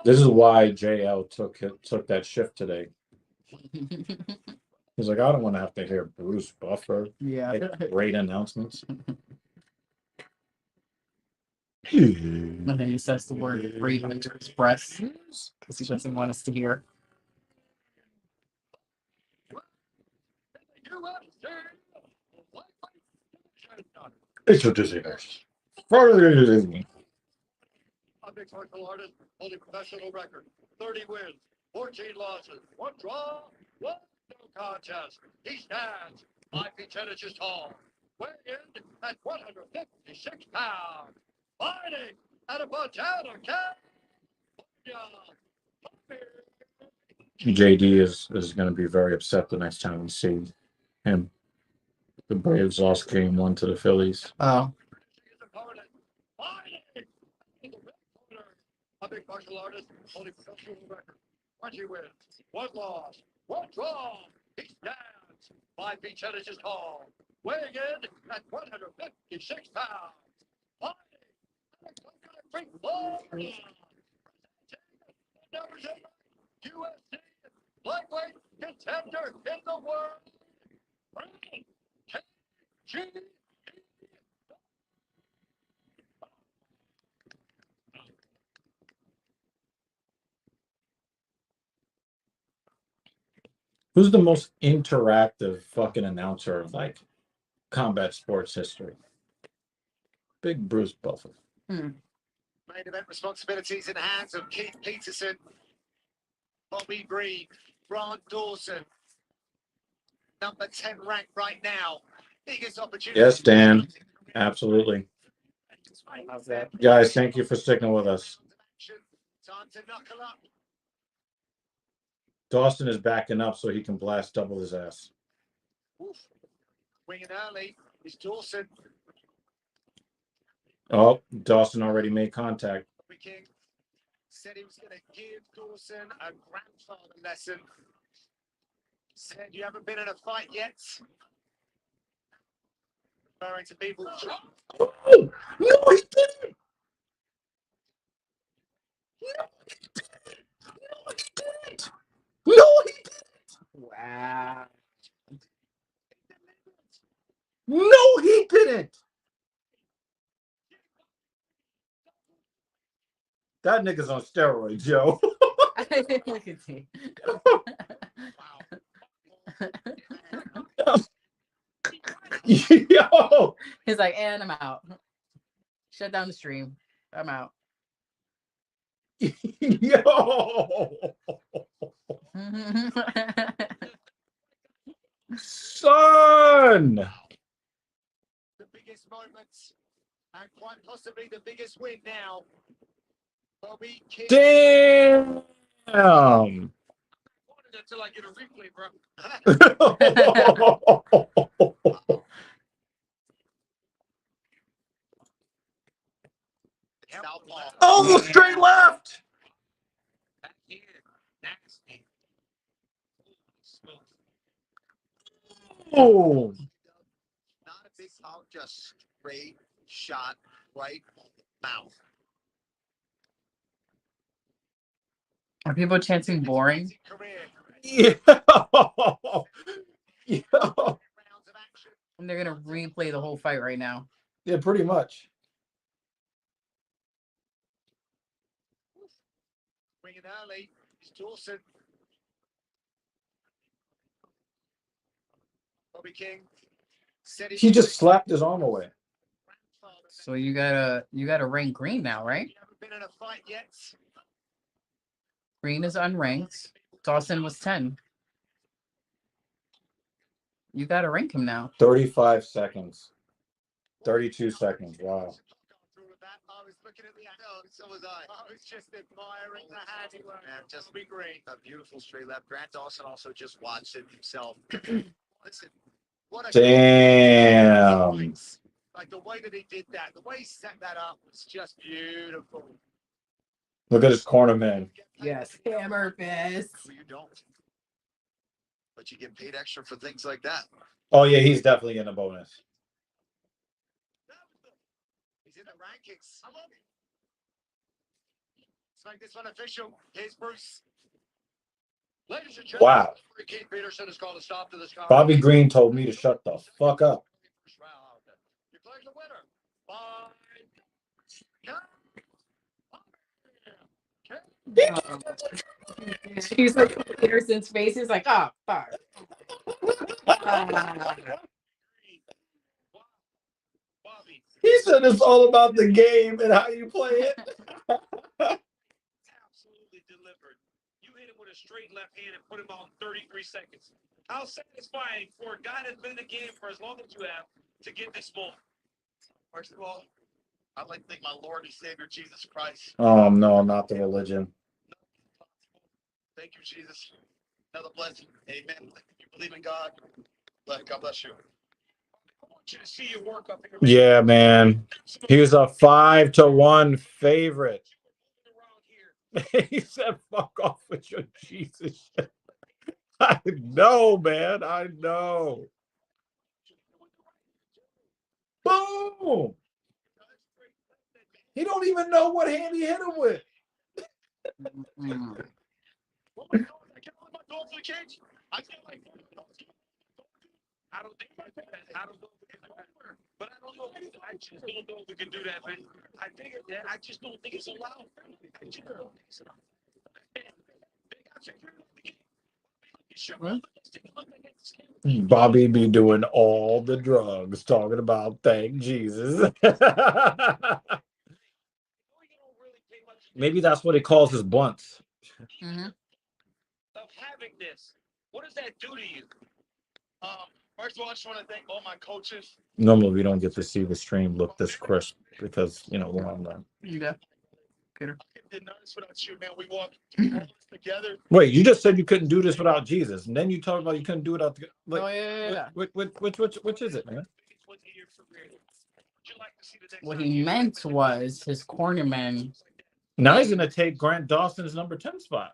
This is why JL took that shift today. He's like, I don't want to have to hear Bruce Buffer make great announcements. And then he says the word "great" under his breath because he doesn't want us to hear. Introducing us. A big martial artist holding professional record. 30 wins, 14 losses, 1 draw, 1 no contest. He stands 5 feet 10 inches tall, weighing in at 156 pounds. Fighting out of Montana, California. JD is going to be very upset the next time we see him. The Braves lost game 1 to the Phillies. Oh. A big martial artist holding professional record. 20 wins, 1 loss, 1 draw. He stands 5 feet 10 inches tall, weighing in at 156 pounds. UFC lightweight contender in the world. KG. Who's the most interactive fucking announcer of like combat sports history? Big Bruce Buffer. Main event responsibilities in the hands of Keith Peterson, Bobby Green, Grant Dawson, number 10 ranked right now. Biggest opportunity. Yes, Dan. Absolutely. Guys, thank you for sticking with us. Time to knuckle up. Dawson is backing up so he can blast double his ass. Winging early is Dawson. Oh, Dawson already made contact. King said he was going to give Dawson a grandfather lesson. Said you haven't been in a fight yet. Referring to people. Oh, no, he didn't. No, he didn't. Wow. No, he didn't. That nigga's on steroids, yo. Look at me. Yo. He's like, and I'm out. Shut down the stream. I'm out. Yo. Son. The biggest moments and quite possibly the biggest win now. Bobby King. Damn. Until I get a replay, bro. Oh, straight left. Oh. Not a big foul, just straight shot right mouth. Are people chanting boring? Yeah. Yo. And they're gonna replay the whole fight right now. Yeah, pretty much. Bringing early. It's Dawson. Bobby King said He just slapped his arm away. So you gotta rank green now, right? You haven't been in a fight yet. Green is unranked. Dawson was 10. You gotta rank him now. 35 seconds. 32 seconds. Wow. I was looking at the so was I. I was just admiring the handiwork. Man, just be great. a beautiful straight left. Grant Dawson also just watched it himself. Listen, What a Damn. like the way that he did that, the way he set that up was just beautiful. Look at his corner man. Yes, hammer fist. you don't. But you get paid extra for things like that. Oh, yeah, he's definitely getting a bonus. He's in the rankings. I love it. Let's make this one official. Here's Bruce. Ladies and gentlemen, Wow. Keith Peterson has called a stop to this conference. Bobby Green told me to shut the fuck up. Declares the winner by He's like Peterson's face. He's like, oh fuck. He said it's all about the game and how you play it. Absolutely delivered. You hit him with a straight left hand and put him on 33 seconds. How satisfying for a guy that's been in the game for as long as you have to get this moment. First of all, I'd like to thank my Lord and Savior Jesus Christ. Oh, no, not the religion. Thank you, Jesus. Another blessing. Amen. You believe in God. God bless you. I want you to see your work up here. Yeah, man. He was a 5-1 favorite. He said, fuck off with your Jesus shit. I know, man. I know. Boom. He don't even know what hand he hit him with. I don't think I don't know but I don't know. I just don't know if we can do that, man. I just don't think it's allowed. Bobby be doing all the drugs, talking about thank Jesus. Maybe that's what he calls his blunts. Of having this, what does that do to you? First of all, I just want to thank all my coaches. Normally, we don't get to see the stream look this crisp because, you know, we're on the... Yeah. Peter. I didn't notice without you, man. We walked together. Wait, you just said you couldn't do this without Jesus, and then you talk about you couldn't do it without the... Like, oh, yeah. Which is it, man? What he meant was his cornerman. Now he's gonna take Grant Dawson's number 10 spot.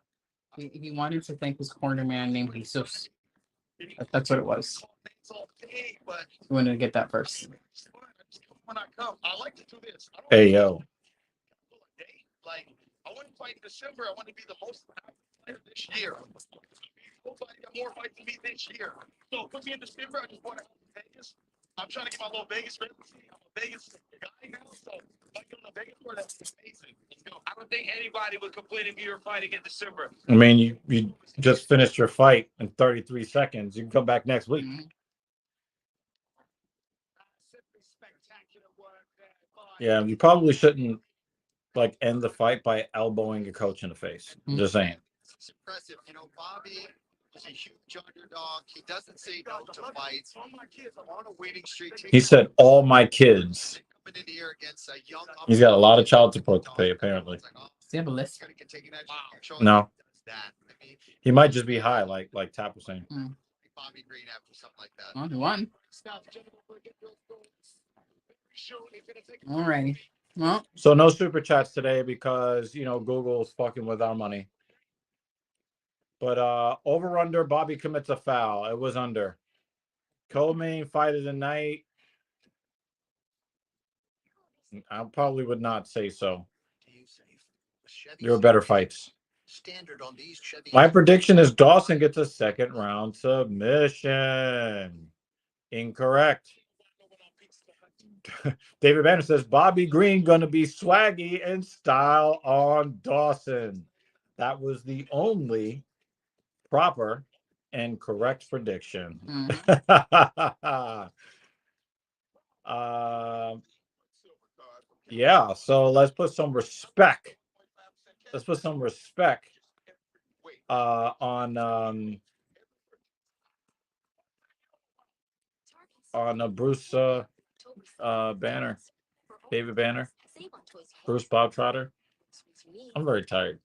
He wanted to thank his cornerman named Jesus. That's what it was. He wanted to get that first. When I come, I like to do this. Hey yo. Like, I want to fight in December. I want to be the most fighter this year. Nobody got more fights than me this year. So put me in December. I just want to go to Vegas. I'm trying to get my little Vegas residency. I'm a Vegas guy now, so if I get on the Vegas tour, that's amazing. Let's go. I don't think anybody would complain if you were fighting in December. I mean, you just finished your fight in 33 seconds. You can come back next week. Yeah, you probably shouldn't like end the fight by elbowing your coach in the face. I'm just saying. It's impressive. You know, Bobby is a huge underdog. He doesn't say no to fights. All my kids are on a winning streak. He said, "All my kids." Coming in here against a young He's got a lot of child support to pay, apparently. Does he have a list? No. He might just be high, like Tap was saying. Bobby Green after something like that. Oh, he won. Alrighty. Well, So no super chats today because Google's fucking with our money. But over under, Bobby commits a foul. It was under. Co-main fight of the night. I probably would not say so. There are better fights. My prediction is Dawson gets a second round submission. Incorrect. David Banner says Bobby Green gonna be swaggy and style on Dawson. That was the only proper and correct prediction. Yeah, so let's put some respect. Let's put some respect on Bruce Banner, David Banner, Bruce Bob Trotter. I'm very tired.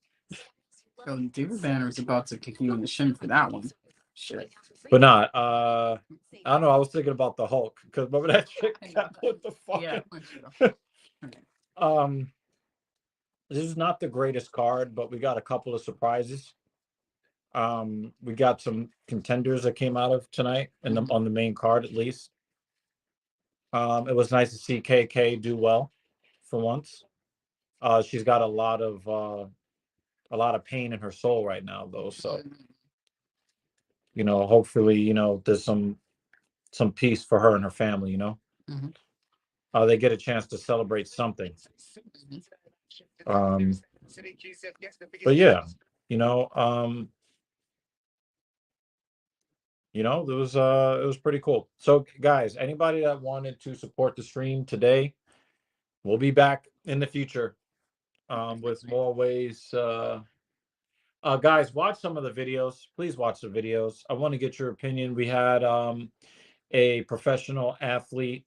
so David Banner is about to kick you in the shin for that one. Shit. But not. I don't know. I was thinking about the Hulk because remember that chick that put the fucking. Yeah. This is not the greatest card, but we got a couple of surprises. We got some contenders that came out of tonight, and on the main card at least. It was nice to see KK do well for once. She's got a lot of pain in her soul right now, though. So, hopefully, there's some peace for her and her family. They get a chance to celebrate something. But yeah, it was pretty cool. So guys, anybody that wanted to support the stream today, we'll be back in the future with more ways. Guys, watch some of the videos. Please watch the videos. I want to get your opinion. We had a professional athlete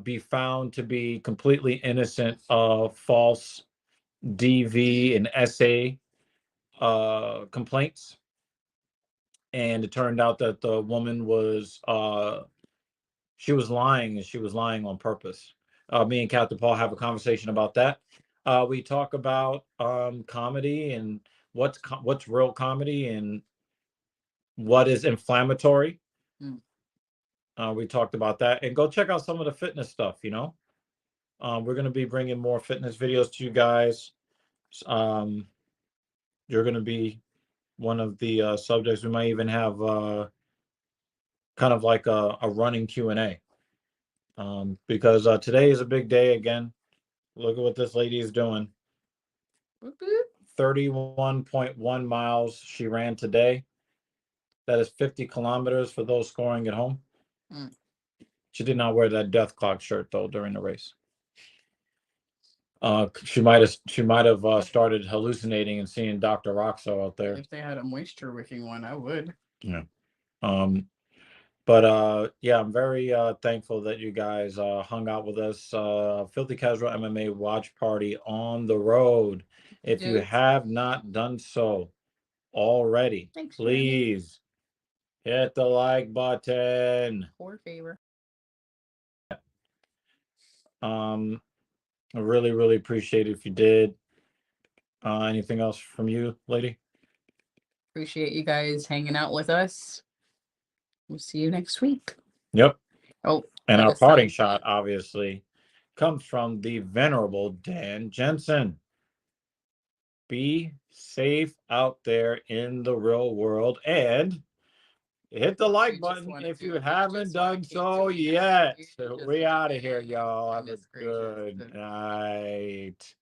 be found to be completely innocent of false DV and SA complaints. And it turned out that the woman was she was lying, and she was lying on purpose. Me and Captain Paul have a conversation about that. We talk about comedy and what's real comedy and what is inflammatory. We talked about that, and go check out some of the fitness stuff. We're going to be bringing more fitness videos to you guys. You're going to be one of the subjects. We might even have kind of like a running Q&A because today is a big day again. Look at what this lady is doing. 31.1 miles she ran today. That is 50 kilometers for those scoring at home. She did not wear that death clock shirt though during the race. She might have started hallucinating and seeing Dr. Roxo out there. If they had a moisture wicking one, I would. Yeah. But yeah, I'm very thankful that you guys hung out with us. Filthy Casual MMA watch party on the road. If you have not done so already, please hit the like button. Or favor. I really, really appreciate it if you did. Anything else from you, lady? Appreciate you guys hanging out with us. We'll see you next week. Yep. Oh, and like our a parting side shot, obviously, comes from the venerable Dan Jensen. Be safe out there in the real world and hit the like button if you haven't done so yet. We out of here, y'all. Have a good night.